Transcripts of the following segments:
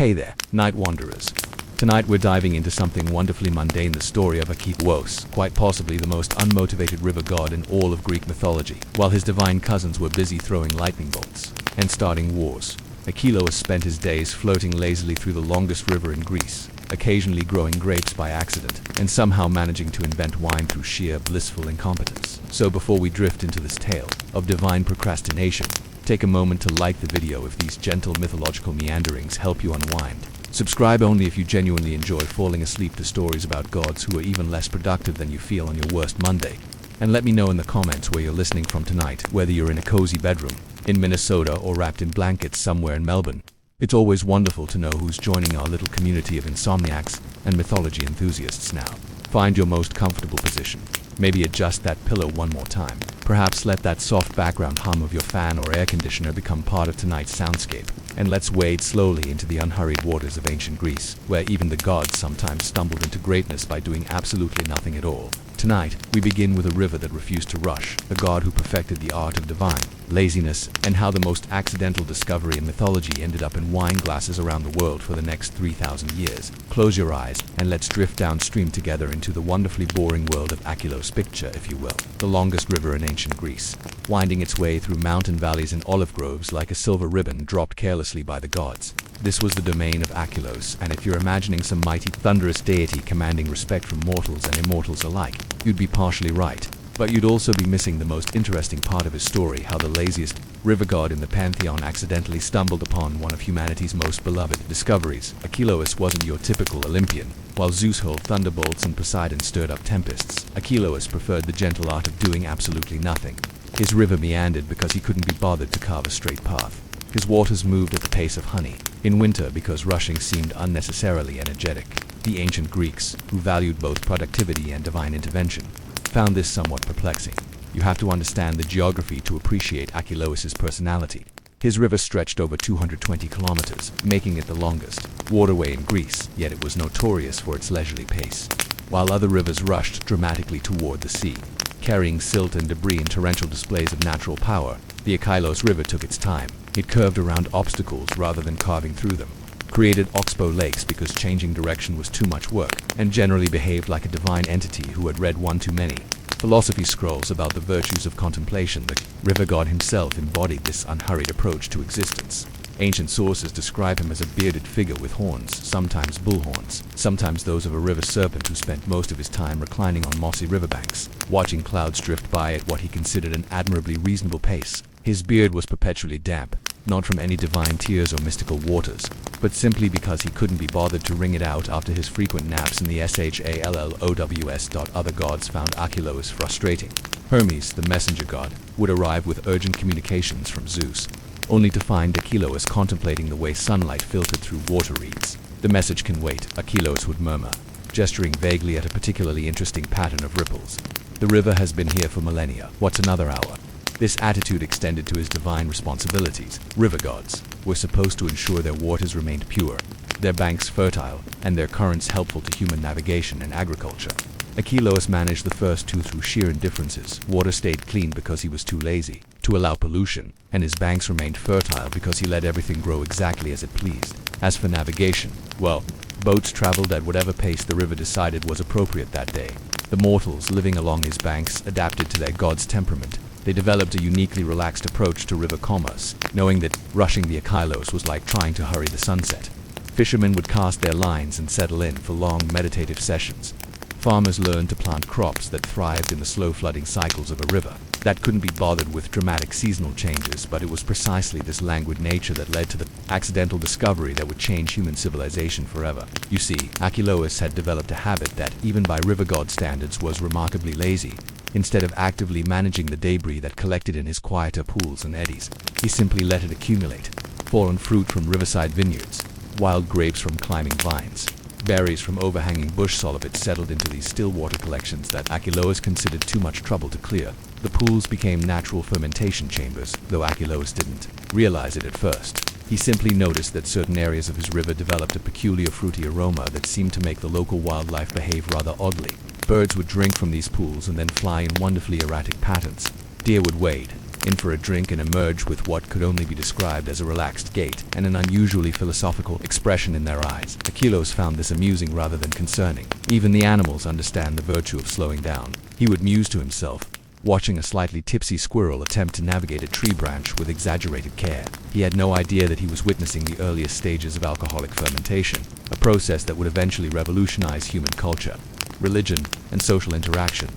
Hey there, night wanderers. Tonight we're diving into something wonderfully mundane, the story of Achelous, quite possibly the most unmotivated river god in all of Greek mythology. While his divine cousins were busy throwing lightning bolts and starting wars, Achelous spent his days floating lazily through the longest river in Greece, occasionally growing grapes by accident, and somehow managing to invent wine through sheer blissful incompetence. So before we drift into this tale of divine procrastination, take a moment to like the video if these gentle mythological meanderings help you unwind. Subscribe only if you genuinely enjoy falling asleep to stories about gods who are even less productive than you feel on your worst Monday. And let me know in the comments where you're listening from tonight, whether you're in a cozy bedroom in Minnesota or wrapped in blankets somewhere in Melbourne. It's always wonderful to know who's joining our little community of insomniacs and mythology enthusiasts now. Find your most comfortable position. Maybe adjust that pillow one more time. Perhaps let that soft background hum of your fan or air conditioner become part of tonight's soundscape. And let's wade slowly into the unhurried waters of ancient Greece, where even the gods sometimes stumbled into greatness by doing absolutely nothing at all. Tonight, we begin with a river that refused to rush, a god who perfected the art of divine laziness, and how the most accidental discovery in mythology ended up in wine glasses around the world for the next 3,000 years. Close your eyes, and let's drift downstream together into the wonderfully boring world of Achelous. Picture, if you will, the longest river in ancient Greece, winding its way through mountain valleys and olive groves like a silver ribbon dropped carelessly by the gods. This was the domain of Achelous, and if you're imagining some mighty, thunderous deity commanding respect from mortals and immortals alike, you'd be partially right. But you'd also be missing the most interesting part of his story, how the laziest river god in the pantheon accidentally stumbled upon one of humanity's most beloved discoveries. Achelous wasn't your typical Olympian. While Zeus hurled thunderbolts and Poseidon stirred up tempests, Achelous preferred the gentle art of doing absolutely nothing. His river meandered because he couldn't be bothered to carve a straight path. His waters moved at the pace of honey in winter because rushing seemed unnecessarily energetic. The ancient Greeks, who valued both productivity and divine intervention, found this somewhat perplexing. You have to understand the geography to appreciate Achelous' personality. His river stretched over 220 kilometers, making it the longest waterway in Greece, yet it was notorious for its leisurely pace. While other rivers rushed dramatically toward the sea, carrying silt and debris in torrential displays of natural power, the Achelous River took its time. It curved around obstacles rather than carving through them, created oxbow lakes because changing direction was too much work, and generally behaved like a divine entity who had read one too many philosophy scrolls about the virtues of contemplation. The river god himself embodied this unhurried approach to existence. Ancient sources describe him as a bearded figure with horns, sometimes bull horns, sometimes those of a river serpent who spent most of his time reclining on mossy riverbanks, watching clouds drift by at what he considered an admirably reasonable pace. His beard was perpetually damp, not from any divine tears or mystical waters, but simply because he couldn't be bothered to wring it out after his frequent naps in the Shallows. Other gods found Achelous frustrating. Hermes, the messenger god, would arrive with urgent communications from Zeus, only to find Achelous contemplating the way sunlight filtered through water reeds. "The message can wait," Achelous would murmur, gesturing vaguely at a particularly interesting pattern of ripples. "The river has been here for millennia. What's another hour?" This attitude extended to his divine responsibilities. River gods were supposed to ensure their waters remained pure, their banks fertile, and their currents helpful to human navigation and agriculture. Achelous managed the first two through sheer indifferences. Water stayed clean because he was too lazy to allow pollution, and his banks remained fertile because he let everything grow exactly as it pleased. As for navigation, well, boats traveled at whatever pace the river decided was appropriate that day. The mortals living along his banks adapted to their god's temperament. They developed a uniquely relaxed approach to river commerce, knowing that rushing the Achelous was like trying to hurry the sunset. Fishermen would cast their lines and settle in for long meditative sessions. Farmers learned to plant crops that thrived in the slow flooding cycles of a river that couldn't be bothered with dramatic seasonal changes, but it was precisely this languid nature that led to the accidental discovery that would change human civilization forever. You see, Achelous had developed a habit that, even by river god standards, was remarkably lazy. Instead of actively managing the debris that collected in his quieter pools and eddies, he simply let it accumulate. Fallen fruit from riverside vineyards, wild grapes from climbing vines, berries from overhanging bush solipits settled into these still water collections that Achelous considered too much trouble to clear. The pools became natural fermentation chambers, though Achelous didn't realize it at first. He simply noticed that certain areas of his river developed a peculiar fruity aroma that seemed to make the local wildlife behave rather oddly. Birds would drink from these pools and then fly in wonderfully erratic patterns. Deer would wade, in for a drink and emerged with what could only be described as a relaxed gait and an unusually philosophical expression in their eyes. Achelous found this amusing rather than concerning. Even the animals understand the virtue of slowing down, he would muse to himself, watching a slightly tipsy squirrel attempt to navigate a tree branch with exaggerated care. He had no idea that he was witnessing the earliest stages of alcoholic fermentation, a process that would eventually revolutionize human culture, religion, and social interaction.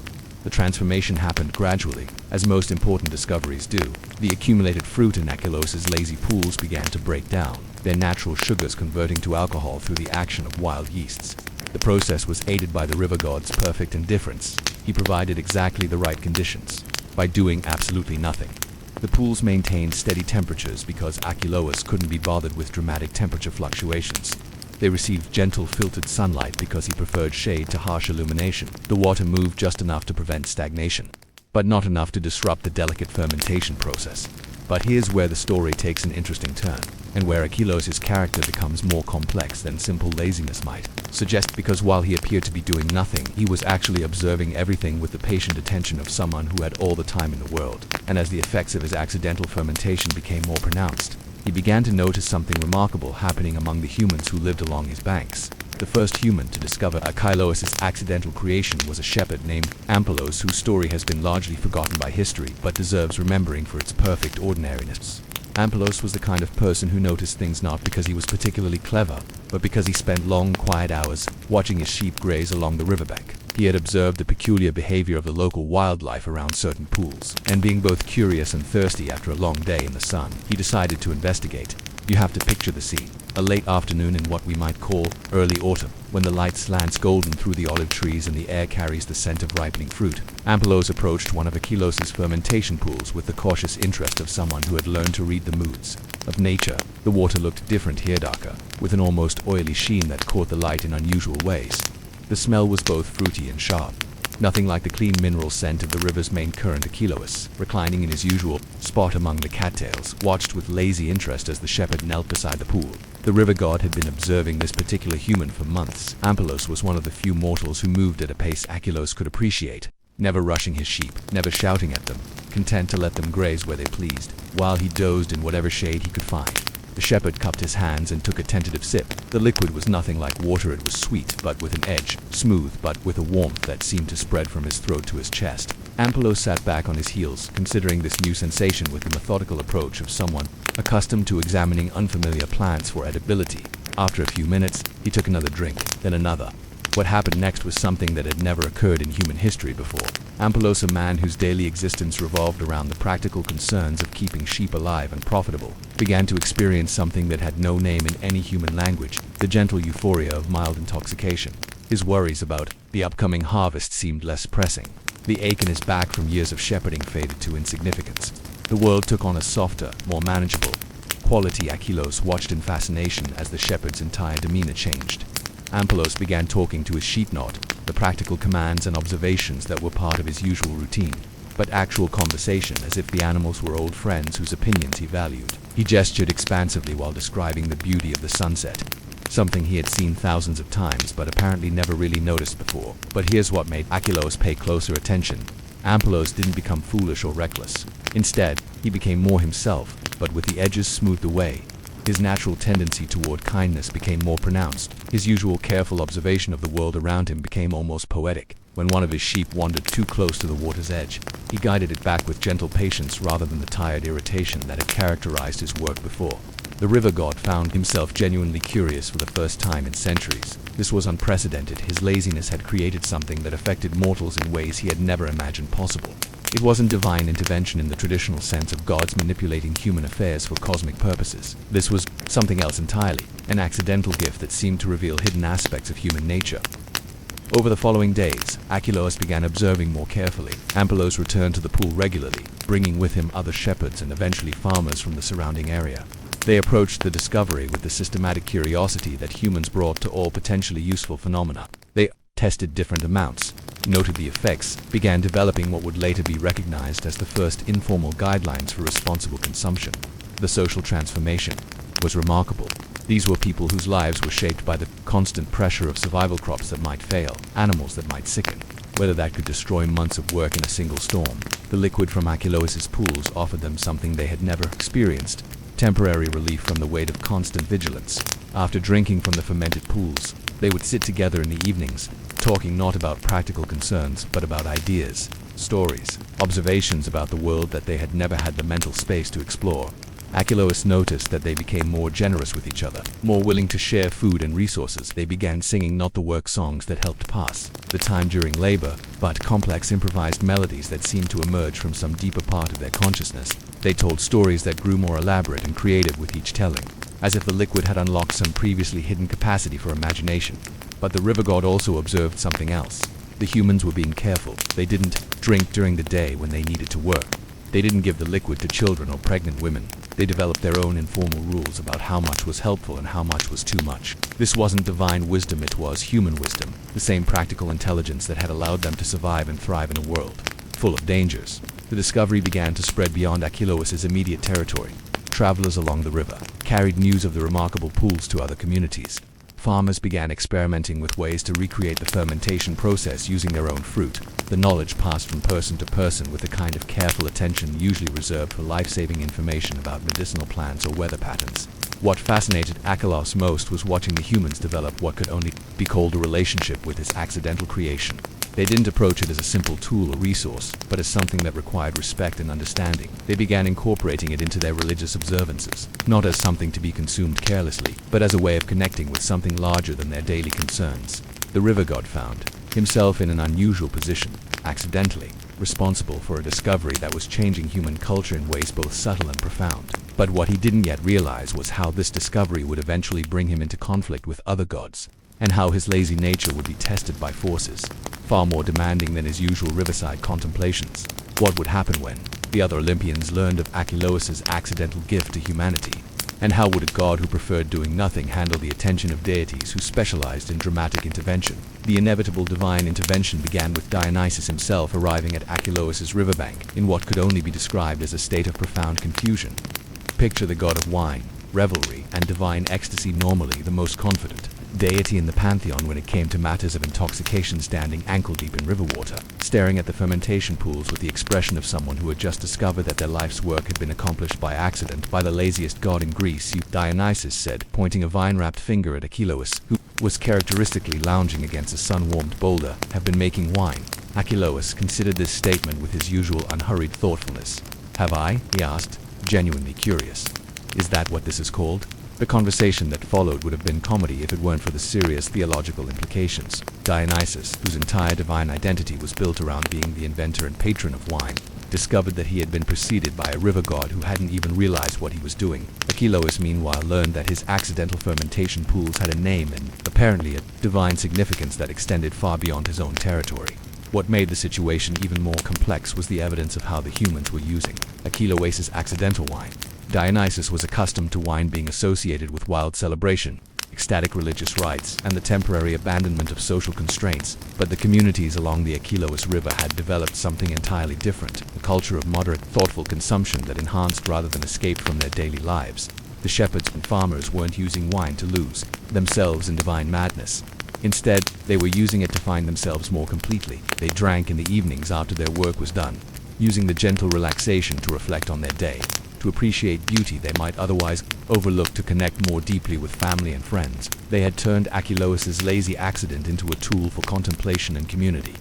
The transformation happened gradually, as most important discoveries do. The accumulated fruit in Achelous' lazy pools began to break down, their natural sugars converting to alcohol through the action of wild yeasts. The process was aided by the river god's perfect indifference. He provided exactly the right conditions, by doing absolutely nothing. The pools maintained steady temperatures because Achelous couldn't be bothered with dramatic temperature fluctuations. They received gentle filtered sunlight because he preferred shade to harsh illumination. The water moved just enough to prevent stagnation, but not enough to disrupt the delicate fermentation process. But here's where the story takes an interesting turn, and where Achelous' character becomes more complex than simple laziness might suggest, because while he appeared to be doing nothing, he was actually observing everything with the patient attention of someone who had all the time in the world. And as the effects of his accidental fermentation became more pronounced, he began to notice something remarkable happening among the humans who lived along his banks. The first human to discover Achelous' accidental creation was a shepherd named Achelous, whose story has been largely forgotten by history but deserves remembering for its perfect ordinariness. Achelous was the kind of person who noticed things not because he was particularly clever, but because he spent long, quiet hours watching his sheep graze along the riverbank. He had observed the peculiar behavior of the local wildlife around certain pools, and being both curious and thirsty after a long day in the sun, he decided to investigate. You have to picture the scene. A late afternoon in what we might call early autumn, when the light slants golden through the olive trees and the air carries the scent of ripening fruit. Achelous approached one of Achelous' fermentation pools with the cautious interest of someone who had learned to read the moods of nature. The water looked different here, darker, with an almost oily sheen that caught the light in unusual ways. The smell was both fruity and sharp. Nothing like the clean mineral scent of the river's main current. Achelous, reclining in his usual spot among the cattails, watched with lazy interest as the shepherd knelt beside the pool. The river god had been observing this particular human for months. Achelous was one of the few mortals who moved at a pace Achelous could appreciate, never rushing his sheep, never shouting at them, content to let them graze where they pleased, while he dozed in whatever shade he could find. The shepherd cupped his hands and took a tentative sip. The liquid was nothing like water. It was sweet, but with an edge, smooth, but with a warmth that seemed to spread from his throat to his chest. Achelous sat back on his heels, considering this new sensation with the methodical approach of someone accustomed to examining unfamiliar plants for edibility. After a few minutes, he took another drink, then another. What happened next was something that had never occurred in human history before. Achelous, a man whose daily existence revolved around the practical concerns of keeping sheep alive and profitable, began to experience something that had no name in any human language, the gentle euphoria of mild intoxication. His worries about the upcoming harvest seemed less pressing. The ache in his back from years of shepherding faded to insignificance. The world took on a softer, more manageable quality. Achelous watched in fascination as the shepherd's entire demeanor changed. Achelous began talking to his sheep, not the practical commands and observations that were part of his usual routine, but actual conversation, as if the animals were old friends whose opinions he valued. He gestured expansively while describing the beauty of the sunset, something he had seen thousands of times but apparently never really noticed before. But here's what made Achelous pay closer attention. Achelous didn't become foolish or reckless. Instead, he became more himself, but with the edges smoothed away. His natural tendency toward kindness became more pronounced. His usual careful observation of the world around him became almost poetic. When one of his sheep wandered too close to the water's edge, he guided it back with gentle patience rather than the tired irritation that had characterized his work before. The river god found himself genuinely curious for the first time in centuries. This was unprecedented. His laziness had created something that affected mortals in ways he had never imagined possible. It wasn't divine intervention in the traditional sense of gods manipulating human affairs for cosmic purposes. This was something else entirely, an accidental gift that seemed to reveal hidden aspects of human nature. Over the following days, Achelous began observing more carefully. Achelous returned to the pool regularly, bringing with him other shepherds and eventually farmers from the surrounding area. They approached the discovery with the systematic curiosity that humans brought to all potentially useful phenomena. They tested different amounts, noted the effects, began developing what would later be recognized as the first informal guidelines for responsible consumption. The social transformation was remarkable. These were people whose lives were shaped by the constant pressure of survival, crops that might fail, animals that might sicken, whether that could destroy months of work in a single storm. The liquid from Achelous' pools offered them something they had never experienced: temporary relief from the weight of constant vigilance. After drinking from the fermented pools, they would sit together in the evenings, talking not about practical concerns, but about ideas, stories, observations about the world that they had never had the mental space to explore. Achelous noticed that they became more generous with each other, more willing to share food and resources. They began singing not the work songs that helped pass the time during labor, but complex improvised melodies that seemed to emerge from some deeper part of their consciousness. They told stories that grew more elaborate and creative with each telling, as if the liquid had unlocked some previously hidden capacity for imagination. But the river god also observed something else. The humans were being careful. They didn't drink during the day when they needed to work. They didn't give the liquid to children or pregnant women. They developed their own informal rules about how much was helpful and how much was too much. This wasn't divine wisdom, it was human wisdom, the same practical intelligence that had allowed them to survive and thrive in a world full of dangers. The discovery began to spread beyond Achelous' immediate territory. Travelers along the river carried news of the remarkable pools to other communities. Farmers began experimenting with ways to recreate the fermentation process using their own fruit. The knowledge passed from person to person with the kind of careful attention usually reserved for life-saving information about medicinal plants or weather patterns. What fascinated Achelous most was watching the humans develop what could only be called a relationship with this accidental creation. They didn't approach it as a simple tool or resource, but as something that required respect and understanding. They began incorporating it into their religious observances, not as something to be consumed carelessly, but as a way of connecting with something larger than their daily concerns. The river god found himself in an unusual position, accidentally responsible for a discovery that was changing human culture in ways both subtle and profound. But what he didn't yet realize was how this discovery would eventually bring him into conflict with other gods, and how his lazy nature would be tested by forces far more demanding than his usual riverside contemplations. What would happen when the other Olympians learned of Achelous' accidental gift to humanity? And how would a god who preferred doing nothing handle the attention of deities who specialized in dramatic intervention? The inevitable divine intervention began with Dionysius himself arriving at Achelous' riverbank in what could only be described as a state of profound confusion. Picture the god of wine, revelry, and divine ecstasy, normally the most confident deity in the pantheon when it came to matters of intoxication, standing ankle-deep in river water, staring at the fermentation pools with the expression of someone who had just discovered that their life's work had been accomplished by accident by the laziest god in Greece. Dionysius said, pointing a vine-wrapped finger at Achelous, who was characteristically lounging against a sun-warmed boulder, have been making wine. Achelous considered this statement with his usual unhurried thoughtfulness. Have I? He asked, genuinely curious. Is that what this is called? The conversation that followed would have been comedy if it weren't for the serious theological implications. Dionysius, whose entire divine identity was built around being the inventor and patron of wine, discovered that he had been preceded by a river god who hadn't even realized what he was doing. Achelous meanwhile learned that his accidental fermentation pools had a name and, apparently, a divine significance that extended far beyond his own territory. What made the situation even more complex was the evidence of how the humans were using Achelous' accidental wine. Dionysius was accustomed to wine being associated with wild celebration, ecstatic religious rites, and the temporary abandonment of social constraints, but the communities along the Achelous River had developed something entirely different, a culture of moderate, thoughtful consumption that enhanced rather than escaped from their daily lives. The shepherds and farmers weren't using wine to lose themselves in divine madness. Instead, they were using it to find themselves more completely. They drank in the evenings after their work was done, using the gentle relaxation to reflect on their day, to appreciate beauty they might otherwise overlook, to connect more deeply with family and friends. They had turned Achelous' lazy accident into a tool for contemplation and community.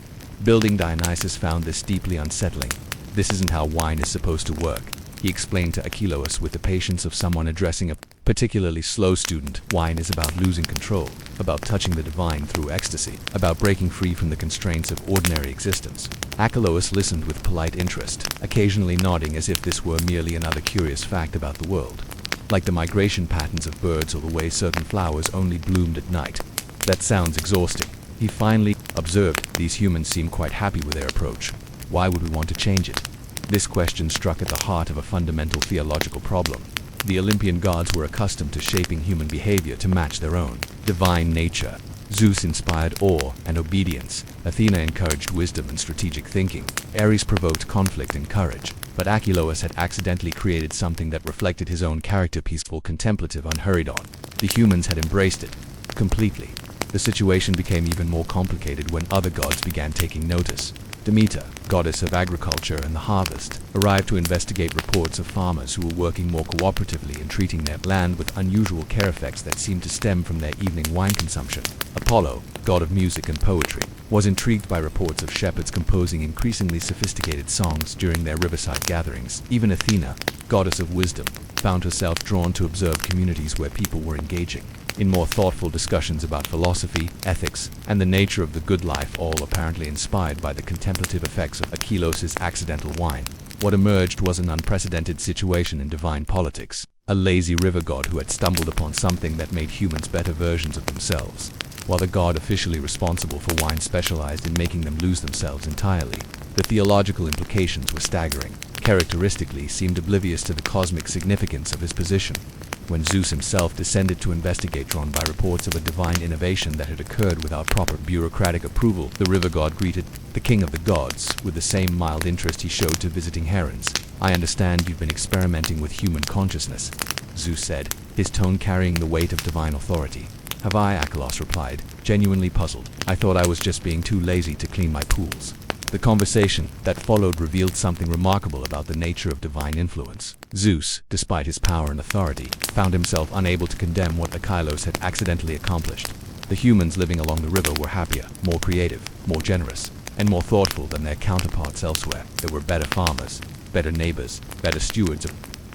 Building Dionysius found this deeply unsettling. This isn't how wine is supposed to work, he explained to Achelous with the patience of someone addressing a particularly slow student. Wine is about losing control, about touching the divine through ecstasy, about breaking free from the constraints of ordinary existence. Achelous listened with polite interest, occasionally nodding as if this were merely another curious fact about the world, like the migration patterns of birds or the way certain flowers only bloomed at night. That sounds exhausting, he finally observed. These humans seem quite happy with their approach. Why would we want to change it? This question struck at the heart of a fundamental theological problem. The Olympian gods were accustomed to shaping human behavior to match their own divine nature. Zeus inspired awe and obedience. Athena encouraged wisdom and strategic thinking. Ares provoked conflict and courage. But Achelous had accidentally created something that reflected his own character: peaceful, contemplative, unhurried on. The humans had embraced it completely. The situation became even more complicated when other gods began taking notice. Demeter, goddess of agriculture and the harvest, arrived to investigate reports of farmers who were working more cooperatively and treating their land with unusual care effects that seemed to stem from their evening wine consumption. Apollo, god of music and poetry, was intrigued by reports of shepherds composing increasingly sophisticated songs during their riverside gatherings. Even Athena, goddess of wisdom, found herself drawn to observe communities where people were engaging in more thoughtful discussions about philosophy, ethics, and the nature of the good life, all apparently inspired by the contemplative effects of Achelous' accidental wine. What emerged was an unprecedented situation in divine politics. A lazy river god who had stumbled upon something that made humans better versions of themselves, while the god officially responsible for wine specialized in making them lose themselves entirely. The theological implications were staggering. Characteristically seemed oblivious to the cosmic significance of his position. When Zeus himself descended to investigate, drawn by reports of a divine innovation that had occurred without proper bureaucratic approval, the river god greeted the king of the gods with the same mild interest he showed to visiting herons. "I understand you've been experimenting with human consciousness," Zeus said, his tone carrying the weight of divine authority. "Have I?" Achelous replied, genuinely puzzled. "I thought I was just being too lazy to clean my pools." The conversation that followed revealed something remarkable about the nature of divine influence. Zeus, despite his power and authority, found himself unable to condemn what Achelous had accidentally accomplished. The humans living along the river were happier, more creative, more generous, and more thoughtful than their counterparts elsewhere. They were better farmers, better neighbors, better stewards of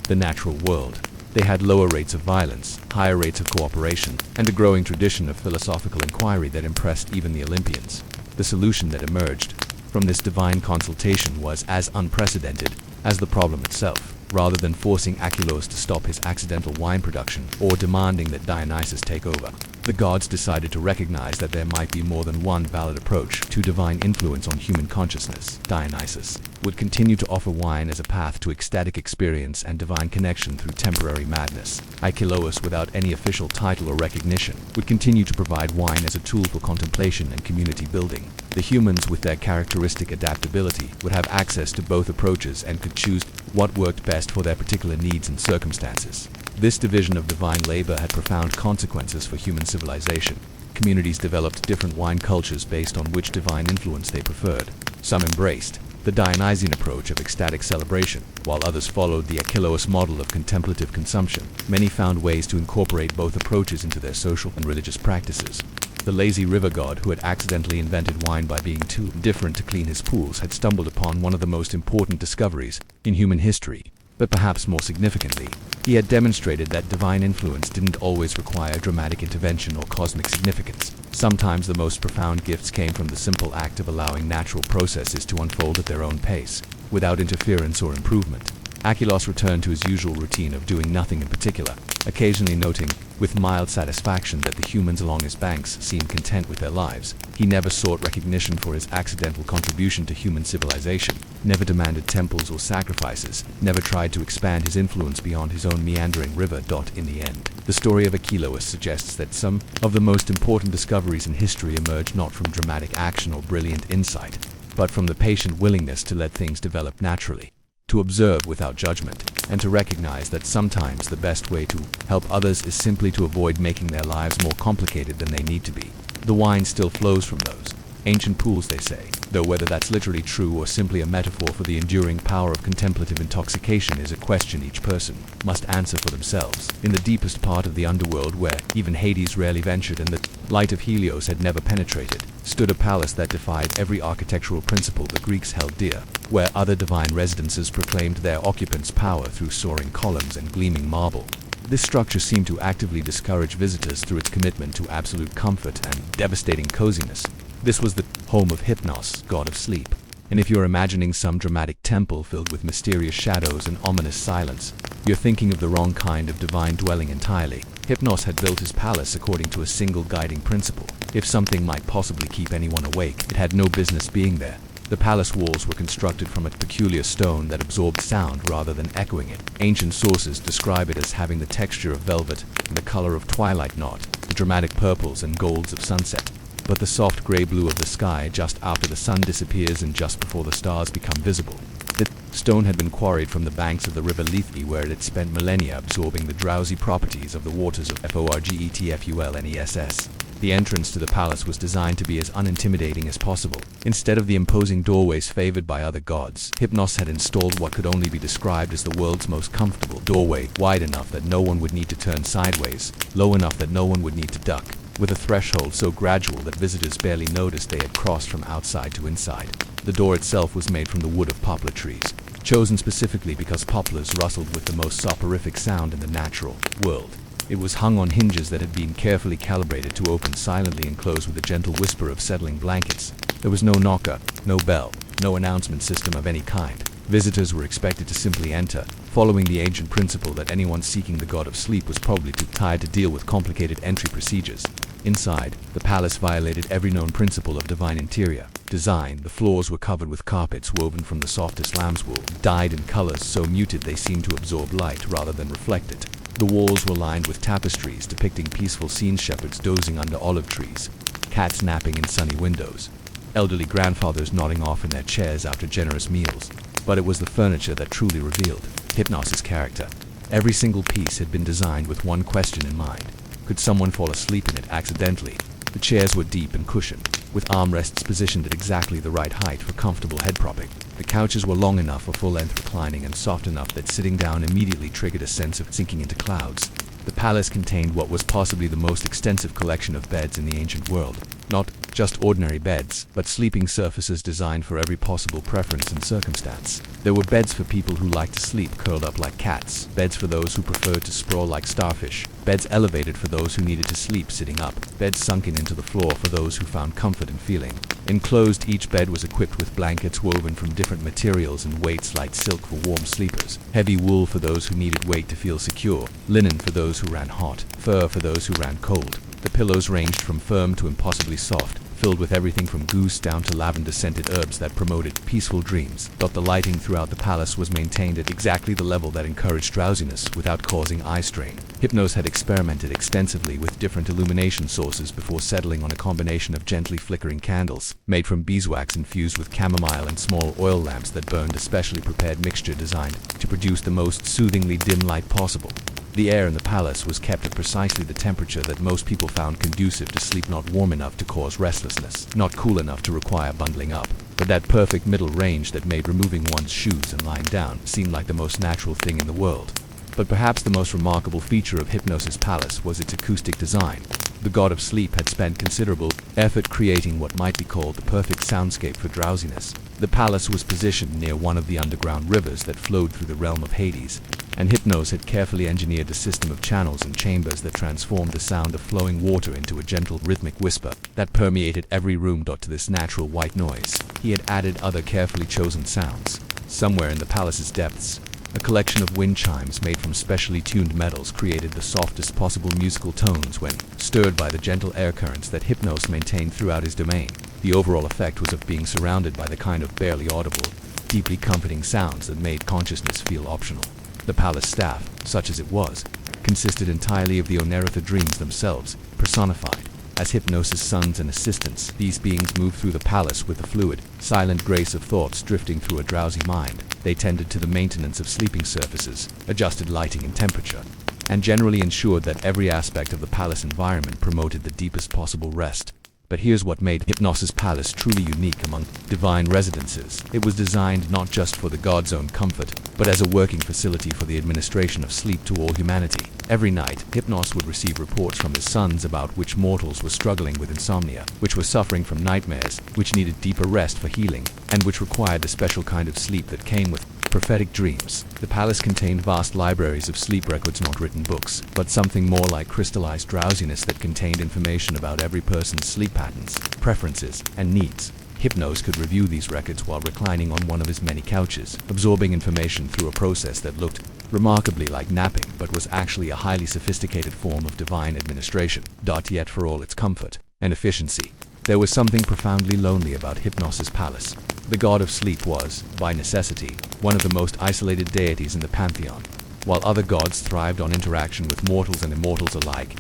the natural world. They had lower rates of violence, higher rates of cooperation, and a growing tradition of philosophical inquiry that impressed even the Olympians. The solution that emerged from this divine consultation was as unprecedented as the problem itself. Rather than forcing Achelous to stop his accidental wine production or demanding that Dionysius take over, the gods decided to recognize that there might be more than one valid approach to divine influence on human consciousness. Dionysius would continue to offer wine as a path to ecstatic experience and divine connection through temporary madness. Achelous, without any official title or recognition, would continue to provide wine as a tool for contemplation and community building. The humans, with their characteristic adaptability, would have access to both approaches and could choose what worked best for their particular needs and circumstances. This division of divine labor had profound consequences for human civilization. Communities developed different wine cultures based on which divine influence they preferred. Some embraced the Dionysian approach of ecstatic celebration, while others followed the Achelous model of contemplative consumption. Many found ways to incorporate both approaches into their social and religious practices. The lazy river god, who had accidentally invented wine by being too indifferent to clean his pools, had stumbled upon one of the most important discoveries in human history. But perhaps more significantly, he had demonstrated that divine influence didn't always require dramatic intervention or cosmic significance. Sometimes the most profound gifts came from the simple act of allowing natural processes to unfold at their own pace, without interference or improvement. Achelous returned to his usual routine of doing nothing in particular, occasionally noting with mild satisfaction that the humans along his banks seemed content with their lives. He never sought recognition for his accidental contribution to human civilization, never demanded temples or sacrifices, never tried to expand his influence beyond his own meandering river. In the end, the story of Achelous suggests that some of the most important discoveries in history emerged not from dramatic action or brilliant insight, but from the patient willingness to let things develop naturally, to observe without judgment, and to recognize that sometimes the best way to help others is simply to avoid making their lives more complicated than they need to be. The wine still flows from those ancient pools, they say, though whether that's literally true or simply a metaphor for the enduring power of contemplative intoxication is a question each person must answer for themselves. In the deepest part of the underworld, where even Hades rarely ventured and the light of Helios had never penetrated, stood a palace that defied every architectural principle the Greeks held dear, where other divine residences proclaimed their occupants' power through soaring columns and gleaming marble. This structure seemed to actively discourage visitors through its commitment to absolute comfort and devastating coziness. This was the home of Hypnos, god of sleep. And if you're imagining some dramatic temple filled with mysterious shadows and ominous silence, you're thinking of the wrong kind of divine dwelling entirely. Hypnos had built his palace according to a single guiding principle. If something might possibly keep anyone awake, it had no business being there. The palace walls were constructed from a peculiar stone that absorbed sound rather than echoing it. Ancient sources describe it as having the texture of velvet and the color of twilight, not the dramatic purples and golds of sunset, but the soft gray blue of the sky just after the sun disappears and just before the stars become visible. The stone had been quarried from the banks of the river Lethe, where it had spent millennia absorbing the drowsy properties of the waters of Forgetfulness. The entrance to the palace was designed to be as unintimidating as possible. Instead of the imposing doorways favored by other gods, Hypnos had installed what could only be described as the world's most comfortable doorway, wide enough that no one would need to turn sideways, low enough that no one would need to duck, with a threshold so gradual that visitors barely noticed they had crossed from outside to inside. The door itself was made from the wood of poplar trees, chosen specifically because poplars rustled with the most soporific sound in the natural world. It was hung on hinges that had been carefully calibrated to open silently and close with a gentle whisper of settling blankets. There was no knocker, no bell, no announcement system of any kind. Visitors were expected to simply enter, following the ancient principle that anyone seeking the god of sleep was probably too tired to deal with complicated entry procedures. Inside, the palace violated every known principle of divine interior design. The floors were covered with carpets woven from the softest lamb's wool, dyed in colors so muted they seemed to absorb light rather than reflect it. The walls were lined with tapestries depicting peaceful scenes, shepherds dozing under olive trees, cats napping in sunny windows, elderly grandfathers nodding off in their chairs after generous meals. But it was the furniture that truly revealed Hypnos' character. Every single piece had been designed with one question in mind. Could someone fall asleep in it accidentally? The chairs were deep and cushioned, with armrests positioned at exactly the right height for comfortable head propping. The couches were long enough for full-length reclining and soft enough that sitting down immediately triggered a sense of sinking into clouds. The palace contained what was possibly the most extensive collection of beds in the ancient world. Not just ordinary beds, but sleeping surfaces designed for every possible preference and circumstance. There were beds for people who liked to sleep curled up like cats, beds for those who preferred to sprawl like starfish, beds elevated for those who needed to sleep sitting up, beds sunken into the floor for those who found comfort in feeling. Enclosed, each bed was equipped with blankets woven from different materials and weights: light silk for warm sleepers, heavy wool for those who needed weight to feel secure, linen for those who ran hot, fur for those who ran cold. The pillows ranged from firm to impossibly soft, filled with everything from goose down to lavender-scented herbs that promoted peaceful dreams. But the lighting throughout the palace was maintained at exactly the level that encouraged drowsiness without causing eye strain. Hypnos had experimented extensively with different illumination sources before settling on a combination of gently flickering candles, made from beeswax infused with chamomile, and small oil lamps that burned a specially prepared mixture designed to produce the most soothingly dim light possible. The air in the palace was kept at precisely the temperature that most people found conducive to sleep, not warm enough to cause restlessness, not cool enough to require bundling up, but that perfect middle range that made removing one's shoes and lying down seem like the most natural thing in the world. But perhaps the most remarkable feature of Hypnos' palace was its acoustic design. The god of sleep had spent considerable effort creating what might be called the perfect soundscape for drowsiness. The palace was positioned near one of the underground rivers that flowed through the realm of Hades, and Hypnos had carefully engineered a system of channels and chambers that transformed the sound of flowing water into a gentle rhythmic whisper that permeated every room. To this natural white noise, he had added other carefully chosen sounds. Somewhere in the palace's depths, a collection of wind chimes made from specially tuned metals created the softest possible musical tones when stirred by the gentle air currents that Hypnos maintained throughout his domain. The overall effect was of being surrounded by the kind of barely audible, deeply comforting sounds that made consciousness feel optional. The palace staff, such as it was, consisted entirely of the Oneritha dreams themselves, personified as Hypnos' sons and assistants. These beings moved through the palace with the fluid, silent grace of thoughts drifting through a drowsy mind. They tended to the maintenance of sleeping surfaces, adjusted lighting and temperature, and generally ensured that every aspect of the palace environment promoted the deepest possible rest. But here's what made Hypnos' palace truly unique among divine residences. It was designed not just for the god's own comfort, but as a working facility for the administration of sleep to all humanity. Every night, Hypnos would receive reports from his sons about which mortals were struggling with insomnia, which were suffering from nightmares, which needed deeper rest for healing, and which required the special kind of sleep that came with prophetic dreams. The palace contained vast libraries of sleep records, not written books, but something more like crystallized drowsiness that contained information about every person's sleep patterns, preferences, and needs. Hypnos could review these records while reclining on one of his many couches, absorbing information through a process that looked remarkably like napping, but was actually a highly sophisticated form of divine administration. Yet for all its comfort and efficiency, there was something profoundly lonely about Hypnos' palace. The god of sleep was, by necessity, one of the most isolated deities in the pantheon. While other gods thrived on interaction with mortals and immortals alike,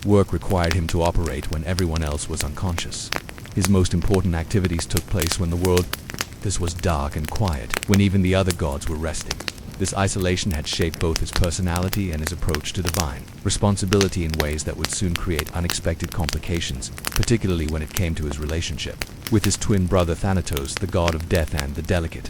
work required him to operate when everyone else was unconscious. His most important activities took place when the world was dark and quiet, when even the other gods were resting. This isolation had shaped both his personality and his approach to divine responsibility in ways that would soon create unexpected complications, particularly when it came to his relationship with his twin brother Thanatos, the god of death, and the delicate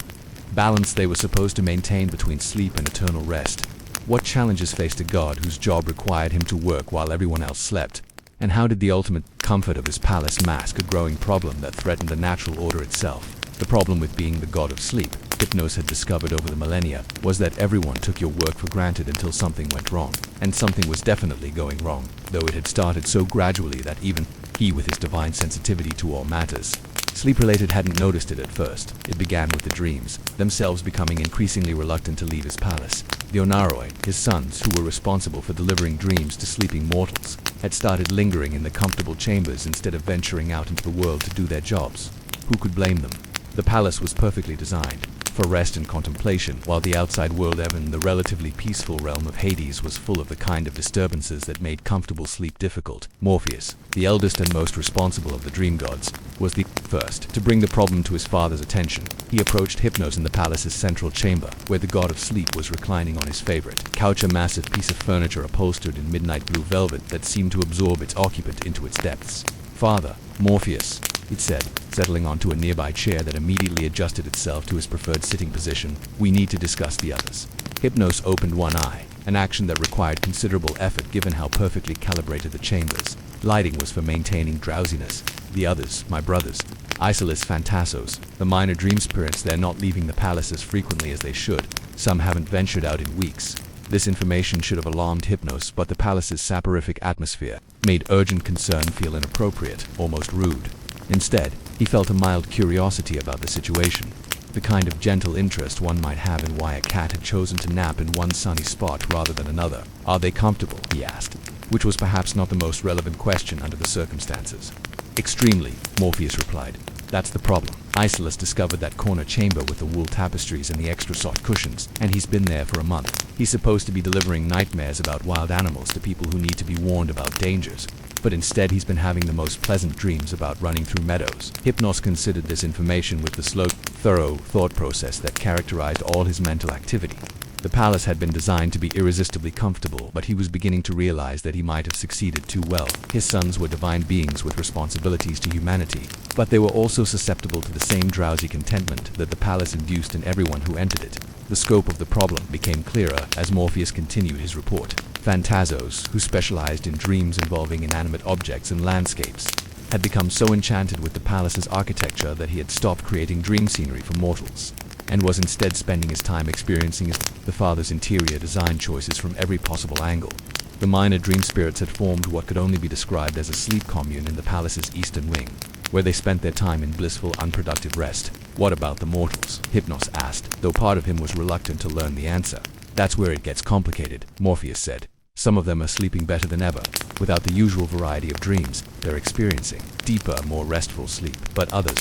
balance they were supposed to maintain between sleep and eternal rest. What challenges faced a god whose job required him to work while everyone else slept? And how did the ultimate comfort of his palace mask a growing problem that threatened the natural order itself? The problem with being the god of sleep, Hypnos had discovered over the millennia, was that everyone took your work for granted until something went wrong. And something was definitely going wrong, though it had started so gradually that even he, with his divine sensitivity to all matters, sleep-related, hadn't noticed it at first. It began with the dreams, themselves becoming increasingly reluctant to leave his palace. The Onaroi, his sons, who were responsible for delivering dreams to sleeping mortals, had started lingering in the comfortable chambers instead of venturing out into the world to do their jobs. Who could blame them? The palace was perfectly designed for rest and contemplation, while the outside world, even the relatively peaceful realm of Hades, was full of the kind of disturbances that made comfortable sleep difficult. Morpheus, the eldest and most responsible of the dream gods, was the first to bring the problem to his father's attention. He approached Hypnos in the palace's central chamber, where the god of sleep was reclining on his favorite couch, a massive piece of furniture upholstered in midnight blue velvet that seemed to absorb its occupant into its depths. "Father, Morpheus," it said, settling onto a nearby chair that immediately adjusted itself to his preferred sitting position, "we need to discuss the others." Hypnos opened one eye, an action that required considerable effort given how perfectly calibrated the chambers. Lighting was for maintaining drowsiness. "The others, my brothers, Achelous, Phantasos, the minor dream spirits, they're not leaving the palace as frequently as they should. Some haven't ventured out in weeks." This information should have alarmed Hypnos, but the palace's soporific atmosphere made urgent concern feel inappropriate, almost rude. Instead, he felt a mild curiosity about the situation, the kind of gentle interest one might have in why a cat had chosen to nap in one sunny spot rather than another. "Are they comfortable?" he asked, which was perhaps not the most relevant question under the circumstances. "Extremely," Morpheus replied. "That's the problem. Achelous discovered that corner chamber with the wool tapestries and the extra soft cushions, and he's been there for a month. He's supposed to be delivering nightmares about wild animals to people who need to be warned about dangers, but instead he's been having the most pleasant dreams about running through meadows." Hypnos considered this information with the slow, thorough thought process that characterized all his mental activity. The palace had been designed to be irresistibly comfortable, but he was beginning to realize that he might have succeeded too well. His sons were divine beings with responsibilities to humanity, but they were also susceptible to the same drowsy contentment that the palace induced in everyone who entered it. The scope of the problem became clearer as Morpheus continued his report. Phantasos, who specialized in dreams involving inanimate objects and landscapes, had become so enchanted with the palace's architecture that he had stopped creating dream scenery for mortals, and was instead spending his time experiencing the father's interior design choices from every possible angle. The minor dream spirits had formed what could only be described as a sleep commune in the palace's eastern wing, where they spent their time in blissful, unproductive rest. "What about the mortals?" Hypnos asked, though part of him was reluctant to learn the answer. "That's where it gets complicated," Morpheus said. "Some of them are sleeping better than ever. Without the usual variety of dreams, they're experiencing deeper, more restful sleep. But others...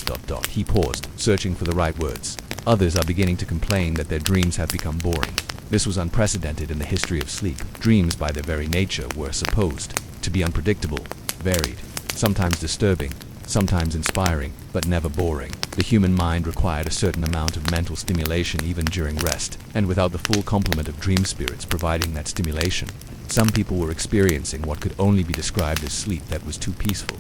He paused, searching for the right words. "Others are beginning to complain that their dreams have become boring." This was unprecedented in the history of sleep. Dreams, by their very nature, were supposed to be unpredictable, varied, sometimes disturbing, sometimes inspiring, but never boring. The human mind required a certain amount of mental stimulation even during rest, and without the full complement of dream spirits providing that stimulation, some people were experiencing what could only be described as sleep that was too peaceful.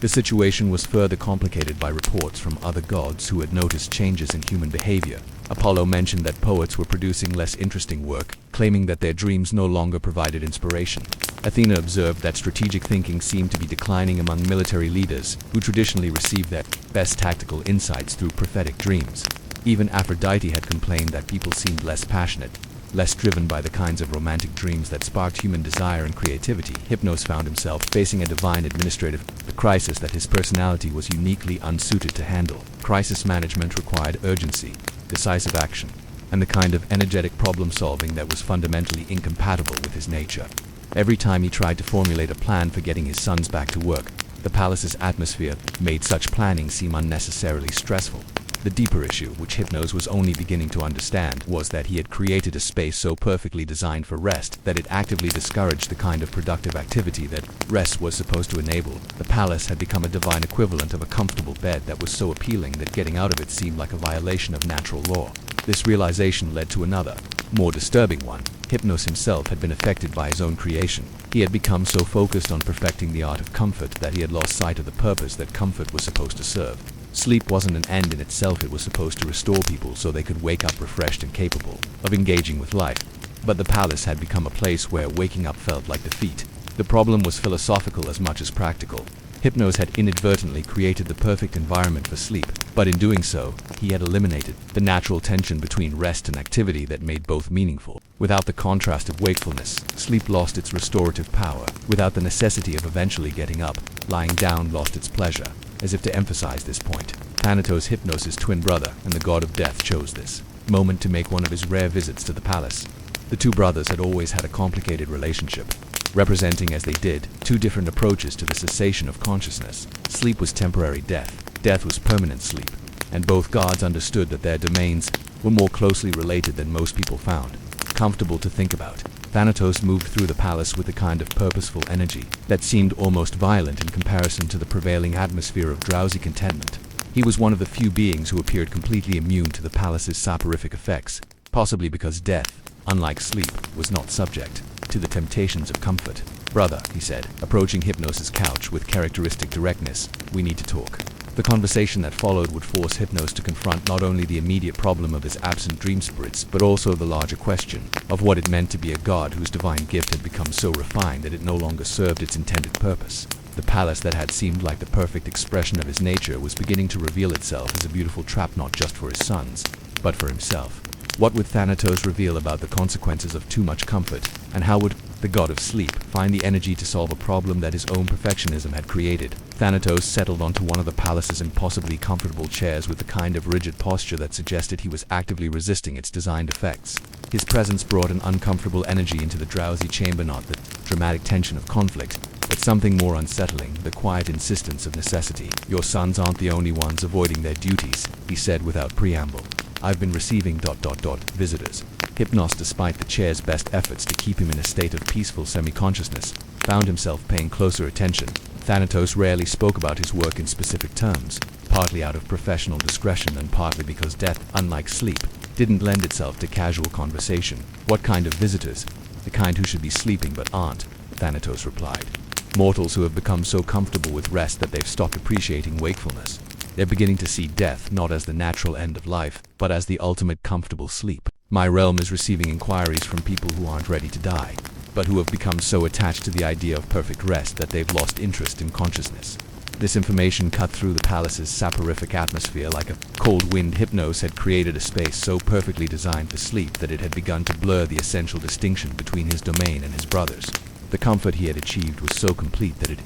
The situation was further complicated by reports from other gods who had noticed changes in human behavior. Apollo mentioned that poets were producing less interesting work, claiming that their dreams no longer provided inspiration. Athena observed that strategic thinking seemed to be declining among military leaders, who traditionally received their best tactical insights through prophetic dreams. Even Aphrodite had complained that people seemed less passionate, less driven by the kinds of romantic dreams that sparked human desire and creativity. Hypnos found himself facing a divine administrative crisis that his personality was uniquely unsuited to handle. Crisis management required urgency, decisive action, and the kind of energetic problem-solving that was fundamentally incompatible with his nature. Every time he tried to formulate a plan for getting his sons back to work, the palace's atmosphere made such planning seem unnecessarily stressful. The deeper issue, which Hypnos was only beginning to understand, was that he had created a space so perfectly designed for rest that it actively discouraged the kind of productive activity that rest was supposed to enable. The palace had become a divine equivalent of a comfortable bed that was so appealing that getting out of it seemed like a violation of natural law. This realization led to another. more disturbing one. Hypnos himself had been affected by his own creation. He had become so focused on perfecting the art of comfort that he had lost sight of the purpose that comfort was supposed to serve. Sleep wasn't an end in itself, it was supposed to restore people so they could wake up refreshed and capable of engaging with life. But the palace had become a place where waking up felt like defeat. The problem was philosophical as much as practical. Hypnos had inadvertently created the perfect environment for sleep, but in doing so, he had eliminated the natural tension between rest and activity that made both meaningful. Without the contrast of wakefulness, sleep lost its restorative power. Without the necessity of eventually getting up, lying down lost its pleasure. As if to emphasize this point, Thanatos, Hypnos' twin brother and the god of death, chose this moment to make one of his rare visits to the palace. The two brothers had always had a complicated relationship, representing as they did two different approaches to the cessation of consciousness. Sleep was temporary death, death was permanent sleep, and both gods understood that their domains were more closely related than most people found comfortable to think about. Thanatos moved through the palace with a kind of purposeful energy that seemed almost violent in comparison to the prevailing atmosphere of drowsy contentment. He was one of the few beings who appeared completely immune to the palace's soporific effects, possibly because death, unlike sleep, was not subject to the temptations of comfort. "Brother," he said, approaching Hypnos' couch with characteristic directness, "we need to talk." The conversation that followed would force Hypnos to confront not only the immediate problem of his absent dream spirits, but also the larger question of what it meant to be a god whose divine gift had become so refined that it no longer served its intended purpose. The palace that had seemed like the perfect expression of his nature was beginning to reveal itself as a beautiful trap not just for his sons, but for himself. What would Thanatos reveal about the consequences of too much comfort, and how would the god of sleep find the energy to solve a problem that his own perfectionism had created? Thanatos settled onto one of the palace's impossibly comfortable chairs with the kind of rigid posture that suggested he was actively resisting its designed effects. His presence brought an uncomfortable energy into the drowsy chamber, not the dramatic tension of conflict, but something more unsettling, the quiet insistence of necessity. "Your sons aren't the only ones avoiding their duties," he said without preamble. "I've been receiving ... visitors." Hypnos, despite the chair's best efforts to keep him in a state of peaceful semi-consciousness, found himself paying closer attention. Thanatos rarely spoke about his work in specific terms, partly out of professional discretion and partly because death, unlike sleep, didn't lend itself to casual conversation. "What kind of visitors?" "The kind who should be sleeping but aren't," Thanatos replied. "Mortals who have become so comfortable with rest that they've stopped appreciating wakefulness. They're beginning to see death not as the natural end of life, but as the ultimate comfortable sleep. My realm is receiving inquiries from people who aren't ready to die, but who have become so attached to the idea of perfect rest that they've lost interest in consciousness." This information cut through the palace's soporific atmosphere like a cold wind. Hypnos had created a space so perfectly designed for sleep that it had begun to blur the essential distinction between his domain and his brother's. The comfort he had achieved was so complete that it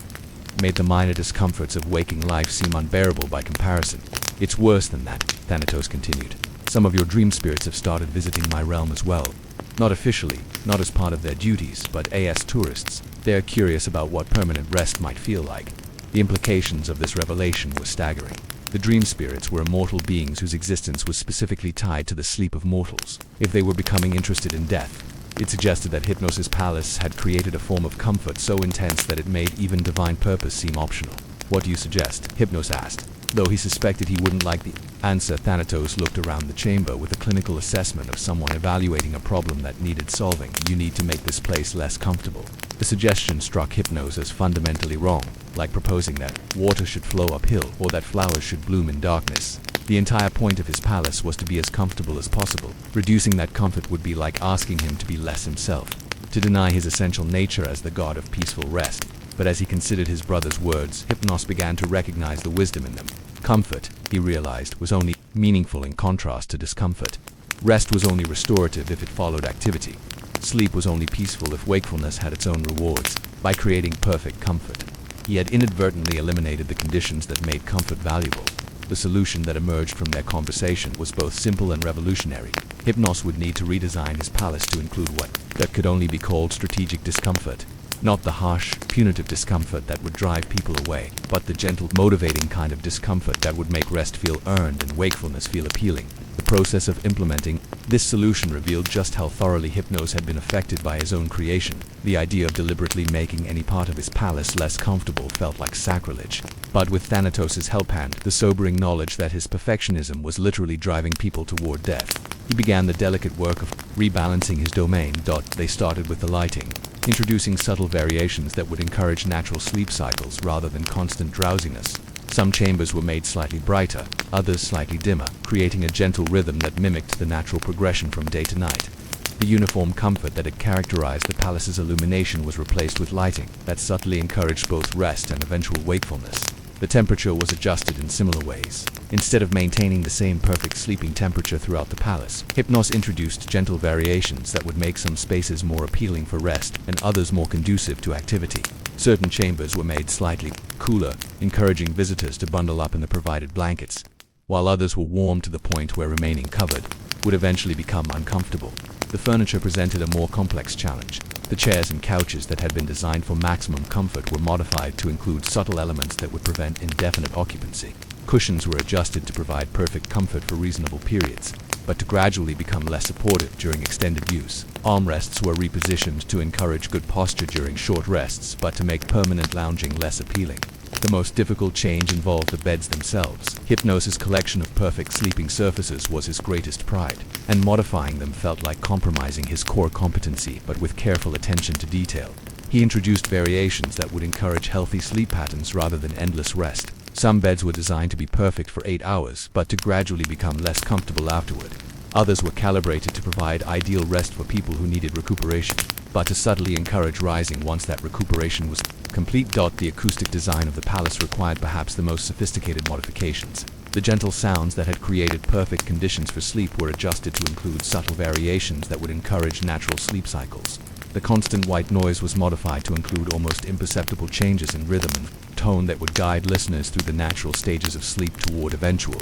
made the minor discomforts of waking life seem unbearable by comparison. "It's worse than that," Thanatos continued. "Some of your dream spirits have started visiting my realm as well. Not officially, not as part of their duties, but as tourists. They are curious about what permanent rest might feel like." The implications of this revelation were staggering. The dream spirits were immortal beings whose existence was specifically tied to the sleep of mortals. If they were becoming interested in death, it suggested that Hypnos' palace had created a form of comfort so intense that it made even divine purpose seem optional. "What do you suggest?" Hypnos asked. Though he suspected he wouldn't like the answer, Thanatos looked around the chamber with a clinical assessment of someone evaluating a problem that needed solving. "You need to make this place less comfortable." The suggestion struck Hypnos as fundamentally wrong, like proposing that water should flow uphill or that flowers should bloom in darkness. The entire point of his palace was to be as comfortable as possible. Reducing that comfort would be like asking him to be less himself, to deny his essential nature as the god of peaceful rest. But as he considered his brother's words, Hypnos began to recognize the wisdom in them. Comfort, he realized, was only meaningful in contrast to discomfort. Rest was only restorative if it followed activity. Sleep was only peaceful if wakefulness had its own rewards. By creating perfect comfort, he had inadvertently eliminated the conditions that made comfort valuable. The solution that emerged from their conversation was both simple and revolutionary. Hypnos would need to redesign his palace to include what that could only be called strategic discomfort. Not the harsh, punitive discomfort that would drive people away, but the gentle, motivating kind of discomfort that would make rest feel earned and wakefulness feel appealing. The process of implementing this solution revealed just how thoroughly Hypnos had been affected by his own creation. The idea of deliberately making any part of his palace less comfortable felt like sacrilege. But with Thanatos' help and the sobering knowledge that his perfectionism was literally driving people toward death, He began the delicate work of rebalancing his domain. They started with the lighting, introducing subtle variations that would encourage natural sleep cycles rather than constant drowsiness. Some chambers were made slightly brighter, others slightly dimmer, creating a gentle rhythm that mimicked the natural progression from day to night. The uniform comfort that had characterized the palace's illumination was replaced with lighting that subtly encouraged both rest and eventual wakefulness. The temperature was adjusted in similar ways. Instead of maintaining the same perfect sleeping temperature throughout the palace, Hypnos introduced gentle variations that would make some spaces more appealing for rest and others more conducive to activity. Certain chambers were made slightly cooler, encouraging visitors to bundle up in the provided blankets, while others were warmed to the point where remaining covered would eventually become uncomfortable. The furniture presented a more complex challenge. The chairs and couches that had been designed for maximum comfort were modified to include subtle elements that would prevent indefinite occupancy. Cushions were adjusted to provide perfect comfort for reasonable periods, but to gradually become less supportive during extended use. Armrests were repositioned to encourage good posture during short rests, but to make permanent lounging less appealing. The most difficult change involved the beds themselves. Hypnos' collection of perfect sleeping surfaces was his greatest pride, and modifying them felt like compromising his core competency, but with careful attention to detail. He introduced variations that would encourage healthy sleep patterns rather than endless rest. Some beds were designed to be perfect for 8 hours, but to gradually become less comfortable afterward. Others were calibrated to provide ideal rest for people who needed recuperation, but to subtly encourage rising once that recuperation was complete. The acoustic design of the palace required perhaps the most sophisticated modifications. The gentle sounds that had created perfect conditions for sleep were adjusted to include subtle variations that would encourage natural sleep cycles. The constant white noise was modified to include almost imperceptible changes in rhythm and tone that would guide listeners through the natural stages of sleep toward eventual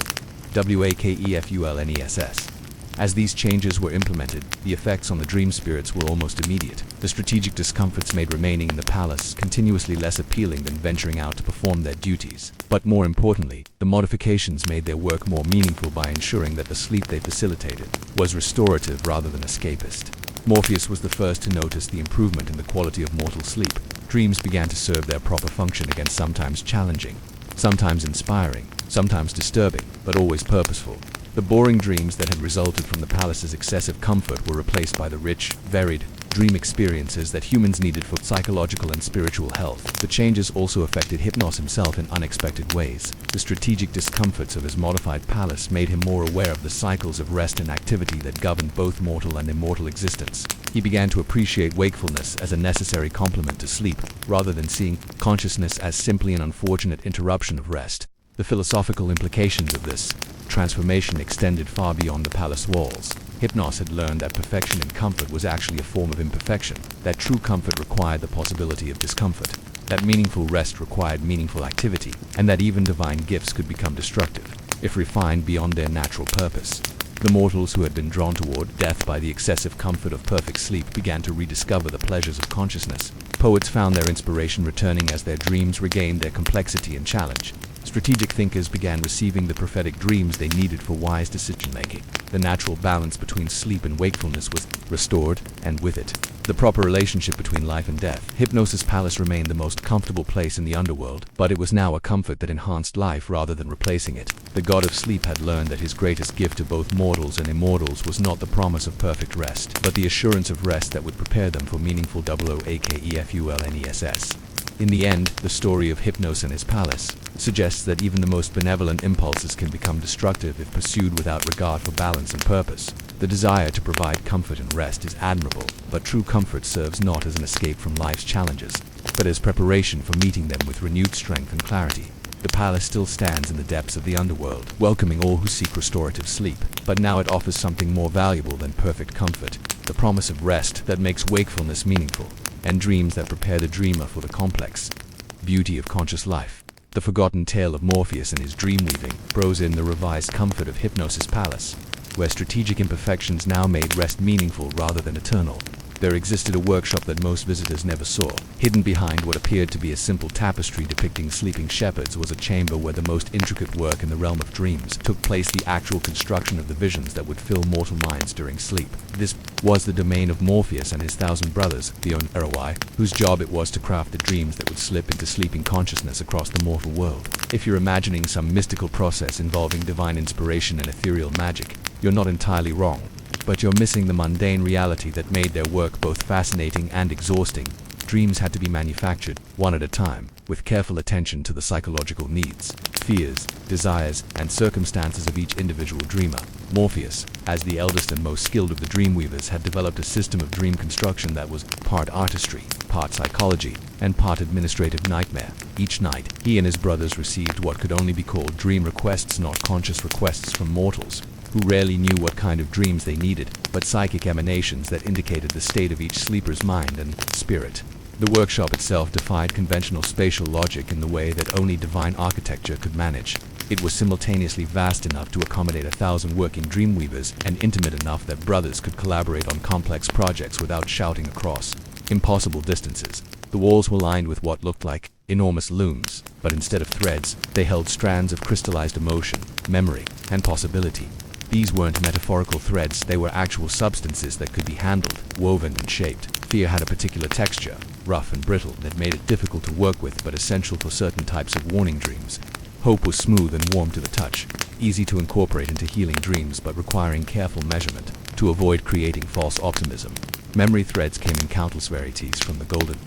wakefulness. As these changes were implemented, the effects on the dream spirits were almost immediate. The strategic discomforts made remaining in the palace continuously less appealing than venturing out to perform their duties. But more importantly, the modifications made their work more meaningful by ensuring that the sleep they facilitated was restorative rather than escapist. Morpheus was the first to notice the improvement in the quality of mortal sleep. Dreams began to serve their proper function again, sometimes challenging, sometimes inspiring, sometimes disturbing, but always purposeful. The boring dreams that had resulted from the palace's excessive comfort were replaced by the rich, varied dream experiences that humans needed for psychological and spiritual health. The changes also affected Hypnos himself in unexpected ways. The strategic discomforts of his modified palace made him more aware of the cycles of rest and activity that governed both mortal and immortal existence. He began to appreciate wakefulness as a necessary complement to sleep, rather than seeing consciousness as simply an unfortunate interruption of rest. The philosophical implications of this transformation extended far beyond the palace walls. Hypnos had learned that perfection in comfort was actually a form of imperfection, that true comfort required the possibility of discomfort, that meaningful rest required meaningful activity, and that even divine gifts could become destructive, if refined beyond their natural purpose. The mortals who had been drawn toward death by the excessive comfort of perfect sleep began to rediscover the pleasures of consciousness. Poets found their inspiration returning as their dreams regained their complexity and challenge. Strategic thinkers began receiving the prophetic dreams they needed for wise decision-making. The natural balance between sleep and wakefulness was restored, and with it, the proper relationship between life and death. Hypnos' palace remained the most comfortable place in the underworld, but it was now a comfort that enhanced life rather than replacing it. The god of sleep had learned that his greatest gift to both mortals and immortals was not the promise of perfect rest, but the assurance of rest that would prepare them for meaningful wakefulness. In the end, the story of Hypnos and his palace suggests that even the most benevolent impulses can become destructive if pursued without regard for balance and purpose. The desire to provide comfort and rest is admirable, but true comfort serves not as an escape from life's challenges, but as preparation for meeting them with renewed strength and clarity. The palace still stands in the depths of the underworld, welcoming all who seek restorative sleep, but now it offers something more valuable than perfect comfort, the promise of rest that makes wakefulness meaningful, and dreams that prepare the dreamer for the complex beauty of conscious life. The forgotten tale of Morpheus and his dream-weaving throws in the revised comfort of Hypnos' palace, where strategic imperfections now made rest meaningful rather than eternal. There existed a workshop that most visitors never saw. Hidden behind what appeared to be a simple tapestry depicting sleeping shepherds was a chamber where the most intricate work in the realm of dreams took place, the actual construction of the visions that would fill mortal minds during sleep. This was the domain of Morpheus and his 1,000 brothers, the Roi, whose job it was to craft the dreams that would slip into sleeping consciousness across the mortal world. If you're imagining some mystical process involving divine inspiration and ethereal magic, you're not entirely wrong. But you're missing the mundane reality that made their work both fascinating and exhausting. Dreams had to be manufactured, one at a time, with careful attention to the psychological needs, fears, desires, and circumstances of each individual dreamer. Morpheus, as the eldest and most skilled of the dreamweavers, had developed a system of dream construction that was part artistry, part psychology, and part administrative nightmare. Each night, he and his brothers received what could only be called dream requests, not conscious requests from mortals, who rarely knew what kind of dreams they needed, but psychic emanations that indicated the state of each sleeper's mind and spirit. The workshop itself defied conventional spatial logic in the way that only divine architecture could manage. It was simultaneously vast enough to accommodate 1,000 working dreamweavers and intimate enough that brothers could collaborate on complex projects without shouting across impossible distances. The walls were lined with what looked like enormous looms, but instead of threads, they held strands of crystallized emotion, memory, and possibility. These weren't metaphorical threads, they were actual substances that could be handled, woven, and shaped. Fear had a particular texture, rough and brittle, that made it difficult to work with but essential for certain types of warning dreams. Hope was smooth and warm to the touch, easy to incorporate into healing dreams but requiring careful measurement to avoid creating false optimism. Memory threads came in countless varieties, from the golden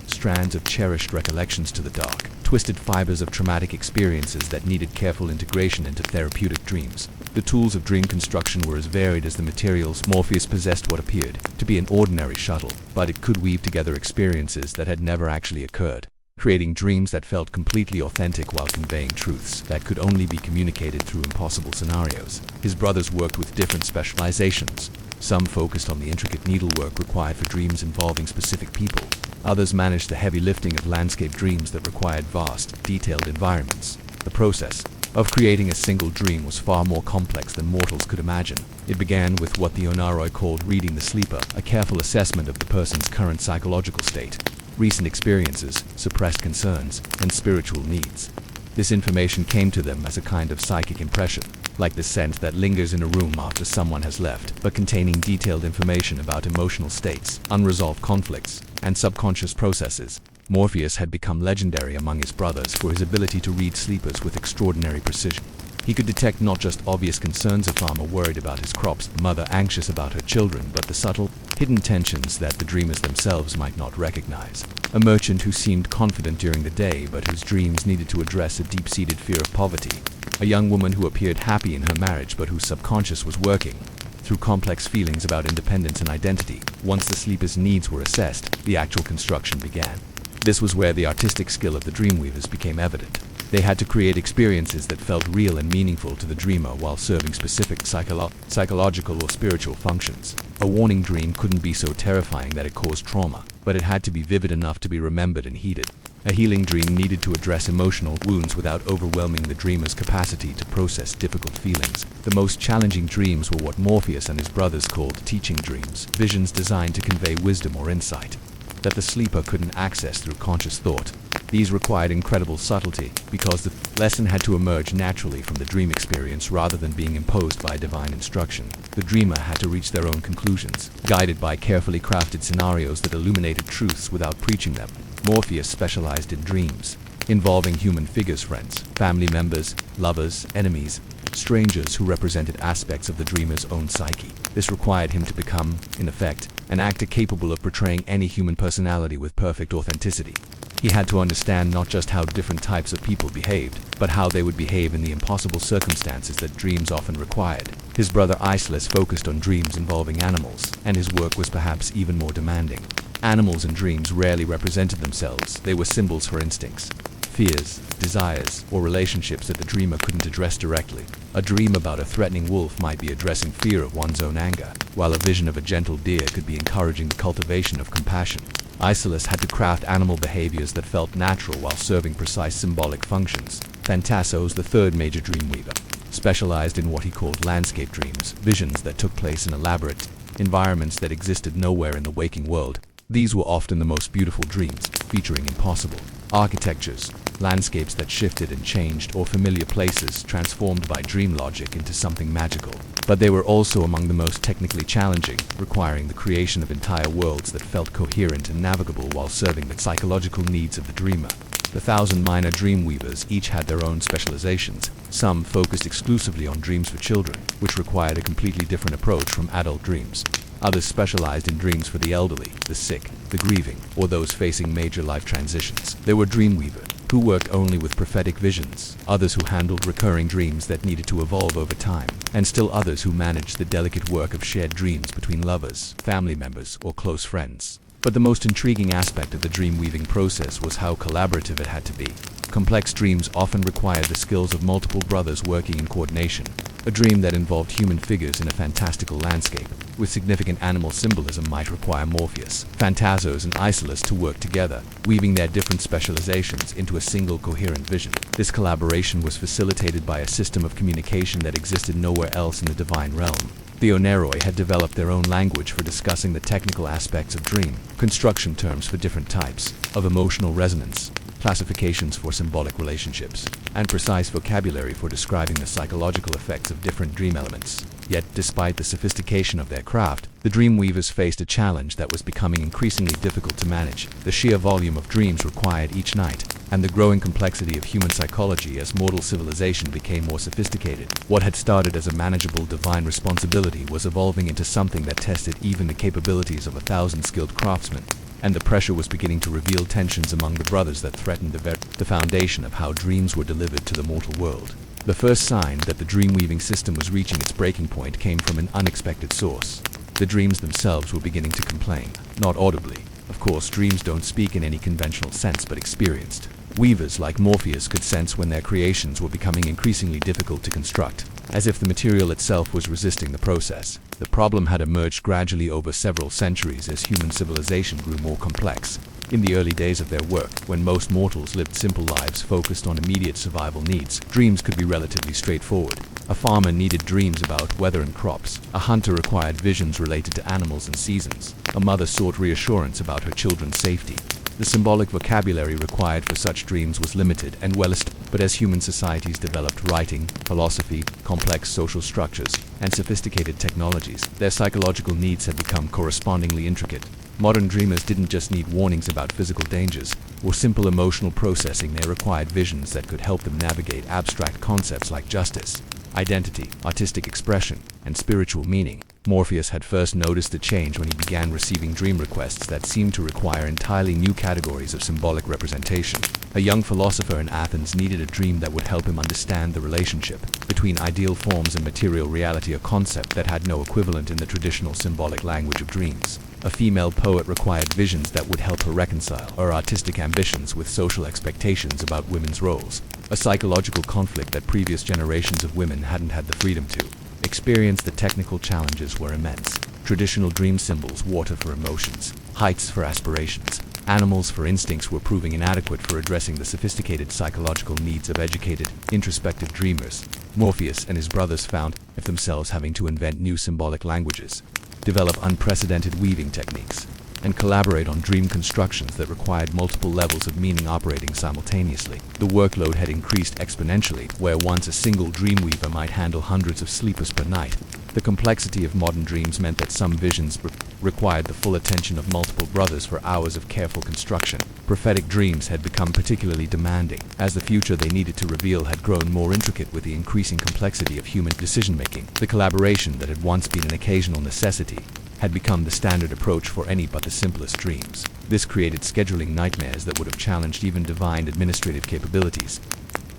strands of cherished recollections to the dark, twisted fibers of traumatic experiences that needed careful integration into therapeutic dreams. The tools of dream construction were as varied as the materials. Morpheus possessed what appeared to be an ordinary shuttle, but it could weave together experiences that had never actually occurred, creating dreams that felt completely authentic while conveying truths that could only be communicated through impossible scenarios. His brothers worked with different specializations. Some focused on the intricate needlework required for dreams involving specific people. Others managed the heavy lifting of landscape dreams that required vast, detailed environments. The process of creating a single dream was far more complex than mortals could imagine. It began with what the Onaroi called reading the sleeper, a careful assessment of the person's current psychological state, recent experiences, suppressed concerns, and spiritual needs. This information came to them as a kind of psychic impression, like the scent that lingers in a room after someone has left, but containing detailed information about emotional states, unresolved conflicts, and subconscious processes. Morpheus had become legendary among his brothers for his ability to read sleepers with extraordinary precision. He could detect not just obvious concerns: a farmer worried about his crops, a mother anxious about her children, but the subtle, hidden tensions that the dreamers themselves might not recognize. A merchant who seemed confident during the day but whose dreams needed to address a deep-seated fear of poverty. A young woman who appeared happy in her marriage but whose subconscious was working through complex feelings about independence and identity. Once the sleeper's needs were assessed, the actual construction began. This was where the artistic skill of the dreamweavers became evident. They had to create experiences that felt real and meaningful to the dreamer while serving specific psychological or spiritual functions. A warning dream couldn't be so terrifying that it caused trauma, but it had to be vivid enough to be remembered and heeded. A healing dream needed to address emotional wounds without overwhelming the dreamer's capacity to process difficult feelings. The most challenging dreams were what Morpheus and his brothers called teaching dreams, visions designed to convey wisdom or insight that the sleeper couldn't access through conscious thought. These required incredible subtlety, because the lesson had to emerge naturally from the dream experience rather than being imposed by divine instruction. The dreamer had to reach their own conclusions, guided by carefully crafted scenarios that illuminated truths without preaching them. Morpheus specialized in dreams involving human figures: friends, family members, lovers, enemies, strangers who represented aspects of the dreamer's own psyche. This required him to become, in effect, an actor capable of portraying any human personality with perfect authenticity. He had to understand not just how different types of people behaved, but how they would behave in the impossible circumstances that dreams often required. His brother Achelous focused on dreams involving animals, and his work was perhaps even more demanding. Animals in dreams rarely represented themselves. They were symbols for instincts, fears, desires, or relationships that the dreamer couldn't address directly. A dream about a threatening wolf might be addressing fear of one's own anger, while a vision of a gentle deer could be encouraging the cultivation of compassion. Achelous had to craft animal behaviors that felt natural while serving precise symbolic functions. Phantassos, the third major dreamweaver, specialized in what he called landscape dreams, visions that took place in elaborate environments that existed nowhere in the waking world. These were often the most beautiful dreams, featuring impossible architectures, landscapes that shifted and changed, or familiar places transformed by dream logic into something magical. But they were also among the most technically challenging, requiring the creation of entire worlds that felt coherent and navigable while serving the psychological needs of the dreamer. The 1,000 minor dream weavers each had their own specializations. Some focused exclusively on dreams for children, which required a completely different approach from adult dreams. Others specialized in dreams for the elderly, the sick, the grieving, or those facing major life transitions. There were dream weavers who worked only with prophetic visions, others who handled recurring dreams that needed to evolve over time, and still others who managed the delicate work of shared dreams between lovers, family members, or close friends. But the most intriguing aspect of the dream weaving process was how collaborative it had to be. Complex dreams often required the skills of multiple brothers working in coordination. A dream that involved human figures in a fantastical landscape with significant animal symbolism might require Morpheus, Phantasos, and Achelous to work together, weaving their different specializations into a single coherent vision. This collaboration was facilitated by a system of communication that existed nowhere else in the divine realm. The Oneroi had developed their own language for discussing the technical aspects of dream, construction terms for different types of emotional resonance, classifications for symbolic relationships, and precise vocabulary for describing the psychological effects of different dream elements. Yet, despite the sophistication of their craft, the dream weavers faced a challenge that was becoming increasingly difficult to manage: the sheer volume of dreams required each night, and the growing complexity of human psychology as mortal civilization became more sophisticated. What had started as a manageable divine responsibility was evolving into something that tested even the capabilities of 1,000 skilled craftsmen, and the pressure was beginning to reveal tensions among the brothers that threatened the foundation of how dreams were delivered to the mortal world. The first sign that the dream-weaving system was reaching its breaking point came from an unexpected source. The dreams themselves were beginning to complain, not audibly. Of course, dreams don't speak in any conventional sense, but experienced. Weavers like Morpheus could sense when their creations were becoming increasingly difficult to construct, as if the material itself was resisting the process. The problem had emerged gradually over several centuries as human civilization grew more complex. In the early days of their work, when most mortals lived simple lives focused on immediate survival needs, dreams could be relatively straightforward. A farmer needed dreams about weather and crops. A hunter required visions related to animals and seasons. A mother sought reassurance about her children's safety. The symbolic vocabulary required for such dreams was limited and well-established, but as human societies developed writing, philosophy, complex social structures, and sophisticated technologies, their psychological needs had become correspondingly intricate. Modern dreamers didn't just need warnings about physical dangers or simple emotional processing, they required visions that could help them navigate abstract concepts like justice, identity, artistic expression, and spiritual meaning. Morpheus had first noticed the change when he began receiving dream requests that seemed to require entirely new categories of symbolic representation. A young philosopher in Athens needed a dream that would help him understand the relationship between ideal forms and material reality, a concept that had no equivalent in the traditional symbolic language of dreams. A female poet required visions that would help her reconcile her artistic ambitions with social expectations about women's roles, a psychological conflict that previous generations of women hadn't had the freedom to experience. The technical challenges were immense. Traditional dream symbols, water for emotions, heights for aspirations, animals for instincts, were proving inadequate for addressing the sophisticated psychological needs of educated, introspective dreamers. Morpheus and his brothers found themselves having to invent new symbolic languages, develop unprecedented weaving techniques, and collaborate on dream constructions that required multiple levels of meaning operating simultaneously. The workload had increased exponentially, where once a single dreamweaver might handle hundreds of sleepers per night. The complexity of modern dreams meant that some visions required the full attention of multiple brothers for hours of careful construction. Prophetic dreams had become particularly demanding, as the future they needed to reveal had grown more intricate with the increasing complexity of human decision-making. The collaboration that had once been an occasional necessity had become the standard approach for any but the simplest dreams. This created scheduling nightmares that would have challenged even divine administrative capabilities.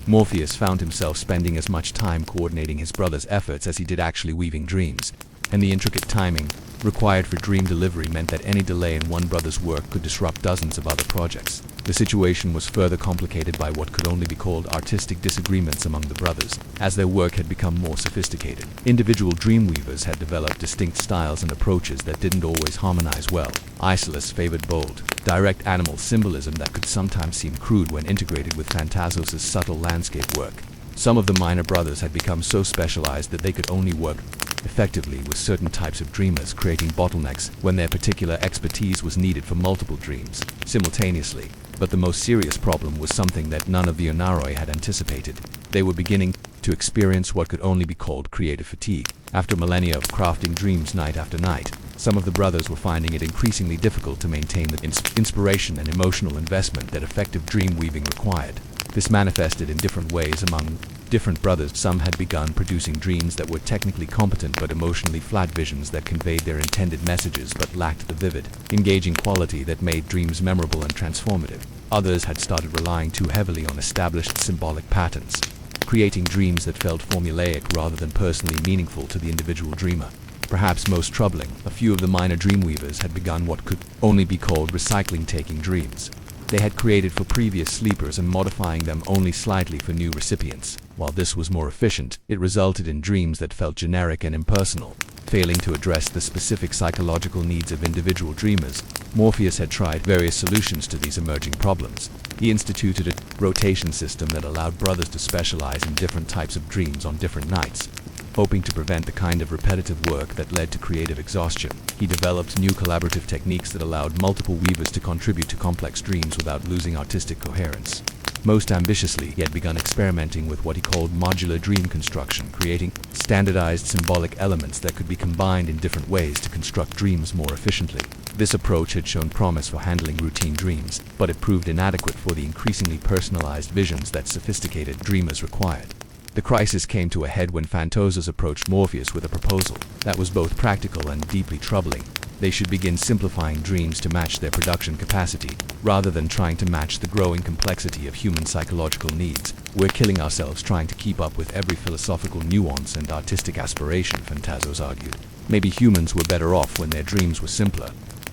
Morpheus found himself spending as much time coordinating his brother's efforts as he did actually weaving dreams, and the intricate timing required for dream delivery meant that any delay in one brother's work could disrupt dozens of other projects. The situation was further complicated by what could only be called artistic disagreements among the brothers, as their work had become more sophisticated. Individual dreamweavers had developed distinct styles and approaches that didn't always harmonize well. Achelous favored bold, direct animal symbolism that could sometimes seem crude when integrated with Phantasos' subtle landscape work. Some of the minor brothers had become so specialized that they could only work effectively with certain types of dreamers, creating bottlenecks when their particular expertise was needed for multiple dreams simultaneously. But the most serious problem was something that none of the Oneroi had anticipated. They were beginning to experience what could only be called creative fatigue. After millennia of crafting dreams night after night, Some of the brothers were finding it increasingly difficult to maintain the inspiration and emotional investment that effective dream weaving required. This manifested in different ways among different brothers. Some had begun producing dreams that were technically competent but emotionally flat, visions that conveyed their intended messages but lacked the vivid, engaging quality that made dreams memorable and transformative. Others had started relying too heavily on established symbolic patterns, creating dreams that felt formulaic rather than personally meaningful to the individual dreamer. Perhaps most troubling, a few of the minor dreamweavers had begun what could only be called recycling, taking dreams they had created for previous sleepers and modifying them only slightly for new recipients. While this was more efficient, it resulted in dreams that felt generic and impersonal, failing to address the specific psychological needs of individual dreamers. Morpheus had tried various solutions to these emerging problems. He instituted a rotation system that allowed brothers to specialize in different types of dreams on different nights, hoping to prevent the kind of repetitive work that led to creative exhaustion. He developed new collaborative techniques that allowed multiple weavers to contribute to complex dreams without losing artistic coherence. Most ambitiously, he had begun experimenting with what he called modular dream construction, creating standardized symbolic elements that could be combined in different ways to construct dreams more efficiently. This approach had shown promise for handling routine dreams, but it proved inadequate for the increasingly personalized visions that sophisticated dreamers required. The crisis came to a head when Phantoses approached Morpheus with a proposal that was both practical and deeply troubling. They should begin simplifying dreams to match their production capacity, rather than trying to match the growing complexity of human psychological needs. We're killing ourselves trying to keep up with every philosophical nuance and artistic aspiration, Phantoses argued. Maybe humans were better off when their dreams were simpler.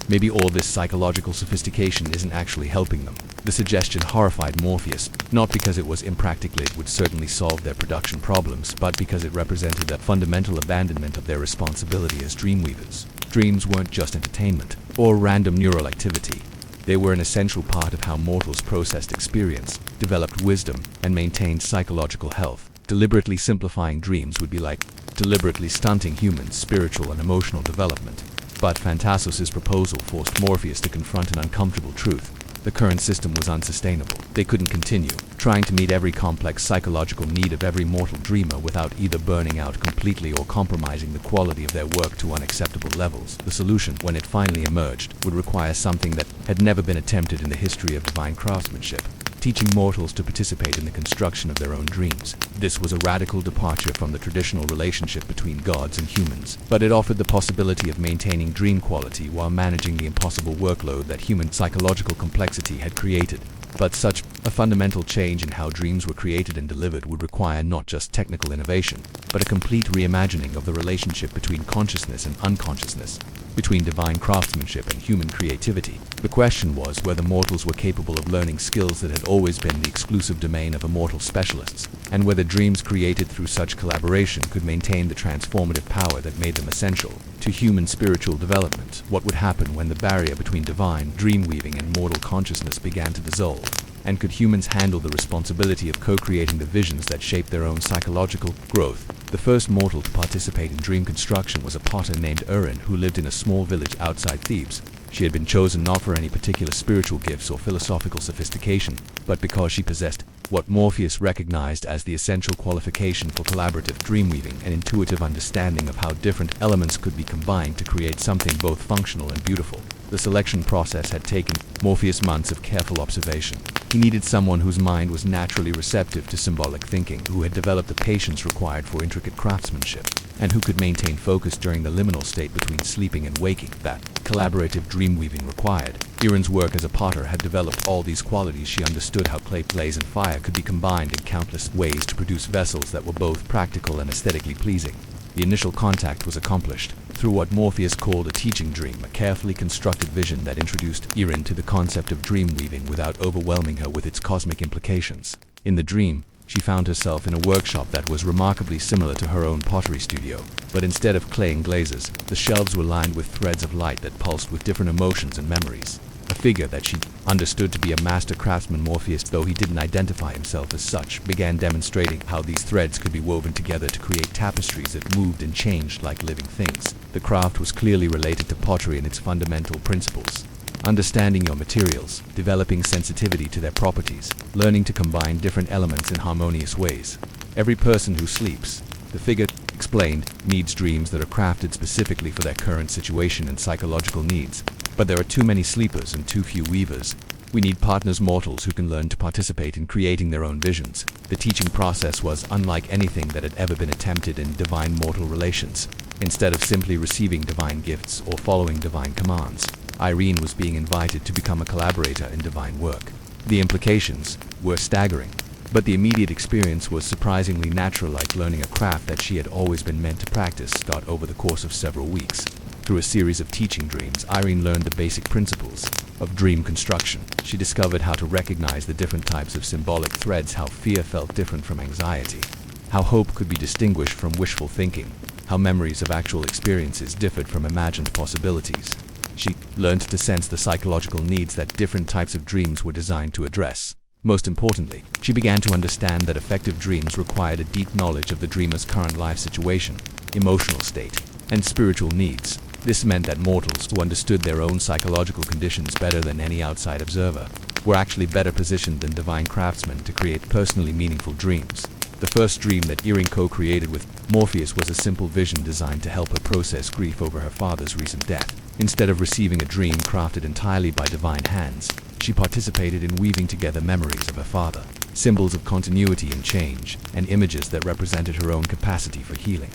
Maybe all this psychological sophistication isn't actually helping them. The suggestion horrified Morpheus, not because it was impractical, it would certainly solve their production problems, but because it represented a fundamental abandonment of their responsibility as dreamweavers. Dreams weren't just entertainment or random neural activity. They were an essential part of how mortals processed experience, developed wisdom, and maintained psychological health. Deliberately simplifying dreams would be like deliberately stunting humans' spiritual and emotional development. But Phantoses' proposal forced Morpheus to confront an uncomfortable truth. The current system was unsustainable. They couldn't continue trying to meet every complex psychological need of every mortal dreamer without either burning out completely or compromising the quality of their work to unacceptable levels. The solution, when it finally emerged, would require something that had never been attempted in the history of divine craftsmanship: teaching mortals to participate in the construction of their own dreams. This was a radical departure from the traditional relationship between gods and humans, but it offered the possibility of maintaining dream quality while managing the impossible workload that human psychological complexity had created. But such a fundamental change in how dreams were created and delivered would require not just technical innovation, but a complete reimagining of the relationship between consciousness and unconsciousness, between divine craftsmanship and human creativity. The question was whether mortals were capable of learning skills that had always been the exclusive domain of immortal specialists, and whether dreams created through such collaboration could maintain the transformative power that made them essential to human spiritual development. What would happen when the barrier between divine dream-weaving and mortal consciousness began to dissolve? And could humans handle the responsibility of co-creating the visions that shape their own psychological growth? The first mortal to participate in dream construction was a potter named Urin, who lived in a small village outside Thebes. She had been chosen not for any particular spiritual gifts or philosophical sophistication, but because she possessed what Morpheus recognized as the essential qualification for collaborative dreamweaving: an intuitive understanding of how different elements could be combined to create something both functional and beautiful. The selection process had taken Morpheus months of careful observation. He needed someone whose mind was naturally receptive to symbolic thinking, who had developed the patience required for intricate craftsmanship, and who could maintain focus during the liminal state between sleeping and waking that collaborative dreamweaving required. Urin's work as a potter had developed all these qualities. She understood how clay, blaze, and fire could be combined in countless ways to produce vessels that were both practical and aesthetically pleasing. The initial contact was accomplished through what Morpheus called a teaching dream, a carefully constructed vision that introduced Urin to the concept of dream-weaving without overwhelming her with its cosmic implications. In the dream, she found herself in a workshop that was remarkably similar to her own pottery studio, but instead of clay and glazes, the shelves were lined with threads of light that pulsed with different emotions and memories. A figure that she understood to be a master craftsman, Morpheus, though he didn't identify himself as such, began demonstrating how these threads could be woven together to create tapestries that moved and changed like living things. The craft was clearly related to pottery in its fundamental principles: understanding your materials, developing sensitivity to their properties, learning to combine different elements in harmonious ways. Every person who sleeps, the figure explained, needs dreams that are crafted specifically for their current situation and psychological needs. But there are too many sleepers and too few weavers. We need partners mortals who can learn to participate in creating their own visions. The teaching process was unlike anything that had ever been attempted in divine mortal relations. Instead of simply receiving divine gifts or following divine commands, Irene was being invited to become a collaborator in divine work. The implications were staggering, but the immediate experience was surprisingly natural, like learning a craft that she had always been meant to practice over the course of several weeks. Through a series of teaching dreams, Irene learned the basic principles of dream construction. She discovered how to recognize the different types of symbolic threads, how fear felt different from anxiety, how hope could be distinguished from wishful thinking, how memories of actual experiences differed from imagined possibilities. She learned to sense the psychological needs that different types of dreams were designed to address. Most importantly, she began to understand that effective dreams required a deep knowledge of the dreamer's current life situation, emotional state, and spiritual needs. This meant that mortals who understood their own psychological conditions better than any outside observer were actually better positioned than divine craftsmen to create personally meaningful dreams. The first dream that Irene co-created with Morpheus was a simple vision designed to help her process grief over her father's recent death. Instead of receiving a dream crafted entirely by divine hands, she participated in weaving together memories of her father, symbols of continuity and change, and images that represented her own capacity for healing.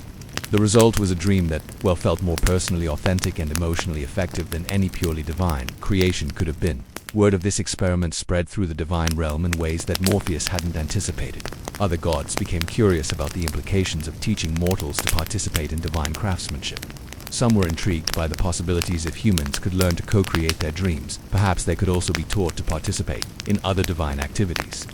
The result was a dream that, felt more personally authentic and emotionally effective than any purely divine creation could have been. Word of this experiment spread through the divine realm in ways that Morpheus hadn't anticipated. Other gods became curious about the implications of teaching mortals to participate in divine craftsmanship. Some were intrigued by the possibilities if humans could learn to co-create their dreams. Perhaps they could also be taught to participate in other divine activities.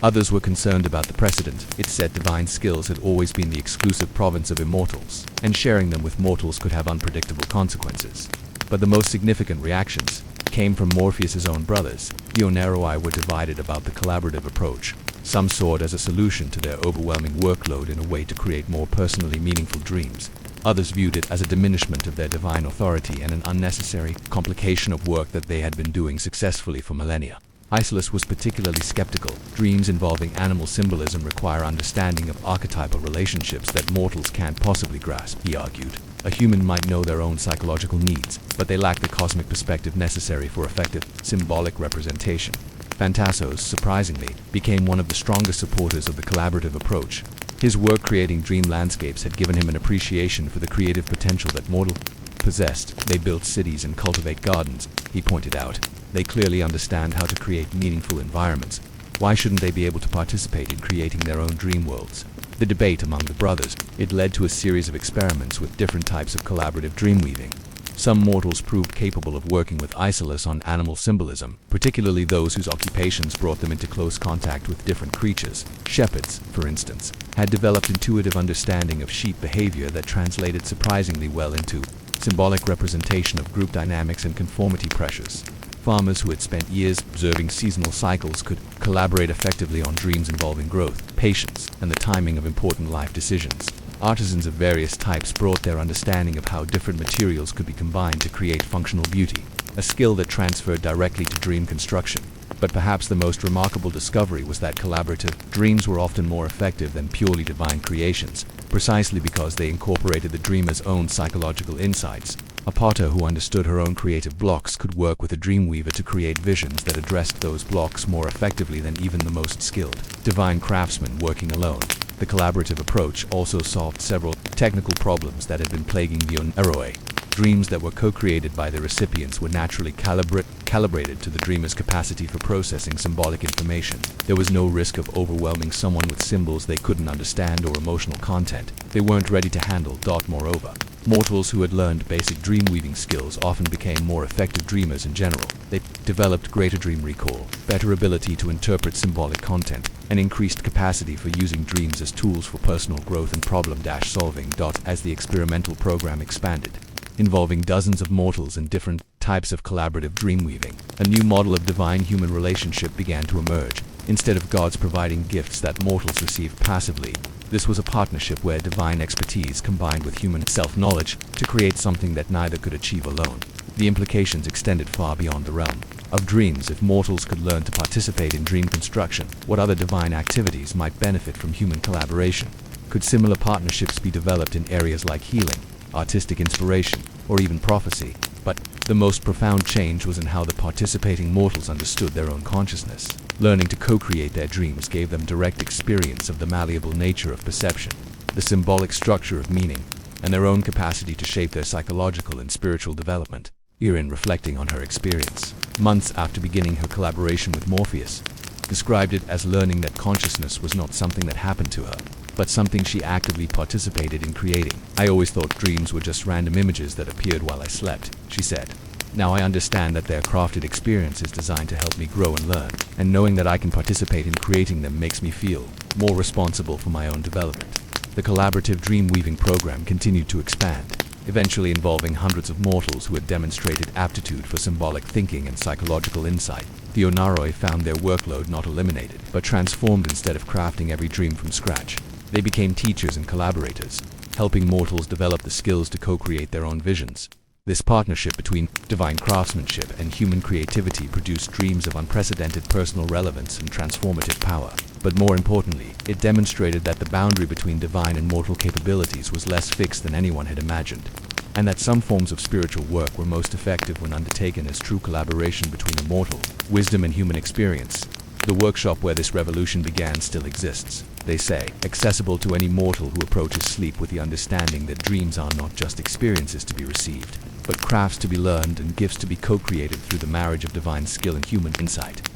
Others were concerned about the precedent. It said divine skills had always been the exclusive province of immortals, and sharing them with mortals could have unpredictable consequences. But the most significant reactions came from Morpheus's own brothers. The Oneroi were divided about the collaborative approach. Some saw it as a solution to their overwhelming workload in a way to create more personally meaningful dreams. Others viewed it as a diminishment of their divine authority and an unnecessary complication of work that they had been doing successfully for millennia. Achelous was particularly skeptical. Dreams involving animal symbolism require understanding of archetypal relationships that mortals can't possibly grasp, he argued. A human might know their own psychological needs, but they lack the cosmic perspective necessary for effective symbolic representation. Phantassos, surprisingly, became one of the strongest supporters of the collaborative approach. His work creating dream landscapes had given him an appreciation for the creative potential that mortals possessed. They built cities and cultivate gardens, he pointed out. They clearly understand how to create meaningful environments. Why shouldn't they be able to participate in creating their own dream worlds? The debate among the brothers, it led to a series of experiments with different types of collaborative dream weaving. Some mortals proved capable of working with Achelous on animal symbolism, particularly those whose occupations brought them into close contact with different creatures. Shepherds, for instance, had developed intuitive understanding of sheep behavior that translated surprisingly well into symbolic representation of group dynamics and conformity pressures. Farmers who had spent years observing seasonal cycles could collaborate effectively on dreams involving growth, patience, and the timing of important life decisions. Artisans of various types brought their understanding of how different materials could be combined to create functional beauty, a skill that transferred directly to dream construction. But perhaps the most remarkable discovery was that collaborative dreams were often more effective than purely divine creations, precisely because they incorporated the dreamer's own psychological insights. A potter who understood her own creative blocks could work with a dreamweaver to create visions that addressed those blocks more effectively than even the most skilled divine craftsman working alone. The collaborative approach also solved several technical problems that had been plaguing the Oneroi. Dreams that were co-created by the recipients were naturally calibrated to the dreamer's capacity for processing symbolic information. There was no risk of overwhelming someone with symbols they couldn't understand or emotional content they weren't ready to handle. Moreover, mortals who had learned basic dream weaving skills often became more effective dreamers in general. They developed greater dream recall, better ability to interpret symbolic content, and increased capacity for using dreams as tools for personal growth and problem-solving. As the experimental program expanded, involving dozens of mortals in different types of collaborative dream weaving, a new model of divine-human relationship began to emerge. Instead of gods providing gifts that mortals received passively, this was a partnership where divine expertise combined with human self-knowledge to create something that neither could achieve alone. The implications extended far beyond the realm of dreams. If mortals could learn to participate in dream construction, what other divine activities might benefit from human collaboration? Could similar partnerships be developed in areas like healing, artistic inspiration, or even prophecy? But the most profound change was in how the participating mortals understood their own consciousness. Learning to co-create their dreams gave them direct experience of the malleable nature of perception, the symbolic structure of meaning, and their own capacity to shape their psychological and spiritual development. Erin, reflecting on her experience months after beginning her collaboration with Morpheus, described it as learning that consciousness was not something that happened to her, but something she actively participated in creating. "I always thought dreams were just random images that appeared while I slept," she said. "Now I understand that they're crafted experiences designed to help me grow and learn, and knowing that I can participate in creating them makes me feel more responsible for my own development." The collaborative dream-weaving program continued to expand, eventually involving hundreds of mortals who had demonstrated aptitude for symbolic thinking and psychological insight. The Onaroi found their workload not eliminated, but transformed instead of crafting every dream from scratch. They became teachers and collaborators, helping mortals develop the skills to co-create their own visions. This partnership between divine craftsmanship and human creativity produced dreams of unprecedented personal relevance and transformative power. But more importantly, it demonstrated that the boundary between divine and mortal capabilities was less fixed than anyone had imagined, and that some forms of spiritual work were most effective when undertaken as true collaboration between immortal wisdom and human experience. The workshop where this revolution began still exists, they say, accessible to any mortal who approaches sleep with the understanding that dreams are not just experiences to be received, but crafts to be learned and gifts to be co-created through the marriage of divine skill and human insight.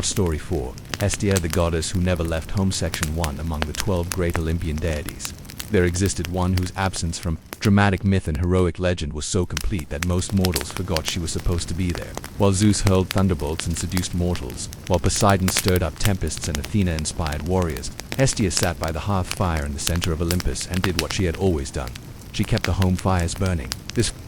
Story 4. Hestia, the goddess who never left home. Section 1. Among the 12 great Olympian deities, there existed one whose absence from dramatic myth and heroic legend was so complete that most mortals forgot she was supposed to be there. While Zeus hurled thunderbolts and seduced mortals, while Poseidon stirred up tempests and Athena inspired warriors, Hestia sat by the hearth fire in the center of Olympus and did what she had always done. She kept the home fires burning.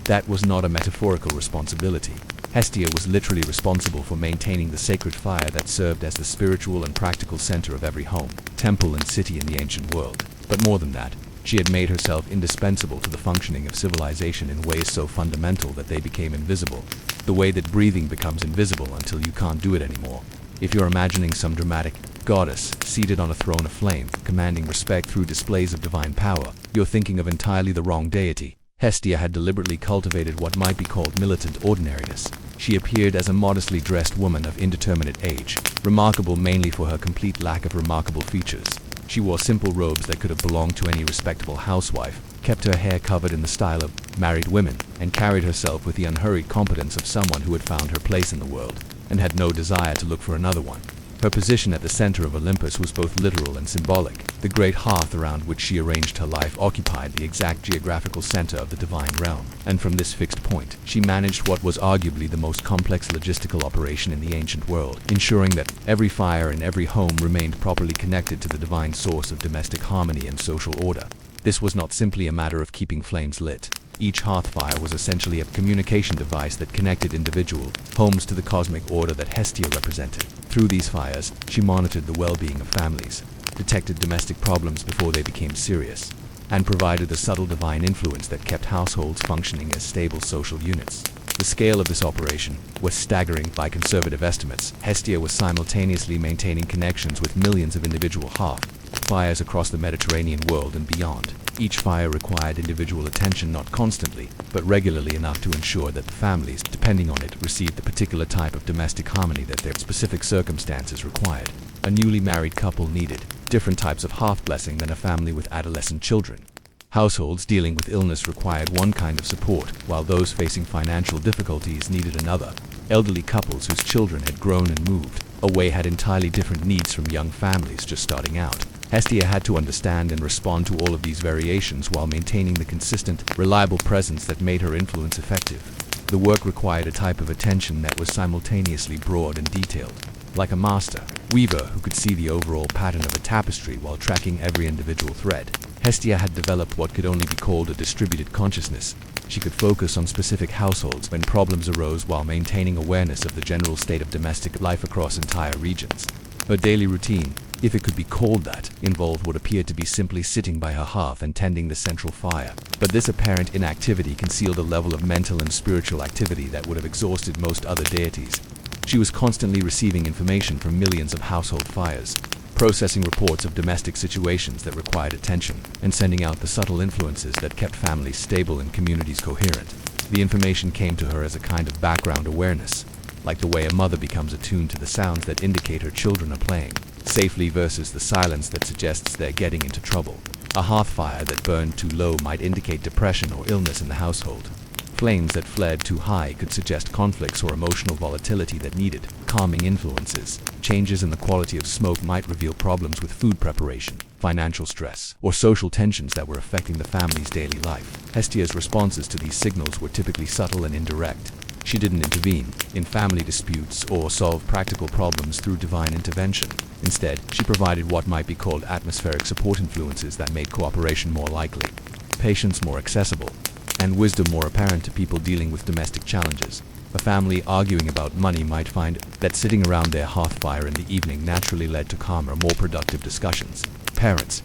That was not a metaphorical responsibility. Hestia was literally responsible for maintaining the sacred fire that served as the spiritual and practical center of every home, temple, and city in the ancient world. But more than that, she had made herself indispensable to the functioning of civilization in ways so fundamental that they became invisible. The way that breathing becomes invisible until you can't do it anymore. If you're imagining some dramatic goddess seated on a throne of flame, commanding respect through displays of divine power, you're thinking of entirely the wrong deity. Hestia had deliberately cultivated what might be called militant ordinariness. She appeared as a modestly dressed woman of indeterminate age, remarkable mainly for her complete lack of remarkable features. She wore simple robes that could have belonged to any respectable housewife, kept her hair covered in the style of married women, and carried herself with the unhurried competence of someone who had found her place in the world, and had no desire to look for another one. Her position at the center of Olympus was both literal and symbolic. The great hearth around which she arranged her life occupied the exact geographical center of the divine realm, and from this fixed point, she managed what was arguably the most complex logistical operation in the ancient world, ensuring that every fire in every home remained properly connected to the divine source of domestic harmony and social order. This was not simply a matter of keeping flames lit. Each hearth fire was essentially a communication device that connected individual homes to the cosmic order that Hestia represented. Through these fires, she monitored the well-being of families, detected domestic problems before they became serious, and provided the subtle divine influence that kept households functioning as stable social units. The scale of this operation was staggering by conservative estimates. Hestia was simultaneously maintaining connections with millions of individual hearth fires across the Mediterranean world and beyond. Each fire required individual attention, not constantly, but regularly enough to ensure that the families, depending on it, received the particular type of domestic harmony that their specific circumstances required. A newly married couple needed different types of hearth blessing than a family with adolescent children. Households dealing with illness required one kind of support, while those facing financial difficulties needed another. Elderly couples whose children had grown and moved away had entirely different needs from young families just starting out. Hestia had to understand and respond to all of these variations while maintaining the consistent, reliable presence that made her influence effective. The work required a type of attention that was simultaneously broad and detailed. Like a master weaver who could see the overall pattern of a tapestry while tracking every individual thread, Hestia had developed what could only be called a distributed consciousness. She could focus on specific households when problems arose while maintaining awareness of the general state of domestic life across entire regions. Her daily routine, if it could be called that, involved what appeared to be simply sitting by her hearth and tending the central fire. But this apparent inactivity concealed a level of mental and spiritual activity that would have exhausted most other deities. She was constantly receiving information from millions of household fires, processing reports of domestic situations that required attention, and sending out the subtle influences that kept families stable and communities coherent. The information came to her as a kind of background awareness, like the way a mother becomes attuned to the sounds that indicate her children are playing safely versus the silence that suggests they're getting into trouble. A hearth fire that burned too low might indicate depression or illness in the household. Flames that flared too high could suggest conflicts or emotional volatility that needed calming influences. Changes in the quality of smoke might reveal problems with food preparation, financial stress, or social tensions that were affecting the family's daily life. Hestia's responses to these signals were typically subtle and indirect. She didn't intervene in family disputes or solve practical problems through divine intervention. Instead, she provided what might be called atmospheric support influences that made cooperation more likely, patience more accessible, and wisdom more apparent to people dealing with domestic challenges. A family arguing about money might find that sitting around their hearth fire in the evening naturally led to calmer, more productive discussions. Parents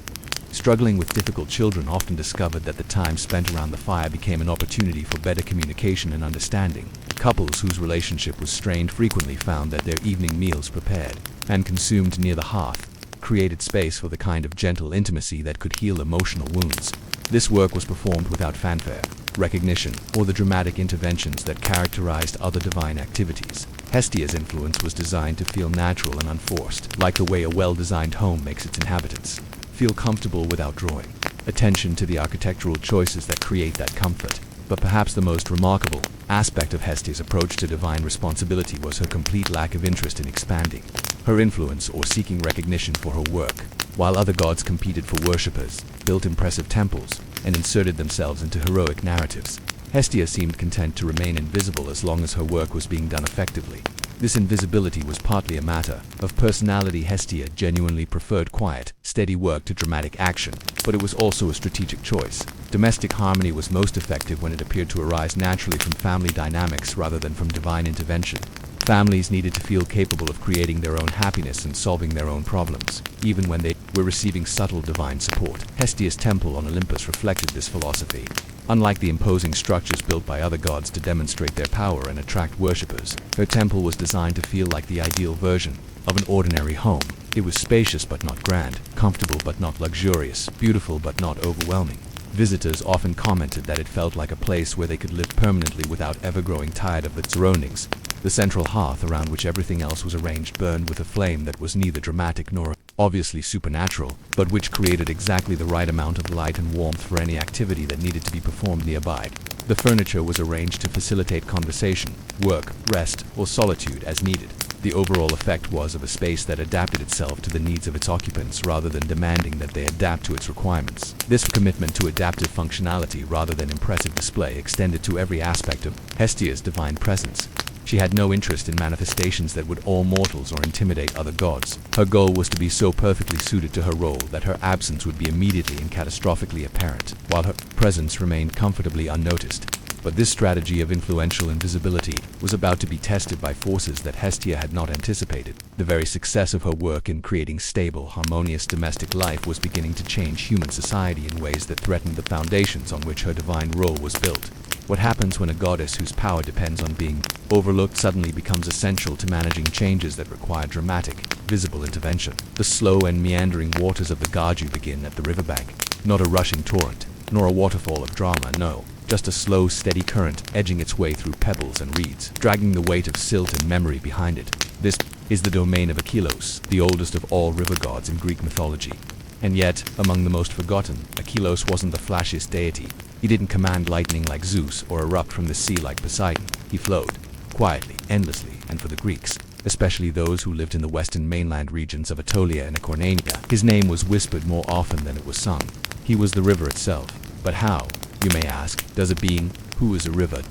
struggling with difficult children often discovered that the time spent around the fire became an opportunity for better communication and understanding. Couples whose relationship was strained frequently found that their evening meals prepared and consumed near the hearth created space for the kind of gentle intimacy that could heal emotional wounds. This work was performed without fanfare, recognition, or the dramatic interventions that characterized other divine activities. Hestia's influence was designed to feel natural and unforced, like the way a well-designed home makes its inhabitants feel comfortable without drawing attention to the architectural choices that create that comfort. But perhaps the most remarkable aspect of Hestia's approach to divine responsibility was her complete lack of interest in expanding her influence or seeking recognition for her work. While other gods competed for worshippers, built impressive temples, and inserted themselves into heroic narratives, Hestia seemed content to remain invisible as long as her work was being done effectively. This invisibility was partly a matter of personality. Hestia genuinely preferred quiet, steady work to dramatic action, but it was also a strategic choice. Domestic harmony was most effective when it appeared to arise naturally from family dynamics rather than from divine intervention. Families needed to feel capable of creating their own happiness and solving their own problems, even when they were receiving subtle divine support. Hestia's temple on Olympus reflected this philosophy. Unlike the imposing structures built by other gods to demonstrate their power and attract worshippers, her temple was designed to feel like the ideal version of an ordinary home. It was spacious but not grand, comfortable but not luxurious, beautiful but not overwhelming. Visitors often commented that it felt like a place where they could live permanently without ever growing tired of its surroundings. The central hearth, around which everything else was arranged, burned with a flame that was neither dramatic nor obviously supernatural, but which created exactly the right amount of light and warmth for any activity that needed to be performed nearby. The furniture was arranged to facilitate conversation, work, rest, or solitude as needed. The overall effect was of a space that adapted itself to the needs of its occupants rather than demanding that they adapt to its requirements. This commitment to adaptive functionality rather than impressive display extended to every aspect of Hestia's divine presence. She had no interest in manifestations that would awe mortals or intimidate other gods. Her goal was to be so perfectly suited to her role that her absence would be immediately and catastrophically apparent, while her presence remained comfortably unnoticed. But this strategy of influential invisibility was about to be tested by forces that Hestia had not anticipated. The very success of her work in creating stable, harmonious domestic life was beginning to change human society in ways that threatened the foundations on which her divine role was built. What happens when a goddess whose power depends on being overlooked suddenly becomes essential to managing changes that require dramatic, visible intervention? The slow and meandering waters of the Gaju begin at the riverbank, not a rushing torrent, nor a waterfall of drama, no. Just a slow, steady current edging its way through pebbles and reeds, dragging the weight of silt and memory behind it. This is the domain of Achelous, the oldest of all river gods in Greek mythology. And yet, among the most forgotten, Achelous wasn't the flashiest deity. He didn't command lightning like Zeus or erupt from the sea like Poseidon. He flowed, quietly, endlessly, and for the Greeks, especially those who lived in the western mainland regions of Aetolia and Acarnania, his name was whispered more often than it was sung. He was the river itself. But how, you may ask, does a being who is a river ...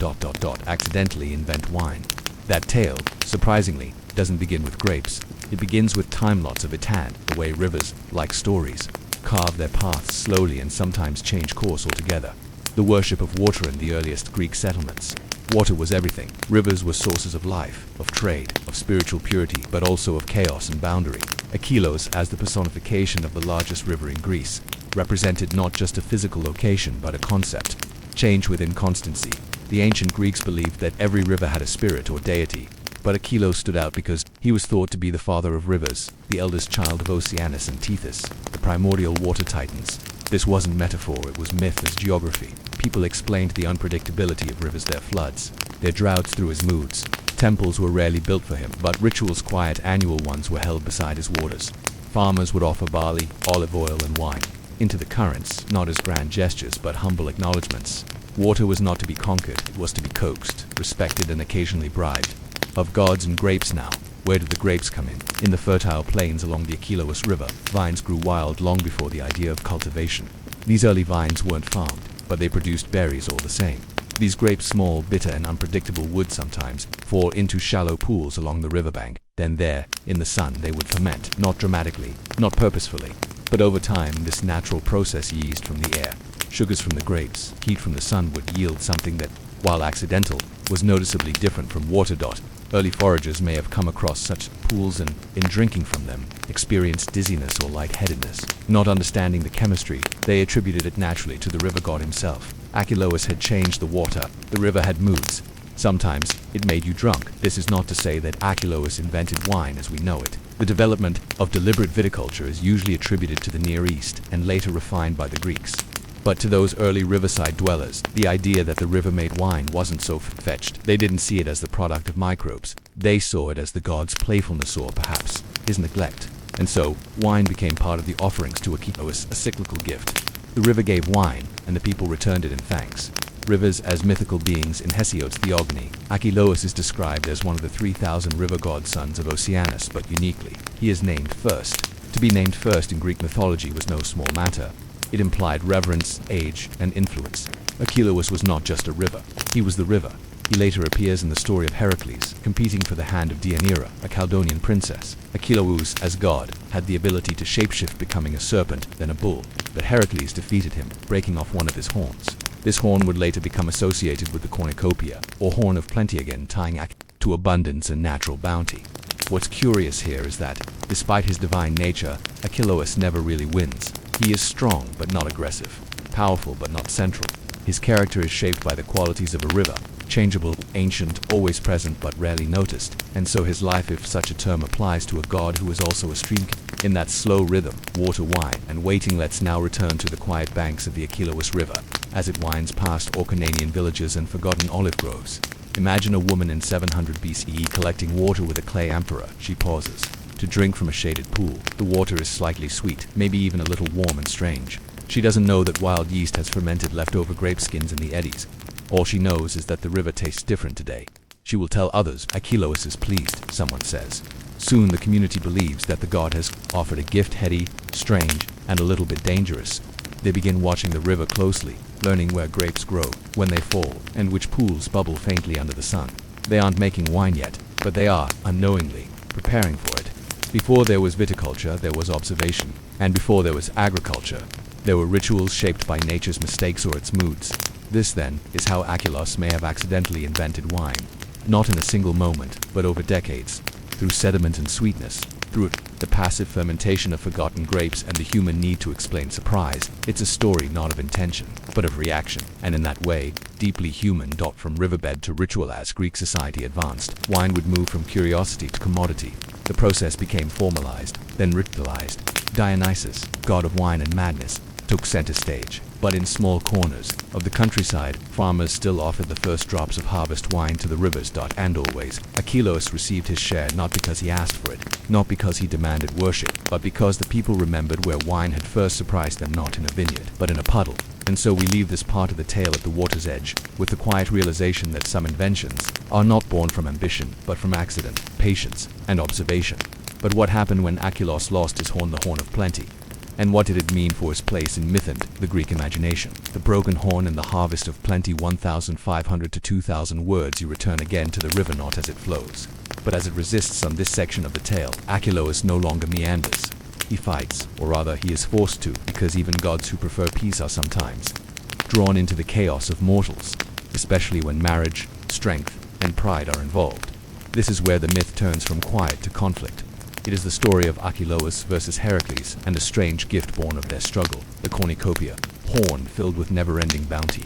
accidentally invent wine? That tale, surprisingly, doesn't begin with grapes. It begins with time lots of Itad, the way rivers, like stories, carve their paths slowly and sometimes change course altogether. The worship of water in the earliest Greek settlements. Water was everything. Rivers were sources of life, of trade, of spiritual purity, but also of chaos and boundary. Achelous, as the personification of the largest river in Greece, represented not just a physical location but a concept. Change within constancy. The ancient Greeks believed that every river had a spirit or deity, But Achelous stood out because he was thought to be the father of rivers, the eldest child of Oceanus and Tethys, the primordial water titans. This wasn't metaphor, it was myth as geography. People explained the unpredictability of rivers, their floods, their droughts through his moods. Temples were rarely built for him, but rituals, quiet annual ones, were held beside his waters. Farmers would offer barley, olive oil, and wine into the currents, not as grand gestures, but humble acknowledgments. Water was not to be conquered, it was to be coaxed, respected, and occasionally bribed. Of gods and grapes now, where did the grapes come in? In the fertile plains along the Achelous River, vines grew wild long before the idea of cultivation. These early vines weren't farmed, but they produced berries all the same. These grapes, small, bitter, and unpredictable, would sometimes fall into shallow pools along the riverbank. Then there, in the sun, they would ferment, not dramatically, not purposefully, but over time. This natural process, yeast from the air, sugars from the grapes, heat from the sun, would yield something that, while accidental, was noticeably different from water. Early foragers may have come across such pools and, in drinking from them, experienced dizziness or lightheadedness. Not understanding the chemistry, they attributed it naturally to the river god himself. Achelous had changed the water. The river had moods. Sometimes, it made you drunk. This is not to say that Achelous invented wine as we know it. The development of deliberate viticulture is usually attributed to the Near East and later refined by the Greeks. But to those early riverside dwellers, the idea that the river made wine wasn't so fetched. They didn't see it as the product of microbes. They saw it as the god's playfulness, or perhaps his neglect. And so, wine became part of the offerings to Achelous, a cyclical gift. The river gave wine, and the people returned it in thanks. Rivers as mythical beings in Hesiod's Theogony. Achelous is described as one of the 3,000 river godsons of Oceanus, but uniquely, he is named first. To be named first in Greek mythology was no small matter. It implied reverence, age, and influence. Achelous was not just a river, he was the river. He later appears in the story of Heracles, competing for the hand of Deianira, a Chaldean princess. Achelous, as god, had the ability to shapeshift, becoming a serpent, then a bull, but Heracles defeated him, breaking off one of his horns. This horn would later become associated with the cornucopia, or horn of plenty, again tying to abundance and natural bounty. What's curious here is that, despite his divine nature, Achelous never really wins. He is strong but not aggressive, powerful but not central. His character is shaped by the qualities of a river, changeable, ancient, always present but rarely noticed, and so his life, if such a term applies to a god who is also a stream, in that slow rhythm, water, wine, and waiting. Let's now return to the quiet banks of the Achelous River, as it winds past Orcananian villages and forgotten olive groves. Imagine a woman in 700 BCE collecting water with a clay amphora. She pauses to drink from a shaded pool. The water is slightly sweet, maybe even a little warm and strange. She doesn't know that wild yeast has fermented leftover grape skins in the eddies. All she knows is that the river tastes different today. She will tell others. Achelous is pleased, someone says. Soon the community believes that the god has offered a gift, heady, strange, and a little bit dangerous. They begin watching the river closely, learning where grapes grow, when they fall, and which pools bubble faintly under the sun. They aren't making wine yet, but they are, unknowingly, preparing for it. Before there was viticulture, there was observation. And before there was agriculture, there were rituals shaped by nature's mistakes or its moods. This, then, is how Achelous may have accidentally invented wine. Not in a single moment, but over decades, through sediment and sweetness, through the passive fermentation of forgotten grapes and the human need to explain surprise. It's a story not of intention, but of reaction, and in that way, deeply human. From riverbed to ritual. As Greek society advanced, wine would move from curiosity to commodity. The process became formalized, then ritualized. Dionysius, god of wine and madness, took center stage. But in small corners of the countryside, farmers still offered the first drops of harvest wine to the rivers. And always, Achelous received his share, not because he asked for it, not because he demanded worship, but because the people remembered where wine had first surprised them, not in a vineyard, but in a puddle. And so we leave this part of the tale at the water's edge, with the quiet realization that some inventions are not born from ambition, but from accident, patience, and observation. But what happened when Achelous lost his horn, the horn of plenty? And what did it mean for his place in myth and the Greek imagination? The broken horn and the harvest of plenty. 1,500 to 2,000 words. You return again to the river, not as it flows, but as it resists on this section of the tale. Achelous no longer meanders. He fights, or rather he is forced to, because even gods who prefer peace are sometimes drawn into the chaos of mortals, especially when marriage, strength, and pride are involved. This is where the myth turns from quiet to conflict. It is the story of Achelous versus Heracles, and a strange gift born of their struggle, the cornucopia, horn filled with never-ending bounty.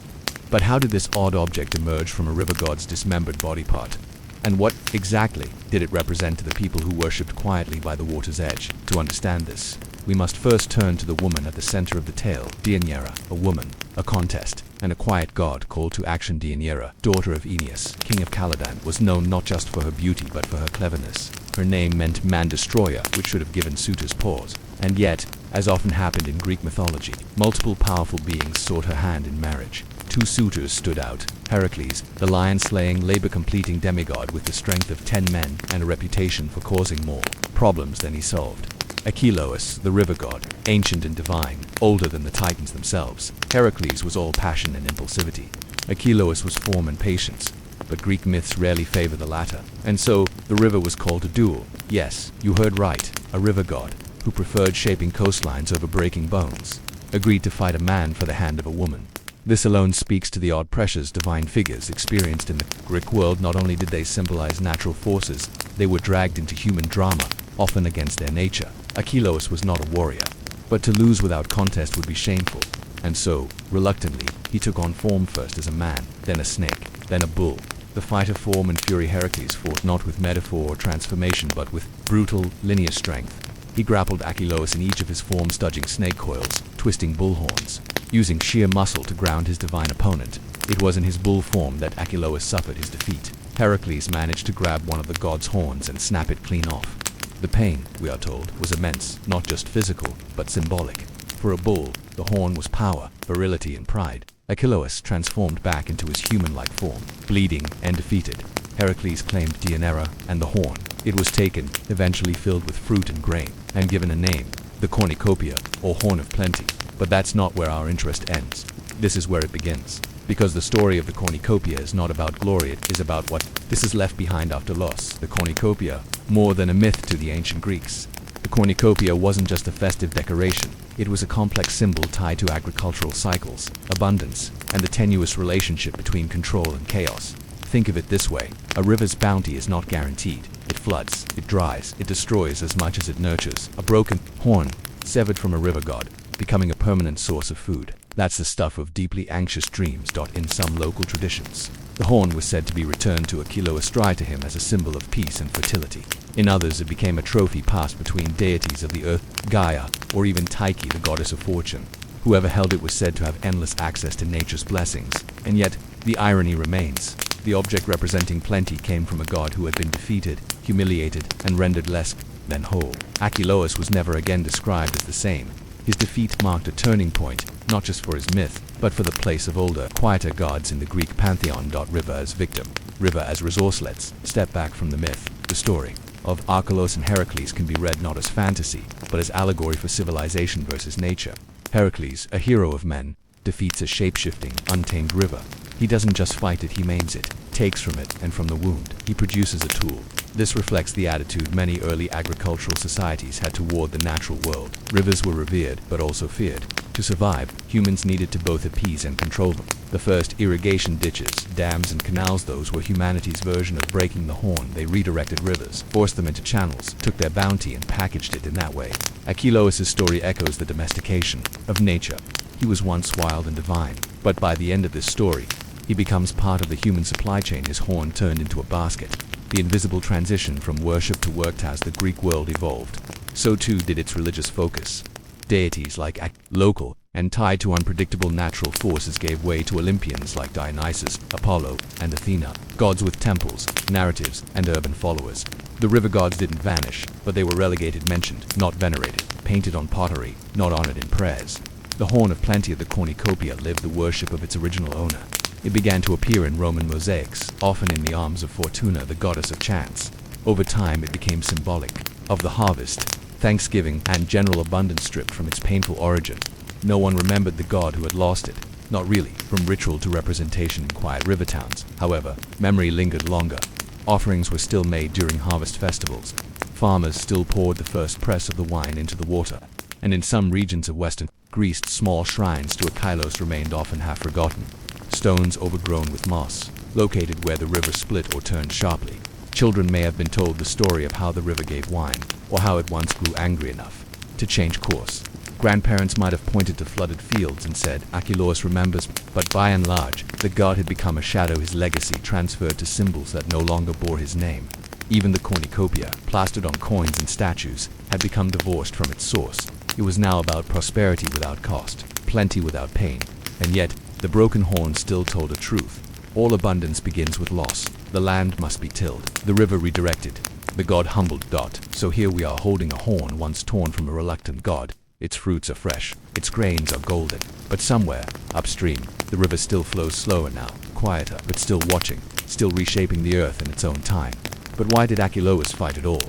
But how did this odd object emerge from a river god's dismembered body part? And what, exactly, did it represent to the people who worshipped quietly by the water's edge? To understand this, we must first turn to the woman at the center of the tale, Deianira, a woman, a contest, and a quiet god called to action. Deianira, daughter of Aeneas, king of Caladan, was known not just for her beauty but for her cleverness. Her name meant man-destroyer, which should have given suitors pause. And yet, as often happened in Greek mythology, multiple powerful beings sought her hand in marriage. Two suitors stood out: Heracles, the lion-slaying, labor-completing demigod with the strength of 10 men and a reputation for causing more problems than he solved. Achelous, the river god, ancient and divine, older than the Titans themselves. Heracles was all passion and impulsivity. Achelous was form and patience, but Greek myths rarely favor the latter. And so, the river was called a duel. Yes, you heard right, a river god, who preferred shaping coastlines over breaking bones, agreed to fight a man for the hand of a woman. This alone speaks to the odd pressures divine figures experienced in the Greek world. Not only did they symbolize natural forces, they were dragged into human drama, often against their nature. Achelous was not a warrior, but to lose without contest would be shameful. And so, reluctantly, he took on form first as a man, then a snake, then a bull. The fight of form and fury, Heracles fought not with metaphor or transformation but with brutal, linear strength. He grappled Achelous in each of his form-studging snake coils, twisting bull horns, using sheer muscle to ground his divine opponent. It was in his bull form that Achelous suffered his defeat. Heracles managed to grab one of the god's horns and snap it clean off. The pain, we are told, was immense, not just physical, but symbolic. For a bull, the horn was power, virility, and pride. Achelous transformed back into his human-like form, bleeding and defeated. Heracles claimed Deianira and the horn. It was taken, eventually filled with fruit and grain, and given a name, the cornucopia, or horn of plenty. But that's not where our interest ends. This is where it begins. Because the story of the cornucopia is not about glory, it is about what this is left behind after loss. The cornucopia, more than a myth to the ancient Greeks. The cornucopia wasn't just a festive decoration. It was a complex symbol tied to agricultural cycles, abundance, and the tenuous relationship between control and chaos. Think of it this way: a river's bounty is not guaranteed. It floods, it dries, it destroys as much as it nurtures. A broken horn, severed from a river god, becoming a permanent source of food. That's the stuff of deeply anxious dreams. In some local traditions, the horn was said to be returned to Achelous dry to him as a symbol of peace and fertility. In others, it became a trophy passed between deities of the earth, Gaia, or even Tyche, the goddess of fortune. Whoever held it was said to have endless access to nature's blessings. And yet, the irony remains. The object representing plenty came from a god who had been defeated, humiliated, and rendered less than whole. Achelous was never again described as the same. His defeat marked a turning point, not just for his myth, but for the place of older, quieter gods in the Greek pantheon. River as victim, river as resource. Let's step back from the myth. The story of Achelous and Heracles can be read not as fantasy, but as allegory for civilization versus nature. Heracles, a hero of men, defeats a shape-shifting, untamed river. He doesn't just fight it, he maims it, takes from it, and from the wound, he produces a tool. This reflects the attitude many early agricultural societies had toward the natural world. Rivers were revered, but also feared. To survive, humans needed to both appease and control them. The first irrigation ditches, dams, and canals, those were humanity's version of breaking the horn. They redirected rivers, forced them into channels, took their bounty, and packaged it in that way. Achelous' story echoes the domestication of nature. He was once wild and divine, but by the end of this story, he becomes part of the human supply chain. His horn turned into a basket. The invisible transition from worship to work. As the Greek world evolved, so too did its religious focus. Deities like local and tied to unpredictable natural forces gave way to Olympians like Dionysius, Apollo, and Athena, gods with temples, narratives, and urban followers. The river gods didn't vanish, but they were relegated, mentioned, not venerated, painted on pottery, not honored in prayers. The horn of plenty of the cornucopia lived the worship of its original owner. It began to appear in Roman mosaics, often in the arms of Fortuna, the goddess of chance. Over time, it became symbolic of the harvest, thanksgiving, and general abundance. Stripped from its painful origin, no one remembered the god who had lost it. Not really. From ritual to representation in quiet river towns, however, memory lingered longer. Offerings were still made during harvest festivals. Farmers still poured the first press of the wine into the water. And in some regions of western Greece, small shrines to Achelous remained, often half forgotten. Stones overgrown with moss, located where the river split or turned sharply. Children may have been told the story of how the river gave wine, or how it once grew angry enough to change course. Grandparents might have pointed to flooded fields and said, Achelous remembers, but by and large, the god had become a shadow, his legacy transferred to symbols that no longer bore his name. Even the cornucopia, plastered on coins and statues, had become divorced from its source. It was now about prosperity without cost, plenty without pain, and yet, the broken horn still told a truth. All abundance begins with loss. The land must be tilled, the river redirected, the god humbled. So here we are holding a horn once torn from a reluctant god. Its fruits are fresh, its grains are golden, but somewhere, upstream, the river still flows slower now, quieter, but still watching, still reshaping the earth in its own time. But why did Achelous fight at all?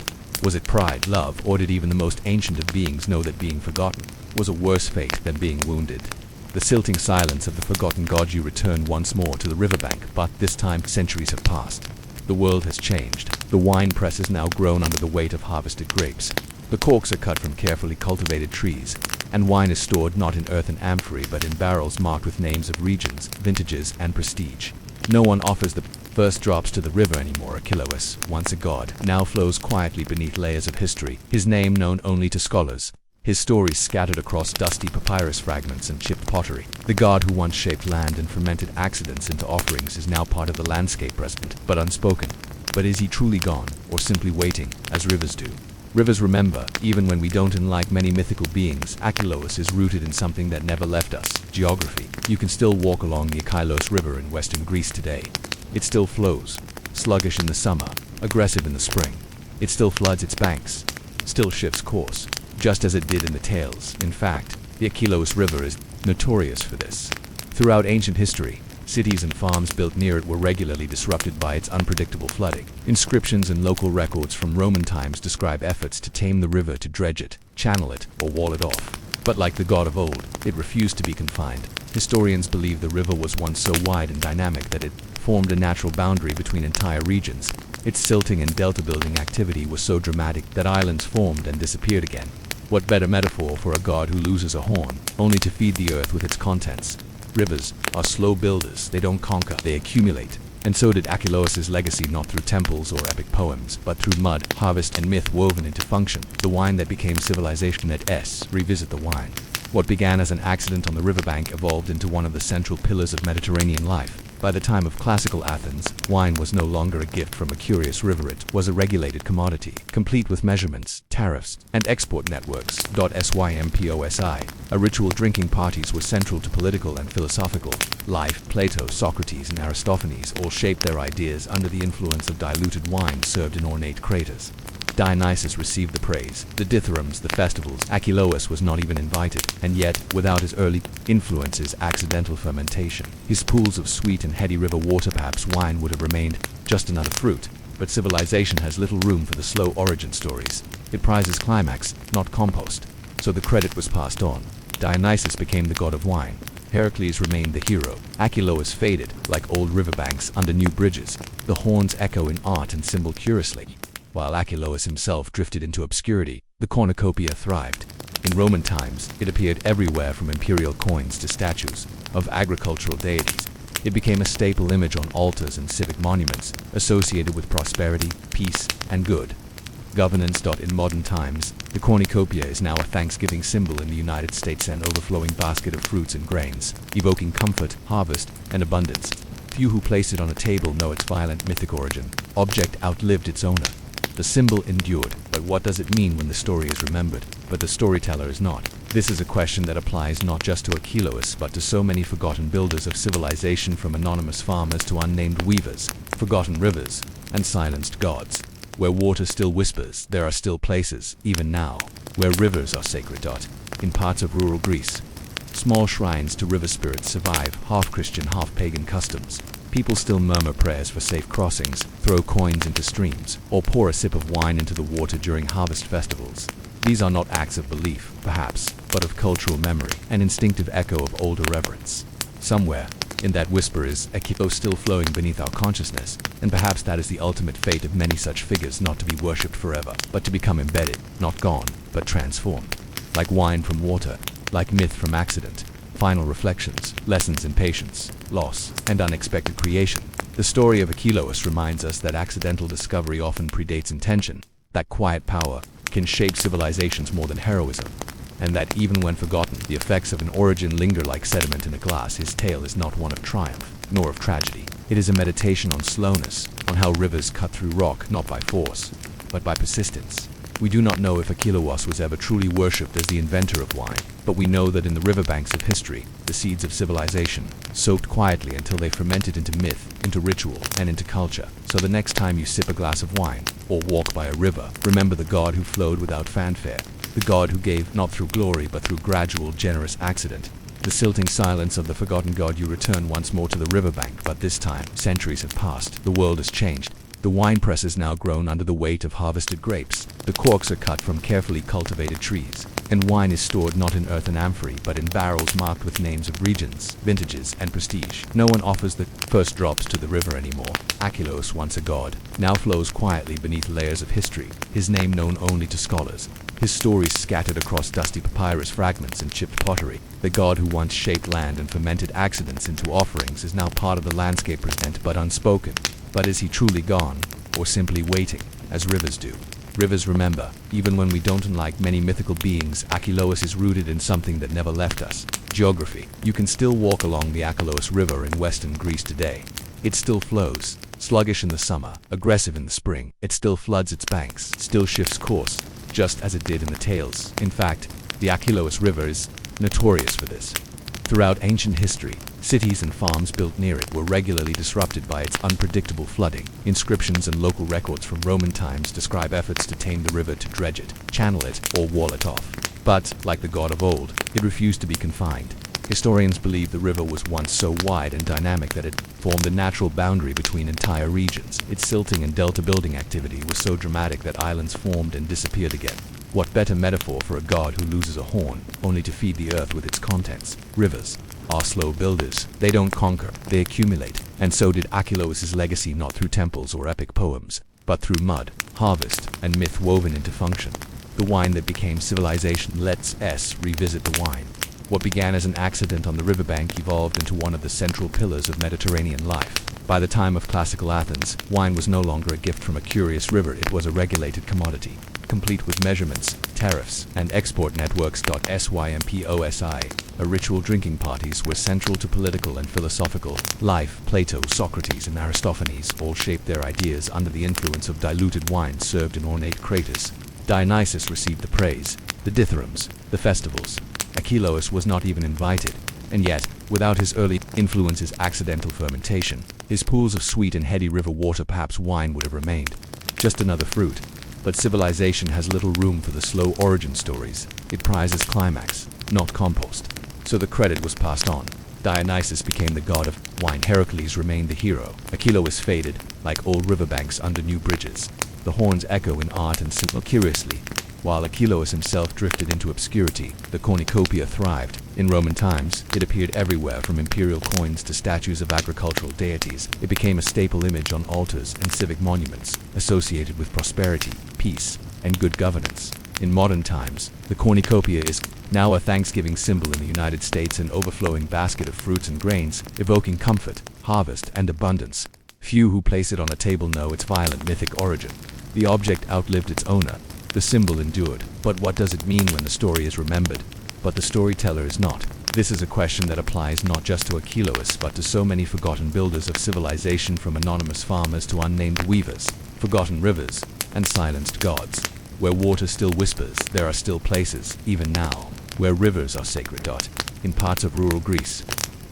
Was it pride, love, or did even the most ancient of beings know that being forgotten was a worse fate than being wounded? The silting silence of the forgotten god, you return once more to the riverbank, but this time centuries have passed. The world has changed. The wine press has now grown under the weight of harvested grapes. The corks are cut from carefully cultivated trees, and wine is stored not in earthen amphorae but in barrels marked with names of regions, vintages, and prestige. No one offers the first drops to the river anymore. Achelous, once a god, now flows quietly beneath layers of history, his name known only to scholars, his stories scattered across dusty papyrus fragments and chipped pottery. The god who once shaped land and fermented accidents into offerings is now part of the landscape, present but unspoken. But is he truly gone, or simply waiting, as rivers do? Rivers remember, even when we don't, and like many mythical beings, Achelous is rooted in something that never left us, geography. You can still walk along the Achelous River in western Greece today. It still flows, sluggish in the summer, aggressive in the spring. It still floods its banks, still shifts course, just as it did in the tales. In fact, the Achelous River is notorious for this. Throughout ancient history, cities and farms built near it were regularly disrupted by its unpredictable flooding. Inscriptions and local records from Roman times describe efforts to tame the river, to dredge it, channel it, or wall it off. But like the god of old, it refused to be confined. Historians believe the river was once so wide and dynamic that it formed a natural boundary between entire regions. Its silting and delta-building activity was so dramatic that islands formed and disappeared again. What better metaphor for a god who loses a horn, only to feed the earth with its contents? Rivers are slow builders. They don't conquer, they accumulate. And so did Achelous' legacy, not through temples or epic poems, but through mud, harvest, and myth woven into function. The wine that became civilization. At revisit the wine. What began as an accident on the riverbank evolved into one of the central pillars of Mediterranean life. By the time of classical Athens, wine was no longer a gift from a curious river, it was a regulated commodity, complete with measurements, tariffs, and export networks. Symposi. Ritual drinking parties were central to political and philosophical life. Plato, Socrates, and Aristophanes all shaped their ideas under the influence of diluted wine served in ornate craters. Dionysius received the praise, the dithyrambs, the festivals. Achelous was not even invited, and yet, without his early influences, accidental fermentation, his pools of sweet and heady river water, perhaps wine would have remained just another fruit. But civilization has little room for the slow origin stories. It prizes climax, not compost. So the credit was passed on. Dionysius became the god of wine. Heracles remained the hero. Achelous faded, like old riverbanks under new bridges. The horns echo in art and symbol curiously. While Achelous himself drifted into obscurity, the cornucopia thrived. In Roman times, it appeared everywhere, from imperial coins to statues of agricultural deities. It became a staple image on altars and civic monuments, associated with prosperity, peace, and good governance. In modern times, the cornucopia is now a Thanksgiving symbol in the United States, an overflowing basket of fruits and grains, evoking comfort, harvest, and abundance. Few who place it on a table know its violent mythic origin. Object outlived its owner. The symbol endured, but what does it mean when the story is remembered, but the storyteller is not? This is a question that applies not just to Achelous, but to so many forgotten builders of civilization, from anonymous farmers to unnamed weavers, forgotten rivers, and silenced gods. Where water still whispers, there are still places, even now, where rivers are sacred. In parts of rural Greece, small shrines to river spirits survive, half-Christian, half-pagan customs. People still murmur prayers for safe crossings, throw coins into streams, or pour a sip of wine into the water during harvest festivals. These are not acts of belief, perhaps, but of cultural memory, an instinctive echo of older reverence. Somewhere, in that whisper is Achelous still flowing beneath our consciousness, and perhaps that is the ultimate fate of many such figures, not to be worshipped forever, but to become embedded, not gone, but transformed. Like wine from water, like myth from accident. Final reflections, lessons in patience, loss, and unexpected creation. The story of Achelous reminds us that accidental discovery often predates intention, that quiet power can shape civilizations more than heroism. and that even when forgotten, the effects of an origin linger like sediment in a glass. His tale is not one of triumph, nor of tragedy. It is a meditation on slowness, on how rivers cut through rock, not by force, but by persistence. We do not know if Achelous was ever truly worshipped as the inventor of wine, but we know that in the riverbanks of history, the seeds of civilization soaked quietly until they fermented into myth, into ritual, and into culture. So the next time you sip a glass of wine, or walk by a river, remember the God who flowed without fanfare, the God who gave not through glory but through gradual, generous accident. The silting silence of the forgotten God. You return once more to the riverbank, but this time, centuries have passed, the world has changed. The wine press is now grown under the weight of harvested grapes. The corks are cut from carefully cultivated trees, and wine is stored not in earthen amphorae but in barrels marked with names of regions, vintages, and prestige. No one offers the first drops to the river anymore. Achelous, once a god, now flows quietly beneath layers of history, his name known only to scholars, his stories scattered across dusty papyrus fragments and chipped pottery. The god who once shaped land and fermented accidents into offerings is now part of the landscape present but unspoken. But is he truly gone, or simply waiting, as rivers do? Rivers remember, even when we don't. Unlike many mythical beings, Achelous is rooted in something that never left us. Geography. You can still walk along the Achelous River in western Greece today. It still flows, sluggish in the summer, aggressive in the spring. It still floods its banks, still shifts course, just as it did in the tales. In fact, the Achelous River is notorious for this. Throughout ancient history, cities and farms built near it were regularly disrupted by its unpredictable flooding. Inscriptions and local records from Roman times describe efforts to tame the river, to dredge it, channel it, or wall it off. But, like the god of old, it refused to be confined. Historians believe the river was once so wide and dynamic that it formed a natural boundary between entire regions. Its silting and delta building activity was so dramatic that islands formed and disappeared again. What better metaphor for a god who loses a horn, only to feed the earth with its contents? Rivers are slow builders. They don't conquer, they accumulate. And so did Achelous' legacy, not through temples or epic poems, but through mud, harvest, and myth woven into function. The wine that became civilization. Let's revisit the wine. What began as an accident on the riverbank evolved into one of the central pillars of Mediterranean life. By the time of classical Athens, wine was no longer a gift from a curious river, it was a regulated commodity, complete with measurements, tariffs, and export networks. Symposi, ritual drinking parties were central to political and philosophical life. Plato, Socrates, and Aristophanes all shaped their ideas under the influence of diluted wine served in ornate craters. Dionysius received the praise, the dithyrambs, the festivals. Achelous was not even invited, and yet, without his early influences, accidental fermentation, his pools of sweet and heady river water, perhaps wine would have remained just another fruit. But civilization has little room for the slow origin stories. It prizes climax, not compost. So the credit was passed on. Dionysius became the god of wine. Heracles remained the hero. Achelous faded, like old riverbanks under new bridges. The horns echo in art and symbol. Curiously, while Achelous himself drifted into obscurity, the cornucopia thrived. In Roman times, it appeared everywhere, from imperial coins to statues of agricultural deities. It became a staple image on altars and civic monuments, associated with prosperity, peace, and good governance. In modern times, the cornucopia is now a Thanksgiving symbol in the United States, an overflowing basket of fruits and grains, evoking comfort, harvest, and abundance. Few who place it on a table know its violent mythic origin. The object outlived its owner. The symbol endured. But what does it mean when the story is remembered, but the storyteller is not? This is a question that applies not just to Achelous, but to so many forgotten builders of civilization, from anonymous farmers to unnamed weavers, forgotten rivers, and silenced gods. Where water still whispers, there are still places, even now, where rivers are sacred. In parts of rural Greece,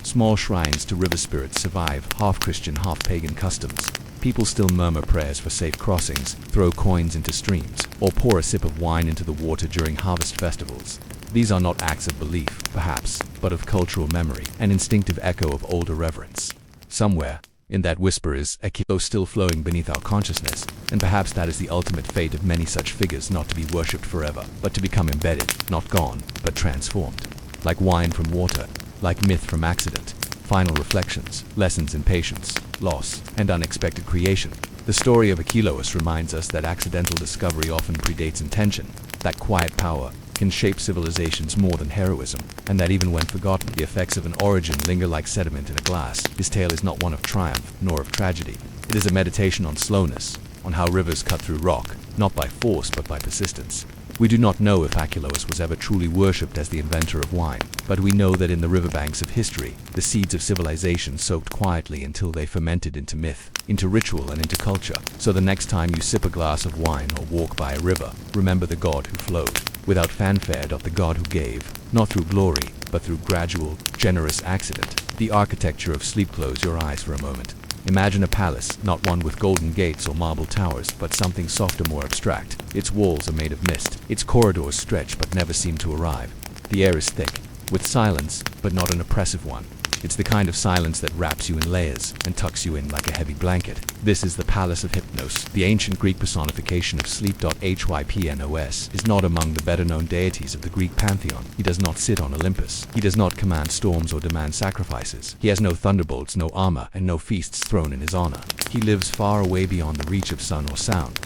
small shrines to river spirits survive, half-Christian, half-pagan customs. People still murmur prayers for safe crossings, throw coins into streams, or pour a sip of wine into the water during harvest festivals. These are not acts of belief, perhaps, but of cultural memory, an instinctive echo of older reverence. Somewhere, in that whisper is Achelous still flowing beneath our consciousness, and perhaps that is the ultimate fate of many such figures, not to be worshipped forever, but to become embedded, not gone, but transformed. Like wine from water, like myth from accident. Final reflections, lessons in patience, loss, and unexpected creation. The story of Achelous reminds us that accidental discovery often predates intention, that quiet power can shape civilizations more than heroism, and that even when forgotten, the effects of an origin linger like sediment in a glass. His tale is not one of triumph, nor of tragedy. It is a meditation on slowness, on how rivers cut through rock, not by force but by persistence. We do not know if Achelous was ever truly worshipped as the inventor of wine, but we know that in the riverbanks of history, the seeds of civilization soaked quietly until they fermented into myth, into ritual, and into culture. So the next time you sip a glass of wine or walk by a river, remember the God who flowed. Without fanfare, the God who gave, not through glory, but through gradual, generous accident. The architecture of sleep. Close your eyes for a moment. Imagine a palace, not one with golden gates or marble towers, but something softer, more abstract. Its walls are made of mist. Its corridors stretch but never seem to arrive. The air is thick, with silence, but not an oppressive one. It's the kind of silence that wraps you in layers and tucks you in like a heavy blanket. This is the palace of Hypnos, the ancient Greek personification of sleep. Hypnos is not among the better-known deities of the Greek pantheon. He does not sit on Olympus. He does not command storms or demand sacrifices. He has no thunderbolts, no armor, and no feasts thrown in his honor. He lives far away beyond the reach of sun or sound.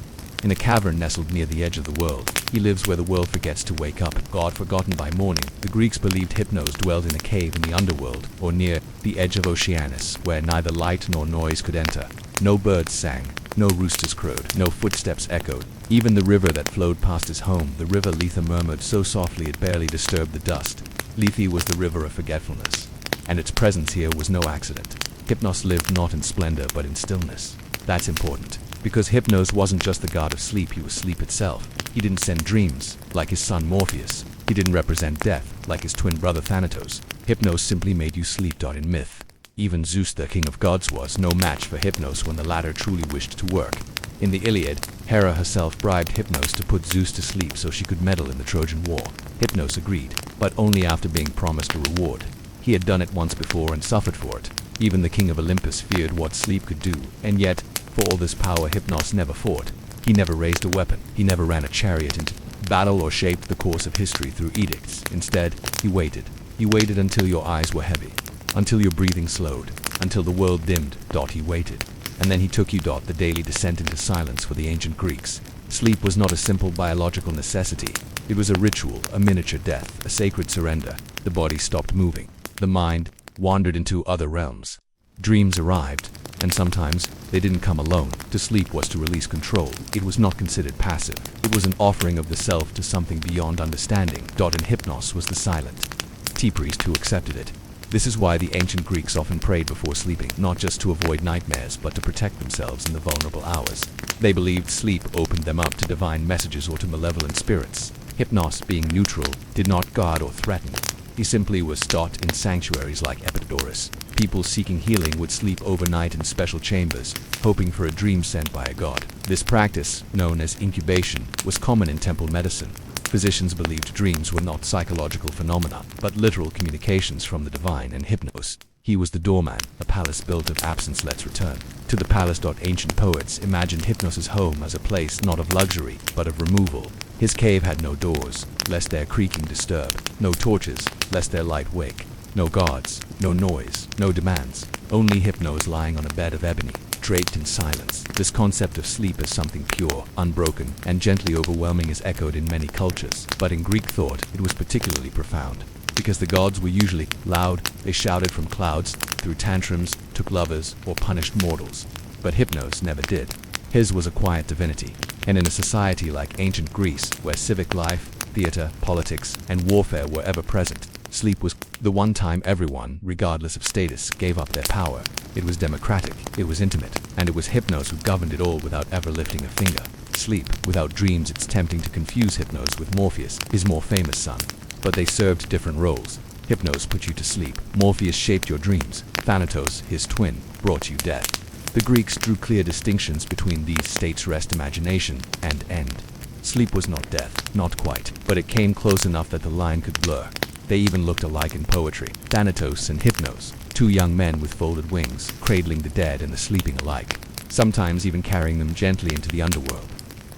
In a cavern nestled near the edge of the world, he lives where the world forgets to wake up. God forgotten by morning, the Greeks believed Hypnos dwelled in a cave in the underworld, or near the edge of Oceanus, where neither light nor noise could enter. No birds sang, no roosters crowed, no footsteps echoed. Even the river that flowed past his home, the river Lethe, murmured so softly it barely disturbed the dust. Lethe was the river of forgetfulness, and its presence here was no accident. Hypnos lived not in splendor but in stillness. That's important. Because Hypnos wasn't just the god of sleep, he was sleep itself. He didn't send dreams, like his son Morpheus. He didn't represent death, like his twin brother Thanatos. Hypnos simply made you sleep. In myth, even Zeus, the king of gods, was no match for Hypnos when the latter truly wished to work. In the Iliad, Hera herself bribed Hypnos to put Zeus to sleep so she could meddle in the Trojan War. Hypnos agreed, but only after being promised a reward. He had done it once before and suffered for it. Even the king of Olympus feared what sleep could do, and yet, for all this power, Hypnos never fought. He never raised a weapon. He never ran a chariot into battle or shaped the course of history through edicts. Instead, he waited. He waited until your eyes were heavy, until your breathing slowed, until the world dimmed. He waited. And then he took you. The daily descent into silence for the ancient Greeks. Sleep was not a simple biological necessity. It was a ritual, a miniature death, a sacred surrender. The body stopped moving. The mind wandered into other realms. Dreams arrived, and sometimes they didn't come alone. To sleep was to release control. It was not considered passive. It was an offering of the self to something beyond understanding. And Hypnos was the silent tea-priest who accepted it. This is why the ancient Greeks often prayed before sleeping, not just to avoid nightmares, but to protect themselves in the vulnerable hours. They believed sleep opened them up to divine messages or to malevolent spirits. Hypnos, being neutral, did not guard or threaten. He simply was taught in sanctuaries like Epidaurus. People seeking healing would sleep overnight in special chambers, hoping for a dream sent by a god. This practice, known as incubation, was common in temple medicine. Physicians believed dreams were not psychological phenomena, but literal communications from the divine. And Hypnos, he was the doorman, a palace built of absence lets return to the palace. Ancient poets imagined Hypnos' home as a place not of luxury, but of removal. His cave had no doors, lest their creaking disturb, no torches, lest their light wake, no guards, no noise, no demands, only Hypnos lying on a bed of ebony, draped in silence. This concept of sleep as something pure, unbroken, and gently overwhelming is echoed in many cultures, but in Greek thought it was particularly profound. Because the gods were usually loud, they shouted from clouds, threw tantrums, took lovers, or punished mortals. But Hypnos never did. His was a quiet divinity, and in a society like ancient Greece, where civic life, theater, politics, and warfare were ever present, sleep was the one time everyone, regardless of status, gave up their power. It was democratic, it was intimate, and it was Hypnos who governed it all without ever lifting a finger. Sleep, without dreams. It's tempting to confuse Hypnos with Morpheus, his more famous son. But they served different roles. Hypnos put you to sleep. Morpheus shaped your dreams. Thanatos, his twin, brought you death. The Greeks drew clear distinctions between these states: rest, imagination, and end. Sleep was not death, not quite, but it came close enough that the line could blur. They even looked alike in poetry. Thanatos and Hypnos, two young men with folded wings, cradling the dead and the sleeping alike, sometimes even carrying them gently into the underworld.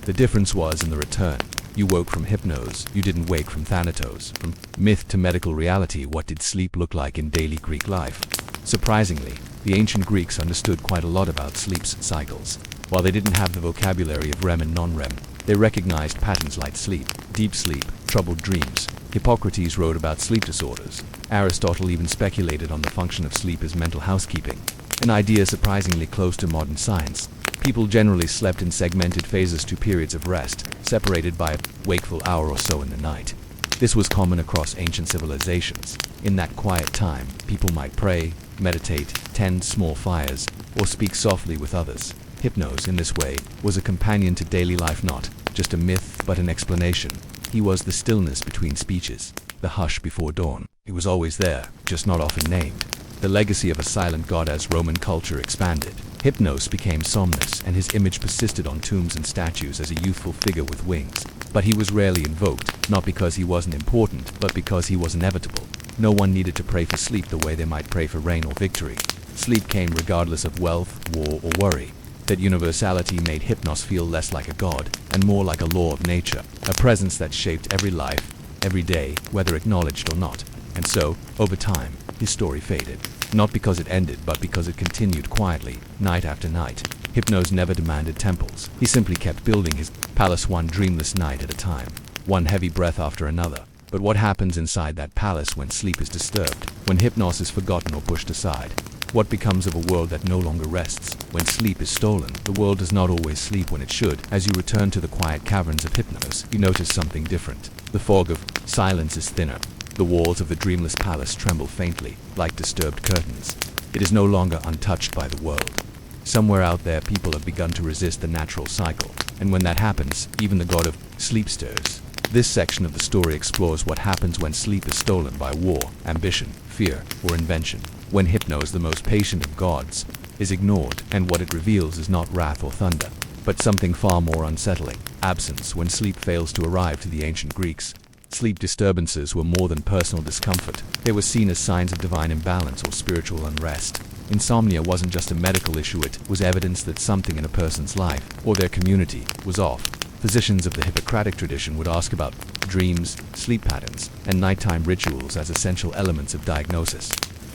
The difference was in the return. You woke from Hypnos, you didn't wake from Thanatos. From myth to medical reality, what did sleep look like in daily Greek life? Surprisingly, the ancient Greeks understood quite a lot about sleep's cycles. While they didn't have the vocabulary of REM and non-REM, they recognized patterns like sleep, deep sleep, troubled dreams. Hippocrates wrote about sleep disorders. Aristotle even speculated on the function of sleep as mental housekeeping, an idea surprisingly close to modern science. People generally slept in segmented phases to periods of rest, separated by a wakeful hour or so in the night. This was common across ancient civilizations. In that quiet time, people might pray, meditate, tend small fires, or speak softly with others. Hypnos, in this way, was a companion to daily life, not just a myth, but an explanation. He was the stillness between speeches, the hush before dawn. He was always there, just not often named. The legacy of a silent god as Roman culture expanded. Hypnos became Somnus, and his image persisted on tombs and statues as a youthful figure with wings. But he was rarely invoked, not because he wasn't important, but because he was inevitable. No one needed to pray for sleep the way they might pray for rain or victory. Sleep came regardless of wealth, war, or worry. That universality made Hypnos feel less like a god, and more like a law of nature, a presence that shaped every life, every day, whether acknowledged or not. And so, over time, his story faded. Not because it ended, but because it continued quietly, night after night. Hypnos never demanded temples. He simply kept building his palace one dreamless night at a time, one heavy breath after another. But what happens inside that palace when sleep is disturbed, when Hypnos is forgotten or pushed aside? What becomes of a world that no longer rests? When sleep is stolen, the world does not always sleep when it should. As you return to the quiet caverns of Hypnos, you notice something different. The fog of silence is thinner. The walls of the dreamless palace tremble faintly, like disturbed curtains. It is no longer untouched by the world. Somewhere out there, people have begun to resist the natural cycle. And when that happens, even the god of sleep stirs. This section of the story explores what happens when sleep is stolen by war, ambition, fear, or invention. When Hypnos, the most patient of gods, is ignored, and what it reveals is not wrath or thunder, but something far more unsettling: absence. When sleep fails to arrive to the ancient Greeks, sleep disturbances were more than personal discomfort. They were seen as signs of divine imbalance or spiritual unrest. Insomnia wasn't just a medical issue, it was evidence that something in a person's life, or their community, was off. Physicians of the Hippocratic tradition would ask about dreams, sleep patterns, and nighttime rituals as essential elements of diagnosis.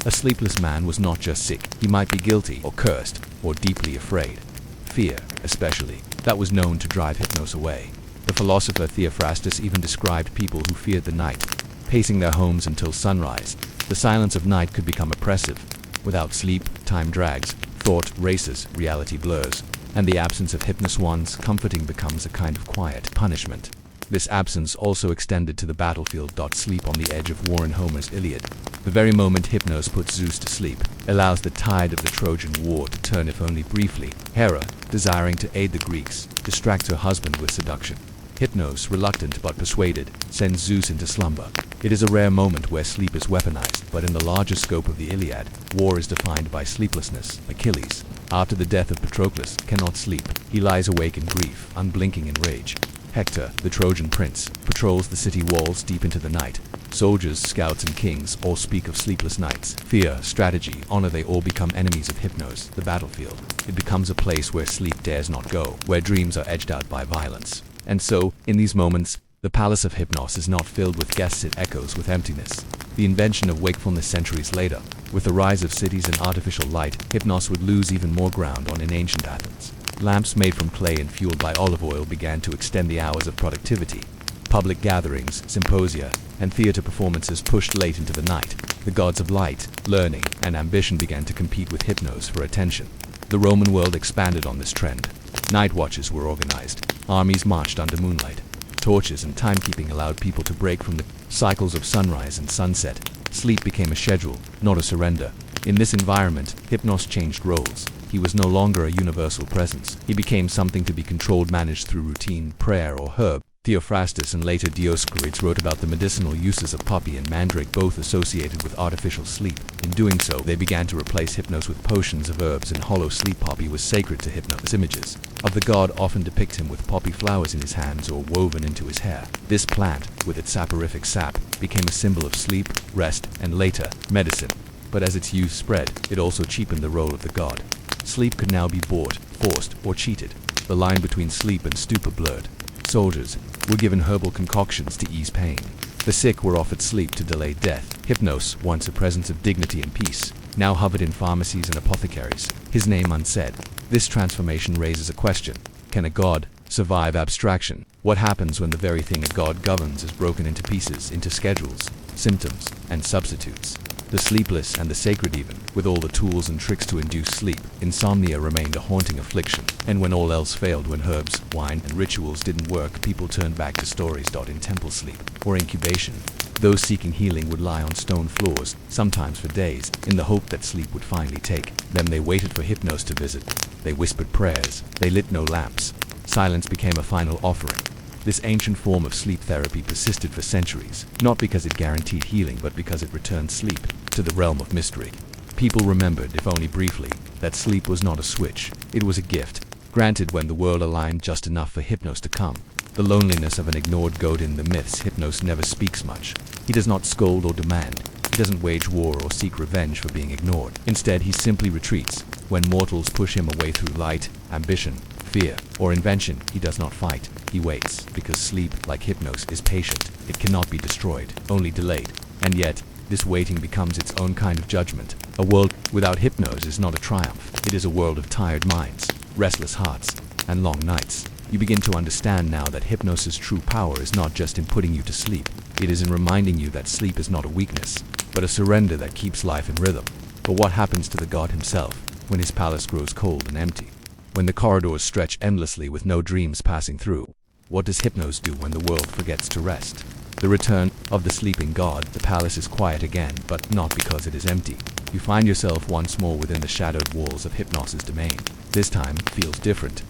A sleepless man was not just sick, he might be guilty, or cursed, or deeply afraid. Fear, especially, that was known to drive Hypnos away. The philosopher Theophrastus even described people who feared the night, pacing their homes until sunrise. The silence of night could become oppressive. Without sleep, time drags, thought races, reality blurs, and the absence of Hypnos once comforting becomes a kind of quiet punishment. This absence also extended to the battlefield. Sleep on the edge of war in Homer's Iliad. The very moment Hypnos puts Zeus to sleep, allows the tide of the Trojan War to turn, if only briefly. Hera, desiring to aid the Greeks, distracts her husband with seduction. Hypnos, reluctant but persuaded, sends Zeus into slumber. It is a rare moment where sleep is weaponized, but in the larger scope of the Iliad, war is defined by sleeplessness. Achilles, after the death of Patroclus, cannot sleep. He lies awake in grief, unblinking in rage. Hector, the Trojan prince, patrols the city walls deep into the night. Soldiers, scouts, and kings all speak of sleepless nights. Fear, strategy, honor, they all become enemies of Hypnos, the battlefield. It becomes a place where sleep dares not go, where dreams are edged out by violence. And so, in these moments, the palace of Hypnos is not filled with guests, it echoes with emptiness. The invention of wakefulness centuries later, with the rise of cities and artificial light, Hypnos would lose even more ground on in ancient Athens. Lamps made from clay and fueled by olive oil began to extend the hours of productivity. Public gatherings, symposia, and theater performances pushed late into the night. The gods of light, learning, and ambition began to compete with Hypnos for attention. The Roman world expanded on this trend. Night watches were organized. Armies marched under moonlight. Torches and timekeeping allowed people to break from the cycles of sunrise and sunset. Sleep became a schedule, not a surrender. In this environment, Hypnos changed roles. He was no longer a universal presence. He became something to be controlled, managed through routine, prayer, or herb. Theophrastus and later Dioscorides wrote about the medicinal uses of poppy and mandrake, both associated with artificial sleep. In doing so, they began to replace Hypnos with potions of herbs and hollow sleep. Poppy was sacred to Hypnos. Images of the god often depict him with poppy flowers in his hands or woven into his hair. This plant, with its soporific sap, became a symbol of sleep, rest, and later, medicine. But as its use spread, it also cheapened the role of the god. Sleep could now be bought, forced, or cheated. The line between sleep and stupor blurred. Soldiers were given herbal concoctions to ease pain. The sick were offered sleep to delay death. Hypnos, once a presence of dignity and peace, now hovered in pharmacies and apothecaries, his name unsaid. This transformation raises a question. Can a god survive abstraction? What happens when the very thing a god governs is broken into pieces, into schedules, symptoms, and substitutes? The sleepless and the sacred even, with all the tools and tricks to induce sleep, insomnia remained a haunting affliction. And when all else failed, when herbs, wine, and rituals didn't work, people turned back to stories. In temple sleep, or incubation, those seeking healing would lie on stone floors, sometimes for days, in the hope that sleep would finally take them. They waited for Hypnos to visit. They whispered prayers. They lit no lamps. Silence became a final offering. This ancient form of sleep therapy persisted for centuries, not because it guaranteed healing, but because it returned sleep to the realm of mystery. People remembered, if only briefly, that sleep was not a switch. It was a gift, granted when the world aligned just enough for Hypnos to come. The loneliness of an ignored god. In the myths, Hypnos never speaks much. He does not scold or demand. He doesn't wage war or seek revenge for being ignored. Instead, he simply retreats. When mortals push him away through light, ambition, fear, or invention, he does not fight. He waits, because sleep, like Hypnos, is patient. It cannot be destroyed, only delayed. And yet, this waiting becomes its own kind of judgment. A world without Hypnos is not a triumph. It is a world of tired minds, restless hearts, and long nights. You begin to understand now that Hypnos' true power is not just in putting you to sleep. It is in reminding you that sleep is not a weakness, but a surrender that keeps life in rhythm. But what happens to the god himself when his palace grows cold and empty? When the corridors stretch endlessly with no dreams passing through? What does Hypnos do when the world forgets to rest? The return of the sleeping god. The palace is quiet again, but not because it is empty. You find yourself once more within the shadowed walls of Hypnos' domain. This time it feels different.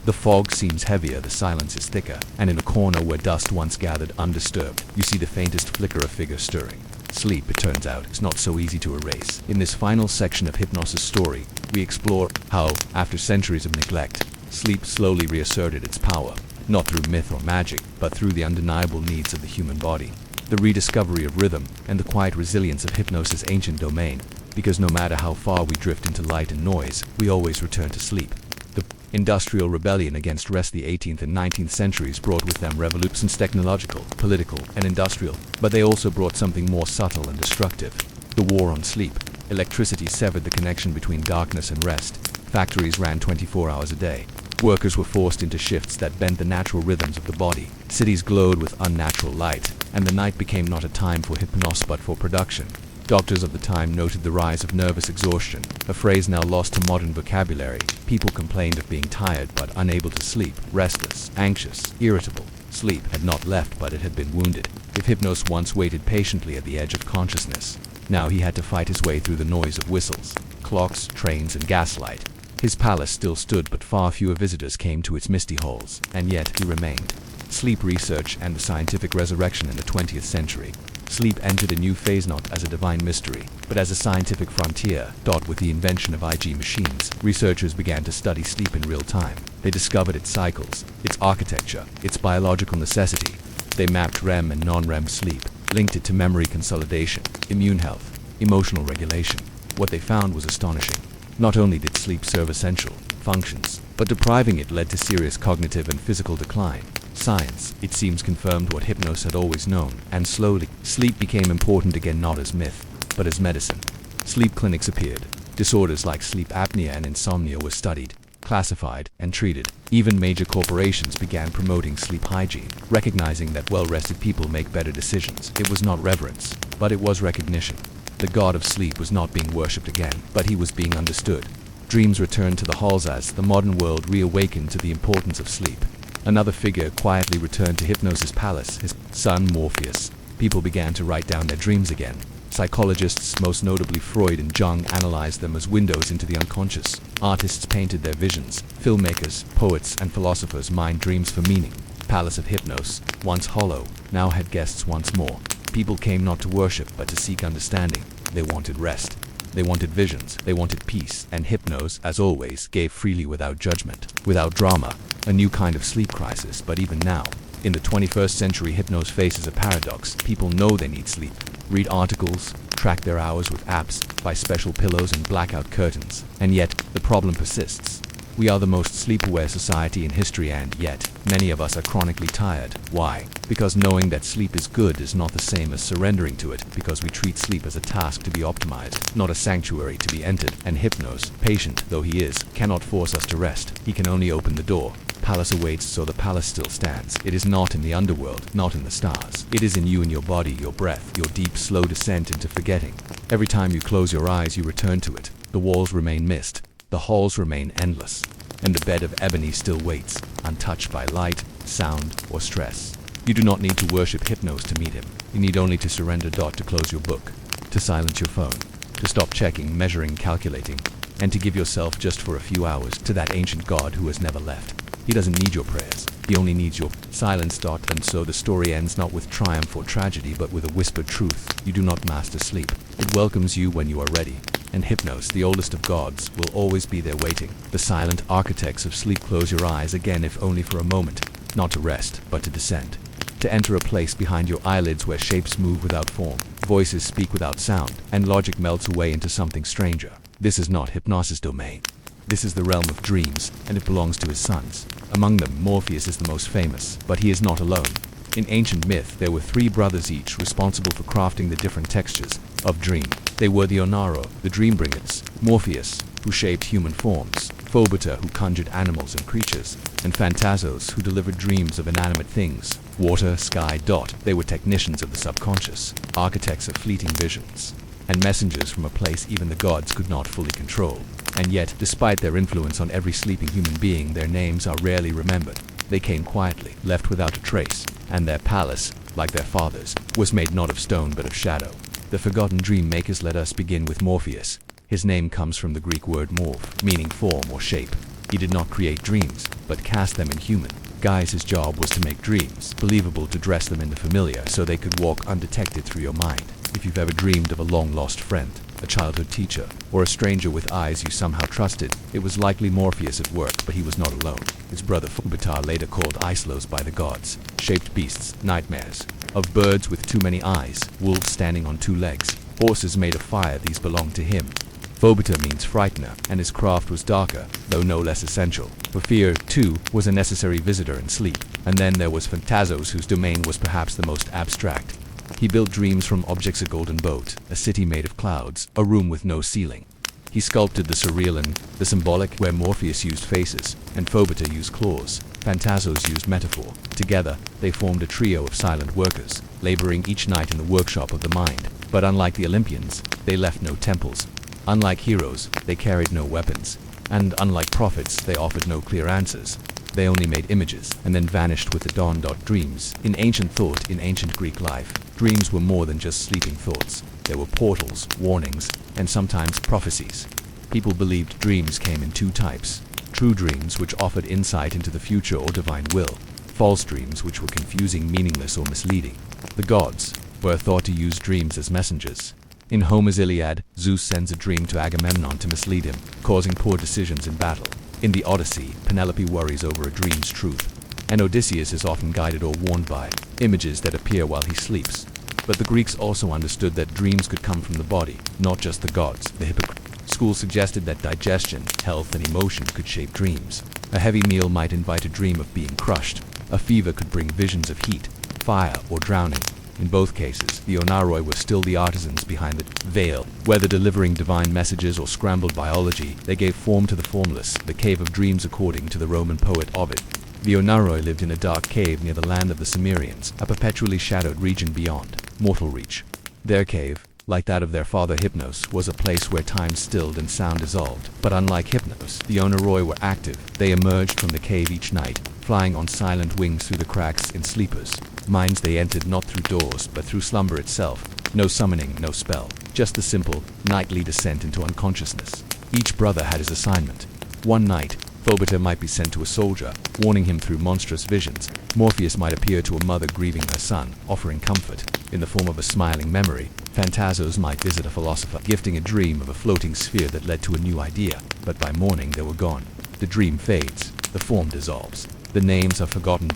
The fog seems heavier, the silence is thicker, and in a corner where dust once gathered undisturbed, you see the faintest flicker of figure stirring. Sleep, it turns out, is not so easy to erase. In this final section of Hypnos' story, we explore how, after centuries of neglect, sleep slowly reasserted its power, not through myth or magic, but through the undeniable needs of the human body. The rediscovery of rhythm and the quiet resilience of Hypnos' ancient domain, because no matter how far we drift into light and noise, we always return to sleep. The industrial rebellion against rest. The 18th and 19th centuries brought with them revolutions, technological, political, and industrial, but they also brought something more subtle and destructive: the war on sleep. Electricity severed the connection between darkness and rest. Factories ran 24 hours a day. Workers were forced into shifts that bent the natural rhythms of the body. Cities glowed with unnatural light, and the night became not a time for Hypnos but for production. Doctors of the time noted the rise of nervous exhaustion, a phrase now lost to modern vocabulary. People complained of being tired but unable to sleep, restless, anxious, irritable. Sleep had not left, but it had been wounded. If Hypnos once waited patiently at the edge of consciousness, now he had to fight his way through the noise of whistles, clocks, trains, and gaslight. His palace still stood, but far fewer visitors came to its misty halls, and yet he remained. Sleep research and the scientific resurrection. In the 20th century, sleep entered a new phase, not as a divine mystery, but as a scientific frontier. With the invention of IG machines, researchers began to study sleep in real time. They discovered its cycles, its architecture, its biological necessity. They mapped REM and non-REM sleep, linked it to memory consolidation, immune health, emotional regulation. What they found was astonishing. Not only did sleep serve essential functions, but depriving it led to serious cognitive and physical decline. Science, it seems, confirmed what Hypnos had always known, and slowly, sleep became important again, not as myth, but as medicine. Sleep clinics appeared. Disorders like sleep apnea and insomnia were studied, classified, and treated. Even major corporations began promoting sleep hygiene, recognizing that well-rested people make better decisions. It was not reverence, but it was recognition. The god of sleep was not being worshipped again, but he was being understood. Dreams returned to the halls as the modern world reawakened to the importance of sleep. Another figure quietly returned to Hypnos' palace, his son Morpheus. People began to write down their dreams again. Psychologists, most notably Freud and Jung, analyzed them as windows into the unconscious. Artists painted their visions. Filmmakers, poets, and philosophers mined dreams for meaning. Palace of Hypnos, once hollow, now had guests once more. People came not to worship, but to seek understanding. They wanted rest. They wanted visions. They wanted peace. And Hypnos, as always, gave freely without judgment, without drama. A new kind of sleep crisis. But even now, in the 21st century, Hypnos faces a paradox. People know they need sleep. Read articles, track their hours with apps, buy special pillows and blackout curtains. And yet, the problem persists. We are the most sleep-aware society in history, and yet, many of us are chronically tired. Why? Because knowing that sleep is good is not the same as surrendering to it, because we treat sleep as a task to be optimized, not a sanctuary to be entered. And Hypnos, patient though he is, cannot force us to rest. He can only open the door. palace awaits, so the palace still stands. It is not in the underworld, not in the stars. It is in you, in your body, your breath, your deep, slow descent into forgetting. Every time you close your eyes, you return to it. The walls remain mist, the halls remain endless, and the bed of ebony still waits, untouched by light, sound, or stress. You do not need to worship Hypnos to meet him. You need only to surrender. To close your book, to silence your phone, to stop checking, measuring, calculating, and to give yourself just for a few hours to that ancient God who has never left. He doesn't need your prayers. He only needs your silence. And so the story ends not with triumph or tragedy, but with a whispered truth. You do not master sleep. It welcomes you when you are ready. And Hypnos, the oldest of gods, will always be there waiting. The silent architects of sleep. Close your eyes again, if only for a moment, not to rest, but to descend. To enter a place behind your eyelids where shapes move without form, voices speak without sound, and logic melts away into something stranger. This is not Hypnos' domain. This is the realm of dreams, and it belongs to his sons. Among them, Morpheus is the most famous, but he is not alone. In ancient myth, there were 3 brothers, each responsible for crafting the different textures of dream. They were the Onaro, the dream bringers, Morpheus, who shaped human forms, Phobita, who conjured animals and creatures, and Phantasos, who delivered dreams of inanimate things. Water, sky. They were technicians of the subconscious, architects of fleeting visions, and messengers from a place even the gods could not fully control. And yet, despite their influence on every sleeping human being, their names are rarely remembered. They came quietly, left without a trace, and their palace, like their fathers, was made not of stone but of shadow. The forgotten dream makers. Let us begin with Morpheus. His name comes from the Greek word morph, meaning form or shape. He did not create dreams, but cast them in human guise. His job was to make dreams believable, to dress them in the familiar so they could walk undetected through your mind. If you've ever dreamed of a long-lost friend, a childhood teacher, or a stranger with eyes you somehow trusted, it was likely Morpheus at work, but he was not alone. His brother Phobita, later called Achelous by the gods, shaped beasts, nightmares, of birds with too many eyes, wolves standing on 2 legs, horses made of fire. These belonged to him. Phobita means frightener, and his craft was darker, though no less essential. For fear, too, was a necessary visitor in sleep. And then there was Phantasos, whose domain was perhaps the most abstract. He built dreams from objects: a golden boat, a city made of clouds, a room with no ceiling. He sculpted the surreal and the symbolic, where Morpheus used faces, and Phobita used claws. Phantasos used metaphor. Together, they formed a trio of silent workers, laboring each night in the workshop of the mind. But unlike the Olympians, they left no temples. Unlike heroes, they carried no weapons. And unlike prophets, they offered no clear answers. They only made images, and then vanished with the dawn. Dreams. In ancient thought, in ancient Greek life, dreams were more than just sleeping thoughts. There were portals, warnings, and sometimes prophecies. People believed dreams came in 2 types. True dreams, which offered insight into the future or divine will. False dreams, which were confusing, meaningless, or misleading. The gods were thought to use dreams as messengers. In Homer's Iliad, Zeus sends a dream to Agamemnon to mislead him, causing poor decisions in battle. In the Odyssey, Penelope worries over a dream's truth, and Odysseus is often guided or warned by images that appear while he sleeps. But the Greeks also understood that dreams could come from the body, not just the gods. The Hippocratic school suggested that digestion, health, and emotion could shape dreams. A heavy meal might invite a dream of being crushed. A fever could bring visions of heat, fire, or drowning. In both cases, the Onaroi were still the artisans behind the veil. Whether delivering divine messages or scrambled biology, they gave form to the formless, the cave of dreams according to the Roman poet Ovid. The Onaroi lived in a dark cave near the land of the Cimmerians, a perpetually shadowed region beyond mortal reach. Their cave, like that of their father Hypnos, was a place where time stilled and sound dissolved. But unlike Hypnos, the Onaroi were active. They emerged from the cave each night, flying on silent wings through the cracks in sleepers' minds. They entered not through doors, but through slumber itself. No summoning, no spell, just the simple, nightly descent into unconsciousness. Each brother had his assignment. One night, Phobita might be sent to a soldier, warning him through monstrous visions. Morpheus might appear to a mother grieving her son, offering comfort in the form of a smiling memory. Phantasos might visit a philosopher, gifting a dream of a floating sphere that led to a new idea. But by morning they were gone. The dream fades, the form dissolves. The names are forgotten.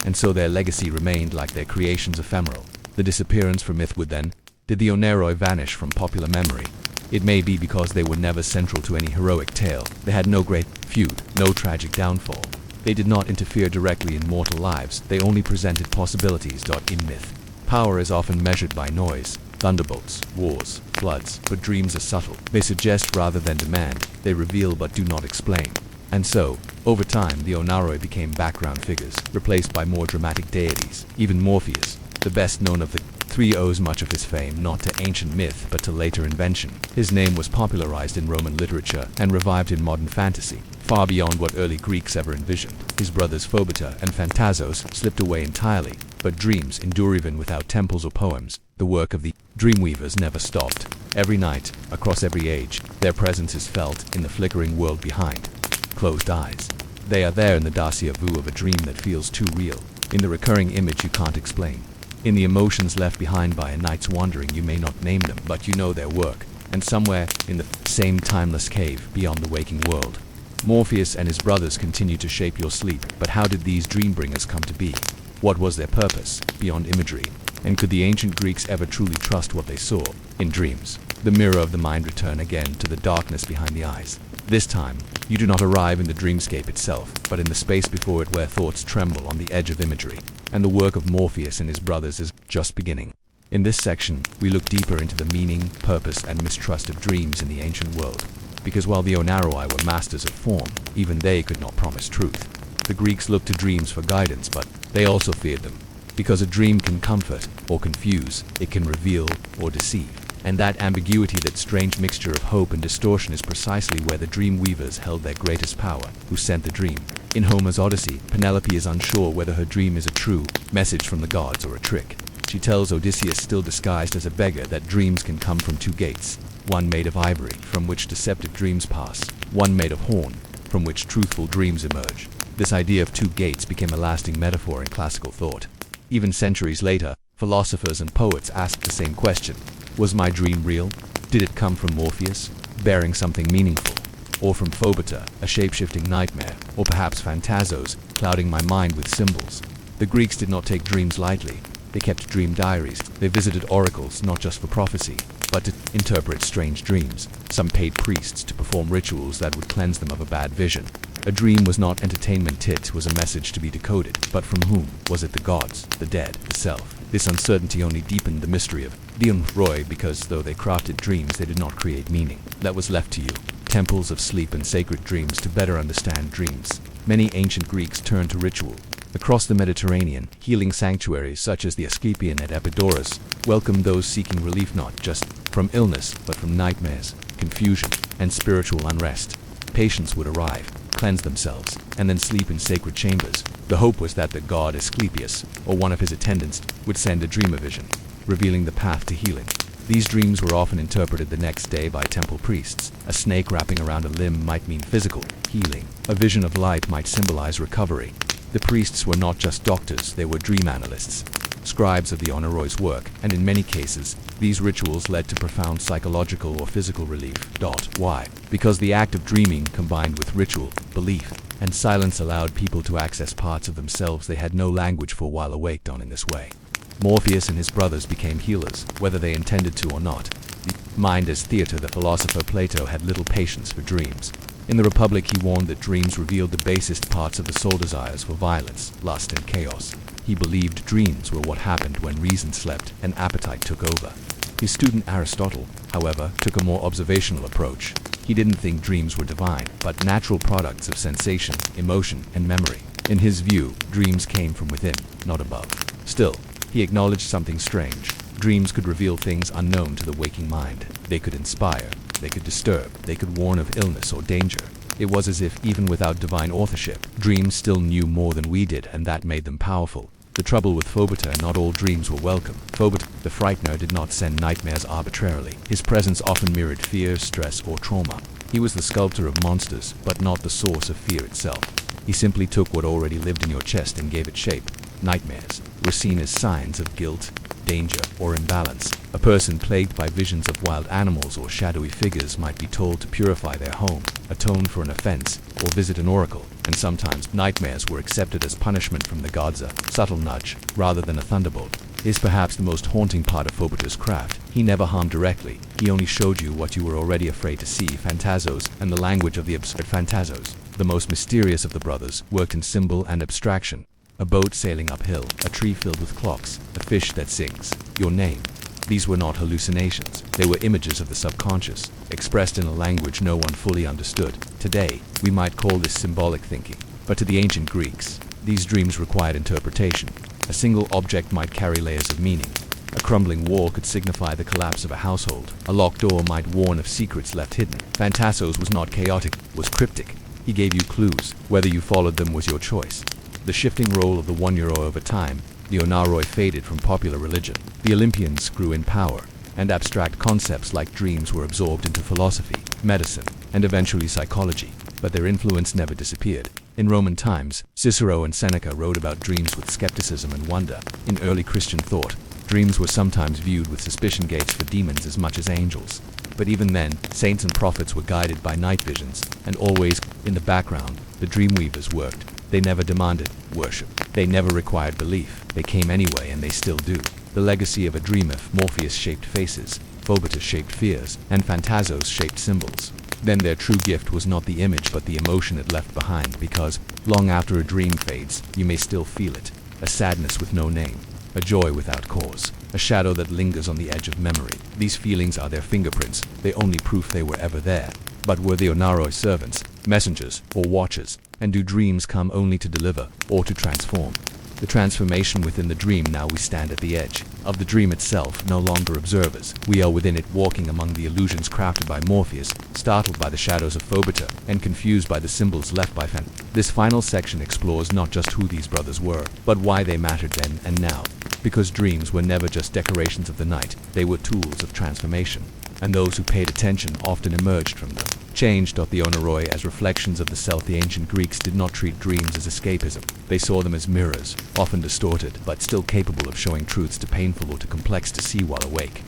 And so their legacy remained, like their creations, ephemeral. The disappearance from myth would then. Did the Onaroi vanish from popular memory? It may be because they were never central to any heroic tale. They had no great feud, no tragic downfall. They did not interfere directly in mortal lives. They only presented possibilities. In myth, power is often measured by noise, thunderbolts, wars, floods, but dreams are subtle. They suggest rather than demand. They reveal but do not explain. And so, over time, the Onaroi became background figures, replaced by more dramatic deities. Even Morpheus, the best known of the three, owes much of his fame not to ancient myth but to later invention. His name was popularized in Roman literature and revived in modern fantasy, far beyond what early Greeks ever envisioned. His brothers Phobata and Phantasos slipped away entirely, but dreams endure even without temples or poems. The work of the dreamweavers never stopped. Every night, across every age, their presence is felt in the flickering world behind closed eyes. They are there in the déjà vu of a dream that feels too real, in the recurring image you can't explain, in the emotions left behind by a night's wandering. You may not name them, but you know their work, and somewhere in the same timeless cave beyond the waking world, Morpheus and his brothers continue to shape your sleep. But how did these dreambringers come to be? What was their purpose, beyond imagery? And could the ancient Greeks ever truly trust what they saw? In dreams, the mirror of the mind return again to the darkness behind the eyes. This time, you do not arrive in the dreamscape itself, but in the space before it where thoughts tremble on the edge of imagery. And the work of Morpheus and his brothers is just beginning. In this section, we look deeper into the meaning, purpose, and mistrust of dreams in the ancient world. Because while the Onaroi were masters of form, even they could not promise truth. The Greeks looked to dreams for guidance, but they also feared them. Because a dream can comfort or confuse, it can reveal or deceive. And that ambiguity, that strange mixture of hope and distortion, is precisely where the dream weavers held their greatest power. Who sent the dream? In Homer's Odyssey, Penelope is unsure whether her dream is a true message from the gods or a trick. She tells Odysseus, still disguised as a beggar, that dreams can come from two gates, one made of ivory, from which deceptive dreams pass, one made of horn, from which truthful dreams emerge. This idea of two gates became a lasting metaphor in classical thought. Even centuries later, philosophers and poets asked the same question. Was my dream real? Did it come from Morpheus, bearing something meaningful? Or from Phobata, a shape-shifting nightmare? Or perhaps Phantasos, clouding my mind with symbols? The Greeks did not take dreams lightly. They kept dream diaries. They visited oracles not just for prophecy, but to interpret strange dreams. Some paid priests to perform rituals that would cleanse them of a bad vision. A dream was not entertainment, it was a message to be decoded. But from whom? Was it the gods, the dead, the self? This uncertainty only deepened the mystery of the Onaroi, because though they crafted dreams, they did not create meaning. That was left to you. Temples of sleep and sacred dreams. To better understand dreams, many ancient Greeks turned to ritual. Across the Mediterranean, healing sanctuaries such as the Asclepian at Epidaurus welcomed those seeking relief not just from illness, but from nightmares, confusion, and spiritual unrest. Patients would arrive, cleanse themselves, and then sleep in sacred chambers. The hope was that the god Asclepius, or one of his attendants, would send a dream-vision, revealing the path to healing. These dreams were often interpreted the next day by temple priests. A snake wrapping around a limb might mean physical healing. A vision of light might symbolize recovery. The priests were not just doctors, they were dream analysts, scribes of the Onarioi's work, and in many cases, these rituals led to profound psychological or physical relief. Why? Because the act of dreaming, combined with ritual, belief, and silence, allowed people to access parts of themselves they had no language for while awake. In this way, Morpheus and his brothers became healers, whether they intended to or not. The mind as theater. The philosopher Plato had little patience for dreams. In the Republic, he warned that dreams revealed the basest parts of the soul, desires for violence, lust, and chaos. He believed dreams were what happened when reason slept and appetite took over. His student Aristotle, however, took a more observational approach. He didn't think dreams were divine, but natural products of sensation, emotion, and memory. In his view, dreams came from within, not above. Still, he acknowledged something strange. Dreams could reveal things unknown to the waking mind. They could inspire, they could disturb, they could warn of illness or danger. It was as if, even without divine authorship, dreams still knew more than we did, and that made them powerful. The trouble with Phobata, not all dreams were welcome. Phobata, the frightener, did not send nightmares arbitrarily. His presence often mirrored fear, stress, or trauma. He was the sculptor of monsters, but not the source of fear itself. He simply took what already lived in your chest and gave it shape. Nightmares were seen as signs of guilt, danger, or imbalance. A person plagued by visions of wild animals or shadowy figures might be told to purify their home, atone for an offense, or visit an oracle. And sometimes nightmares were accepted as punishment from the gods, a subtle nudge, rather than a thunderbolt. Is perhaps the most haunting part of Phobata's craft. He never harmed directly, he only showed you what you were already afraid to see. Phantasos, and the language of the absurd. Phantasos, the most mysterious of the brothers, worked in symbol and abstraction. A boat sailing uphill, a tree filled with clocks, a fish that sings your name. These were not hallucinations, they were images of the subconscious, expressed in a language no one fully understood. Today, we might call this symbolic thinking. But to the ancient Greeks, these dreams required interpretation. A single object might carry layers of meaning. A crumbling wall could signify the collapse of a household. A locked door might warn of secrets left hidden. Phantasos was not chaotic, was cryptic. He gave you clues. Whether you followed them was your choice. The shifting role of the one-euro over time, the onaroi faded from popular religion. The Olympians grew in power, and abstract concepts like dreams were absorbed into philosophy, medicine, and eventually psychology. But their influence never disappeared. In Roman times, Cicero and Seneca wrote about dreams with skepticism and wonder. In early Christian thought, dreams were sometimes viewed with suspicion, gates for demons as much as angels. But even then, saints and prophets were guided by night visions, and always, in the background, the dreamweavers worked. They never demanded worship. They never required belief. They came anyway, and they still do. The legacy of a dream of Morpheus-shaped faces, Phobetus-shaped fears, and Phantasos-shaped symbols. Then their true gift was not the image but the emotion it left behind, because, long after a dream fades, you may still feel it. A sadness with no name. A joy without cause. A shadow that lingers on the edge of memory. These feelings are their fingerprints, the only proof they were ever there. But were the onaroi servants, messengers, or watchers? And do dreams come only to deliver, or to transform? The transformation within the dream. Now we stand at the edge of the dream itself, no longer observers. We are within it, walking among the illusions crafted by Morpheus, startled by the shadows of Phobeta, and confused by the symbols left by Phan. This final section explores not just who these brothers were, but why they mattered then and now. Because dreams were never just decorations of the night, they were tools of transformation. And those who paid attention often emerged from them, changed. The onaroi as reflections of the self. The ancient Greeks did not treat dreams as escapism. They saw them as mirrors, often distorted, but still capable of showing truths too painful or too complex to see while awake.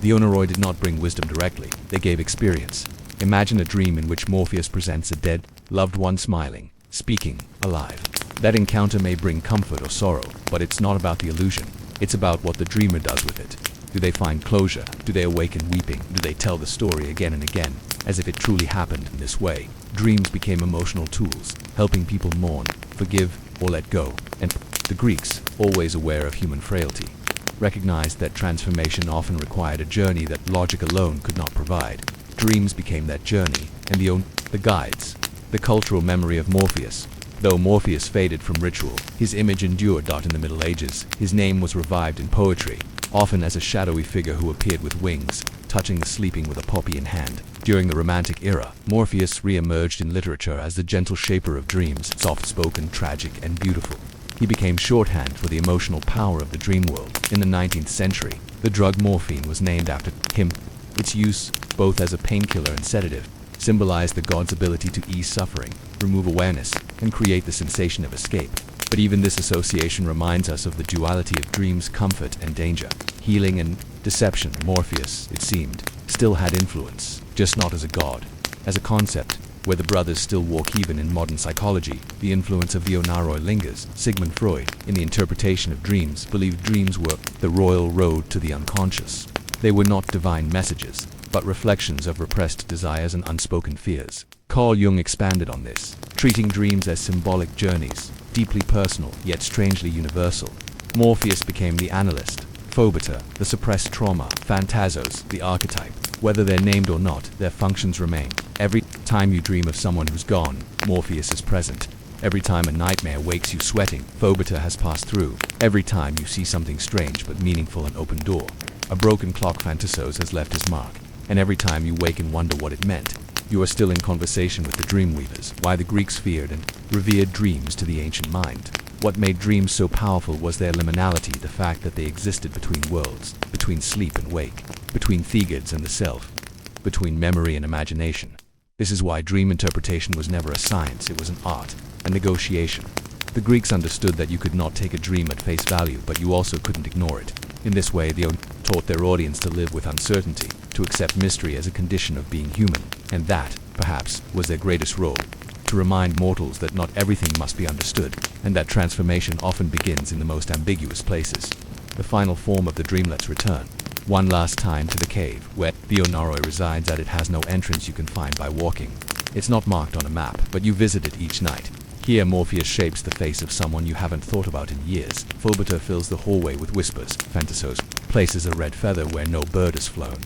The onaroi did not bring wisdom directly, they gave experience. Imagine a dream in which Morpheus presents a dead, loved one smiling, speaking, alive. That encounter may bring comfort or sorrow, but it's not about the illusion. It's about what the dreamer does with it. Do they find closure? Do they awaken weeping? Do they tell the story again and again, as if it truly happened in this way? Dreams became emotional tools, helping people mourn, forgive, or let go. And the Greeks, always aware of human frailty, recognized that transformation often required a journey that logic alone could not provide. Dreams became that journey, and the guides, the cultural memory of Morpheus. Though Morpheus faded from ritual, his image endured. In the Middle Ages, his name was revived in poetry, often as a shadowy figure who appeared with wings, touching the sleeping with a poppy in hand. During the Romantic era, Morpheus re-emerged in literature as the gentle shaper of dreams, soft-spoken, tragic, and beautiful. He became shorthand for the emotional power of the dream world. In the 19th century, the drug morphine was named after him. Its use, both as a painkiller and sedative, symbolized the god's ability to ease suffering, remove awareness, and create the sensation of escape. But even this association reminds us of the duality of dreams, comfort and danger, healing and deception. Morpheus, it seemed, still had influence, just not as a god. As a concept, where the brothers still walk. Even in modern psychology, the influence of the onaroi lingers. Sigmund Freud, in the interpretation of dreams, believed dreams were the royal road to the unconscious. They were not divine messages, but reflections of repressed desires and unspoken fears. Carl Jung expanded on this, treating dreams as symbolic journeys, deeply personal, yet strangely universal. Morpheus became the analyst, Phobeta, the suppressed trauma, Phantasos, the archetype. Whether they're named or not, their functions remain. Every time you dream of someone who's gone, Morpheus is present. Every time a nightmare wakes you sweating, Phobeta has passed through. Every time you see something strange but meaningful, an open door, a broken clock, Phantasos has left his mark. And every time you wake and wonder what it meant, you are still in conversation with the dreamweavers. Why the Greeks feared and revered dreams to the ancient mind. What made dreams so powerful was their liminality, the fact that they existed between worlds, between sleep and wake, between thegods and the self, between memory and imagination. This is why dream interpretation was never a science, it was an art, a negotiation. The Greeks understood that you could not take a dream at face value, but you also couldn't ignore it. In this way, they taught their audience to live with uncertainty, to accept mystery as a condition of being human. And that, perhaps, was their greatest role, to remind mortals that not everything must be understood, and that transformation often begins in the most ambiguous places. The final form of the dream. Let's return one last time to the cave, where the onaroi resides. That it has no entrance you can find by walking. It's not marked on a map, but you visit it each night. Here Morpheus shapes the face of someone you haven't thought about in years. Phobeta fills the hallway with whispers. Phantasos places a red feather where no bird has flown.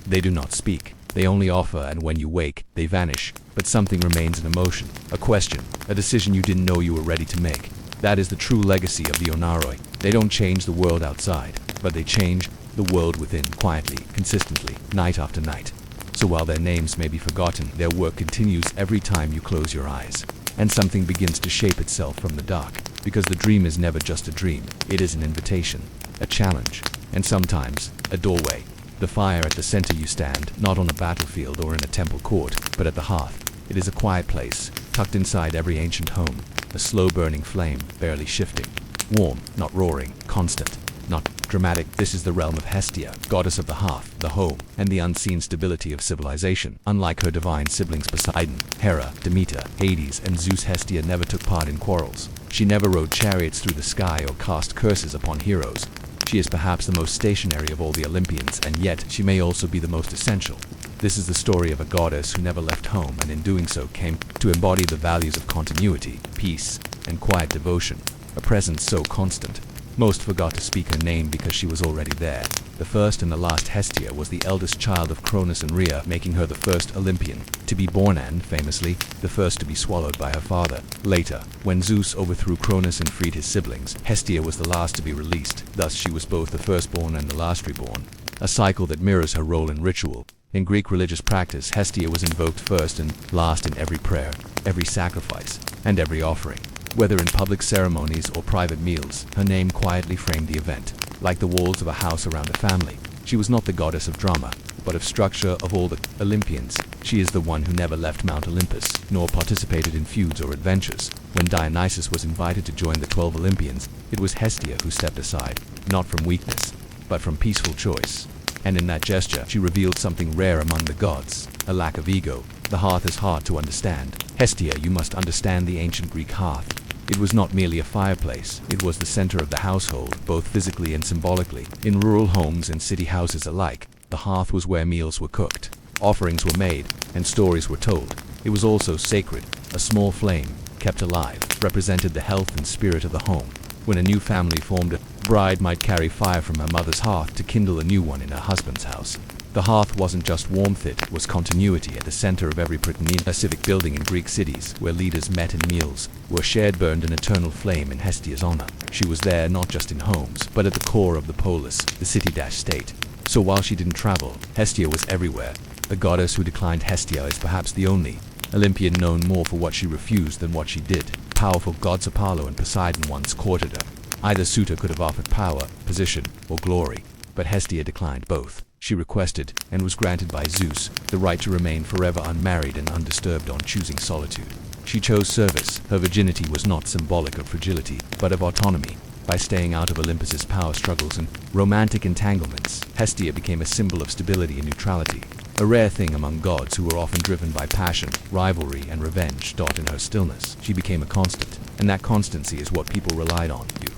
They do not speak. They only offer, and when you wake, they vanish. But something remains in emotion, a question, a decision you didn't know you were ready to make. That is the true legacy of the Onaroi. They don't change the world outside, but they change the world within, quietly, consistently, night after night. So while their names may be forgotten, their work continues every time you close your eyes. And something begins to shape itself from the dark, because the dream is never just a dream. It is an invitation, a challenge, and sometimes a doorway. The fire at the center you stand, not on a battlefield or in a temple court, but at the hearth. It is a quiet place, tucked inside every ancient home, a slow-burning flame, barely shifting. Warm, not roaring, constant, not dramatic. This is the realm of Hestia, goddess of the hearth, the home, and the unseen stability of civilization. Unlike her divine siblings Poseidon, Hera, Demeter, Hades, and Zeus, Hestia never took part in quarrels. She never rode chariots through the sky or cast curses upon heroes. She is perhaps the most stationary of all the Olympians, and yet she may also be the most essential. This is the story of a goddess who never left home, and in doing so came to embody the values of continuity, peace, and quiet devotion, a presence so constant. Most forgot to speak her name because she was already there. The first and the last Hestia was the eldest child of Cronus and Rhea, making her the first Olympian to be born and, famously, the first to be swallowed by her father. Later, when Zeus overthrew Cronus and freed his siblings, Hestia was the last to be released. Thus she was both the firstborn and the last reborn, a cycle that mirrors her role in ritual. In Greek religious practice, Hestia was invoked first and last in every prayer, every sacrifice, and every offering. Whether in public ceremonies or private meals, her name quietly framed the event. Like the walls of a house around a family, she was not the goddess of drama, but of structure of all the Olympians. She is the one who never left Mount Olympus, nor participated in feuds or adventures. When Dionysius was invited to join the 12 Olympians, it was Hestia who stepped aside, not from weakness, but from peaceful choice. And in that gesture, she revealed something rare among the gods, a lack of ego. The hearth is hard to understand. Hestia, you must understand the ancient Greek hearth. It was not merely a fireplace, it was the center of the household, both physically and symbolically. In rural homes and city houses alike, the hearth was where meals were cooked, offerings were made, and stories were told. It was also sacred. A small flame, kept alive, represented the health and spirit of the home. When a new family formed, a bride might carry fire from her mother's hearth to kindle a new one in her husband's house. The hearth wasn't just warmth, it was continuity. At the center of every Prytanean, a civic building in Greek cities, where leaders met and meals were shared, burned an eternal flame in Hestia's honor. She was there not just in homes, but at the core of the polis, the city-state. So while she didn't travel, Hestia was everywhere. The goddess who declined Hestia is perhaps the only Olympian known more for what she refused than what she did. Powerful gods Apollo and Poseidon once courted her. Either suitor could have offered power, position, or glory, but Hestia declined both. She requested, and was granted by Zeus, the right to remain forever unmarried and undisturbed on choosing solitude. She chose service. Her virginity was not symbolic of fragility, but of autonomy. By staying out of Olympus's power struggles and romantic entanglements, Hestia became a symbol of stability and neutrality, a rare thing among gods who were often driven by passion, rivalry, and revenge. In her stillness, she became a constant, and that constancy is what people relied on. You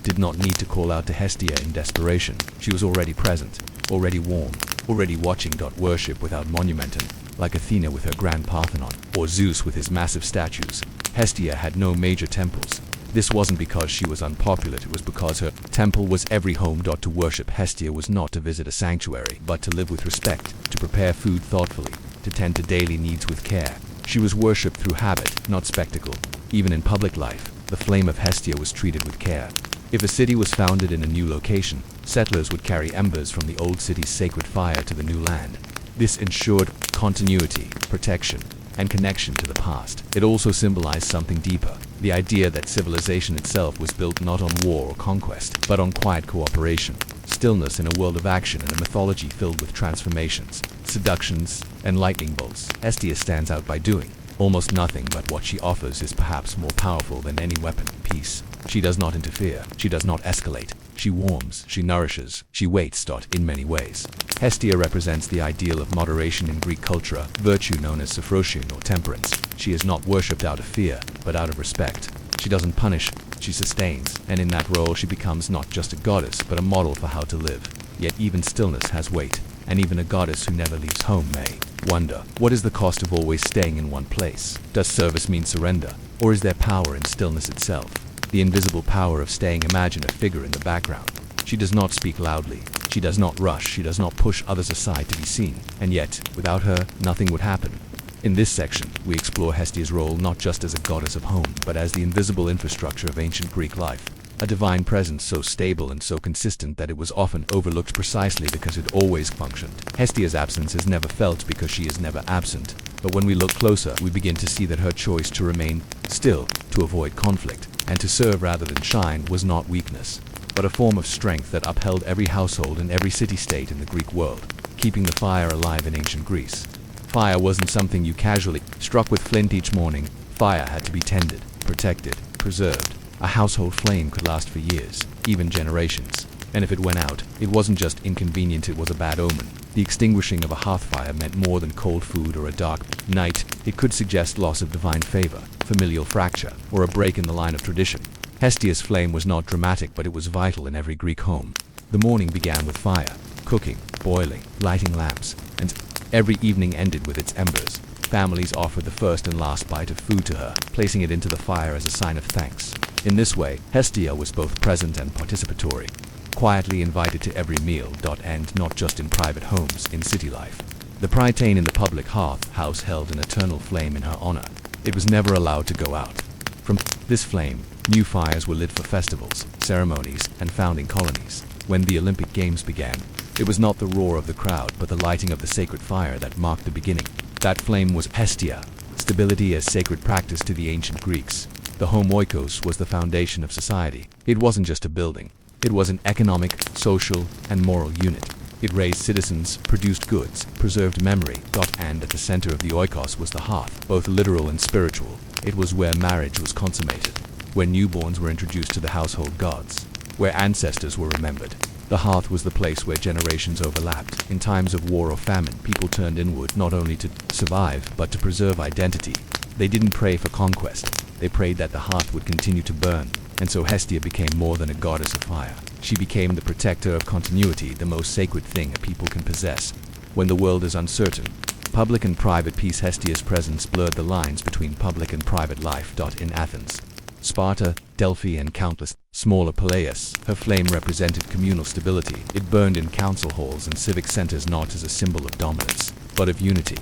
did not need to call out to Hestia in desperation. She was already present, already warm, already watching. Worship without monumentum, like Athena with her grand Parthenon, or Zeus with his massive statues. Hestia had no major temples. This wasn't because she was unpopular, it was because her temple was every home. To worship Hestia was not to visit a sanctuary, but to live with respect, to prepare food thoughtfully, to tend to daily needs with care. She was worshipped through habit, not spectacle. Even in public life, the flame of Hestia was treated with care. If a city was founded in a new location, settlers would carry embers from the old city's sacred fire to the new land. This ensured continuity, protection, and connection to the past. It also symbolized something deeper, the idea that civilization itself was built not on war or conquest, but on quiet cooperation, stillness in a world of action, and a mythology filled with transformations, seductions, and lightning bolts. Hestia stands out by doing almost nothing, but what she offers is perhaps more powerful than any weapon: peace. She does not interfere, she does not escalate. She warms, she nourishes, she waits. In many ways, Hestia represents the ideal of moderation in Greek culture, a virtue known as sophrosion or temperance. She is not worshipped out of fear, but out of respect. She doesn't punish, she sustains, and in that role she becomes not just a goddess, but a model for how to live. Yet even stillness has weight, and even a goddess who never leaves home may wonder, what is the cost of always staying in one place? Does service mean surrender, or is there power in stillness itself? The invisible power of staying. Imagine a figure in the background. She does not speak loudly. She does not rush, she does not push others aside to be seen, and yet, without her, nothing would happen. In this section, we explore Hestia's role not just as a goddess of home, but as the invisible infrastructure of ancient Greek life. A divine presence so stable and so consistent that it was often overlooked precisely because it always functioned. Hestia's absence is never felt because she is never absent. But when we look closer, we begin to see that her choice to remain still, to avoid conflict, and to serve rather than shine was not weakness, but a form of strength that upheld every household and every city-state in the Greek world, keeping the fire alive in ancient Greece. Fire wasn't something you casually struck with flint each morning. Fire had to be tended, protected, preserved. A household flame could last for years, even generations. And if it went out, it wasn't just inconvenient, it was a bad omen. The extinguishing of a hearth fire meant more than cold food or a dark night. It could suggest loss of divine favor, familial fracture, or a break in the line of tradition. Hestia's flame was not dramatic, but it was vital in every Greek home. The morning began with fire, cooking, boiling, lighting lamps, and every evening ended with its embers. Families offered the first and last bite of food to her, placing it into the fire as a sign of thanks. In this way, Hestia was both present and participatory, quietly invited to every meal, and not just in private homes, in city life. The prytane in the public house held an eternal flame in her honor. It was never allowed to go out. From this flame, new fires were lit for festivals, ceremonies, and founding colonies. When the Olympic Games began, it was not the roar of the crowd, but the lighting of the sacred fire that marked the beginning. That flame was Hestia, stability as sacred practice to the ancient Greeks. The home oikos was the foundation of society. It wasn't just a building. It was an economic, social, and moral unit. It raised citizens, produced goods, preserved memory, and at the center of the oikos was the hearth, both literal and spiritual. It was where marriage was consummated, where newborns were introduced to the household gods, where ancestors were remembered. The hearth was the place where generations overlapped. In times of war or famine, people turned inward not only to survive, but to preserve identity. They didn't pray for conquest. They prayed that the hearth would continue to burn. And so Hestia became more than a goddess of fire. She became the protector of continuity, the most sacred thing a people can possess. When the world is uncertain, public and private peace, Hestia's presence blurred the lines between public and private life. In Athens, Sparta, Delphi, and countless smaller palaces, her flame represented communal stability. It burned in council halls and civic centers not as a symbol of dominance, but of unity.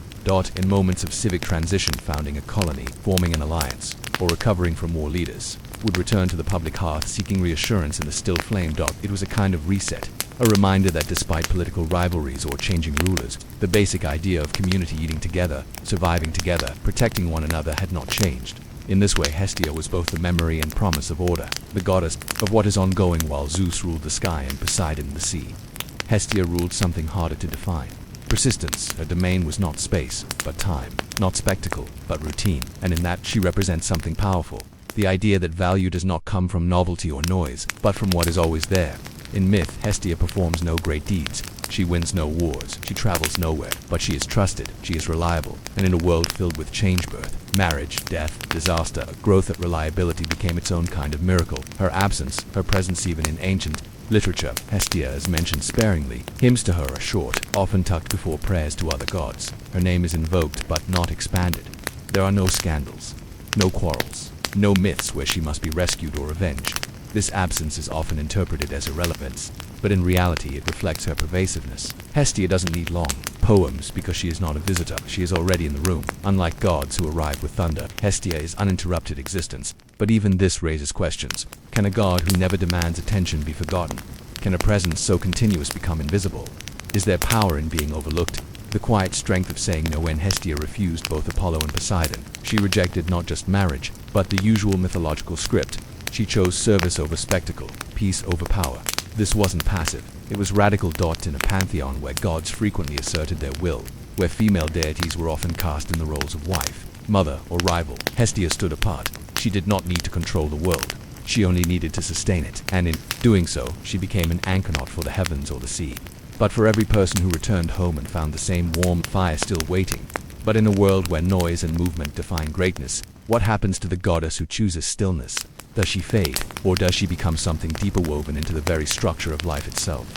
In moments of civic transition, founding a colony, forming an alliance, or recovering from war, leaders would return to the public hearth seeking reassurance in the still flame. It was a kind of reset, a reminder that despite political rivalries or changing rulers, the basic idea of community eating together, surviving together, protecting one another had not changed. In this way, Hestia was both the memory and promise of order, the goddess of what is ongoing while Zeus ruled the sky and Poseidon the sea. Hestia ruled something harder to define. Persistence. Her domain was not space, but time, not spectacle, but routine, and in that she represents something powerful. The idea that value does not come from novelty or noise, but from what is always there. In myth, Hestia performs no great deeds. She wins no wars, she travels nowhere, but she is trusted, she is reliable, and in a world filled with change, birth, marriage, death, disaster, growth, that reliability became its own kind of miracle. Her absence, her presence even in ancient literature, Hestia is mentioned sparingly. Hymns to her are short, often tucked before prayers to other gods. Her name is invoked but not expanded. There are no scandals, no quarrels, no myths where she must be rescued or avenged. This absence is often interpreted as irrelevance, but in reality it reflects her pervasiveness. Hestia doesn't need long poems because she is not a visitor, she is already in the room. Unlike gods who arrive with thunder, Hestia is uninterrupted existence. But even this raises questions. Can a god who never demands attention be forgotten? Can a presence so continuous become invisible? Is there power in being overlooked? The quiet strength of saying no. When Hestia refused both Apollo and Poseidon, she rejected not just marriage, but the usual mythological script. She chose service over spectacle, peace over power. This wasn't passive, it was radical. In a pantheon where gods frequently asserted their will, where female deities were often cast in the roles of wife, mother, or rival, Hestia stood apart. She did not need to control the world. She only needed to sustain it, and in doing so, she became an anchor not for the heavens or the sea, but for every person who returned home and found the same warm fire still waiting. But in a world where noise and movement define greatness, what happens to the goddess who chooses stillness? Does she fade, or does she become something deeper, woven into the very structure of life itself?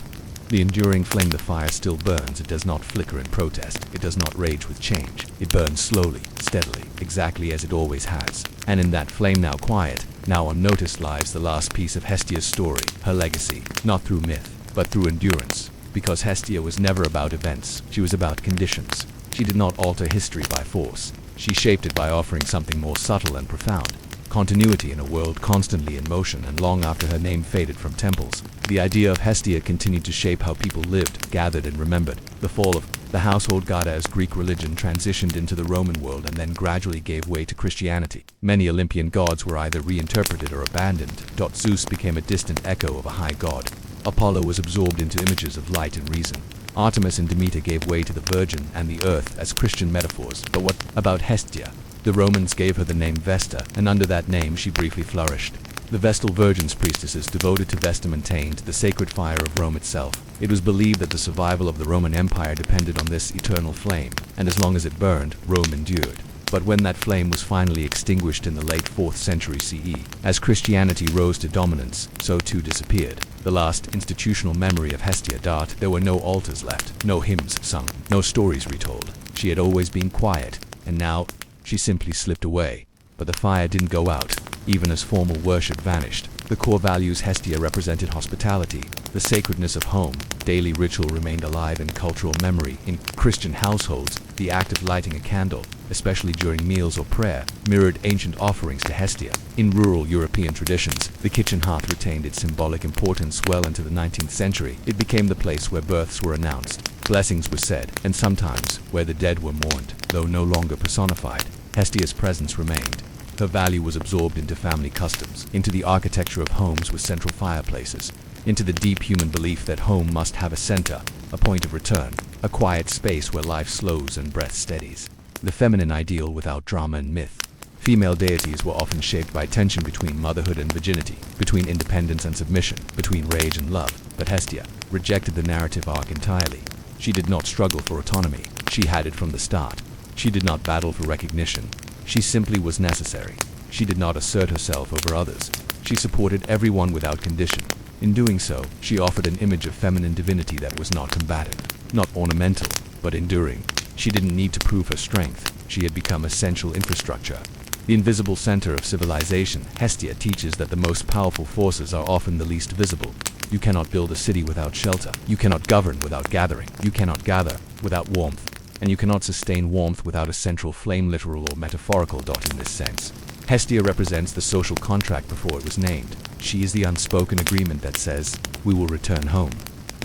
The enduring flame, the fire still burns. It does not flicker in protest. It does not rage with change. It burns slowly, steadily, exactly as it always has. And in that flame, now quiet, now unnoticed, lies the last piece of Hestia's story, her legacy, not through myth, but through endurance. Because Hestia was never about events, she was about conditions. She did not alter history by force. She shaped it by offering something more subtle and profound. Continuity in a world constantly in motion, and long after her name faded from temples, the idea of Hestia continued to shape how people lived, gathered, and remembered. The fall of the household god as Greek religion transitioned into the Roman world and then gradually gave way to Christianity. Many Olympian gods were either reinterpreted or abandoned. Zeus became a distant echo of a high god. Apollo was absorbed into images of light and reason. Artemis and Demeter gave way to the Virgin and the earth as Christian metaphors. But what about Hestia? The Romans gave her the name Vesta, and under that name she briefly flourished. The Vestal Virgins, priestesses devoted to Vesta, maintained the sacred fire of Rome itself. It was believed that the survival of the Roman Empire depended on this eternal flame, and as long as it burned, Rome endured. But when that flame was finally extinguished in the late 4th century CE, as Christianity rose to dominance, so too disappeared the last institutional memory of Hestia. There were no altars left, no hymns sung, no stories retold. She had always been quiet, and now she simply slipped away. But the fire didn't go out, even as formal worship vanished. The core values Hestia represented: hospitality, the sacredness of home. Daily ritual remained alive in cultural memory. In Christian households, the act of lighting a candle, especially during meals or prayer, mirrored ancient offerings to Hestia. In rural European traditions, the kitchen hearth retained its symbolic importance well into the 19th century. It became the place where births were announced, blessings were said, and sometimes where the dead were mourned. Though no longer personified, Hestia's presence remained. Her value was absorbed into family customs, into the architecture of homes with central fireplaces, into the deep human belief that home must have a center, a point of return, a quiet space where life slows and breath steadies. The feminine ideal without drama and myth. Female deities were often shaped by tension between motherhood and virginity, between independence and submission, between rage and love. But Hestia rejected the narrative arc entirely. She did not struggle for autonomy. She had it from the start. She did not battle for recognition. She simply was necessary. She did not assert herself over others. She supported everyone without condition. In doing so, she offered an image of feminine divinity that was not combative, not ornamental, but enduring. She didn't need to prove her strength. She had become essential infrastructure. The invisible center of civilization. Hestia teaches that the most powerful forces are often the least visible. You cannot build a city without shelter. You cannot govern without gathering. You cannot gather without warmth. And you cannot sustain warmth without a central flame, literal or metaphorical. In this sense, Hestia represents the social contract before it was named. She is the unspoken agreement that says, we will return home.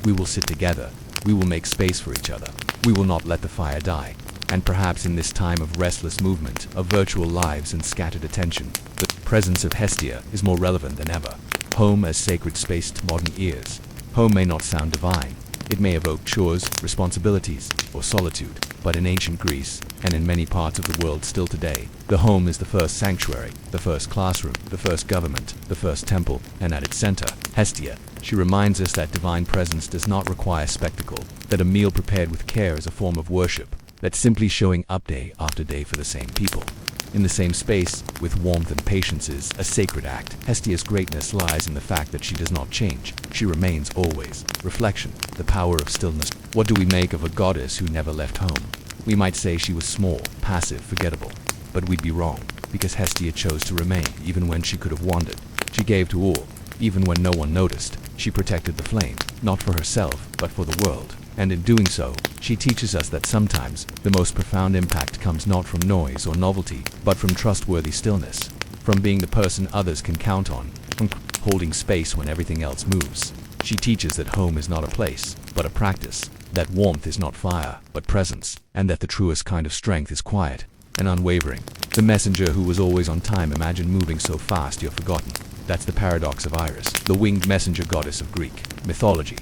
We will sit together. We will make space for each other. We will not let the fire die. And perhaps in this time of restless movement, of virtual lives and scattered attention, the presence of Hestia is more relevant than ever. Home as sacred space to modern ears. Home may not sound divine. It may evoke chores, responsibilities, or solitude. But in ancient Greece, and in many parts of the world still today, the home is the first sanctuary, the first classroom, the first government, the first temple, and at its center, Hestia. She reminds us that divine presence does not require spectacle, that a meal prepared with care is a form of worship, that simply showing up day after day for the same people, in the same space, with warmth and patience is a sacred act. Hestia's greatness lies in the fact that she does not change. She remains always. Reflection, the power of stillness. What do we make of a goddess who never left home? We might say she was small, passive, forgettable. But we'd be wrong, because Hestia chose to remain, even when she could have wandered. She gave to all, even when no one noticed. She protected the flame, not for herself, but for the world. And in doing so, she teaches us that sometimes the most profound impact comes not from noise or novelty, but from trustworthy stillness, from being the person others can count on, from holding space when everything else moves. She teaches that home is not a place, but a practice, that warmth is not fire, but presence, and that the truest kind of strength is quiet and unwavering. The messenger who was always on time. Imagine moving so fast you're forgotten. That's the paradox of Iris, the winged messenger goddess of Greek mythology.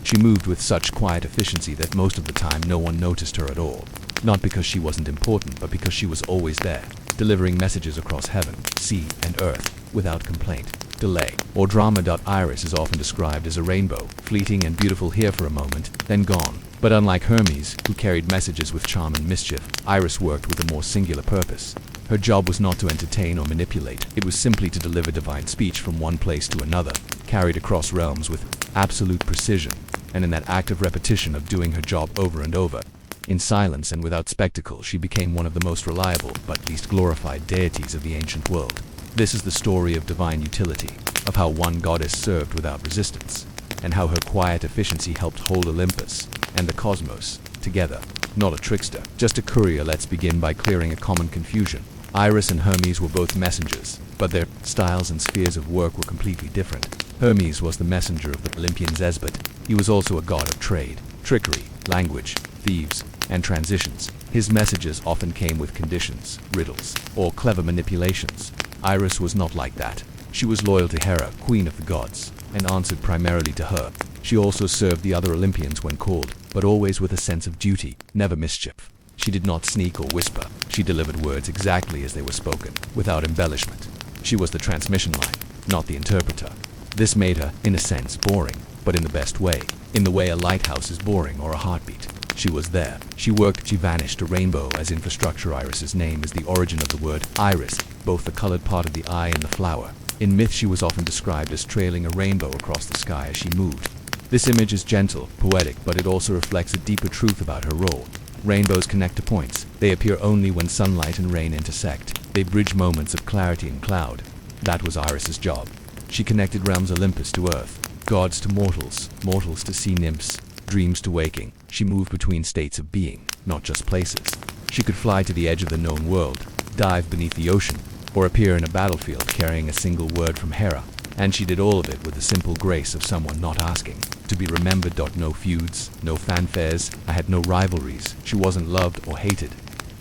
She moved with such quiet efficiency that most of the time no one noticed her at all. Not because she wasn't important, but because she was always there, delivering messages across heaven, sea, and earth, without complaint, delay, or drama. Iris is often described as a rainbow, fleeting and beautiful here for a moment, then gone. But unlike Hermes, who carried messages with charm and mischief, Iris worked with a more singular purpose. Her job was not to entertain or manipulate. It was simply to deliver divine speech from one place to another, carried across realms with absolute precision. And in that act of repetition of doing her job over and over, in silence and without spectacle, she became one of the most reliable but least glorified deities of the ancient world. This is the story of divine utility, of how one goddess served without resistance, and how her quiet efficiency helped hold Olympus and the cosmos together. Not a trickster, just a courier. Let's begin by clearing a common confusion. Iris and Hermes were both messengers, but their styles and spheres of work were completely different. Hermes was the messenger of the Olympian Zesbot. He was also a god of trade, trickery, language, thieves, and transitions. His messages often came with conditions, riddles, or clever manipulations. Iris was not like that. She was loyal to Hera, queen of the gods, and answered primarily to her. She also served the other Olympians when called, but always with a sense of duty, never mischief. She did not sneak or whisper. She delivered words exactly as they were spoken, without embellishment. She was the transmission line, not the interpreter. This made her, in a sense, boring, but in the best way. In the way a lighthouse is boring or a heartbeat. She was there. She worked. She vanished. A rainbow as infrastructure. Iris's name is the origin of the word iris, both the colored part of the eye and the flower. In myth, she was often described as trailing a rainbow across the sky as she moved. This image is gentle, poetic, but it also reflects a deeper truth about her role. Rainbows connect to points. They appear only when sunlight and rain intersect. They bridge moments of clarity and cloud. That was Iris's job. She connected realms, Olympus to earth, gods to mortals, mortals to sea nymphs, dreams to waking. She moved between states of being, not just places. She could fly to the edge of the known world, dive beneath the ocean, or appear in a battlefield carrying a single word from Hera. And she did all of it with the simple grace of someone not asking to be remembered. No feuds, no fanfares. I had no rivalries. She wasn't loved or hated.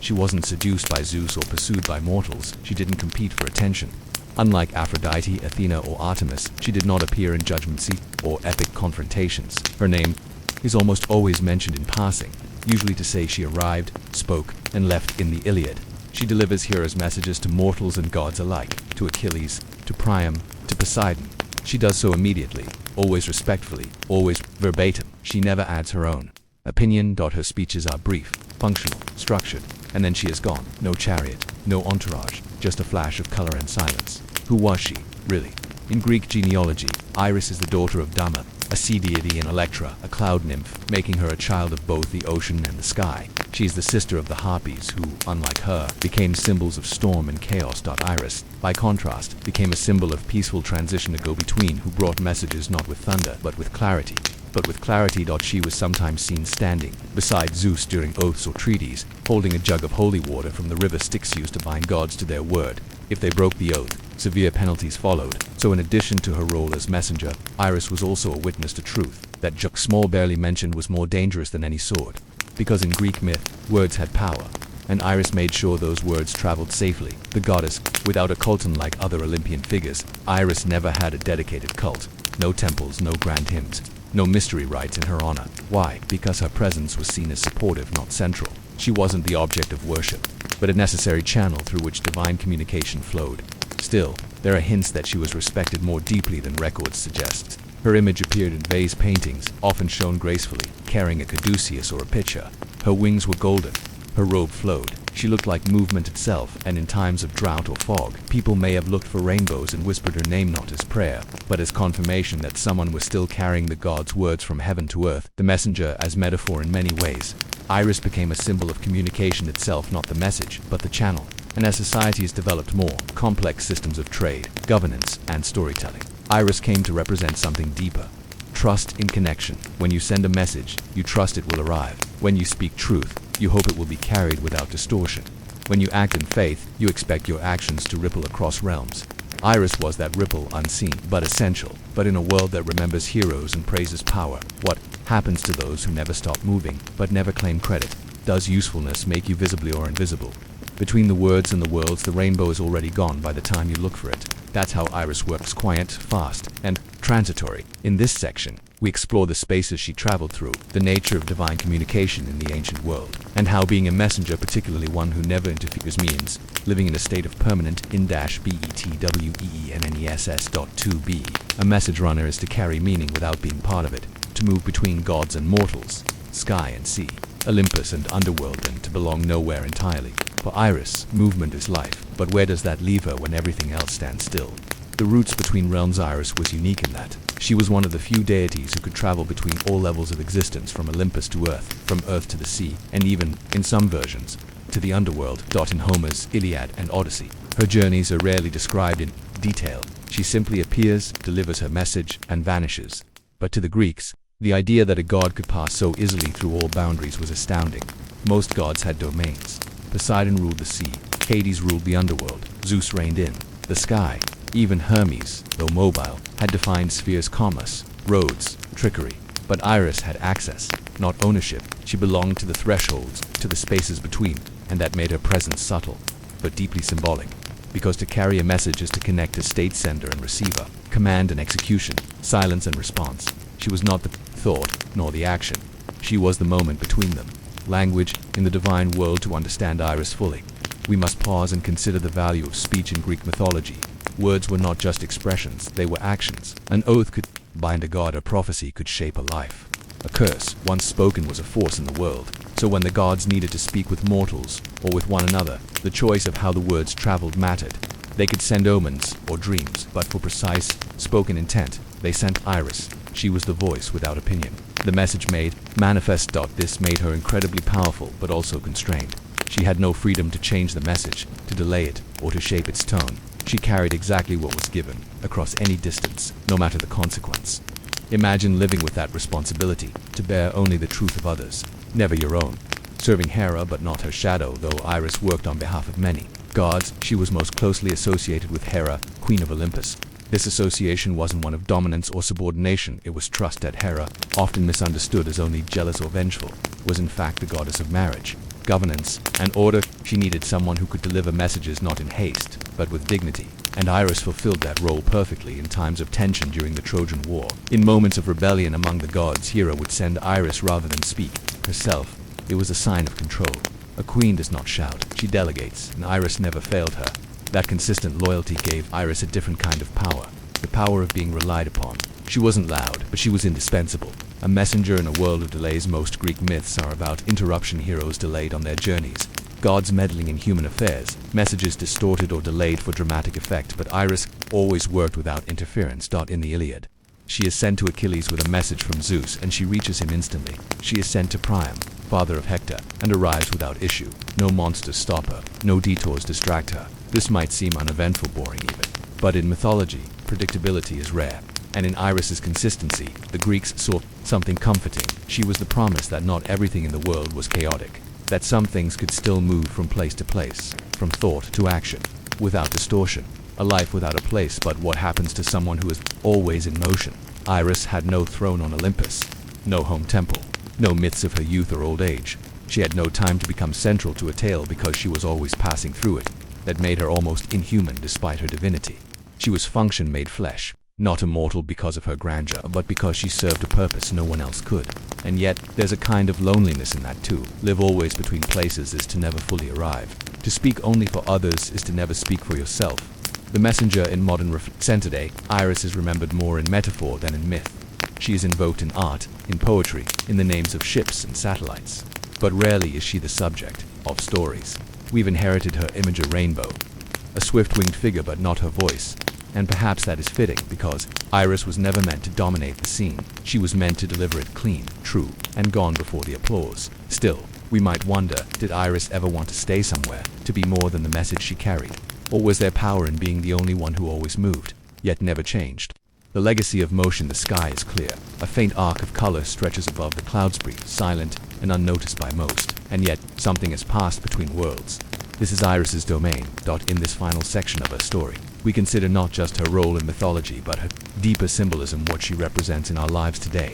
She wasn't seduced by Zeus or pursued by mortals. She didn't compete for attention. Unlike Aphrodite, Athena, or Artemis, she did not appear in judgment seat or epic confrontations. Her name is almost always mentioned in passing, usually to say she arrived, spoke, and left in the Iliad. She delivers Hera's messages to mortals and gods alike, to Achilles, to Priam, to Poseidon. She does so immediately, always respectfully, always verbatim. She never adds her own opinion. Her speeches are brief, functional, structured, and then she is gone. No chariot, no entourage, just a flash of color and silence. Who was she, really? In Greek genealogy, Iris is the daughter of Dama, a sea deity, and Electra, a cloud nymph, making her a child of both the ocean and the sky. She is the sister of the Harpies, who, unlike her, became symbols of storm and chaos. Iris, by contrast, became a symbol of peaceful transition, a go-between who brought messages not with thunder, but with clarity. She was sometimes seen standing beside Zeus during oaths or treaties, holding a jug of holy water from the river Styx used to bind gods to their word. If they broke the oath, severe penalties followed. So in addition to her role as messenger, Iris was also a witness to truth. That jug, small barely mentioned, was more dangerous than any sword. Because in Greek myth, words had power, and Iris made sure those words traveled safely. The goddess, without a cult unlike other Olympian figures, Iris never had a dedicated cult. No temples, no grand hymns, no mystery rites in her honor. Why? Because her presence was seen as supportive, not central. She wasn't the object of worship, but a necessary channel through which divine communication flowed. Still, there are hints that she was respected more deeply than records suggest. Her image appeared in vase paintings, often shown gracefully, carrying a caduceus or a pitcher. Her wings were golden. Her robe flowed. She looked like movement itself, and in times of drought or fog, people may have looked for rainbows and whispered her name, not as prayer, but as confirmation that someone was still carrying the gods' words from heaven to earth. The messenger as metaphor in many ways. Iris became a symbol of communication itself, not the message, but the channel. And as societies developed more complex systems of trade, governance, and storytelling, Iris came to represent something deeper. Trust in connection. When you send a message, you trust it will arrive. When you speak truth, you hope it will be carried without distortion. When you act in faith, you expect your actions to ripple across realms. Iris was that ripple, unseen, but essential. But in a world that remembers heroes and praises power, what happens to those who never stop moving, but never claim credit? Does usefulness make you visibly or invisible? Between the words and the worlds, the rainbow is already gone by the time you look for it. That's how Iris works: quiet, fast, and transitory. In this section, we explore the spaces she traveled through, the nature of divine communication in the ancient world, and how being a messenger, particularly one who never interferes, means living in a state of permanent betweeness.2b. A message runner is to carry meaning without being part of it, to move between gods and mortals, sky and sea, Olympus and underworld, and to belong nowhere entirely. For Iris, movement is life, but where does that leave her when everything else stands still? The roots between realms. Iris was unique in that she was one of the few deities who could travel between all levels of existence, from Olympus to earth, from earth to the sea, and even, in some versions, to the underworld. In Homer's Iliad and Odyssey, her journeys are rarely described in detail. She simply appears, delivers her message, and vanishes. But to the Greeks, the idea that a god could pass so easily through all boundaries was astounding. Most gods had domains. Poseidon ruled the sea, Hades ruled the underworld, Zeus reigned in the sky. Even Hermes, though mobile, had defined spheres, commerce, roads, trickery. But Iris had access, not ownership. She belonged to the thresholds, to the spaces between, and that made her presence subtle, but deeply symbolic. Because to carry a message is to connect a state sender and receiver, command and execution, silence and response. She was not the thought, nor the action. She was the moment between them. Language, in the divine world. To understand Iris fully, we must pause and consider the value of speech in Greek mythology. Words were not just expressions, they were actions. An oath could bind a god, a prophecy could shape a life. A curse, once spoken, was a force in the world. So when the gods needed to speak with mortals, or with one another, the choice of how the words traveled mattered. They could send omens or dreams, but for precise, spoken intent, they sent Iris. She was the voice without opinion. The message made manifest. This made her incredibly powerful, but also constrained. She had no freedom to change the message, to delay it, or to shape its tone. She carried exactly what was given, across any distance, no matter the consequence. Imagine living with that responsibility, to bear only the truth of others, never your own. Serving Hera but not her shadow, though Iris worked on behalf of many gods, she was most closely associated with Hera, Queen of Olympus. This association wasn't one of dominance or subordination, it was trust that Hera, often misunderstood as only jealous or vengeful, was in fact the goddess of marriage, governance, and order. She needed someone who could deliver messages not in haste, but with dignity. And Iris fulfilled that role perfectly in times of tension during the Trojan War. In moments of rebellion among the gods, Hera would send Iris rather than speak herself. It was a sign of control. A queen does not shout, she delegates, and Iris never failed her. That consistent loyalty gave Iris a different kind of power, the power of being relied upon. She wasn't loud, but she was indispensable. A messenger in a world of delays. Most Greek myths are about interruption, heroes delayed on their journeys, gods meddling in human affairs, messages distorted or delayed for dramatic effect. But Iris always worked without interference. In the Iliad, she is sent to Achilles with a message from Zeus, and she reaches him instantly. She is sent to Priam, father of Hector, and arrives without issue. No monsters stop her, no detours distract her. This might seem uneventful, boring even. But in mythology, predictability is rare. And in Iris's consistency, the Greeks saw something comforting. She was the promise that not everything in the world was chaotic, that some things could still move from place to place, from thought to action, without distortion. A life without a place. But what happens to someone who is always in motion? Iris had no throne on Olympus, no home temple, no myths of her youth or old age. She had no time to become central to a tale because she was always passing through it. That made her almost inhuman despite her divinity. She was function made flesh, not immortal because of her grandeur, but because she served a purpose no one else could. And yet, there's a kind of loneliness in that too. Live always between places is to never fully arrive. To speak only for others is to never speak for yourself. The messenger in modern today, Iris is remembered more in metaphor than in myth. She is invoked in art, in poetry, in the names of ships and satellites. But rarely is she the subject of stories. We've inherited her image, a rainbow, a swift-winged figure, but not her voice. And perhaps that is fitting, because Iris was never meant to dominate the scene. She was meant to deliver it clean, true, and gone before the applause. Still, we might wonder, did Iris ever want to stay somewhere, to be more than the message she carried? Or was there power in being the only one who always moved, yet never changed? The legacy of motion. The sky is clear. A faint arc of color stretches above the clouds, brief, silent, and unnoticed by most. And yet, something has passed between worlds. This is Iris's domain. In this final section of her story, we consider not just her role in mythology, but her deeper symbolism, what she represents in our lives today,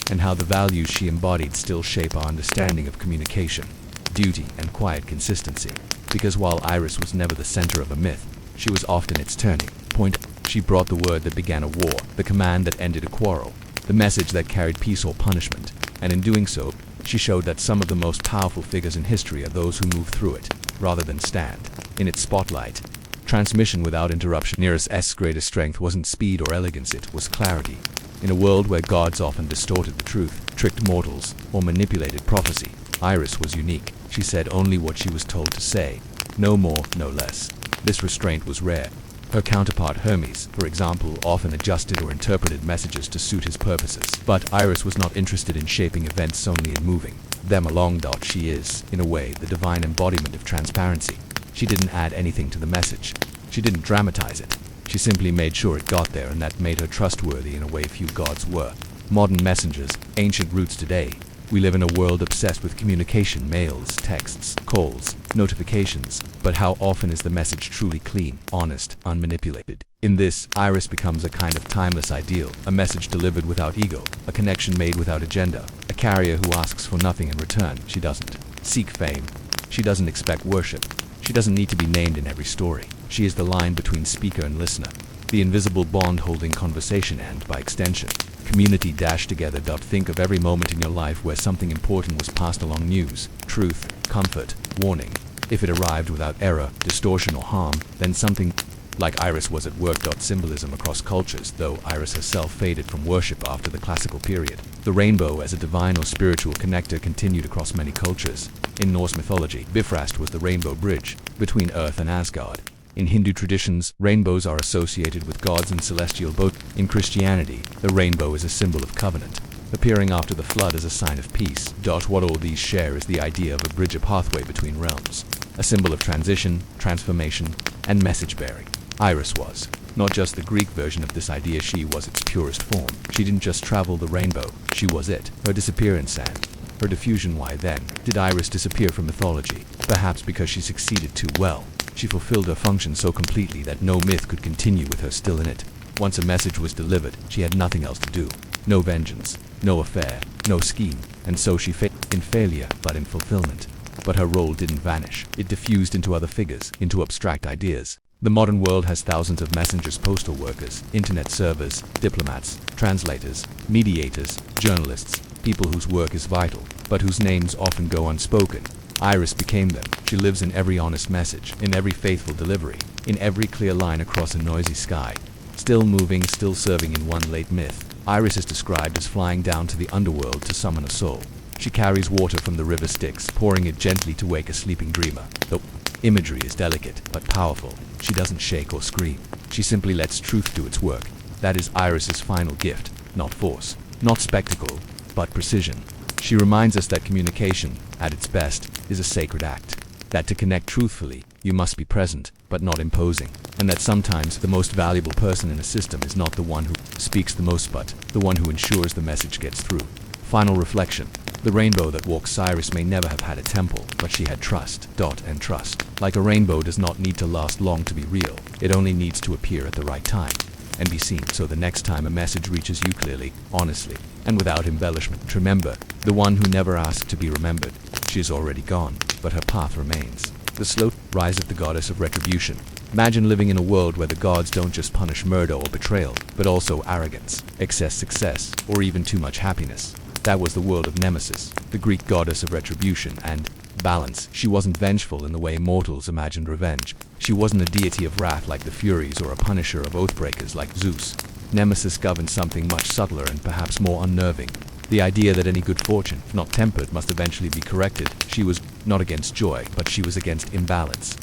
and how the values she embodied still shape our understanding of communication, duty, and quiet consistency. Because while Iris was never the center of a myth, she was often its turning point. She brought the word that began a war, the command that ended a quarrel, the message that carried peace or punishment, and in doing so, she showed that some of the most powerful figures in history are those who move through it, rather than stand in its spotlight. Transmission without interruption. Iris's greatest strength wasn't speed or elegance, it was clarity. In a world where gods often distorted the truth, tricked mortals, or manipulated prophecy, Iris was unique. She said only what she was told to say, no more, no less. This restraint was rare. Her counterpart Hermes, for example, often adjusted or interpreted messages to suit his purposes. But Iris was not interested in shaping events, only in moving them along. She is, in a way, the divine embodiment of transparency. She didn't add anything to the message. She didn't dramatize it. She simply made sure it got there, and that made her trustworthy in a way few gods were. Modern messengers, ancient roots today. We live in a world obsessed with communication, mails, texts, calls, notifications. But how often is the message truly clean, honest, unmanipulated? In this, Iris becomes a kind of timeless ideal, a message delivered without ego, a connection made without agenda, a carrier who asks for nothing in return. She doesn't seek fame. She doesn't expect worship. She doesn't need to be named in every story. She is the line between speaker and listener, the invisible bond holding conversation and, by extension, community dashed together. Think of every moment in your life where something important was passed along: news, truth, comfort, warning. If it arrived without error, distortion or harm, then something like Iris was at work. Symbolism across cultures, though Iris herself faded from worship after the classical period. The rainbow as a divine or spiritual connector continued across many cultures. In Norse mythology, Bifrost was the rainbow bridge between Earth and Asgard. In Hindu traditions, rainbows are associated with gods and celestial boats. In Christianity, the rainbow is a symbol of covenant, appearing after the flood as a sign of peace. What all these share is the idea of a bridge, a pathway between realms, a symbol of transition, transformation, and message bearing. Iris was not just the Greek version of this idea, she was its purest form. She didn't just travel the rainbow, she was it. Her disappearance and her diffusion. Why then did Iris disappear from mythology? Perhaps because she succeeded too well. She fulfilled her function so completely that no myth could continue with her still in it. Once a message was delivered, she had nothing else to do. No vengeance, no affair, no scheme, and so she failed in failure, but in fulfillment. But her role didn't vanish. It diffused into other figures, into abstract ideas. The modern world has thousands of messengers, postal workers, internet servers, diplomats, translators, mediators, journalists, people whose work is vital, but whose names often go unspoken. Iris became them. She lives in every honest message, in every faithful delivery, in every clear line across a noisy sky. Still moving, still serving. In one late myth, Iris is described as flying down to the underworld to summon a soul. She carries water from the river Styx, pouring it gently to wake a sleeping dreamer. The imagery is delicate, but powerful. She doesn't shake or scream. She simply lets truth do its work. That is Iris's final gift. Not force, not spectacle, but precision. She reminds us that communication, at its best, is a sacred act. That to connect truthfully, you must be present, but not imposing. And that sometimes the most valuable person in a system is not the one who speaks the most, but the one who ensures the message gets through. Final reflection. The rainbow that walks Iris may never have had a temple, but she had trust. And trust, like a rainbow, does not need to last long to be real. It only needs to appear at the right time and be seen. So the next time a message reaches you clearly, honestly, and without embellishment, remember, the one who never asked to be remembered. She is already gone, but her path remains. The slow rise of the goddess of retribution. Imagine living in a world where the gods don't just punish murder or betrayal, but also arrogance, excess success, or even too much happiness. That was the world of Nemesis, the Greek goddess of retribution and balance. She wasn't vengeful in the way mortals imagined revenge. She wasn't a deity of wrath like the Furies or a punisher of oathbreakers like Zeus. Nemesis governed something much subtler and perhaps more unnerving. The idea that any good fortune, if not tempered, must eventually be corrected. She was not against joy, but she was against imbalance.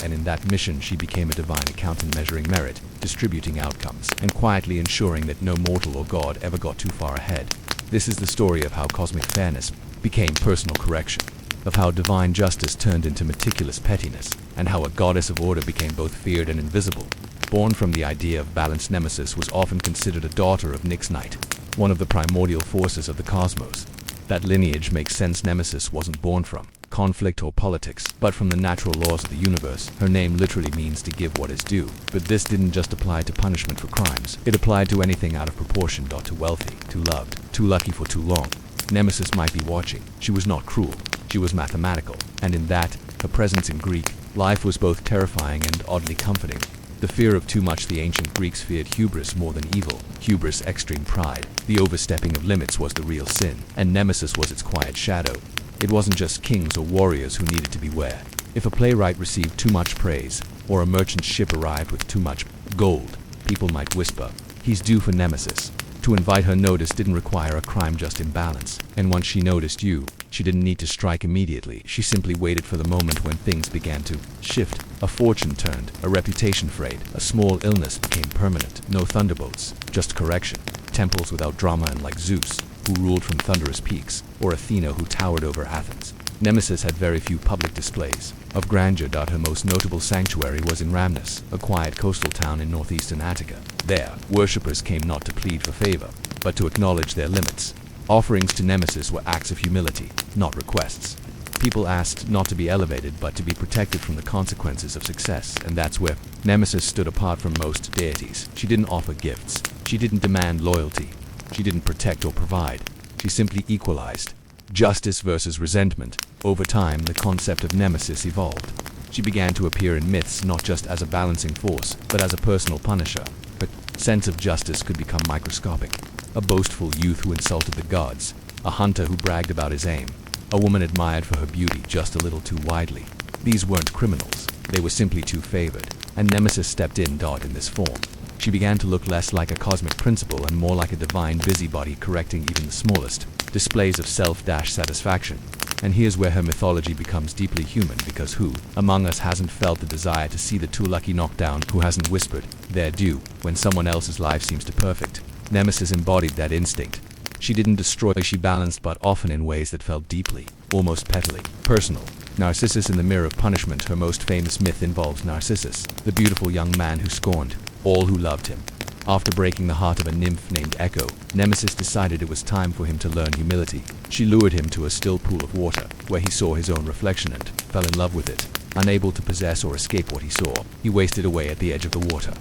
And in that mission she became a divine accountant, measuring merit, distributing outcomes, and quietly ensuring that no mortal or god ever got too far ahead. This is the story of how cosmic fairness became personal correction, of how divine justice turned into meticulous pettiness, and how a goddess of order became both feared and invisible. Born from the idea of balance, Nemesis was often considered a daughter of Nyx Night, one of the primordial forces of the cosmos. That lineage makes sense. Nemesis wasn't born from conflict or politics, but from the natural laws of the universe. Her name literally means to give what is due. But this didn't just apply to punishment for crimes. It applied to anything out of proportion. Too wealthy, too loved, too lucky for too long. Nemesis might be watching. She was not cruel. She was mathematical. And in that, her presence in Greek life was both terrifying and oddly comforting. The fear of too much. The ancient Greeks feared hubris more than evil. Hubris, extreme pride. The overstepping of limits was the real sin, and Nemesis was its quiet shadow. It wasn't just kings or warriors who needed to beware. If a playwright received too much praise, or a merchant ship arrived with too much gold, people might whisper, "He's due for Nemesis." To invite her notice didn't require a crime, just imbalance. And once she noticed you, she didn't need to strike immediately. She simply waited for the moment when things began to shift. A fortune turned, a reputation frayed, a small illness became permanent. No thunderbolts, just correction. Temples without drama, and like Zeus, who ruled from thunderous peaks, or Athena who towered over Athens, Nemesis had very few public displays of grandeur. Her most notable sanctuary was in Rhamnus, a quiet coastal town in northeastern Attica. There, worshippers came not to plead for favor, but to acknowledge their limits. Offerings to Nemesis were acts of humility, not requests. People asked not to be elevated but to be protected from the consequences of success, and that's where Nemesis stood apart from most deities. She didn't offer gifts. She didn't demand loyalty. She didn't protect or provide. She simply equalized. Justice versus resentment. Over time, the concept of Nemesis evolved. She began to appear in myths not just as a balancing force, but as a personal punisher. Her sense of justice could become microscopic. A boastful youth who insulted the gods. A hunter who bragged about his aim. A woman admired for her beauty just a little too widely. These weren't criminals. They were simply too favored. And Nemesis stepped in this form. She began to look less like a cosmic principle and more like a divine busybody correcting even the smallest displays of self-satisfaction. And here's where her mythology becomes deeply human, because who among us hasn't felt the desire to see the too lucky knockdown, who hasn't whispered their due when someone else's life seems too perfect? Nemesis embodied that instinct. She didn't destroy, she balanced, but often in ways that felt deeply, almost petally, personal. Narcissus in the Mirror of Punishment. Her most famous myth involves Narcissus, the beautiful young man who scorned all who loved him. After breaking the heart of a nymph named Echo, Nemesis decided it was time for him to learn humility. She lured him to a still pool of water, where he saw his own reflection and fell in love with it. Unable to possess or escape what he saw, he wasted away at the edge of the water.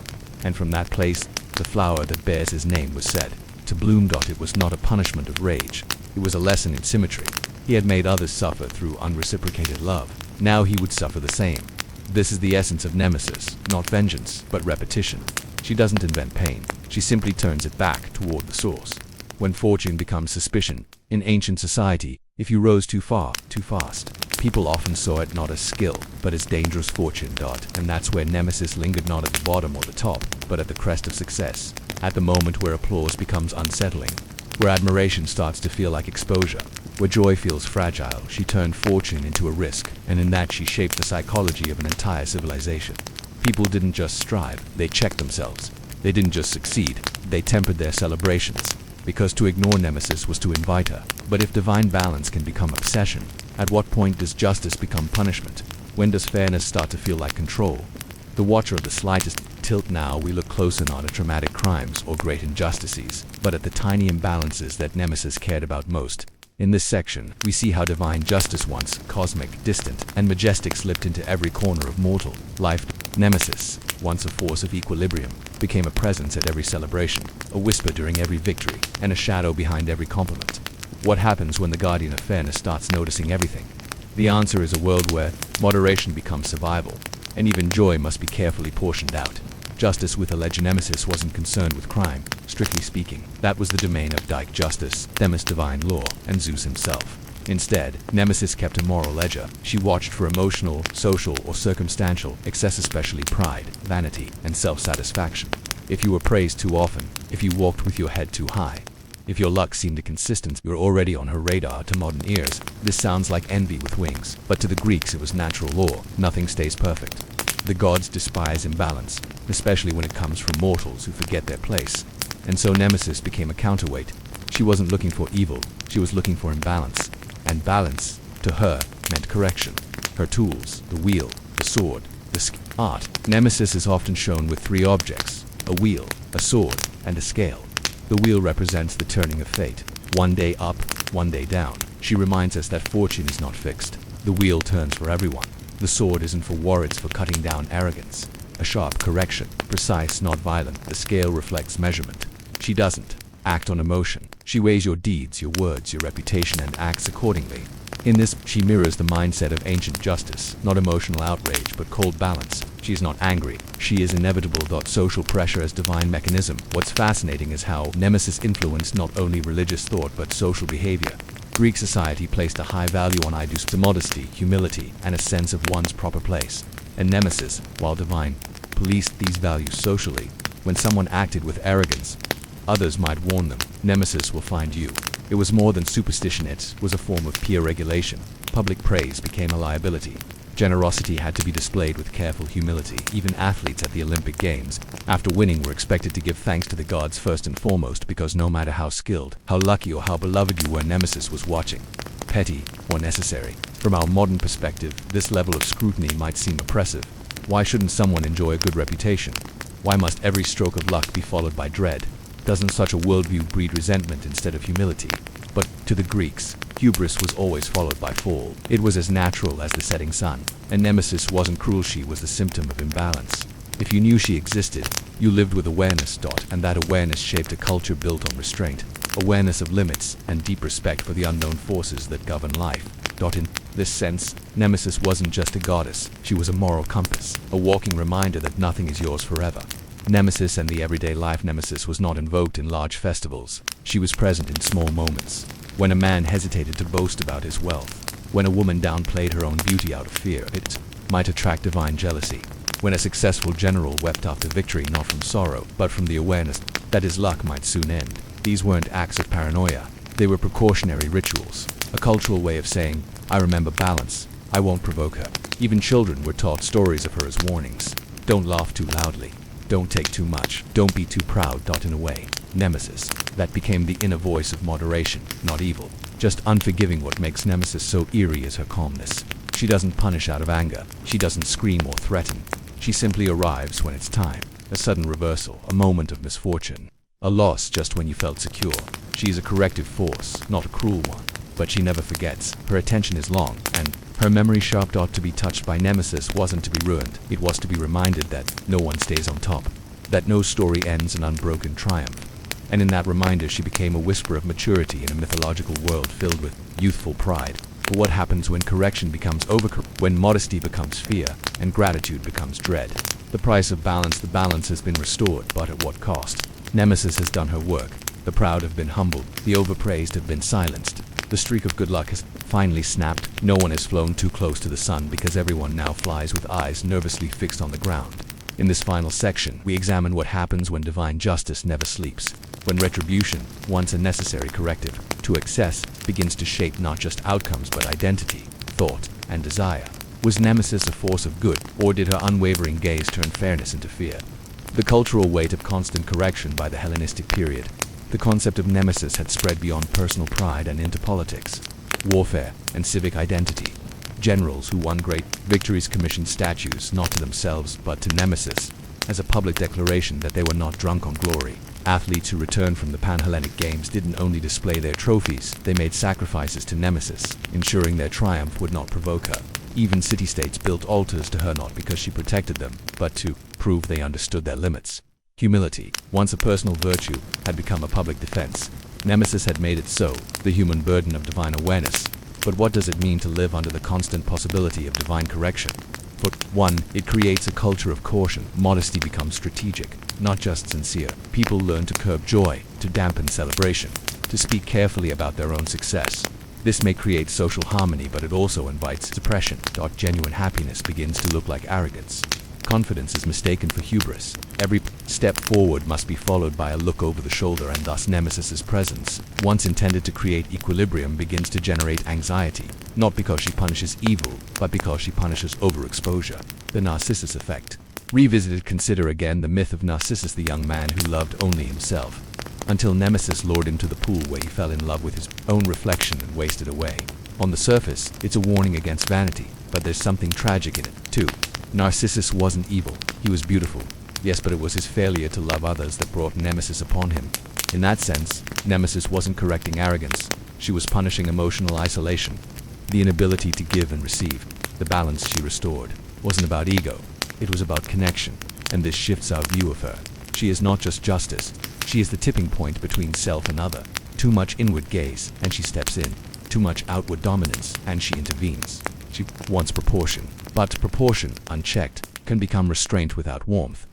And from that place, the flower that bears his name was said to bloom. It was not a punishment of rage. It was a lesson in symmetry. He had made others suffer through unreciprocated love. Now he would suffer the same. This is the essence of Nemesis, not vengeance, but repetition. She doesn't invent pain. She simply turns it back toward the source. When fortune becomes suspicion, in ancient society, if you rose too far, too fast, people often saw it not as skill, but as dangerous fortune. And that's where Nemesis lingered, not at the bottom or the top, but at the crest of success. At the moment where applause becomes unsettling, where admiration starts to feel like exposure, where joy feels fragile, she turned fortune into a risk, and in that she shaped the psychology of an entire civilization. People didn't just strive, they checked themselves. They didn't just succeed, they tempered their celebrations. Because to ignore Nemesis was to invite her. But if divine balance can become obsession, at what point does justice become punishment? When does fairness start to feel like control? The watcher of the slightest tilt. Now we look closer not at traumatic crimes or great injustices, but at the tiny imbalances that Nemesis cared about most. In this section, we see how divine justice, once cosmic, distant, and majestic, slipped into every corner of mortal life. Nemesis, once a force of equilibrium, became a presence at every celebration, a whisper during every victory, and a shadow behind every compliment. What happens when the guardian of fairness starts noticing everything? The answer is a world where moderation becomes survival, and even joy must be carefully portioned out. Justice with alleged Nemesis wasn't concerned with crime, strictly speaking. That was the domain of Dike justice, Themis divine law, and Zeus himself. Instead, Nemesis kept a moral ledger. She watched for emotional, social, or circumstantial excess, especially pride, vanity, and self-satisfaction. If you were praised too often, if you walked with your head too high, if your luck seemed inconsistent, you're already on her radar. To modern ears, this sounds like envy with wings, but to the Greeks it was natural law. Nothing stays perfect. The gods despise imbalance, especially when it comes from mortals who forget their place. And so Nemesis became a counterweight. She wasn't looking for evil, she was looking for imbalance. And balance, to her, meant correction. Her tools, the wheel, the sword, the art. Nemesis is often shown with three objects: a wheel, a sword, and a scale. The wheel represents the turning of fate. One day up, one day down. She reminds us that fortune is not fixed. The wheel turns for everyone. The sword isn't for war, it's for cutting down arrogance. A sharp correction, precise, not violent. The scale reflects measurement. She doesn't act on emotion. She weighs your deeds, your words, your reputation, and acts accordingly. In this, she mirrors the mindset of ancient justice, not emotional outrage, but cold balance. She is not angry. She is inevitable. Social pressure as divine mechanism. What's fascinating is how Nemesis influenced not only religious thought, but social behavior. Greek society placed a high value on modesty, humility, and a sense of one's proper place. And Nemesis, while divine, policed these values socially. When someone acted with arrogance, others might warn them, Nemesis will find you. It was more than superstition, it was a form of peer regulation. Public praise became a liability. Generosity had to be displayed with careful humility. Even athletes at the Olympic Games, after winning, were expected to give thanks to the gods first and foremost, because no matter how skilled, how lucky, or how beloved you were, Nemesis was watching. petty, or necessary. From our modern perspective, this level of scrutiny might seem oppressive. Why shouldn't someone enjoy a good reputation? Why must every stroke of luck be followed by dread? Doesn't such a worldview breed resentment instead of humility? But to the Greeks, hubris was always followed by fall. It was as natural as the setting sun. And Nemesis wasn't cruel, she was the symptom of imbalance. If you knew she existed, you lived with awareness. And that awareness shaped a culture built on restraint, awareness of limits, and deep respect for the unknown forces that govern life. In this sense, Nemesis wasn't just a goddess, she was a moral compass, a walking reminder that nothing is yours forever. Nemesis and the everyday life. Nemesis was not invoked in large festivals. She was present in small moments. When a man hesitated to boast about his wealth, when a woman downplayed her own beauty out of fear, it might attract divine jealousy. When a successful general wept after victory, not from sorrow, but from the awareness that his luck might soon end. These weren't acts of paranoia. They were precautionary rituals, a cultural way of saying, I remember balance, I won't provoke her. Even children were taught stories of her as warnings. Don't laugh too loudly. Don't take too much. Don't be too proud. In a way, Nemesis, that became the inner voice of moderation, not evil, just unforgiving. What makes Nemesis so eerie is her calmness. She doesn't punish out of anger. She doesn't scream or threaten. She simply arrives when it's time. A sudden reversal, a moment of misfortune, a loss just when you felt secure. She is a corrective force, not a cruel one. But she never forgets. Her attention is long, and her memory sharp. To be touched by Nemesis wasn't to be ruined. It was to be reminded that no one stays on top, that no story ends in unbroken triumph. And in that reminder, she became a whisper of maturity in a mythological world filled with youthful pride. But what happens when correction becomes overcorrection? When modesty becomes fear, and gratitude becomes dread? The price of balance. The balance has been restored, but at what cost? Nemesis has done her work. The proud have been humbled. The overpraised have been silenced. The streak of good luck has finally snapped. No one has flown too close to the sun because everyone now flies with eyes nervously fixed on the ground. In this final section, we examine what happens when divine justice never sleeps, when retribution, once a necessary corrective to excess, begins to shape not just outcomes but identity, thought, and desire. Was Nemesis a force of good, or did her unwavering gaze turn fairness into fear? The cultural weight of constant correction. By the Hellenistic period, the concept of Nemesis had spread beyond personal pride and into politics, warfare, and civic identity. Generals who won great victories commissioned statues not to themselves but to Nemesis, as a public declaration that they were not drunk on glory. Athletes who returned from the Pan-Hellenic Games didn't only display their trophies, they made sacrifices to Nemesis, ensuring their triumph would not provoke her. Even city-states built altars to her not because she protected them, but to prove they understood their limits. Humility, once a personal virtue, had become a public defense. Nemesis had made it so, the human burden of divine awareness. But what does it mean to live under the constant possibility of divine correction? For one, it creates a culture of caution. Modesty becomes strategic, not just sincere. People learn to curb joy, to dampen celebration, to speak carefully about their own success. This may create social harmony, but it also invites suppression. Genuine happiness begins to look like arrogance. Confidence is mistaken for hubris. Every step forward must be followed by a look over the shoulder, and thus Nemesis's presence, once intended to create equilibrium, begins to generate anxiety, not because she punishes evil, but because she punishes overexposure. The Narcissus effect. Revisited. Consider again the myth of Narcissus, the young man who loved only himself, until Nemesis lured him to the pool where he fell in love with his own reflection and wasted away. On the surface, it's a warning against vanity, but there's something tragic in it, too. Narcissus wasn't evil, he was beautiful. Yes, but it was his failure to love others that brought Nemesis upon him. In that sense, Nemesis wasn't correcting arrogance, she was punishing emotional isolation. The inability to give and receive, the balance she restored, wasn't about ego, it was about connection, and this shifts our view of her. She is not just justice, she is the tipping point between self and other. Too much inward gaze, and she steps in. Too much outward dominance, and she intervenes. She wants proportion, but proportion, unchecked, can become restraint without warmth.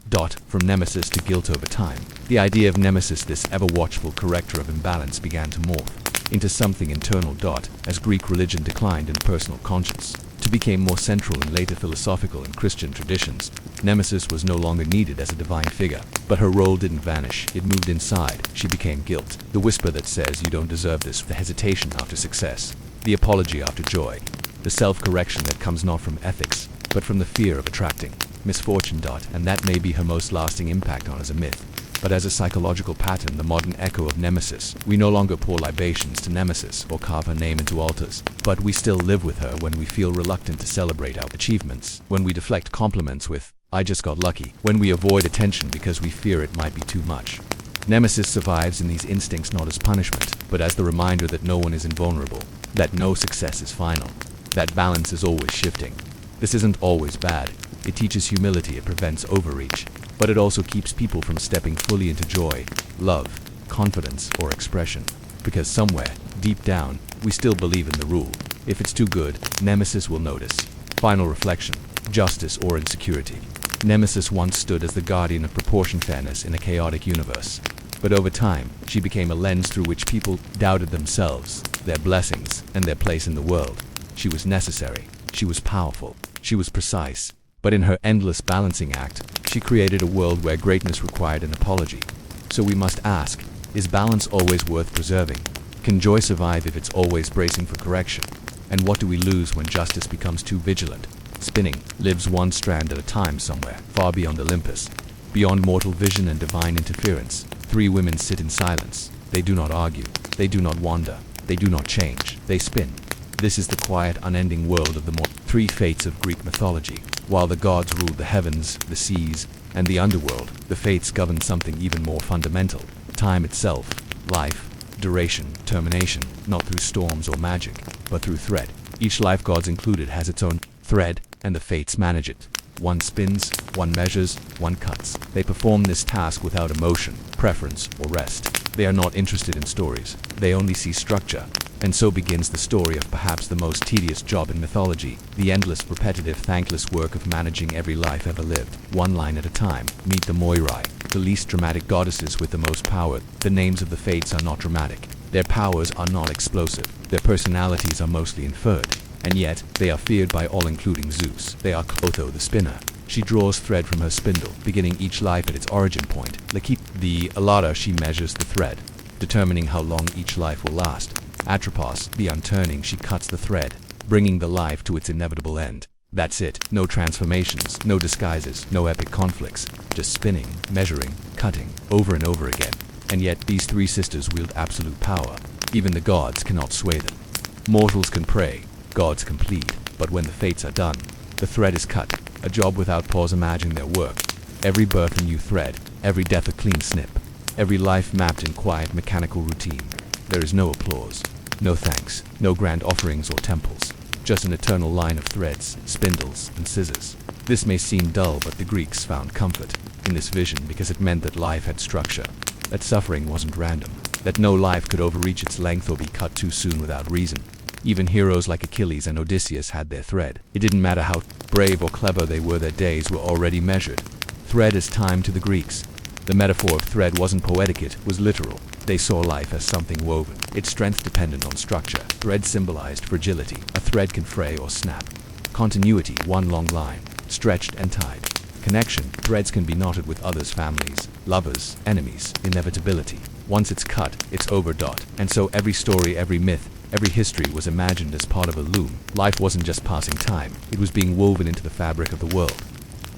From Nemesis to guilt over time. The idea of Nemesis, this ever-watchful corrector of imbalance, began to morph into something internal. As Greek religion declined and personal conscience became more central in later philosophical and Christian traditions, Nemesis was no longer needed as a divine figure. But her role didn't vanish, it moved inside. She became guilt, the whisper that says you don't deserve this, the hesitation after success, the apology after joy, the self-correction that comes not from ethics, but from the fear of attracting misfortune. And that may be her most lasting impact on as a myth. but as a psychological pattern, the modern echo of Nemesis. We no longer pour libations to Nemesis or carve her name into altars, but we still live with her when we feel reluctant to celebrate our achievements, when we deflect compliments with, "I just got lucky," when we avoid attention because we fear it might be too much. Nemesis survives in these instincts not as punishment, but as the reminder that no one is invulnerable, that no success is final, that balance is always shifting. This isn't always bad. It teaches humility, it prevents overreach, but it also keeps people from stepping fully into joy, love, confidence, or expression. Because somewhere, deep down, we still believe in the rule. If it's too good, Nemesis will notice. Final reflection: justice or insecurity. Nemesis once stood as the guardian of proportion fairness in a chaotic universe. But over time, she became a lens through which people doubted themselves, their blessings, and their place in the world. She was necessary. She was powerful. She was precise. But in her endless balancing act, she created a world where greatness required an apology. So we must ask, is balance always worth preserving? Can joy survive if it's always bracing for correction? And what do we lose when justice becomes too vigilant? Spinning lives one strand at a time somewhere, far beyond Olympus. Beyond mortal vision and divine interference, three women sit in silence. They do not argue. They do not wander. They do not change. They spin. This is the quiet, unending world of the three fates of Greek mythology. While the gods ruled the heavens, the seas, and the underworld, the fates governed something even more fundamental: time itself, life, duration, termination, not through storms or magic, but through thread. Each life, gods included, has its own thread, and the fates manage it. One spins, one measures, one cuts. They perform this task without emotion, preference, or rest. They are not interested in stories. They only see structure. And so begins the story of perhaps the most tedious job in mythology, the endless, repetitive, thankless work of managing every life ever lived, one line at a time. Meet the Moirai, the least dramatic goddesses with the most power. The names of the fates are not dramatic. Their powers are not explosive. Their personalities are mostly inferred. And yet, they are feared by all, including Zeus. They are Clotho the spinner. She draws thread from her spindle, beginning each life at its origin point. The Alada, she measures the thread, determining how long each life will last. Atropos, the unturning, she cuts the thread, bringing the life to its inevitable end. That's it. No transformations, no disguises, no epic conflicts. Just spinning, measuring, cutting, over and over again. And yet, these three sisters wield absolute power. Even the gods cannot sway them. Mortals can pray, gods can plead, but when the fates are done, the thread is cut, a job without pause. Imagine their work. Every birth a new thread, every death a clean snip, every life mapped in quiet mechanical routine. There is no applause, no thanks, no grand offerings or temples, just an eternal line of threads, spindles, and scissors. This may seem dull, but the Greeks found comfort in this vision because it meant that life had structure, that suffering wasn't random, that no life could overreach its length or be cut too soon without reason. Even heroes like Achilles and Odysseus had their thread. It didn't matter how brave or clever they were, their days were already measured. Thread is time to the Greeks. The metaphor of thread wasn't poetic, it was literal. They saw life as something woven, its strength dependent on structure. Thread symbolized fragility. A thread can fray or snap. Continuity, one long line, stretched and tied. Connection, threads can be knotted with others, families, lovers, enemies. Inevitability, once it's cut, it's over. And so every story, every myth, every history was imagined as part of a loom. Life wasn't just passing time, it was being woven into the fabric of the world.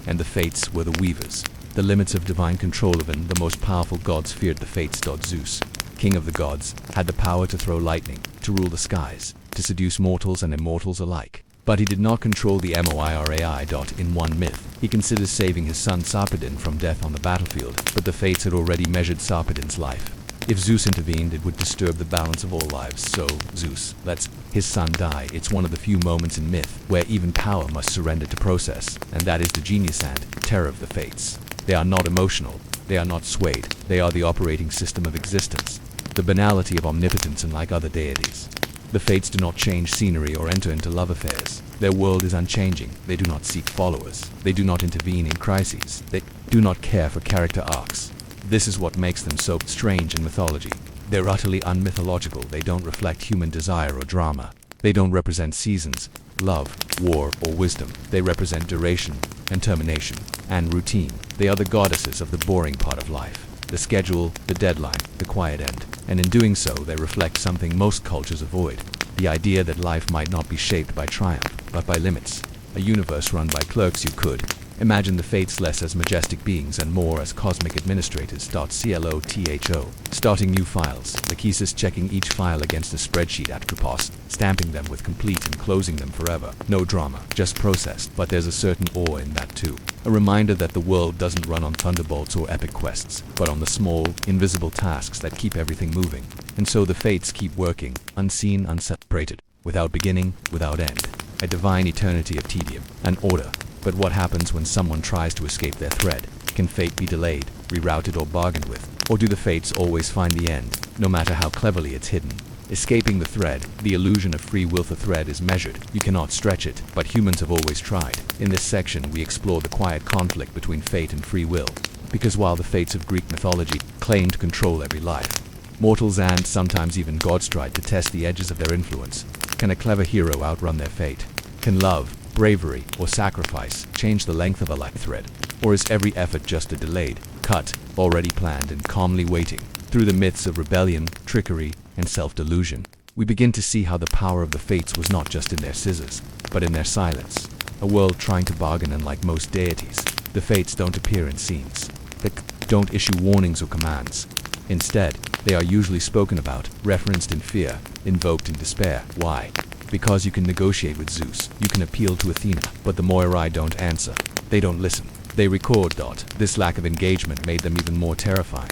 And the fates were the weavers. The limits of divine control. Even the most powerful gods feared the fates. Zeus, king of the gods, had the power to throw lightning, to rule the skies, to seduce mortals and immortals alike. But he did not control the Moirai. In one myth, he considers saving his son Sarpedon from death on the battlefield, but the fates had already measured Sarpedon's life. If Zeus intervened, it would disturb the balance of all lives, so Zeus lets his son die. It's one of the few moments in myth where even power must surrender to process, and that is the genius and terror of the fates. They are not emotional, they are not swayed, they are the operating system of existence, the banality of omnipotence. Unlike other deities, the fates do not change scenery or enter into love affairs. Their world is unchanging. They do not seek followers. They do not intervene in crises. They do not care for character arcs. This is what makes them so strange in mythology. They're utterly unmythological. They don't reflect human desire or drama. They don't represent seasons, love, war, or wisdom. They represent duration and termination and routine. They are the goddesses of the boring part of life, the schedule, the deadline, the quiet end. And in doing so, they reflect something most cultures avoid: the idea that life might not be shaped by triumph, but by limits. A universe run by clerks you could Imagine the fates less as majestic beings and more as cosmic administrators. Clotho. Starting new files. Lachesis checking each file against a spreadsheet. Achelous stamping them with complete and closing them forever. No drama, just processed. But there's a certain awe in that too. A reminder that the world doesn't run on thunderbolts or epic quests, but on the small, invisible tasks that keep everything moving. And so the fates keep working, unseen, unseparated, without beginning, without end. A divine eternity of tedium and order. But what happens when someone tries to escape their thread? Can fate be delayed, rerouted, or bargained with? Or do the fates always find the end, no matter how cleverly it's hidden? Escaping the thread, the illusion of free will. The thread is measured. You cannot stretch it, but humans have always tried. In this section, we explore the quiet conflict between fate and free will. Because while the fates of Greek mythology claim to control every life, mortals and sometimes even gods tried to test the edges of their influence. Can a clever hero outrun their fate? Can love, bravery, or sacrifice change the length of a life thread? Or is every effort just a delayed cut, already planned and calmly waiting? Through the myths of rebellion, trickery, and self-delusion, we begin to see how the power of the fates was not just in their scissors, but in their silence. A world trying to bargain, and like most deities, the fates don't appear in scenes. They don't issue warnings or commands. Instead, they are usually spoken about, referenced in fear, invoked in despair. Why? Because you can negotiate with Zeus, you can appeal to Athena, but the Moirai don't answer. They don't listen. They record. This lack of engagement made them even more terrifying.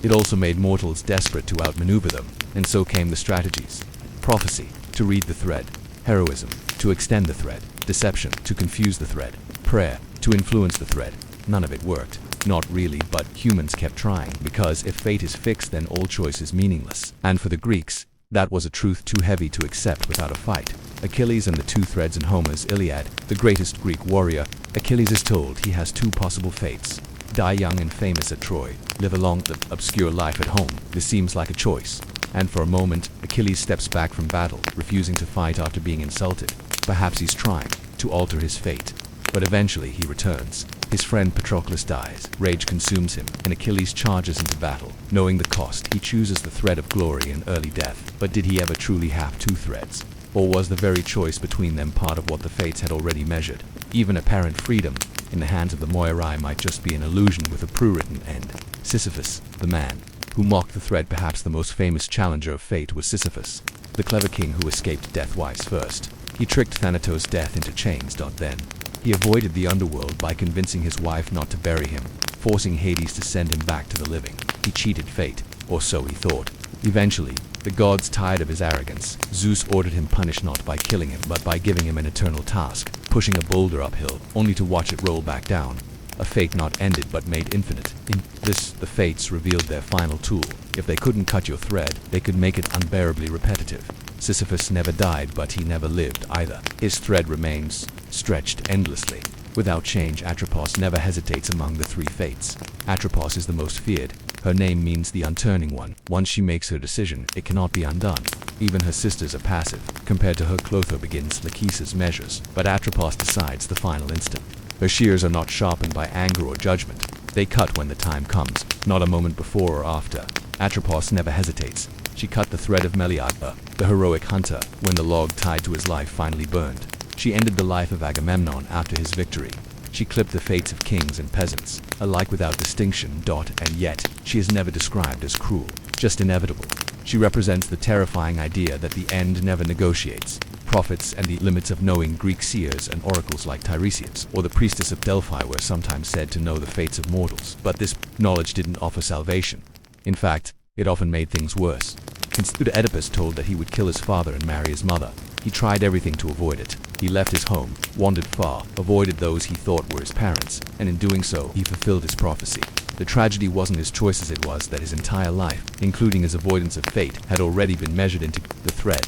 It also made mortals desperate to outmaneuver them, and so came the strategies. Prophecy, to read the thread. Heroism, to extend the thread. Deception, to confuse the thread. Prayer, to influence the thread. None of it worked. Not really, but humans kept trying, because if fate is fixed, then all choice is meaningless. And for the Greeks, that was a truth too heavy to accept without a fight. Achilles and the two threads in Homer's Iliad, the greatest Greek warrior. Achilles is told he has two possible fates: die young and famous at Troy, live a long, obscure life at home. This seems like a choice. And for a moment, Achilles steps back from battle, refusing to fight after being insulted. Perhaps he's trying to alter his fate. But eventually he returns. His friend Patroclus dies, rage consumes him, and Achilles charges into battle. Knowing the cost, he chooses the thread of glory and early death. But did he ever truly have two threads? Or was the very choice between them part of what the fates had already measured? Even apparent freedom in the hands of the Moirai might just be an illusion with a pre-written end. Sisyphus, the man who mocked the thread. Perhaps the most famous challenger of fate was Sisyphus, the clever king who escaped death-wise first. He tricked Thanatos' death into chains. Then he avoided the underworld by convincing his wife not to bury him, forcing Hades to send him back to the living. He cheated fate, or so he thought. Eventually, the gods, tired of his arrogance, Zeus ordered him punished not by killing him, but by giving him an eternal task, pushing a boulder uphill, only to watch it roll back down. A fate not ended but made infinite. In this, the fates revealed their final tool. If they couldn't cut your thread, they could make it unbearably repetitive. Sisyphus never died, but he never lived either. His thread remains stretched endlessly. Without change, Atropos never hesitates among the three fates. Atropos is the most feared. Her name means the unturning one. Once she makes her decision, it cannot be undone. Even her sisters are passive. Compared to her, Clotho begins Lachesis' measures, but Atropos decides the final instant. Her shears are not sharpened by anger or judgment. They cut when the time comes, not a moment before or after. Atropos never hesitates. She cut the thread of Meleagra, the heroic hunter, when the log tied to his life finally burned. She ended the life of Agamemnon after his victory. She clipped the fates of kings and peasants, alike without distinction. And yet, she is never described as cruel, just inevitable. She represents the terrifying idea that the end never negotiates. Prophets and the limits of knowing. Greek seers and oracles like Tiresias or the priestess of Delphi were sometimes said to know the fates of mortals, but this knowledge didn't offer salvation. In fact, it often made things worse. Consider Oedipus told that he would kill his father and marry his mother. He tried everything to avoid it. He left his home, wandered far, avoided those he thought were his parents, and in doing so, he fulfilled his prophecy. The tragedy wasn't his choice, as it was that his entire life, including his avoidance of fate, had already been measured into the thread.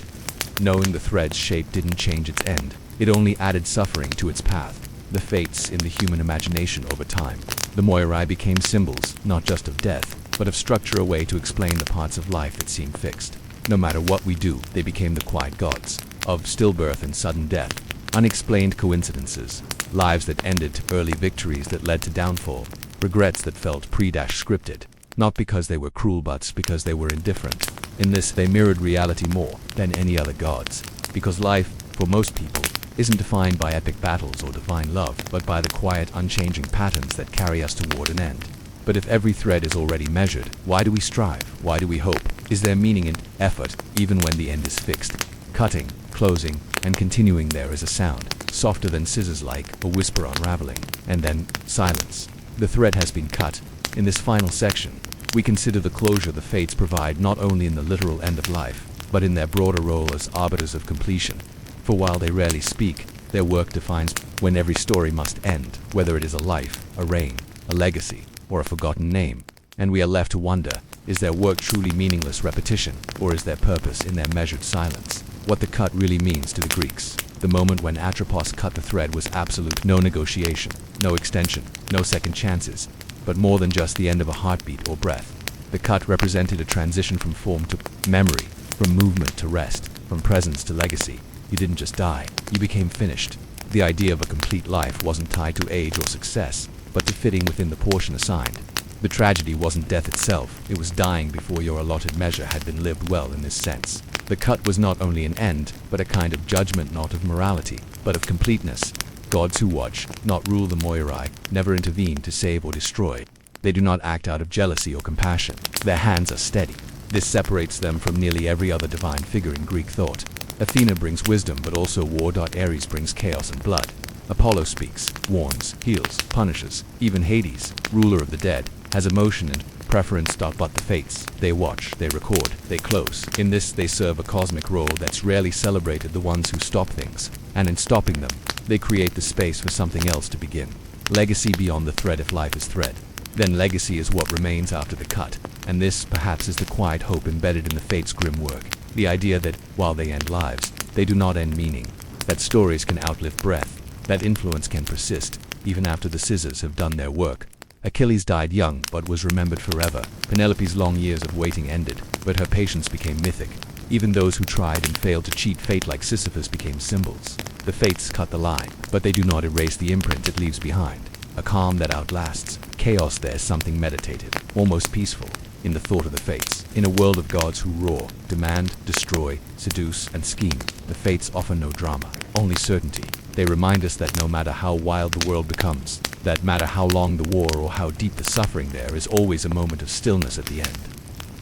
Knowing the thread's shape didn't change its end. It only added suffering to its path. The fates in the human imagination over time. The Moirai became symbols, not just of death, but of structure, a way to explain the parts of life that seem fixed. No matter what we do, they became the quiet gods of stillbirth and sudden death, unexplained coincidences, lives that ended, early victories that led to downfall, regrets that felt pre-scripted, not because they were cruel but because they were indifferent. In this, they mirrored reality more than any other gods, because life, for most people, isn't defined by epic battles or divine love, but by the quiet, unchanging patterns that carry us toward an end. But if every thread is already measured, why do we strive? Why do we hope? Is there meaning in effort, even when the end is fixed? Cutting, closing, and continuing, there is a sound, softer than scissors, like a whisper unraveling, and then silence. The thread has been cut. In this final section, we consider the closure the fates provide not only in the literal end of life, but in their broader role as arbiters of completion. For while they rarely speak, their work defines when every story must end, whether it is a life, a reign, a legacy, or a forgotten name. And we are left to wonder, is their work truly meaningless repetition, or is there purpose in their measured silence? What the cut really means to the Greeks. The moment when Atropos cut the thread was absolute, no negotiation, no extension, no second chances, but more than just the end of a heartbeat or breath. The cut represented a transition from form to memory, from movement to rest, from presence to legacy. You didn't just die, you became finished. The idea of a complete life wasn't tied to age or success, but to fitting within the portion assigned. The tragedy wasn't death itself, it was dying before your allotted measure had been lived well in this sense. The cut was not only an end, but a kind of judgment, not of morality, but of completeness. Gods who watch, not rule the Moirai, never intervene to save or destroy. They do not act out of jealousy or compassion. Their hands are steady. This separates them from nearly every other divine figure in Greek thought. Athena brings wisdom, but also war. Ares brings chaos and blood. Apollo speaks, warns, heals, punishes. Even Hades, ruler of the dead, has emotion and preference. But the fates, they watch, they record, they close. In this, they serve a cosmic role that's rarely celebrated, the ones who stop things. And in stopping them, they create the space for something else to begin. Legacy beyond the thread. If life is thread, then legacy is what remains after the cut. And this, perhaps, is the quiet hope embedded in the fates' grim work. The idea that, while they end lives, they do not end meaning. That stories can outlive breath. That influence can persist, even after the scissors have done their work. Achilles died young, but was remembered forever. Penelope's long years of waiting ended, but her patience became mythic. Even those who tried and failed to cheat fate, like Sisyphus, became symbols. The fates cut the line, but they do not erase the imprint it leaves behind. A calm that outlasts chaos. There's something meditative, almost peaceful, in the thought of the fates. In a world of gods who roar, demand, destroy, seduce, and scheme, the fates offer no drama, only certainty. They remind us that no matter how wild the world becomes, that matter how long the war or how deep the suffering, there is always a moment of stillness at the end.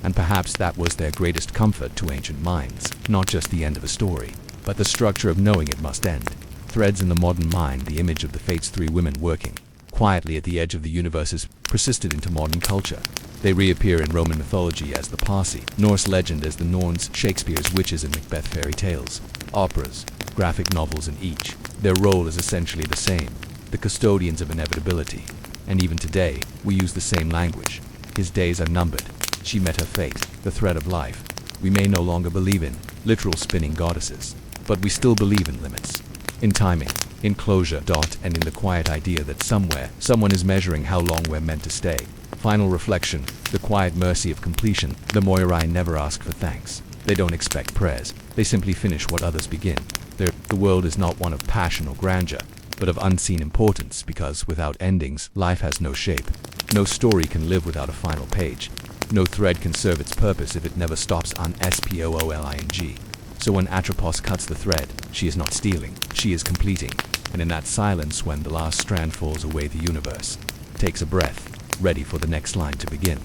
And perhaps that was their greatest comfort to ancient minds, not just the end of a story, but the structure of knowing it must end. Threads in the modern mind. The image of the fates, three women working quietly at the edge of the universe, has persisted into modern culture. They reappear in Roman mythology as the Parsi, Norse legend as the Norns, Shakespeare's witches and Macbeth fairy tales, operas, graphic novels, and each, their role is essentially the same, the custodians of inevitability. And even today, we use the same language. His days are numbered. She met her fate, the thread of life. We may no longer believe in literal spinning goddesses, but we still believe in limits, in timing, in closure. And in the quiet idea that somewhere, someone is measuring how long we're meant to stay. Final reflection, the quiet mercy of completion. The Moirai never ask for thanks. They don't expect prayers. They simply finish what others begin. The world is not one of passion or grandeur, but of unseen importance, because without endings, life has no shape. No story can live without a final page. No thread can serve its purpose if it never stops on spooling. So when Atropos cuts the thread, she is not stealing, she is completing. And in that silence, when the last strand falls away, the universe takes a breath, ready for the next line to begin.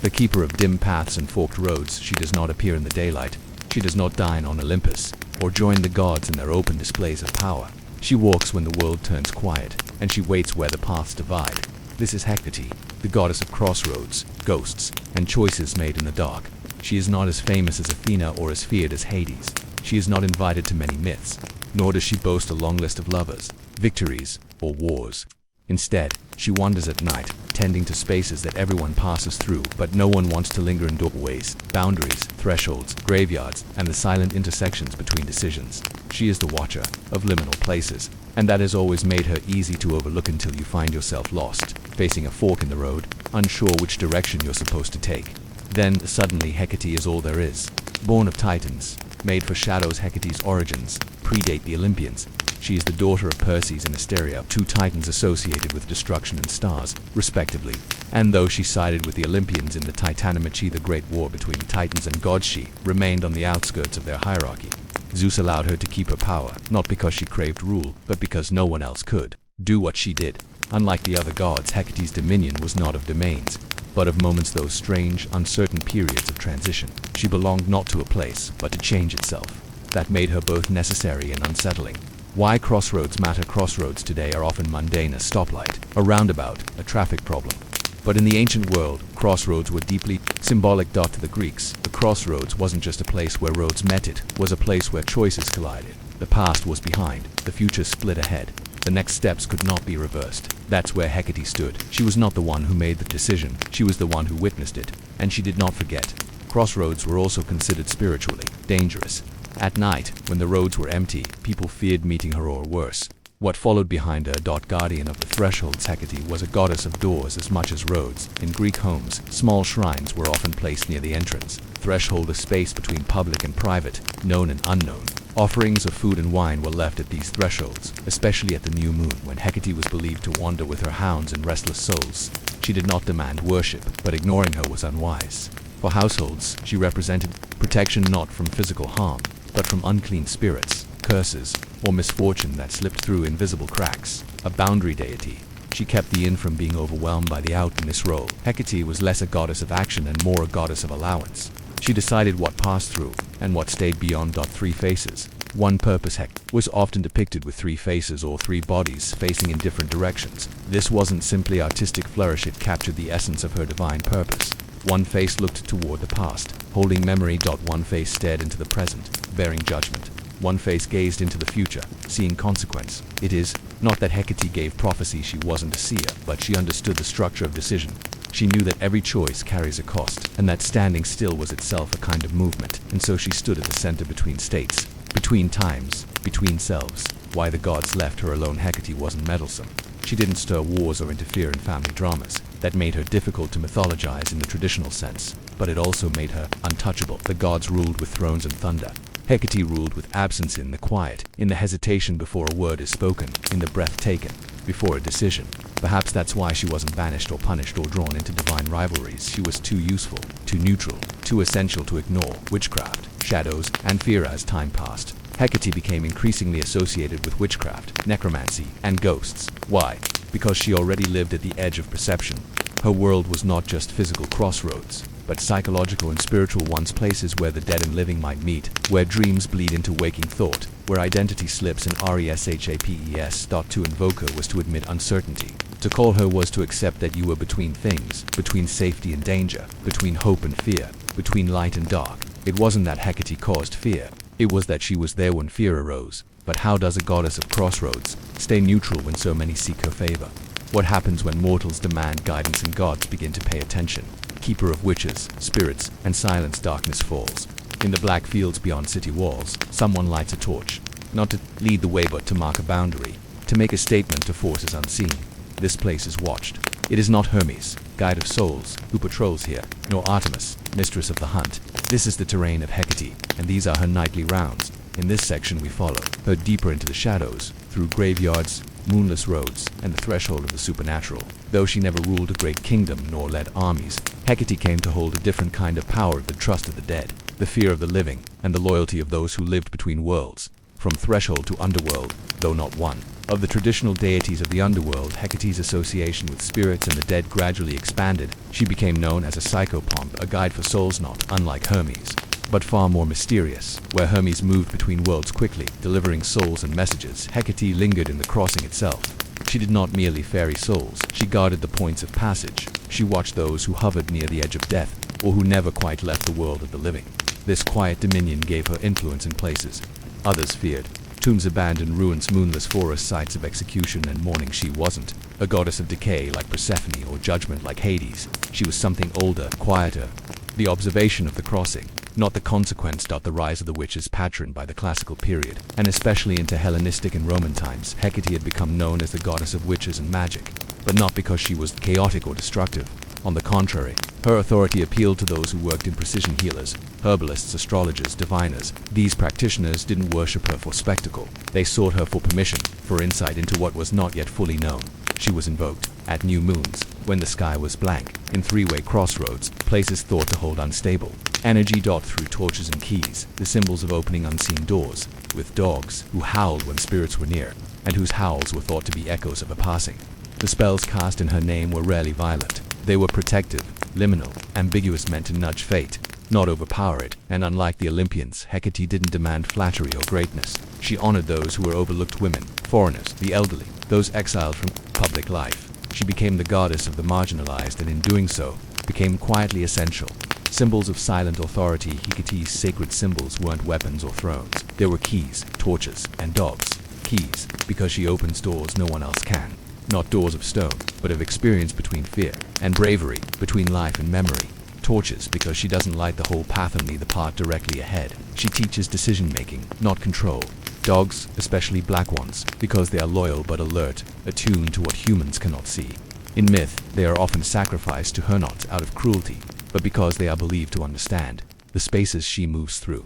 The keeper of dim paths and forked roads, she does not appear in the daylight. She does not dine on Olympus, or join the gods in their open displays of power. She walks when the world turns quiet, and she waits where the paths divide. This is Hecate, the goddess of crossroads, ghosts, and choices made in the dark. She is not as famous as Athena or as feared as Hades. She is not invited to many myths, nor does she boast a long list of lovers, victories, or wars. Instead, she wanders at night, tending to spaces that everyone passes through, but no one wants to linger in. Doorways, boundaries, thresholds, graveyards, and the silent intersections between decisions. She is the watcher of liminal places, and that has always made her easy to overlook until you find yourself lost, facing a fork in the road, unsure which direction you're supposed to take. Then, suddenly, Hecate is all there is. Born of Titans, made for shadows. Hecate's origins predate the Olympians. She is the daughter of Perses and Asteria, two titans associated with destruction and stars, respectively. And though she sided with the Olympians in the Titanomachy, the great war between titans and gods, she remained on the outskirts of their hierarchy. Zeus allowed her to keep her power, not because she craved rule, but because no one else could do what she did. Unlike the other gods, Hecate's dominion was not of domains, but of moments, those strange, uncertain periods of transition. She belonged not to a place, but to change itself. That made her both necessary and unsettling. Why crossroads matter? Crossroads today are often mundane: a stoplight, a roundabout, a traffic problem. But in the ancient world, crossroads were deeply symbolic. To the Greeks, the crossroads wasn't just a place where roads met, it was a place where choices collided. The past was behind, the future split ahead. The next steps could not be reversed. That's where Hecate stood. She was not the one who made the decision, she was the one who witnessed it, and she did not forget. Crossroads were also considered spiritually dangerous. At night, when the roads were empty, people feared meeting her, or worse, what followed behind her. Guardian of the thresholds, Hecate was a goddess of doors as much as roads. In Greek homes, small shrines were often placed near the entrance. Threshold, a space between public and private, known and unknown. Offerings of food and wine were left at these thresholds, especially at the new moon, when Hecate was believed to wander with her hounds and restless souls. She did not demand worship, but ignoring her was unwise. For households, she represented protection not from physical harm, but from unclean spirits, curses, or misfortune that slipped through invisible cracks. A boundary deity, she kept the in from being overwhelmed by the out. In this role, Hecate was less a goddess of action and more a goddess of allowance. She decided what passed through, and what stayed beyond. Three faces. One purpose. Hecate was often depicted with three faces, or three bodies, facing in different directions. This wasn't simply artistic flourish, it captured the essence of her divine purpose. One face looked toward the past, holding memory. One face stared into the present, bearing judgment. One face gazed into the future, seeing consequence. It is not that Hecate gave prophecy, she wasn't a seer, but she understood the structure of decision. She knew that every choice carries a cost, and that standing still was itself a kind of movement, and so she stood at the center between states, between times, between selves. Why the gods left her alone? Hecate wasn't meddlesome. She didn't stir wars or interfere in family dramas. That made her difficult to mythologize in the traditional sense, but it also made her untouchable. The gods ruled with thrones and thunder. Hecate ruled with absence, in the quiet, in the hesitation before a word is spoken, in the breath taken before a decision. Perhaps that's why she wasn't banished or punished or drawn into divine rivalries. She was too useful, too neutral, too essential to ignore. Witchcraft, shadows, and fear. As time passed, Hecate became increasingly associated with witchcraft, necromancy, and ghosts. Why? Because she already lived at the edge of perception. Her world was not just physical crossroads, but psychological and spiritual ones, places where the dead and living might meet, where dreams bleed into waking thought, where identity slips and reshapes. To invoke her was to admit uncertainty. To call her was to accept that you were between things, between safety and danger, between hope and fear, between light and dark. It wasn't that Hecate caused fear, it was that she was there when fear arose. But how does a goddess of crossroads stay neutral when so many seek her favor? What happens when mortals demand guidance and gods begin to pay attention? Keeper of witches, spirits, and silence, darkness falls. In the black fields beyond city walls, someone lights a torch, not to lead the way but to mark a boundary, to make a statement to forces unseen. This place is watched. It is not Hermes, guide of souls, who patrols here, nor Artemis, mistress of the hunt. This is the terrain of Hecate, and these are her nightly rounds. In this section we follow her deeper into the shadows, through graveyards, moonless roads, and the threshold of the supernatural. Though she never ruled a great kingdom nor led armies, Hecate came to hold a different kind of power: the trust of the dead, the fear of the living, and the loyalty of those who lived between worlds. From threshold to underworld, though not one of the traditional deities of the underworld, Hecate's association with spirits and the dead gradually expanded. She became known as a psychopomp, a guide for souls not unlike Hermes, but far more mysterious. Where Hermes moved between worlds quickly, delivering souls and messages, Hecate lingered in the crossing itself. She did not merely ferry souls, she guarded the points of passage. She watched those who hovered near the edge of death, or who never quite left the world of the living. This quiet dominion gave her influence in places others feared: tombs, abandoned ruins, moonless forests, sites of execution and mourning. She wasn't a goddess of decay like Persephone or judgment like Hades. She was something older, quieter, the observation of the crossing, not the consequence. The rise of the witches, patterned by the classical period, and especially into Hellenistic and Roman times, Hecate had become known as the goddess of witches and magic, but not because she was chaotic or destructive. On the contrary, her authority appealed to those who worked in precision: healers, herbalists, astrologers, diviners. These practitioners didn't worship her for spectacle. They sought her for permission, for insight into what was not yet fully known. She was invoked at new moons, when the sky was blank, in three-way crossroads, places thought to hold unstable energy. Through torches and keys, the symbols of opening unseen doors, with dogs who howled when spirits were near, and whose howls were thought to be echoes of a passing. The spells cast in her name were rarely violent. They were protective, liminal, ambiguous, meant to nudge fate, not overpower it, and unlike the Olympians, Hecate didn't demand flattery or greatness. She honored those who were overlooked: women, foreigners, the elderly, those exiled from public life. She became the goddess of the marginalized, and in doing so, became quietly essential. Symbols of silent authority, Hecate's sacred symbols weren't weapons or thrones. They were keys, torches, and dogs. Keys, because she opens doors no one else can. Not doors of stone, but of experience, between fear and bravery, between life and memory. Torches, because she doesn't light the whole path, only the path directly ahead. She teaches decision-making, not control. Dogs, especially black ones, because they are loyal but alert, attuned to what humans cannot see. In myth, they are often sacrificed to her, not out of cruelty, but because they are believed to understand the spaces she moves through.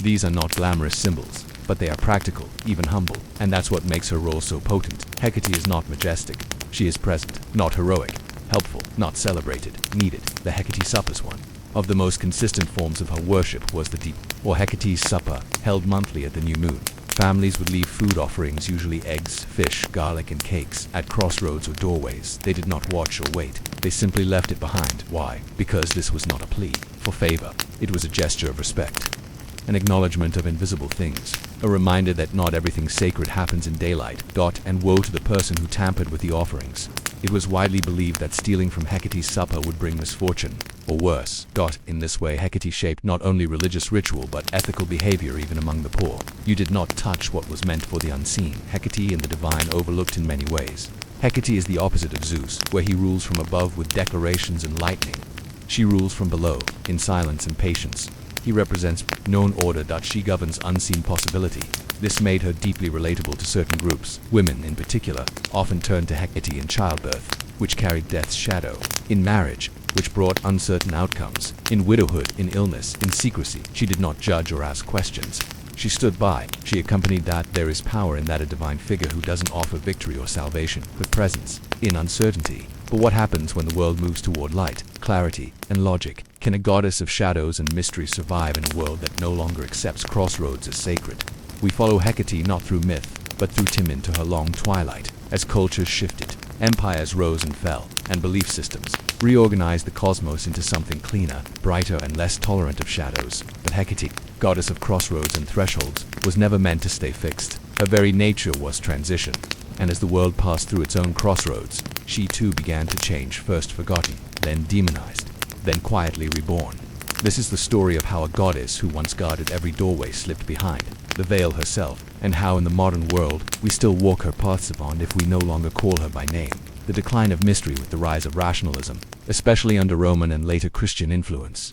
These are not glamorous symbols, but they are practical, even humble, and that's what makes her role so potent. Hecate is not majestic. She is present, not heroic, helpful, not celebrated, needed. The Hecate Suppers, one of the most consistent forms of her worship, was the deep, or Hecate's Supper, held monthly at the new moon. Families would leave food offerings, usually eggs, fish, garlic, and cakes, at crossroads or doorways. They did not watch or wait. They simply left it behind. Why? Because this was not a plea for favor. It was a gesture of respect, an acknowledgement of invisible things, a reminder that not everything sacred happens in daylight. And woe to the person who tampered with the offerings. It was widely believed that stealing from Hecate's supper would bring misfortune, or worse. In this way, Hecate shaped not only religious ritual but ethical behavior, even among the poor. You did not touch what was meant for the unseen. Hecate and the divine, overlooked in many ways. Hecate is the opposite of Zeus, where he rules from above with declarations and lightning. She rules from below, in silence and patience. He represents known order. She governs unseen possibility. This made her deeply relatable to certain groups. Women, in particular, often turned to Hecate in childbirth, which carried death's shadow; in marriage, which brought uncertain outcomes; in widowhood, in illness, in secrecy. She did not judge or ask questions. She stood by. She accompanied. There is power in that, a divine figure who doesn't offer victory or salvation, but presence in uncertainty. But what happens when the world moves toward light, clarity, and logic? Can a goddess of shadows and mystery survive in a world that no longer accepts crossroads as sacred? We follow Hecate not through myth, but through time, into her long twilight. As cultures shifted, empires rose and fell, and belief systems reorganized the cosmos into something cleaner, brighter, and less tolerant of shadows. But Hecate, goddess of crossroads and thresholds, was never meant to stay fixed. Her very nature was transition. And as the world passed through its own crossroads, she too began to change, first forgotten, then demonized, then quietly reborn. This is the story of how a goddess who once guarded every doorway slipped behind the veil herself, and how in the modern world we still walk her paths upon if we no longer call her by name. The decline of mystery with the rise of rationalism, especially under Roman and later Christian influence.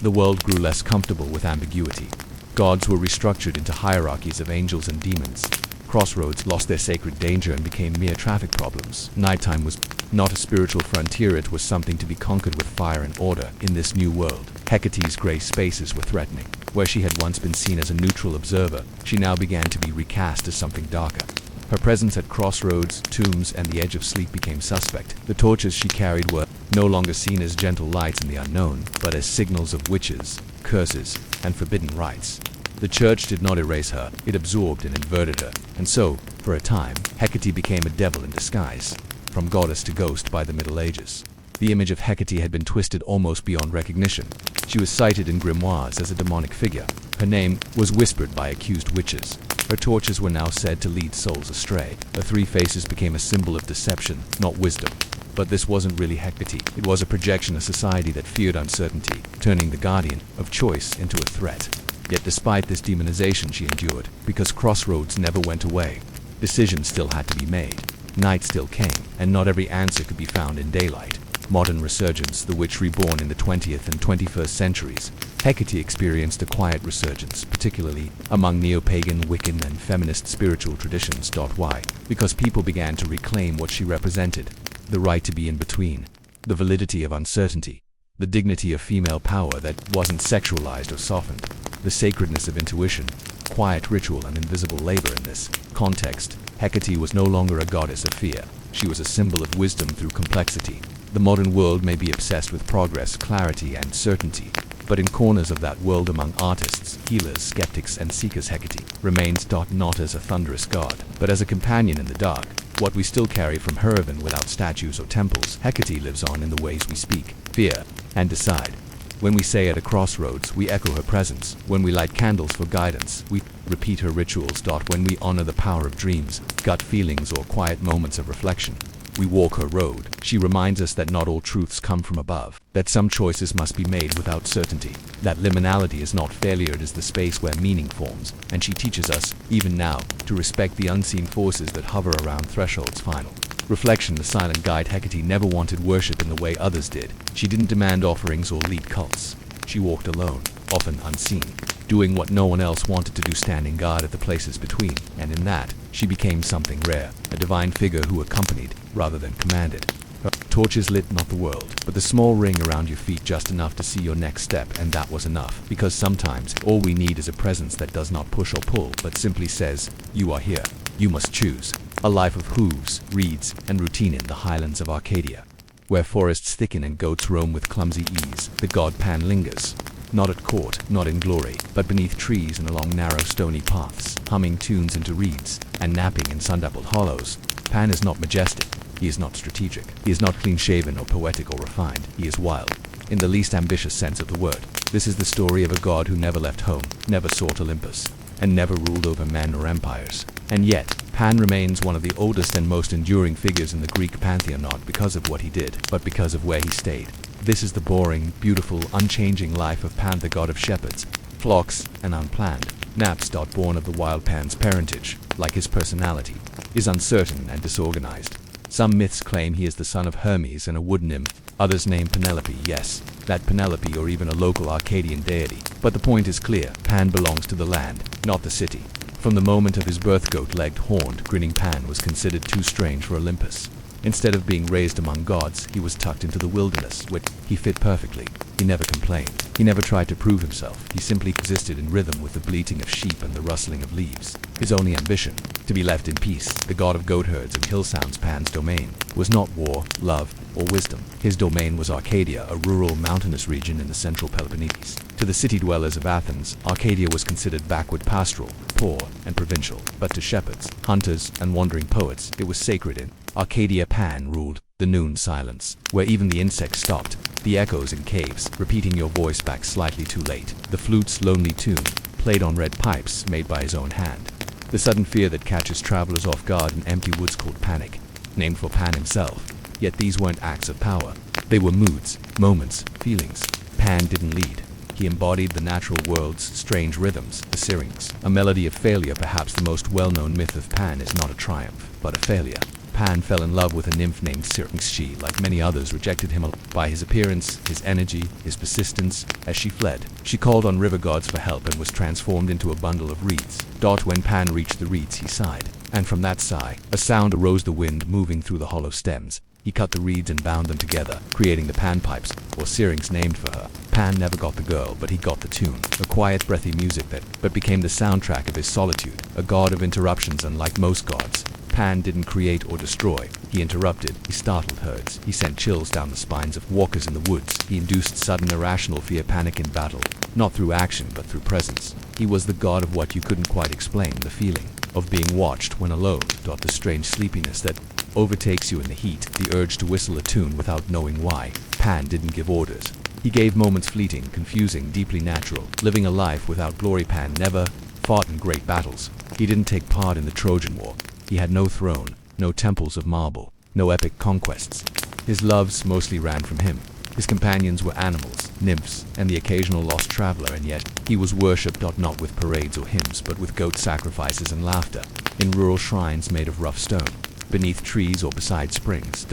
The world grew less comfortable with ambiguity. Gods were restructured into hierarchies of angels and demons. Crossroads lost their sacred danger and became mere traffic problems. Nighttime was not a spiritual frontier, it was something to be conquered with fire and order. In this new world, Hecate's gray spaces were threatening. Where she had once been seen as a neutral observer, she now began to be recast as something darker. Her presence at crossroads, tombs, and the edge of sleep became suspect. The torches she carried were no longer seen as gentle lights in the unknown, but as signals of witches, curses, and forbidden rites. The church did not erase her, it absorbed and inverted her, and so, for a time, Hecate became a devil in disguise. From goddess to ghost by the Middle Ages, the image of Hecate had been twisted almost beyond recognition. She was cited in grimoires as a demonic figure. Her name was whispered by accused witches. Her torches were now said to lead souls astray. Her three faces became a symbol of deception, not wisdom. But this wasn't really Hecate. It was a projection of society that feared uncertainty, turning the guardian of choice into a threat. Yet despite this demonization she endured, because crossroads never went away. Decisions still had to be made. Night still came, and not every answer could be found in daylight. Modern resurgence, the witch reborn in the 20th and 21st centuries. Hecate experienced a quiet resurgence, particularly among neo-pagan, Wiccan, and feminist spiritual traditions. Why? Because people began to reclaim what she represented. The right to be in between. The validity of uncertainty. The dignity of female power that wasn't sexualized or softened. The sacredness of intuition, quiet ritual, and invisible labor. In this context, Hecate was no longer a goddess of fear. She was a symbol of wisdom through complexity. The modern world may be obsessed with progress, clarity, and certainty, but in corners of that world among artists, healers, skeptics, and seekers, Hecate remains not as a thunderous god, but as a companion in the dark. What we still carry from her even without statues or temples, Hecate lives on in the ways we speak, fear, and decide. When we say at a crossroads, we echo her presence. When we light candles for guidance, we repeat her rituals. When we honor the power of dreams, gut feelings, or quiet moments of reflection, we walk her road. She reminds us that not all truths come from above, that some choices must be made without certainty, that liminality is not failure, it is the space where meaning forms, and she teaches us, even now, to respect the unseen forces that hover around thresholds. Final reflection: the silent guide. Hecate never wanted worship in the way others did. She didn't demand offerings or lead cults. She walked alone, often unseen, doing what no one else wanted to do, standing guard at the places between, and in that, she became something rare, a divine figure who accompanied, rather than commanded. Her torches lit not the world, but the small ring around your feet, just enough to see your next step, and that was enough, because sometimes, all we need is a presence that does not push or pull, but simply says, "You are here. You must choose." A life of hooves, reeds, and routine in the highlands of Arcadia, where forests thicken and goats roam with clumsy ease, the god Pan lingers. Not at court, not in glory, but beneath trees and along narrow stony paths, humming tunes into reeds, and napping in sun-dappled hollows. Pan is not majestic, he is not strategic, he is not clean-shaven or poetic or refined, he is wild, in the least ambitious sense of the word. This is the story of a god who never left home, never sought Olympus, and never ruled over men or empires. And yet, Pan remains one of the oldest and most enduring figures in the Greek pantheon, not because of what he did, but because of where he stayed. This is the boring, beautiful, unchanging life of Pan, the god of shepherds, flocks, and unplanned naps. Born of the wild, Pan's parentage, like his personality, is uncertain and disorganized. Some myths claim he is the son of Hermes and a wood nymph, others name Penelope, yes, that Penelope, or even a local Arcadian deity. But the point is clear: Pan belongs to the land, not the city. From the moment of his birth, goat-legged, horned, grinning Pan was considered too strange for Olympus. Instead of being raised among gods, he was tucked into the wilderness, which he fit perfectly. He never complained. He never tried to prove himself. He simply existed in rhythm with the bleating of sheep and the rustling of leaves. His only ambition, to be left in peace. The god of goat herds and hill sounds, Pan's domain was not war, love, or wisdom. His domain was Arcadia, a rural, mountainous region in the central Peloponnese. To the city dwellers of Athens, Arcadia was considered backward, pastoral, poor, and provincial. But to shepherds, hunters, and wandering poets, it was sacred. In Arcadia, Pan ruled the noon silence, where even the insects stopped, the echoes in caves, repeating your voice back slightly too late, the flute's lonely tune, played on red pipes made by his own hand. The sudden fear that catches travelers off guard in empty woods, called panic, named for Pan himself. Yet these weren't acts of power. They were moods, moments, feelings. Pan didn't lead. He embodied the natural world's strange rhythms, the Sirens. A melody of failure. Perhaps the most well-known myth of Pan is not a triumph, but a failure. Pan fell in love with a nymph named Sirens. She, like many others, rejected him by his appearance, his energy, his persistence. As she fled, she called on river gods for help and was transformed into a bundle of reeds. When Pan reached the reeds, he sighed, and from that sigh, a sound arose, the wind moving through the hollow stems. He cut the reeds and bound them together, creating the panpipes, or syrinx, named for her. Pan never got the girl, but he got the tune, a quiet, breathy music that became the soundtrack of his solitude. A god of interruptions, unlike most gods, Pan didn't create or destroy. He interrupted. He startled herds. He sent chills down the spines of walkers in the woods. He induced sudden, irrational fear, panic in battle, not through action, but through presence. He was the god of what you couldn't quite explain, the feeling of being watched when alone. The strange sleepiness that overtakes you in the heat, the urge to whistle a tune without knowing why. Pan didn't give orders. He gave moments, fleeting, confusing, deeply natural. Living a life without glory, Pan never fought in great battles. He didn't take part in the Trojan War. He had no throne, no temples of marble, no epic conquests. His loves mostly ran from him. His companions were animals, nymphs, and the occasional lost traveler, and yet he was worshipped not with parades or hymns, but with goat sacrifices and laughter, in rural shrines made of rough stone, beneath trees or beside springs.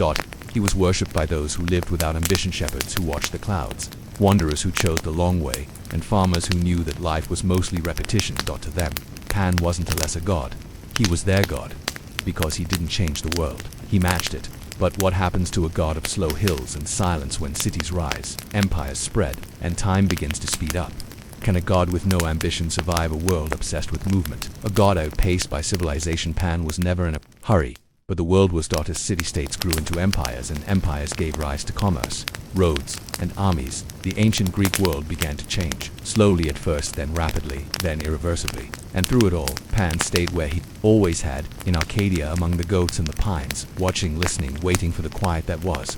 He was worshipped by those who lived without ambition, shepherds who watched the clouds, wanderers who chose the long way, and farmers who knew that life was mostly repetition. To them, Pan wasn't a lesser god. He was their god, because he didn't change the world. He matched it. But what happens to a god of slow hills and silence when cities rise, empires spread, and time begins to speed up? Can a god with no ambition survive a world obsessed with movement? A god outpaced by civilization? Pan was never in a hurry, but the world was as city-states grew into empires and empires gave rise to commerce, roads, and armies. The ancient Greek world began to change, slowly at first, then rapidly, then irreversibly. And through it all, Pan stayed where he always had, in Arcadia among the goats and the pines, watching, listening, waiting for the quiet that was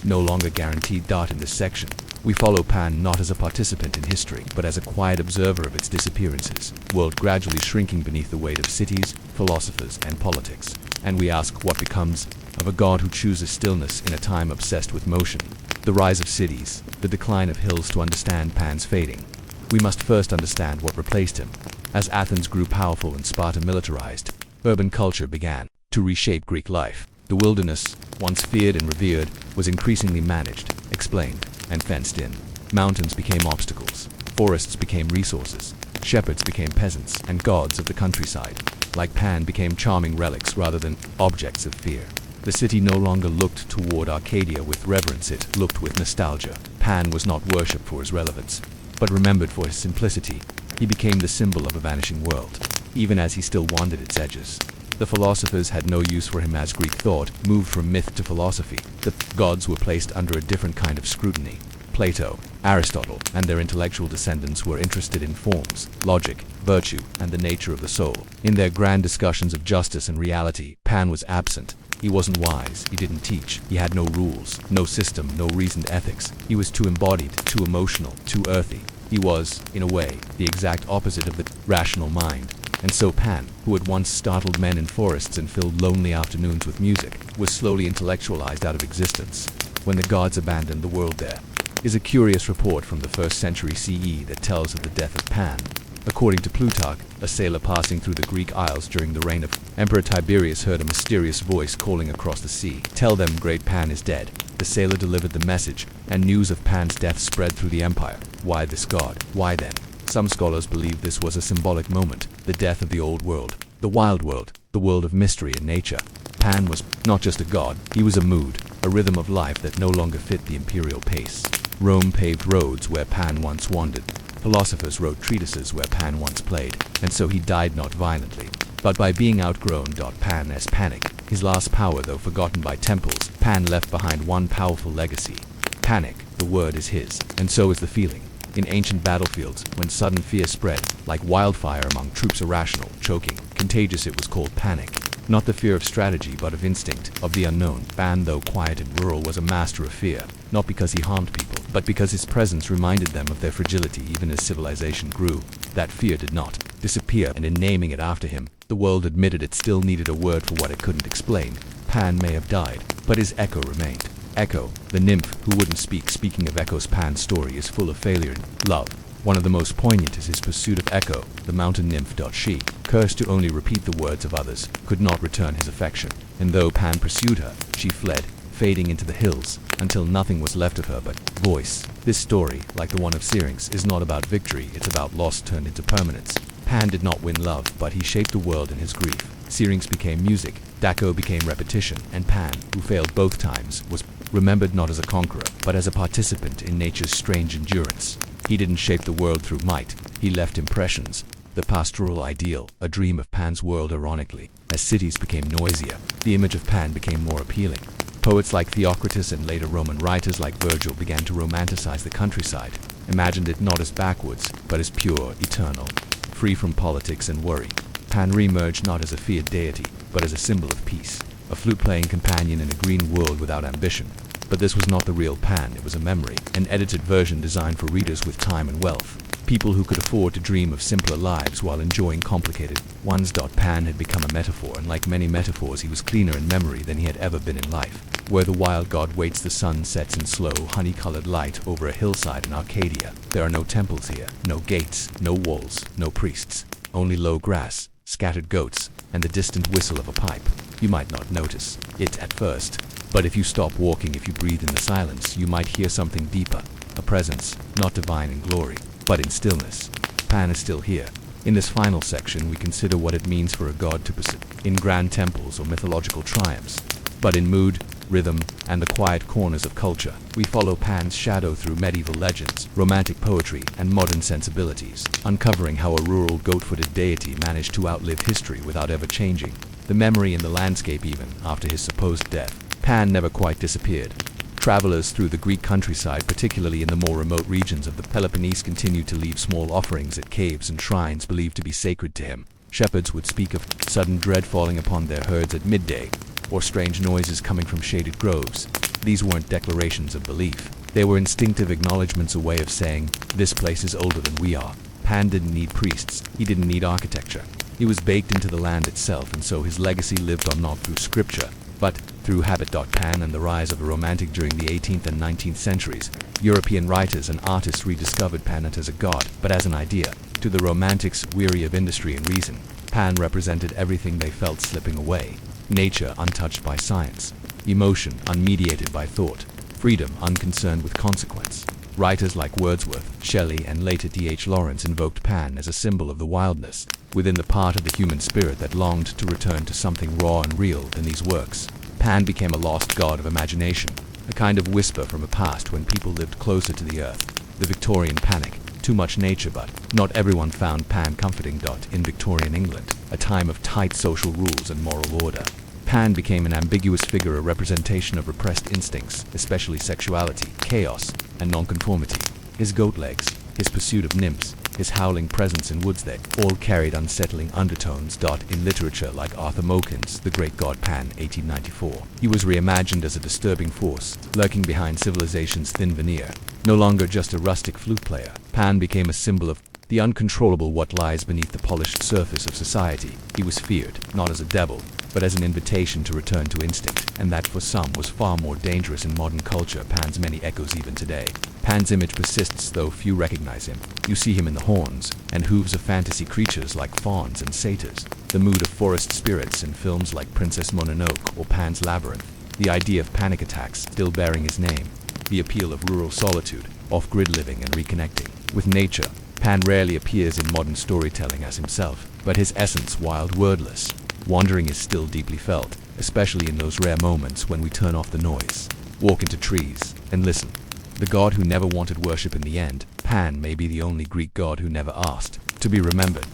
no longer guaranteed. In this section, we follow Pan not as a participant in history, but as a quiet observer of its disappearances, world gradually shrinking beneath the weight of cities, philosophers, and politics. And we ask what becomes of a god who chooses stillness in a time obsessed with motion. The rise of cities, the decline of hills. To understand Pan's fading, we must first understand what replaced him. As Athens grew powerful and Sparta militarized, urban culture began to reshape Greek life. The wilderness, once feared and revered, was increasingly managed, explained, and fenced in. Mountains became obstacles, forests became resources, shepherds became peasants, and gods of the countryside, like Pan, became charming relics rather than objects of fear. The city no longer looked toward Arcadia with reverence, it looked with nostalgia. Pan was not worshipped for his relevance, but remembered for his simplicity. He became the symbol of a vanishing world, even as he still wandered its edges. The philosophers had no use for him as Greek thought moved from myth to philosophy. The gods were placed under a different kind of scrutiny. Plato, Aristotle, and their intellectual descendants were interested in forms, logic, virtue, and the nature of the soul. In their grand discussions of justice and reality, Pan was absent. He wasn't wise, he didn't teach, he had no rules, no system, no reasoned ethics. He was too embodied, too emotional, too earthy. He was, in a way, the exact opposite of the rational mind. And so Pan, who had once startled men in forests and filled lonely afternoons with music, was slowly intellectualized out of existence. When the gods abandoned the world, there is a curious report from the 1st century CE that tells of the death of Pan. According to Plutarch, a sailor passing through the Greek Isles during the reign of Emperor Tiberius heard a mysterious voice calling across the sea, "Tell them great Pan is dead." The sailor delivered the message, and news of Pan's death spread through the empire. Why this god? Why then? Some scholars believe this was a symbolic moment, the death of the old world, the wild world, the world of mystery and nature. Pan was not just a god, he was a mood, a rhythm of life that no longer fit the imperial pace. Rome paved roads where Pan once wandered. Philosophers wrote treatises where Pan once played, and so he died not violently, but by being outgrown. Pan as panic. His last power, though forgotten by temples, Pan left behind one powerful legacy. Panic, the word is his, and so is the feeling. In ancient battlefields, when sudden fear spread, like wildfire among troops, irrational, choking, contagious, it was called panic. Not the fear of strategy, but of instinct, of the unknown. Pan, though quiet and rural, was a master of fear, not because he harmed people, but because his presence reminded them of their fragility. Even as civilization grew, that fear did not disappear, and in naming it after him, the world admitted it still needed a word for what it couldn't explain. Pan may have died, but his echo remained. Echo, the nymph who wouldn't speak. Speaking of echoes, Pan's story is full of failure and love. One of the most poignant is his pursuit of Echo, the mountain nymph. She, cursed to only repeat the words of others, could not return his affection, and though Pan pursued her, she fled, fading into the hills, until nothing was left of her but voice. This story, like the one of Sirens, is not about victory, it's about loss turned into permanence. Pan did not win love, but he shaped the world in his grief. Syrinx became music, Daco became repetition, and Pan, who failed both times, was remembered not as a conqueror, but as a participant in nature's strange endurance. He didn't shape the world through might, he left impressions. The pastoral ideal, a dream of Pan's world. Ironically, as cities became noisier, the image of Pan became more appealing. Poets like Theocritus and later Roman writers like Virgil began to romanticize the countryside, imagined it not as backwoods, but as pure, eternal, free from politics and worry. Pan re-emerged not as a feared deity, but as a symbol of peace, a flute-playing companion in a green world without ambition. But this was not the real Pan, it was a memory, an edited version designed for readers with time and wealth, people who could afford to dream of simpler lives while enjoying complicated ones. Pan had become a metaphor, and like many metaphors he was cleaner in memory than he had ever been in life. Where the wild god waits, the sun sets in slow, honey-colored light over a hillside in Arcadia. There are no temples here, no gates, no walls, no priests, only low grass, scattered goats, and the distant whistle of a pipe. You might not notice it at first, but if you stop walking, if you breathe in the silence, you might hear something deeper, a presence, not divine in glory, but in stillness. Pan is still here. In this final section, we consider what it means for a god to persist in grand temples or mythological triumphs, but in mood, rhythm, and the quiet corners of culture. We follow Pan's shadow through medieval legends, romantic poetry, and modern sensibilities, uncovering how a rural goat-footed deity managed to outlive history without ever changing. the memory and the landscape even after his supposed death. Pan never quite disappeared. Travelers through the Greek countryside, particularly in the more remote regions of the Peloponnese, continued to leave small offerings at caves and shrines believed to be sacred to him. Shepherds would speak of sudden dread falling upon their herds at midday, or strange noises coming from shaded groves. These weren't declarations of belief. They were instinctive acknowledgments, a way of saying, this place is older than we are. Pan didn't need priests. He didn't need architecture. He was baked into the land itself, and so his legacy lived on not through scripture, but through habit. Pan and the rise of the Romantic during the 18th and 19th centuries, European writers and artists rediscovered Pan not as a god, but as an idea. To the Romantics, weary of industry and reason, Pan represented everything they felt slipping away. Nature untouched by science, emotion unmediated by thought, freedom unconcerned with consequence. Writers like Wordsworth, Shelley, and later D.H. Lawrence invoked Pan as a symbol of the wildness within the part of the human spirit that longed to return to something raw and real. In these works, Pan became a lost god of imagination, a kind of whisper from a past when people lived closer to the earth. The Victorian panic, too much nature, but not everyone found Pan comforting. In Victorian England, a time of tight social rules and moral order, Pan became an ambiguous figure, a representation of repressed instincts, especially sexuality, chaos, and nonconformity. His goat legs, his pursuit of nymphs, his howling presence in woods, they all carried unsettling undertones. In literature like Arthur Mokin's The Great God Pan, 1894, he was reimagined as a disturbing force, lurking behind civilization's thin veneer. No longer just a rustic flute player, Pan became a symbol of the uncontrollable, what lies beneath the polished surface of society. He was feared, not as a devil, but as an invitation to return to instinct, and that for some was far more dangerous in modern culture. Pan's many echoes even today. Pan's image persists, though few recognize him. You see him in the horns and hooves of fantasy creatures like fauns and satyrs, the mood of forest spirits in films like Princess Mononoke or Pan's Labyrinth, the idea of panic attacks still bearing his name, the appeal of rural solitude, off-grid living and reconnecting with nature. Pan rarely appears in modern storytelling as himself, but his essence, wild, wordless, wandering, is still deeply felt, especially in those rare moments when we turn off the noise, walk into trees, and listen. The god who never wanted worship in the end, Pan may be the only Greek god who never asked to be remembered.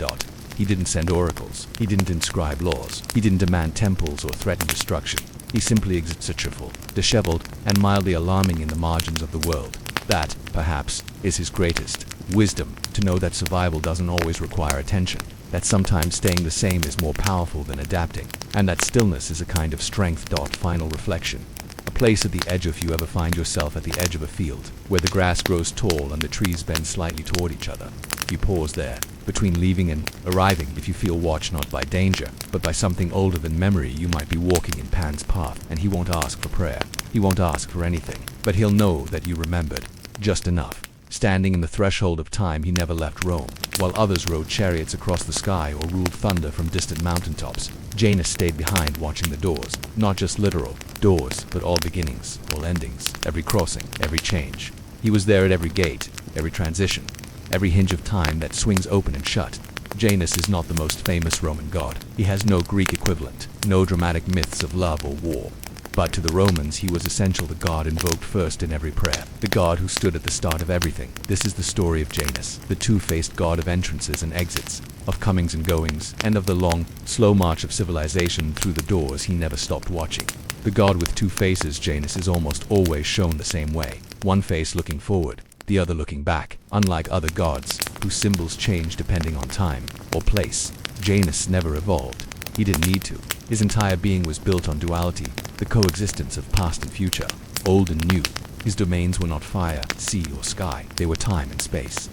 He didn't send oracles, he didn't inscribe laws, he didn't demand temples or threaten destruction. He simply exists, cheerful, disheveled, and mildly alarming in the margins of the world. That, perhaps, is his greatest wisdom, to know that survival doesn't always require attention, that sometimes staying the same is more powerful than adapting, and that stillness is a kind of strength. Final reflection. A place at the edge. If you ever find yourself at the edge of a field, where the grass grows tall and the trees bend slightly toward each other, if you pause there, between leaving and arriving, if you feel watched not by danger, but by something older than memory, you might be walking in Pan's path, and he won't ask for prayer. He won't ask for anything, but he'll know that you remembered, just enough. Standing in the threshold of time, he never left Rome. While others rode chariots across the sky or ruled thunder from distant mountaintops, Janus stayed behind, watching the doors. Not just literal doors, but all beginnings, all endings, every crossing, every change. He was there at every gate, every transition, every hinge of time that swings open and shut. Janus is not the most famous Roman god. He has no Greek equivalent, no dramatic myths of love or war. But to the Romans he was essential, the god invoked first in every prayer, the god who stood at the start of everything. This is the story of Janus, the two-faced god of entrances and exits, of comings and goings, and of the long, slow march of civilization through the doors he never stopped watching. The god with two faces, Janus, is almost always shown the same way, one face looking forward, the other looking back. Unlike other gods, whose symbols change depending on time or place, Janus never evolved. He didn't need to. His entire being was built on duality, the coexistence of past and future, old and new. His domains were not fire, sea, or sky. They were time and space.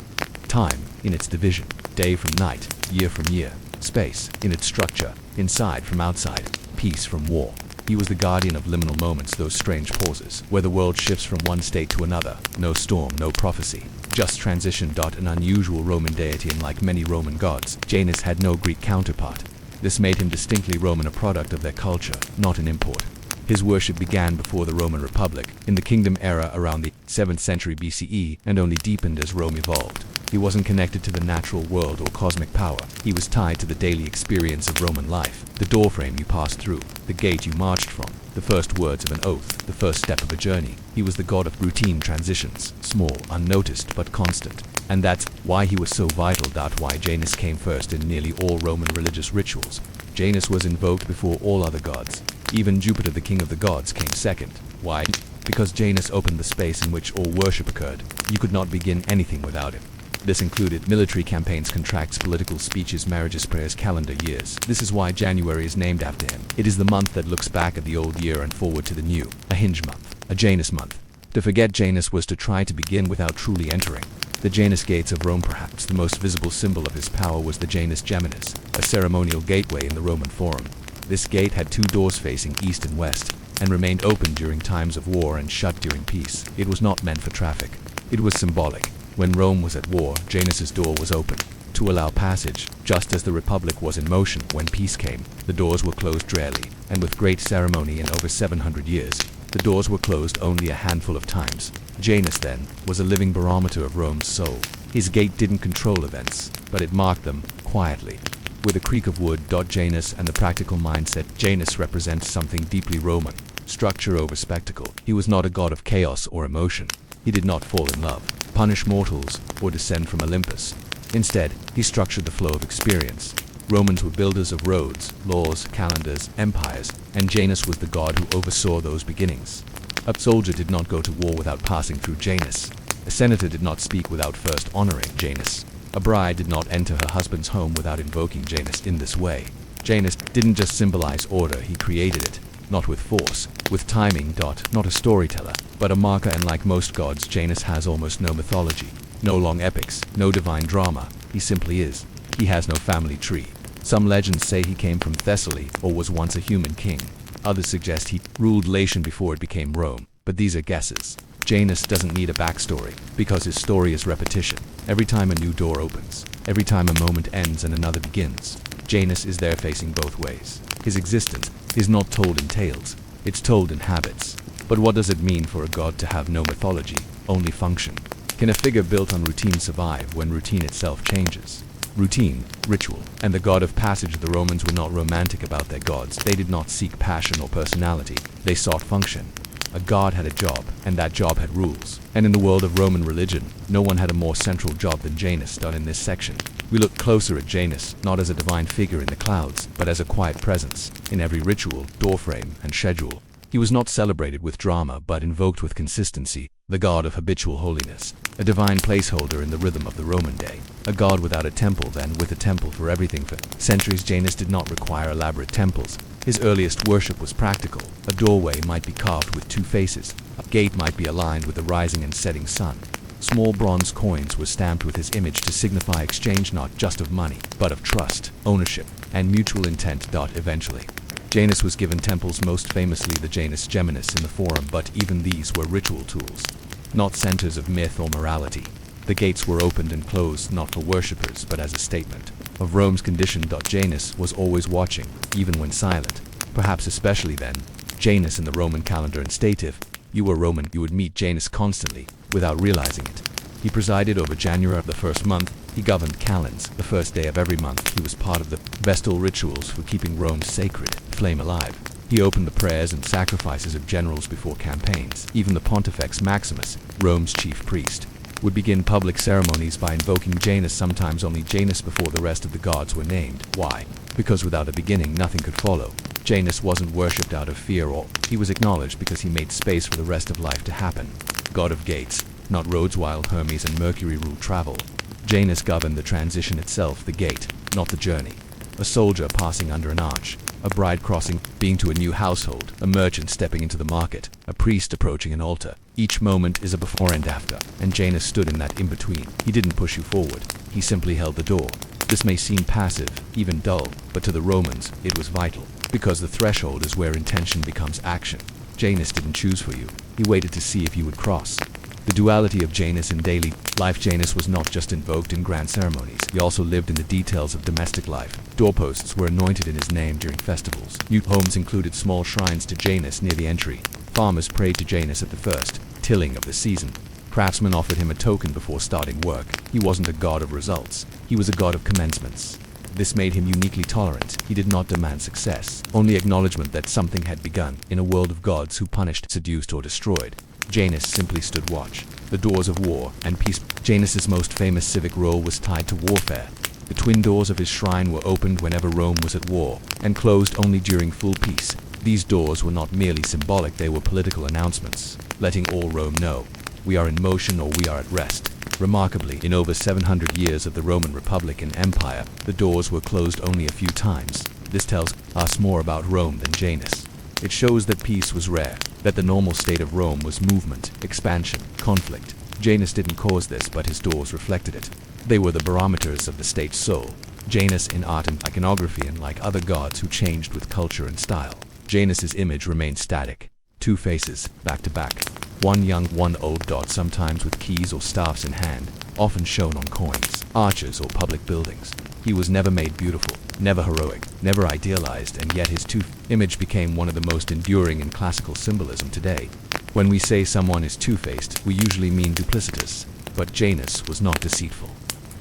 Time, in its division, day from night, year from year. Space, in its structure, inside from outside, peace from war. He was the guardian of liminal moments, those strange pauses, where the world shifts from one state to another. No storm, no prophecy, just transition. An unusual Roman deity, and like many Roman gods, Janus had no Greek counterpart. This made him distinctly Roman, a product of their culture, not an import. His worship began before the Roman Republic, in the kingdom era around the 7th century BCE, and only deepened as Rome evolved. He wasn't connected to the natural world or cosmic power. He was tied to the daily experience of Roman life, the doorframe you passed through, the gate you marched from, the first words of an oath, the first step of a journey. He was the god of routine transitions, small, unnoticed, but constant. And that's why he was so vital. Why Janus came first in nearly all Roman religious rituals. Janus was invoked before all other gods. Even Jupiter, the king of the gods, came second. Why? Because Janus opened the space in which all worship occurred. You could not begin anything without him. This included military campaigns, contracts, political speeches, marriages, prayers, calendar years. This is why January is named after him. It is the month that looks back at the old year and forward to the new. A hinge month. A Janus month. To forget Janus was to try to begin without truly entering. The Janus gates of Rome, perhaps the most visible symbol of his power, was the Janus Geminis, a ceremonial gateway in the Roman Forum. This gate had two doors facing east and west, and remained open during times of war and shut during peace. It was not meant for traffic. It was symbolic. When Rome was at war, Janus's door was open to allow passage, just as the Republic was in motion. When peace came, the doors were closed rarely, and with great ceremony. In over 700 years, the doors were closed only a handful of times. Janus, then, was a living barometer of Rome's soul. His gate didn't control events, but it marked them, quietly. With a creak of wood. Janus and the practical mindset. Janus represents something deeply Roman. Structure over spectacle. He was not a god of chaos or emotion. He did not fall in love, punish mortals, or descend from Olympus. Instead, he structured the flow of experience. Romans were builders of roads, laws, calendars, empires, and Janus was the god who oversaw those beginnings. A soldier did not go to war without passing through Janus. A senator did not speak without first honoring Janus. A bride did not enter her husband's home without invoking Janus in this way. Janus didn't just symbolize order, he created it. Not with force, with timing. Not a storyteller, but a marker. And like most gods, Janus has almost no mythology, no long epics, no divine drama. He simply is. He has no family tree. Some legends say he came from Thessaly or was once a human king. Others suggest he ruled Latium before it became Rome, but these are guesses. Janus doesn't need a backstory, because his story is repetition. Every time a new door opens, every time a moment ends and another begins, Janus is there facing both ways. His existence is not told in tales, it's told in habits. But what does it mean for a god to have no mythology, only function? Can a figure built on routine survive when routine itself changes? Routine, ritual, and the god of passage. The Romans were not romantic about their gods. They did not seek passion or personality. They sought function. A god had a job, and that job had rules. And in the world of Roman religion, no one had a more central job than Janus. In this section, we look closer at Janus, not as a divine figure in the clouds, but as a quiet presence in every ritual, doorframe, and schedule. He was not celebrated with drama, but invoked with consistency, the god of habitual holiness, a divine placeholder in the rhythm of the Roman day, a god without a temple, then with a temple for everything. For centuries, Janus did not require elaborate temples. His earliest worship was practical. A doorway might be carved with two faces, a gate might be aligned with the rising and setting sun. Small bronze coins were stamped with his image to signify exchange not just of money, but of trust, ownership, and mutual intent. Eventually, Janus was given temples, most famously the Janus Geminis in the Forum, but even these were ritual tools, not centers of myth or morality. The gates were opened and closed not for worshippers, but as a statement of Rome's condition. Janus was always watching, even when silent, perhaps especially then. Janus in the Roman calendar. And state if you were Roman, you would meet Janus constantly, without realizing it. He presided over January of the first month. He governed calends, the first day of every month. He was part of the Vestal rituals for keeping Rome's sacred flame alive. He opened the prayers and sacrifices of generals before campaigns. Even the Pontifex Maximus, Rome's chief priest, would begin public ceremonies by invoking Janus, sometimes only Janus, before the rest of the gods were named. Why? Because without a beginning, nothing could follow. Janus wasn't worshipped out of fear, or he was acknowledged because he made space for the rest of life to happen. God of gates, not roads, while Hermes and Mercury ruled travel. Janus governed the transition itself, the gate, not the journey. A soldier passing under an arch, a bride crossing, being to a new household, a merchant stepping into the market, a priest approaching an altar. Each moment is a before and after, and Janus stood in that in-between. He didn't push you forward, he simply held the door. This may seem passive, even dull, but to the Romans, it was vital, because the threshold is where intention becomes action. Janus didn't choose for you, he waited to see if you would cross. The duality of Janus in daily life. Janus was not just invoked in grand ceremonies, he also lived in the details of domestic life. Doorposts were anointed in his name during festivals. New homes included small shrines to Janus near the entry. Farmers prayed to Janus at the first tilling of the season. Craftsmen offered him a token before starting work. He wasn't a god of results, he was a god of commencements. This made him uniquely tolerant. He did not demand success, only acknowledgement that something had begun. In a world of gods who punished, seduced, or destroyed, Janus simply stood watch. The doors of war and peace. Janus's most famous civic role was tied to warfare. The twin doors of his shrine were opened whenever Rome was at war, and closed only during full peace. These doors were not merely symbolic, they were political announcements, letting all Rome know, we are in motion or we are at rest. Remarkably, in over 700 years of the Roman Republic and Empire, the doors were closed only a few times. This tells us more about Rome than Janus. It shows that peace was rare, that the normal state of Rome was movement, expansion, conflict. Janus didn't cause this, but his doors reflected it. They were the barometers of the state's soul. Janus in art and iconography, and like other gods who changed with culture and style. Janus's image remained static. Two faces, back to back. One young, one old, sometimes with keys or staffs in hand, often shown on coins, arches, or public buildings. He was never made beautiful, never heroic, never idealized, and yet his image became one of the most enduring in classical symbolism today. When we say someone is two-faced, we usually mean duplicitous, but Janus was not deceitful.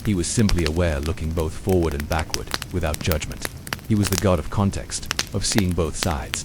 He was simply aware, looking both forward and backward, without judgment. He was the god of context, of seeing both sides.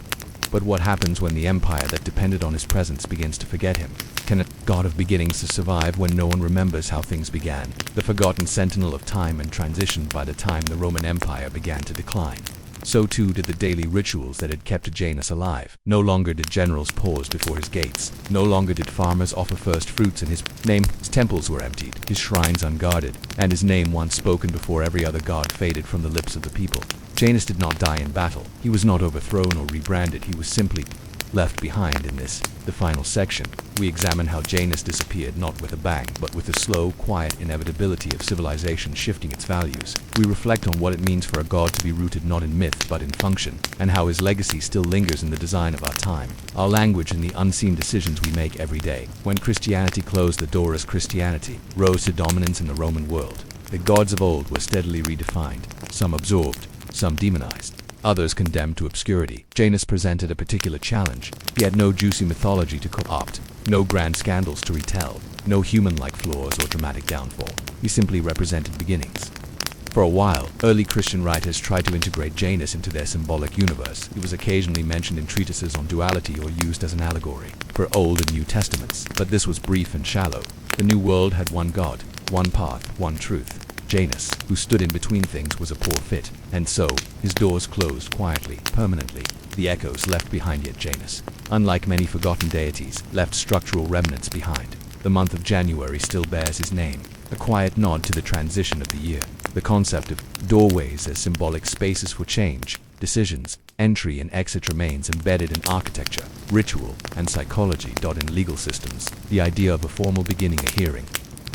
But what happens when the empire that depended on his presence begins to forget him? Can a god of beginnings survive when no one remembers how things began? The forgotten sentinel of time and transition by the time the Roman Empire began to decline. So too did the daily rituals that had kept Janus alive. No longer did generals pause before his gates. No longer did farmers offer first fruits in his name. His temples were emptied, his shrines unguarded, and his name once spoken before every other god faded from the lips of the people. Janus did not die in battle. He was not overthrown or rebranded. He was simply left behind. In this, the final section, we examine how Janus disappeared not with a bang, but with the slow, quiet inevitability of civilization shifting its values. We reflect on what it means for a god to be rooted not in myth but in function, and how his legacy still lingers in the design of our time, our language, and the unseen decisions we make every day. When Christianity closed the door as Christianity rose to dominance in the Roman world, the gods of old were steadily redefined, some absorbed, some demonized, others condemned to obscurity. Janus presented a particular challenge. He had no juicy mythology to co-opt, no grand scandals to retell, no human-like flaws or dramatic downfall. He simply represented beginnings. For a while, early Christian writers tried to integrate Janus into their symbolic universe. He was occasionally mentioned in treatises on duality or used as an allegory for Old and New Testaments, but this was brief and shallow. The New World had one God, one path, one truth. Janus, who stood in between things, was a poor fit, and so, his doors closed quietly, permanently. The echoes left behind, yet Janus, unlike many forgotten deities, left structural remnants behind. The month of January still bears his name, a quiet nod to the transition of the year. The concept of doorways as symbolic spaces for change, decisions, entry and exit remains embedded in architecture, ritual, and psychology. In legal systems, the idea of a formal beginning, a hearing,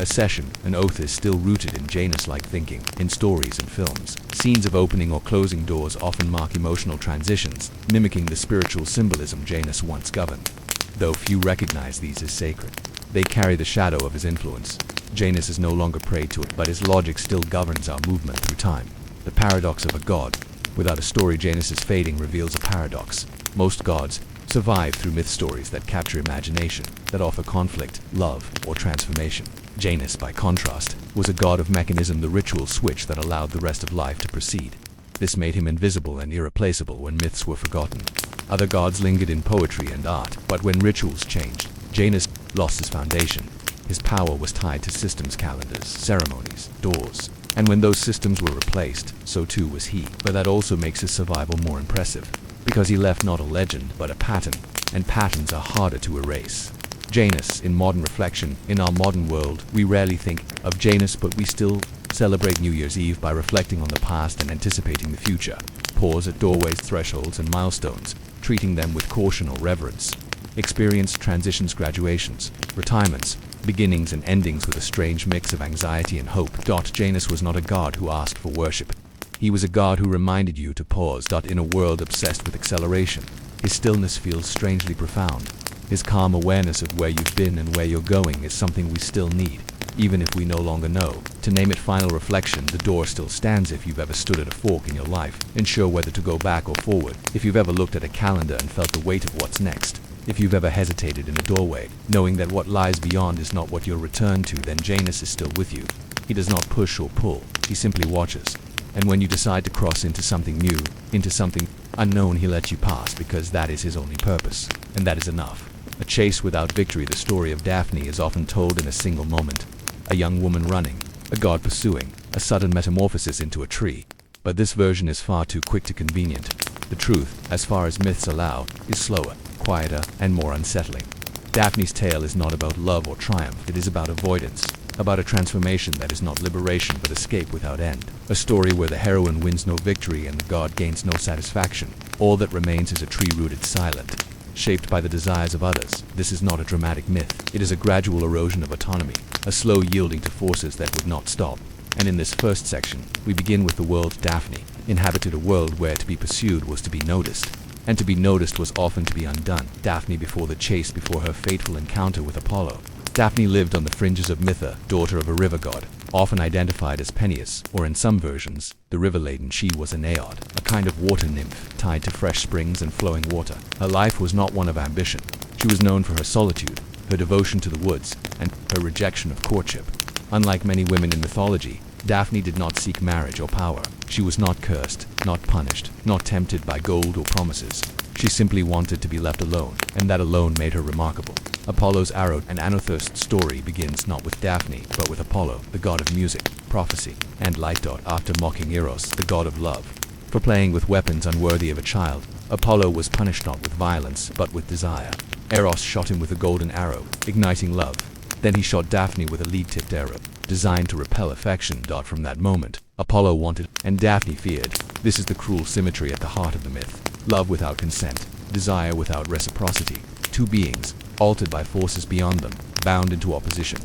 a session, an oath is still rooted in Janus-like thinking. In stories and films, scenes of opening or closing doors often mark emotional transitions, mimicking the spiritual symbolism Janus once governed. Though few recognize these as sacred, they carry the shadow of his influence. Janus is no longer prey to it, but his logic still governs our movement through time. The paradox of a god. Without a story, Janus's fading reveals a paradox. Most gods survive through myth stories that capture imagination, that offer conflict, love, or transformation. Janus, by contrast, was a god of mechanism, the ritual switch that allowed the rest of life to proceed. This made him invisible and irreplaceable when myths were forgotten. Other gods lingered in poetry and art, but when rituals changed, Janus lost his foundation. His power was tied to systems, calendars, ceremonies, doors. And when those systems were replaced, so too was he. But that also makes his survival more impressive, because he left not a legend, but a pattern, and patterns are harder to erase. Janus, in modern reflection, in our modern world, we rarely think of Janus, but we still celebrate New Year's Eve by reflecting on the past and anticipating the future. Pause at doorways, thresholds, and milestones, treating them with caution or reverence. Experience transitions, graduations, retirements, beginnings and endings with a strange mix of anxiety and hope. Janus was not a god who asked for worship. He was a god who reminded you to pause. In a world obsessed with acceleration, his stillness feels strangely profound. His calm awareness of where you've been and where you're going is something we still need, even if we no longer know. To name it final reflection, the door still stands. If you've ever stood at a fork in your life, unsure whether to go back or forward. If you've ever looked at a calendar and felt the weight of what's next. If you've ever hesitated in a doorway, knowing that what lies beyond is not what you'll return to, then Janus is still with you. He does not push or pull, he simply watches. And when you decide to cross into something new, into something unknown, he lets you pass because that is his only purpose, and that is enough. A chase without victory. The story of Daphne is often told in a single moment. A young woman running, a god pursuing, a sudden metamorphosis into a tree. But this version is far too quick to convenient. The truth, as far as myths allow, is slower, quieter, and more unsettling. Daphne's tale is not about love or triumph, it is about avoidance, about a transformation that is not liberation but escape without end. A story where the heroine wins no victory and the god gains no satisfaction. All that remains is a tree rooted silent, shaped by the desires of others. This is not a dramatic myth, it is a gradual erosion of autonomy, a slow yielding to forces that would not stop. And in this first section, we begin with the world Daphne inhabited, a world where to be pursued was to be noticed, and to be noticed was often to be undone. Daphne before the chase, before her fateful encounter with Apollo. Daphne lived on the fringes of Mytha, daughter of a river god, often identified as Peneus, or in some versions, the river-laden she was a Naiad, a kind of water nymph tied to fresh springs and flowing water. Her life was not one of ambition. She was known for her solitude, her devotion to the woods, and her rejection of courtship. Unlike many women in mythology, Daphne did not seek marriage or power. She was not cursed, not punished, not tempted by gold or promises. She simply wanted to be left alone, and that alone made her remarkable. Apollo's arrow and Anothirst's story begins not with Daphne, but with Apollo, the god of music, prophecy, and light. After mocking Eros, the god of love, for playing with weapons unworthy of a child, Apollo was punished not with violence, but with desire. Eros shot him with a golden arrow, igniting love. Then he shot Daphne with a lead-tipped arrow, designed to repel affection. From that moment, Apollo wanted, and Daphne feared. This is the cruel symmetry at the heart of the myth. Love without consent, desire without reciprocity. Two beings, altered by forces beyond them, bound into opposition.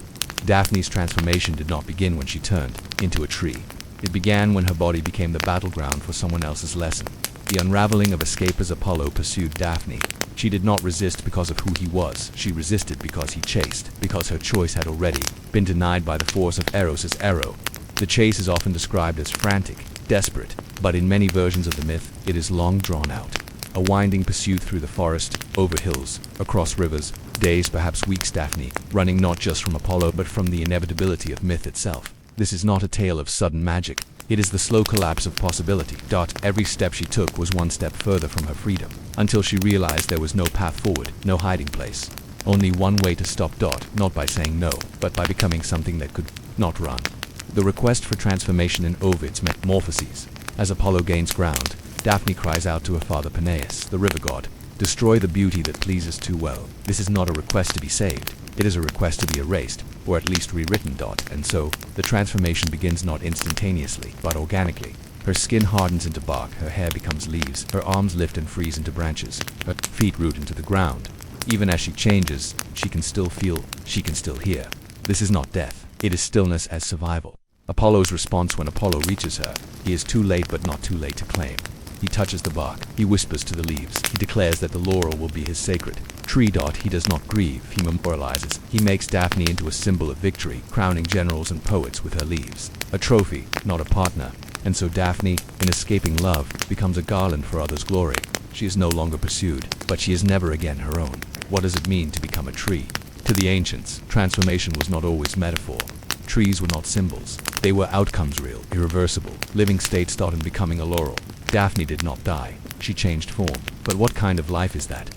Daphne's transformation did not begin when she turned into a tree. It began when her body became the battleground for someone else's lesson. The unraveling of escape as Apollo pursued Daphne. She did not resist because of who he was. She resisted because he chased, because her choice had already been denied by the force of Eros's arrow. The chase is often described as frantic, desperate, but in many versions of the myth, it is long drawn out. A winding pursuit through the forest, over hills, across rivers, days, perhaps weeks. Daphne, running not just from Apollo but from the inevitability of myth itself. This is not a tale of sudden magic. It is the slow collapse of possibility. Every step she took was one step further from her freedom, until she realized there was no path forward, no hiding place. Only one way to stop. Not by saying no, but by becoming something that could not run. The request for transformation in Ovid's Metamorphoses. As Apollo gains ground, Daphne cries out to her father Peneus, the river god, "Destroy the beauty that pleases too well." This is not a request to be saved. It is a request to be erased, or at least rewritten. And so, the transformation begins not instantaneously, but organically. Her skin hardens into bark, her hair becomes leaves, her arms lift and freeze into branches, her feet root into the ground. Even as she changes, she can still feel, she can still hear. This is not death, it is stillness as survival. Apollo's response when Apollo reaches her, he is too late but not too late to claim. He touches the bark, he whispers to the leaves, he declares that the laurel will be his sacred tree. He does not grieve, he memorializes. He makes Daphne into a symbol of victory, crowning generals and poets with her leaves. A trophy, not a partner. And so Daphne, in escaping love, becomes a garland for others' glory. She is no longer pursued, but she is never again her own. What does it mean to become a tree? To the ancients, transformation was not always metaphor. Trees were not symbols. They were outcomes, real, irreversible, living states. In becoming a laurel, Daphne did not die. She changed form. But what kind of life is that?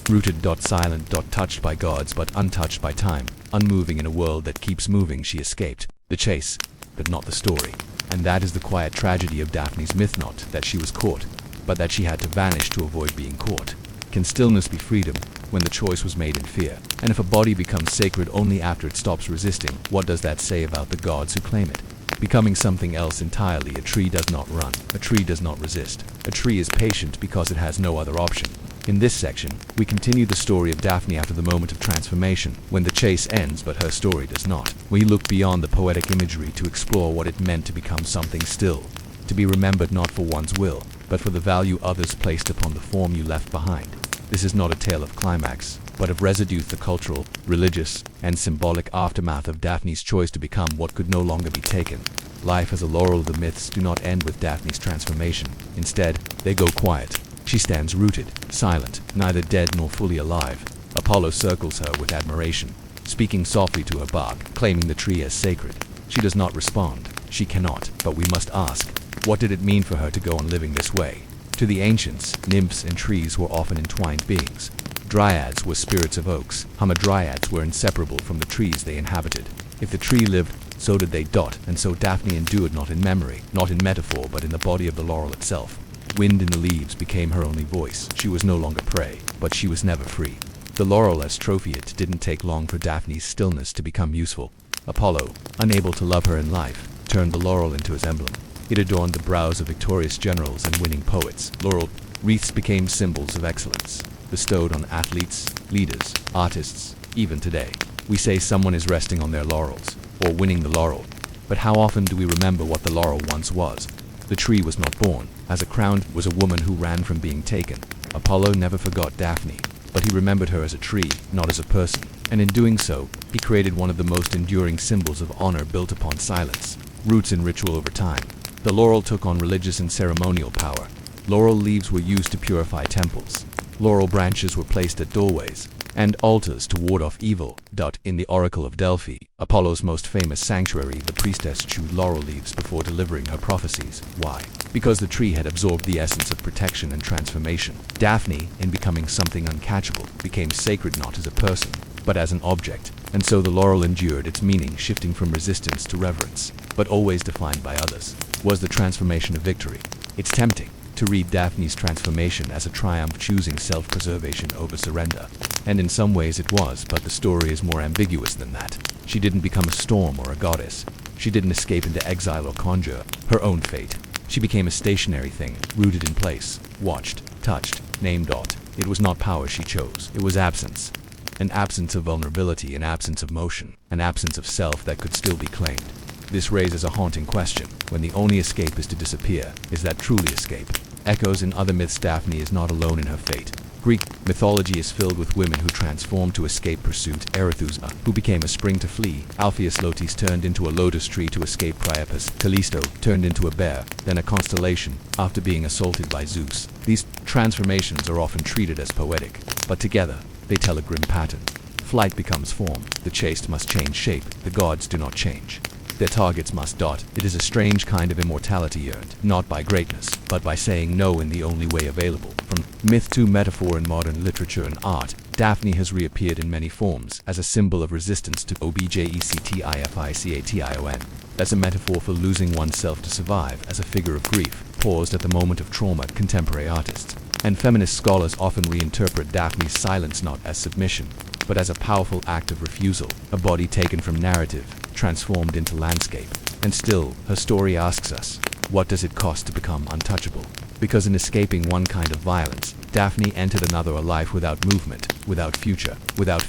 Rooted, silent, touched by gods but untouched by time, unmoving in a world that keeps moving. She escaped the chase, but not the story. And that is the quiet tragedy of Daphne's myth, not that she was caught, but that she had to vanish to avoid being caught. Can stillness be freedom when the choice was made in fear? And if a body becomes sacred only after it stops resisting, what does that say about the gods who claim it? Becoming something else entirely. A tree does not run. A tree does not resist. A tree is patient because it has no other option. In this section, we continue the story of Daphne after the moment of transformation, when the chase ends but her story does not. We look beyond the poetic imagery to explore what it meant to become something still, to be remembered not for one's will, but for the value others placed upon the form you left behind. This is not a tale of climax, but of residue, the cultural, religious, and symbolic aftermath of Daphne's choice to become what could no longer be taken. Life as a laurel, the myths do not end with Daphne's transformation. Instead, they go quiet. She stands rooted, silent, neither dead nor fully alive. Apollo circles her with admiration, speaking softly to her bark, claiming the tree as sacred. She does not respond. She cannot, but we must ask, what did it mean for her to go on living this way? To the ancients, nymphs and trees were often entwined beings. Dryads were spirits of oaks. Hamadryads were inseparable from the trees they inhabited. If the tree lived, so did they. And so Daphne endured, not in memory, not in metaphor, but in the body of the laurel itself. Wind in the leaves became her only voice. She was no longer prey, but she was never free. The laurel as trophy. It didn't take long for Daphne's stillness to become useful. Apollo, unable to love her in life, turned the laurel into his emblem. It adorned the brows of victorious generals and winning poets. Laurel wreaths became symbols of excellence, bestowed on athletes, leaders, artists. Even today, we say someone is resting on their laurels, or winning the laurel. But how often do we remember what the laurel once was? The tree was not born, as a crown was a woman who ran from being taken. Apollo never forgot Daphne, but he remembered her as a tree, not as a person. And in doing so, he created one of the most enduring symbols of honor built upon silence, roots in ritual over time. The laurel took on religious and ceremonial power. Laurel leaves were used to purify temples. Laurel branches were placed at doorways and altars to ward off evil. In the Oracle of Delphi, Apollo's most famous sanctuary, the priestess chewed laurel leaves before delivering her prophecies. Why? Because the tree had absorbed the essence of protection and transformation. Daphne, in becoming something uncatchable, became sacred not as a person, but as an object. And so the laurel endured, its meaning shifting from resistance to reverence, but always defined by others. Was the transformation a victory? It's tempting to read Daphne's transformation as a triumph, choosing self-preservation over surrender. And in some ways it was, but the story is more ambiguous than that. She didn't become a storm or a goddess. She didn't escape into exile or conjure her own fate. She became a stationary thing, rooted in place, watched, touched, named. It was not power she chose, it was absence. An absence of vulnerability, an absence of motion, an absence of self that could still be claimed. This raises a haunting question. When the only escape is to disappear, is that truly escape? Echoes in other myths. Daphne is not alone in her fate. Greek mythology is filled with women who transformed to escape pursuit. Arethusa, who became a spring to flee. Alpheus Lotis turned into a lotus tree to escape Priapus. Callisto turned into a bear, then a constellation, after being assaulted by Zeus. These transformations are often treated as poetic, but together, they tell a grim pattern. Flight becomes form. The chased must change shape. The gods do not change. Their targets must. It is a strange kind of immortality earned, not by greatness, but by saying no in the only way available. From myth to metaphor in modern literature and art, Daphne has reappeared in many forms as a symbol of resistance to objectification. As a metaphor for losing oneself to survive, as a figure of grief, paused at the moment of trauma. Contemporary artists and feminist scholars often reinterpret Daphne's silence not as submission, but as a powerful act of refusal, a body taken from narrative, transformed into landscape. And still, her story asks us, what does it cost to become untouchable? Because in escaping one kind of violence, Daphne entered another, a life without movement, without future, without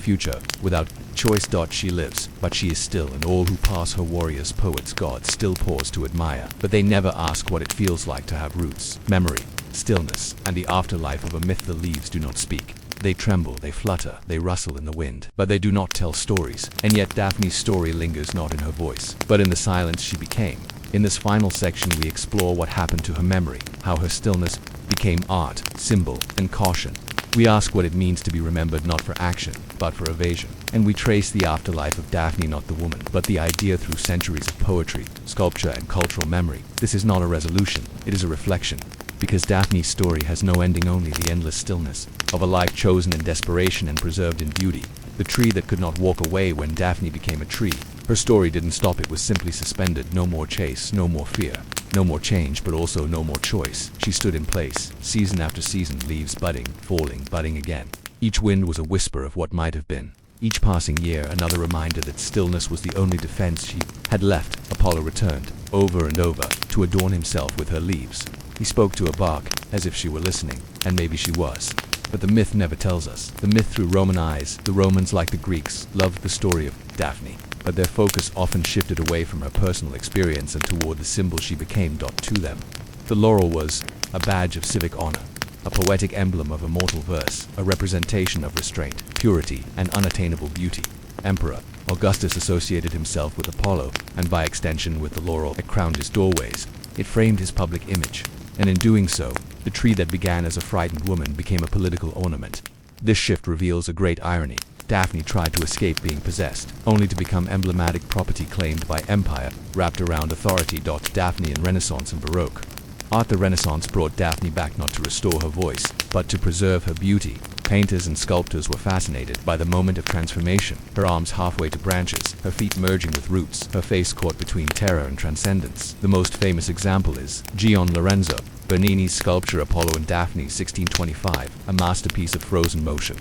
choice. She lives, but she is still, and all who pass her, warriors, poets, gods, still pause to admire. But they never ask what it feels like to have roots, memory, stillness, and the afterlife of a myth. The leaves do not speak. They tremble, they flutter, they rustle in the wind, but they do not tell stories. And yet Daphne's story lingers not in her voice, but in the silence she became. In this final section we explore what happened to her memory, how her stillness became art, symbol, and caution. We ask what it means to be remembered not for action, but for evasion. And we trace the afterlife of Daphne, not the woman, but the idea, through centuries of poetry, sculpture, and cultural memory. This is not a resolution, it is a reflection. Because Daphne's story has no ending, only the endless stillness of a life chosen in desperation and preserved in beauty. The tree that could not walk away when Daphne became a tree. Her story didn't stop, it was simply suspended. No more chase, no more fear, no more change, but also no more choice. She stood in place, season after season, leaves budding, falling, budding again. Each wind was a whisper of what might have been. Each passing year, another reminder that stillness was the only defense she had left. Apollo returned, over and over, to adorn himself with her leaves. He spoke to a bark, as if she were listening, and maybe she was. But the myth never tells us. The myth through Roman eyes. The Romans, like the Greeks, loved the story of Daphne, but their focus often shifted away from her personal experience and toward the symbol she became. To them, the laurel was a badge of civic honor, a poetic emblem of immortal verse, a representation of restraint, purity, and unattainable beauty. Emperor Augustus associated himself with Apollo, and by extension with the laurel that crowned his doorways. It framed his public image, and in doing so, the tree that began as a frightened woman became a political ornament. This shift reveals a great irony. Daphne tried to escape being possessed, only to become emblematic property claimed by empire, wrapped around authority. Daphne in Renaissance and Baroque art. The Renaissance brought Daphne back not to restore her voice, but to preserve her beauty. Painters and sculptors were fascinated by the moment of transformation, her arms halfway to branches, her feet merging with roots, her face caught between terror and transcendence. The most famous example is Gian Lorenzo Bernini's sculpture Apollo and Daphne 1625, a masterpiece of frozen motion.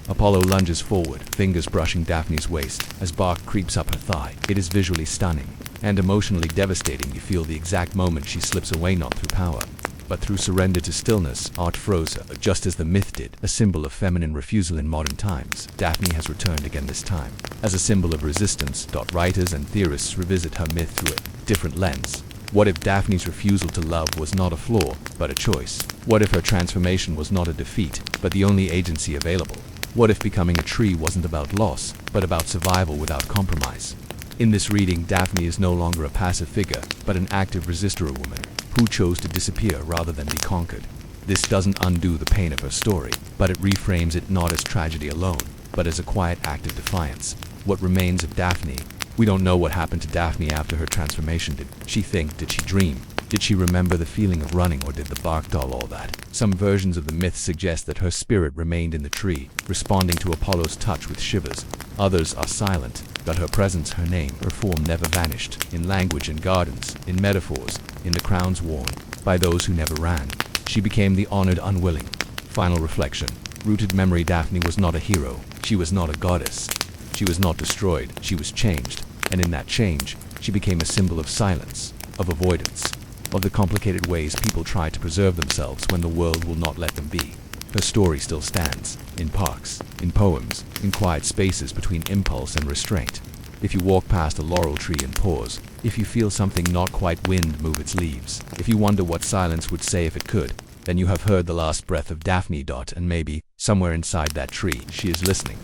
Apollo lunges forward, fingers brushing Daphne's waist, as bark creeps up her thigh. It is visually stunning and emotionally devastating. You feel the exact moment she slips away, not through power, but through surrender to stillness. Art froze her, just as the myth did, a symbol of feminine refusal in modern times. Daphne has returned again, this time as a symbol of resistance. Writers and theorists revisit her myth through a different lens. What if Daphne's refusal to love was not a flaw, but a choice? What if her transformation was not a defeat, but the only agency available? What if becoming a tree wasn't about loss, but about survival without compromise? In this reading, Daphne is no longer a passive figure, but an active resistor, a woman who chose to disappear rather than be conquered. This doesn't undo the pain of her story, but it reframes it not as tragedy alone, but as a quiet act of defiance. What remains of Daphne? We don't know what happened to Daphne after her transformation. Did she think? Did she dream? Did she remember the feeling of running, or did the bark dull all that? Some versions of the myth suggest that her spirit remained in the tree, responding to Apollo's touch with shivers. Others are silent, but her presence, her name, her form never vanished. In language, in gardens, in metaphors, in the crowns worn by those who never ran, she became the honored unwilling. Final reflection. Rooted memory. Daphne was not a hero. She was not a goddess. She was not destroyed. She was changed. And in that change, she became a symbol of silence, of avoidance, of the complicated ways people try to preserve themselves when the world will not let them be. Her story still stands, in parks, in poems, in quiet spaces between impulse and restraint. If you walk past a laurel tree and pause, if you feel something not quite wind move its leaves, if you wonder what silence would say if it could, then you have heard the last breath of Daphne. And maybe, somewhere inside that tree, she is listening,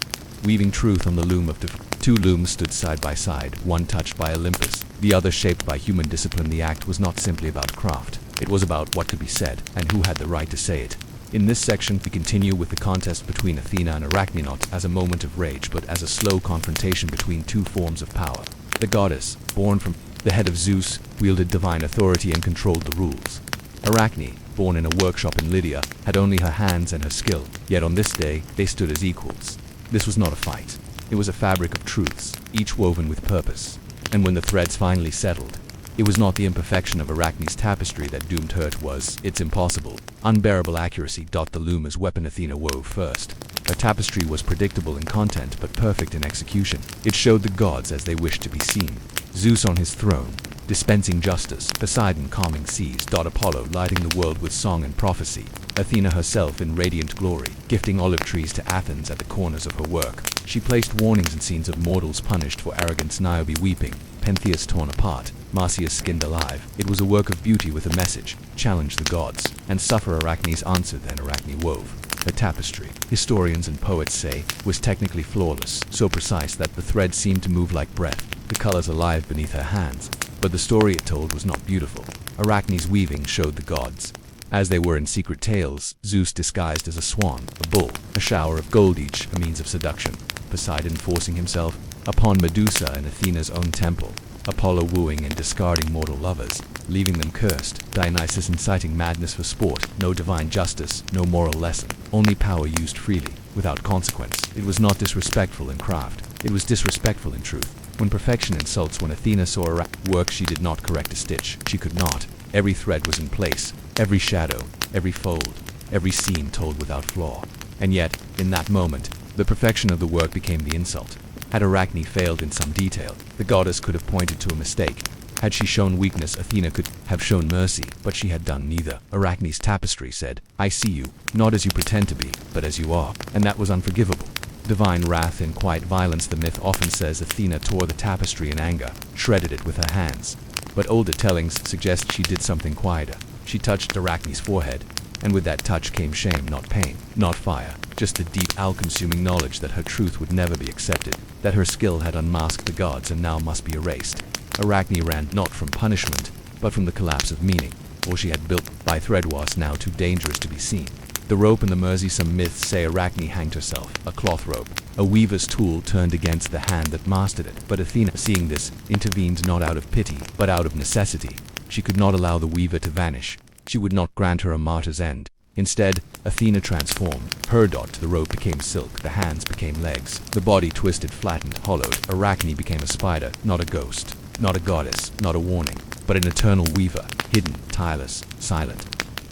weaving truth on the loom of two looms stood side by side, one touched by Olympus, the other shaped by human discipline. The act was not simply about craft. It was about what could be said, and who had the right to say it. In this section, we continue with the contest between Athena and Arachne, not as a moment of rage, but as a slow confrontation between two forms of power. The goddess, born from the head of Zeus, wielded divine authority and controlled the rules. Arachne, born in a workshop in Lydia, had only her hands and her skill, yet on this day, they stood as equals. This was not a fight. It was a fabric of truths, each woven with purpose. And when the threads finally settled, it was not the imperfection of Arachne's tapestry that doomed her, it was its impossible, unbearable accuracy. The loom as weapon Athena wove first. Her tapestry was predictable in content but perfect in execution. It showed the gods as they wished to be seen. Zeus on his throne, dispensing justice, Poseidon calming seas. Apollo lighting the world with song and prophecy. Athena herself in radiant glory, gifting olive trees to Athens at the corners of her work. She placed warnings in scenes of mortals punished for arrogance, Niobe weeping, Pentheus torn apart, Marsyas skinned alive. It was a work of beauty with a message: challenge the gods, and suffer. Arachne's answer. Then Arachne wove her tapestry, historians and poets say, was technically flawless, so precise that the thread seemed to move like breath, the colors alive beneath her hands. But the story it told was not beautiful. Arachne's weaving showed the gods as they were in secret tales: Zeus disguised as a swan, a bull, a shower of gold, each a means of seduction, Poseidon forcing himself upon Medusa in Athena's own temple, Apollo wooing and discarding mortal lovers, leaving them cursed, Dionysian inciting madness for sport. No divine justice, no moral lesson, only power used freely, without consequence. It was not disrespectful in craft, it was disrespectful in truth. When perfection insults, when Athena saw her work, she did not correct a stitch. She could not. Every thread was in place, every shadow, every fold, every seam told without flaw. And yet, in that moment, the perfection of the work became the insult. Had Arachne failed in some detail, the goddess could have pointed to a mistake. Had she shown weakness, Athena could have shown mercy, but she had done neither. Arachne's tapestry said, "I see you, not as you pretend to be, but as you are," and that was unforgivable. Divine wrath in quiet violence. The myth often says Athena tore the tapestry in anger, shredded it with her hands. But older tellings suggest she did something quieter. She touched Arachne's forehead, and with that touch came shame, not pain, not fire, just the deep, all-consuming knowledge that her truth would never be accepted, that her skill had unmasked the gods and now must be erased. Arachne ran not from punishment, but from the collapse of meaning. All she had built by thread was now too dangerous to be seen. The rope and the mercy. Some myths say Arachne hanged herself, a cloth rope, a weaver's tool turned against the hand that mastered it. But Athena, seeing this, intervened not out of pity, but out of necessity. She could not allow the weaver to vanish. She would not grant her a martyr's end. Instead, Athena transformed. Her dot to the rope became silk, the hands became legs, the body twisted, flattened, hollowed. Arachne became a spider, not a ghost, not a goddess, not a warning, but an eternal weaver, hidden, tireless, silent.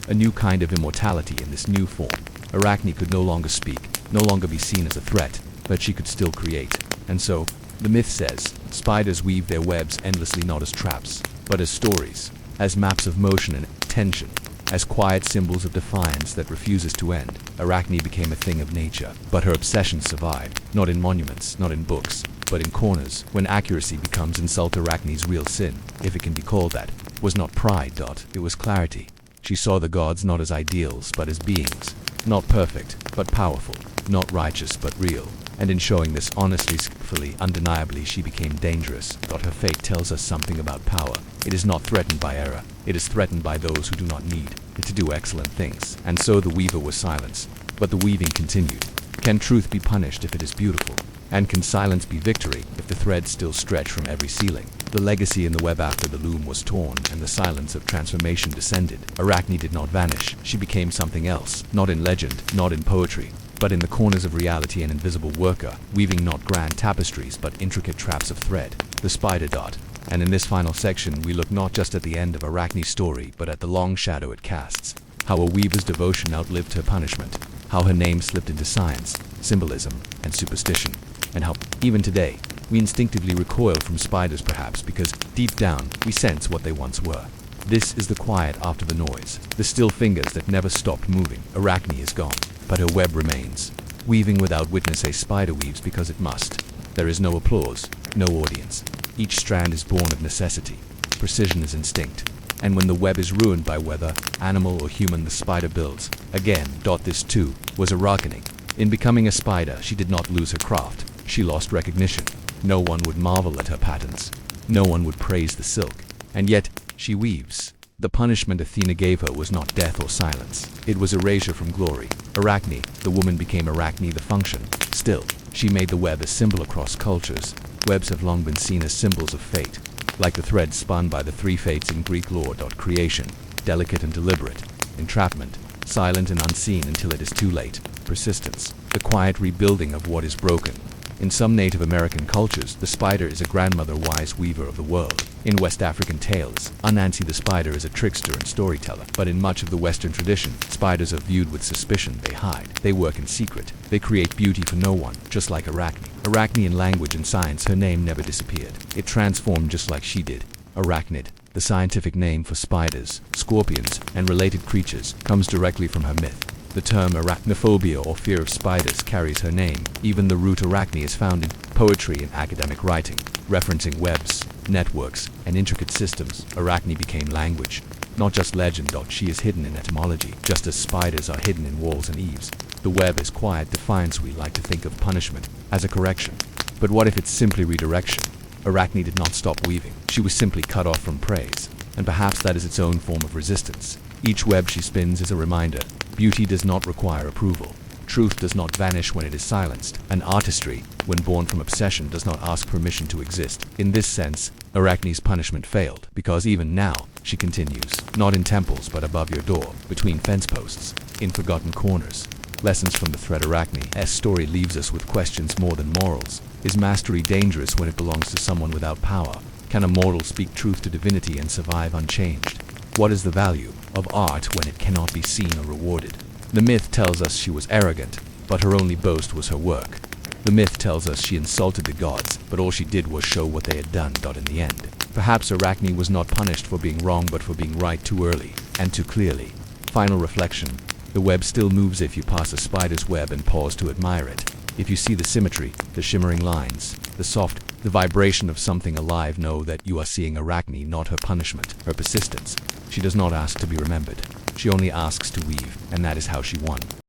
A new kind of immortality in this new form. Arachne could no longer speak, no longer be seen as a threat, but she could still create. And so, the myth says, spiders weave their webs endlessly, not as traps, but as stories, as maps of motion and tension, as quiet symbols of defiance that refuses to end. Arachne became a thing of nature, but her obsession survived, not in monuments, not in books, but in corners. When accuracy becomes insult, Arachne's real sin, if it can be called that, was not pride. It was clarity. She saw the gods not as ideals, but as beings, not perfect, but powerful, not righteous, but real. And in showing this honestly, skillfully, undeniably, she became dangerous. Her fate tells us something about power. It is not threatened by error. It is threatened by those who do not need it to do excellent things. And so the weaver was silenced. But the weaving continued. Can truth be punished if it is beautiful? And can silence be victory if the threads still stretch from every ceiling? The legacy in the web after the loom was torn and the silence of transformation descended. Arachne did not vanish. She became something else, not in legend, not in poetry, but in the corners of reality, an invisible worker, weaving not grand tapestries but intricate traps of thread. The spider dot. And in this final section we look not just at the end of Arachne's story, but at the long shadow it casts. How a weaver's devotion outlived her punishment. How her name slipped into science, symbolism, and superstition. And how, even today, we instinctively recoil from spiders, perhaps because, deep down, we sense what they once were. This is the quiet after the noise, the still fingers that never stopped moving. Arachne is gone, but her web remains. Weaving without witness, a spider weaves because it must. There is no applause, no audience. Each strand is born of necessity. Precision is instinct. And when the web is ruined by weather, animal or human, the spider builds. Again, this too was a reckoning. In becoming a spider, she did not lose her craft. She lost recognition. No one would marvel at her patterns. No one would praise the silk. And yet, she weaves. The punishment Athena gave her was not death or silence. It was erasure from glory. Arachne, the woman, became Arachne, the function. Still, she made the web a symbol across cultures. Webs have long been seen as symbols of fate, like the thread spun by the three fates in Greek lore. Creation, delicate and deliberate. Entrapment, silent and unseen until it is too late. Persistence, the quiet rebuilding of what is broken. In some Native American cultures, the spider is a grandmother, wise weaver of the world. In West African tales, Anansi the spider is a trickster and storyteller. But in much of the Western tradition, spiders are viewed with suspicion. They hide. They work in secret. They create beauty for no one, just like Arachne. Arachne, in language and science, her name never disappeared. It transformed just like she did. Arachnid, the scientific name for spiders, scorpions, and related creatures, comes directly from her myth. The term arachnophobia, or fear of spiders, carries her name. Even the root arachne is found in poetry and academic writing, referencing webs, networks, and intricate systems. Arachne became language, not just legend. She is hidden in etymology, just as spiders are hidden in walls and eaves. The web is quiet defiance. We like to think of punishment as a correction. But what if it's simply redirection? Arachne did not stop weaving. She was simply cut off from praise. And perhaps that is its own form of resistance. Each web she spins is a reminder. Beauty does not require approval. Truth does not vanish when it is silenced. And artistry, when born from obsession, does not ask permission to exist. In this sense, Arachne's punishment failed, because even now, she continues, not in temples but above your door, between fence posts, in forgotten corners. Lessons from the thread. Arachne's story leaves us with questions more than morals. Is mastery dangerous when it belongs to someone without power? Can a mortal speak truth to divinity and survive unchanged? What is the value of art when it cannot be seen or rewarded? The myth tells us she was arrogant, but her only boast was her work. The myth tells us she insulted the gods, but all she did was show what they had done. In the end, perhaps Arachne was not punished for being wrong, but for being right too early and too clearly. Final reflection. The web still moves if you pass a spider's web and pause to admire it. If you see the symmetry, the shimmering lines, the vibration of something alive, know that you are seeing Arachne, not her punishment, her persistence. She does not ask to be remembered. She only asks to weave, and that is how she won.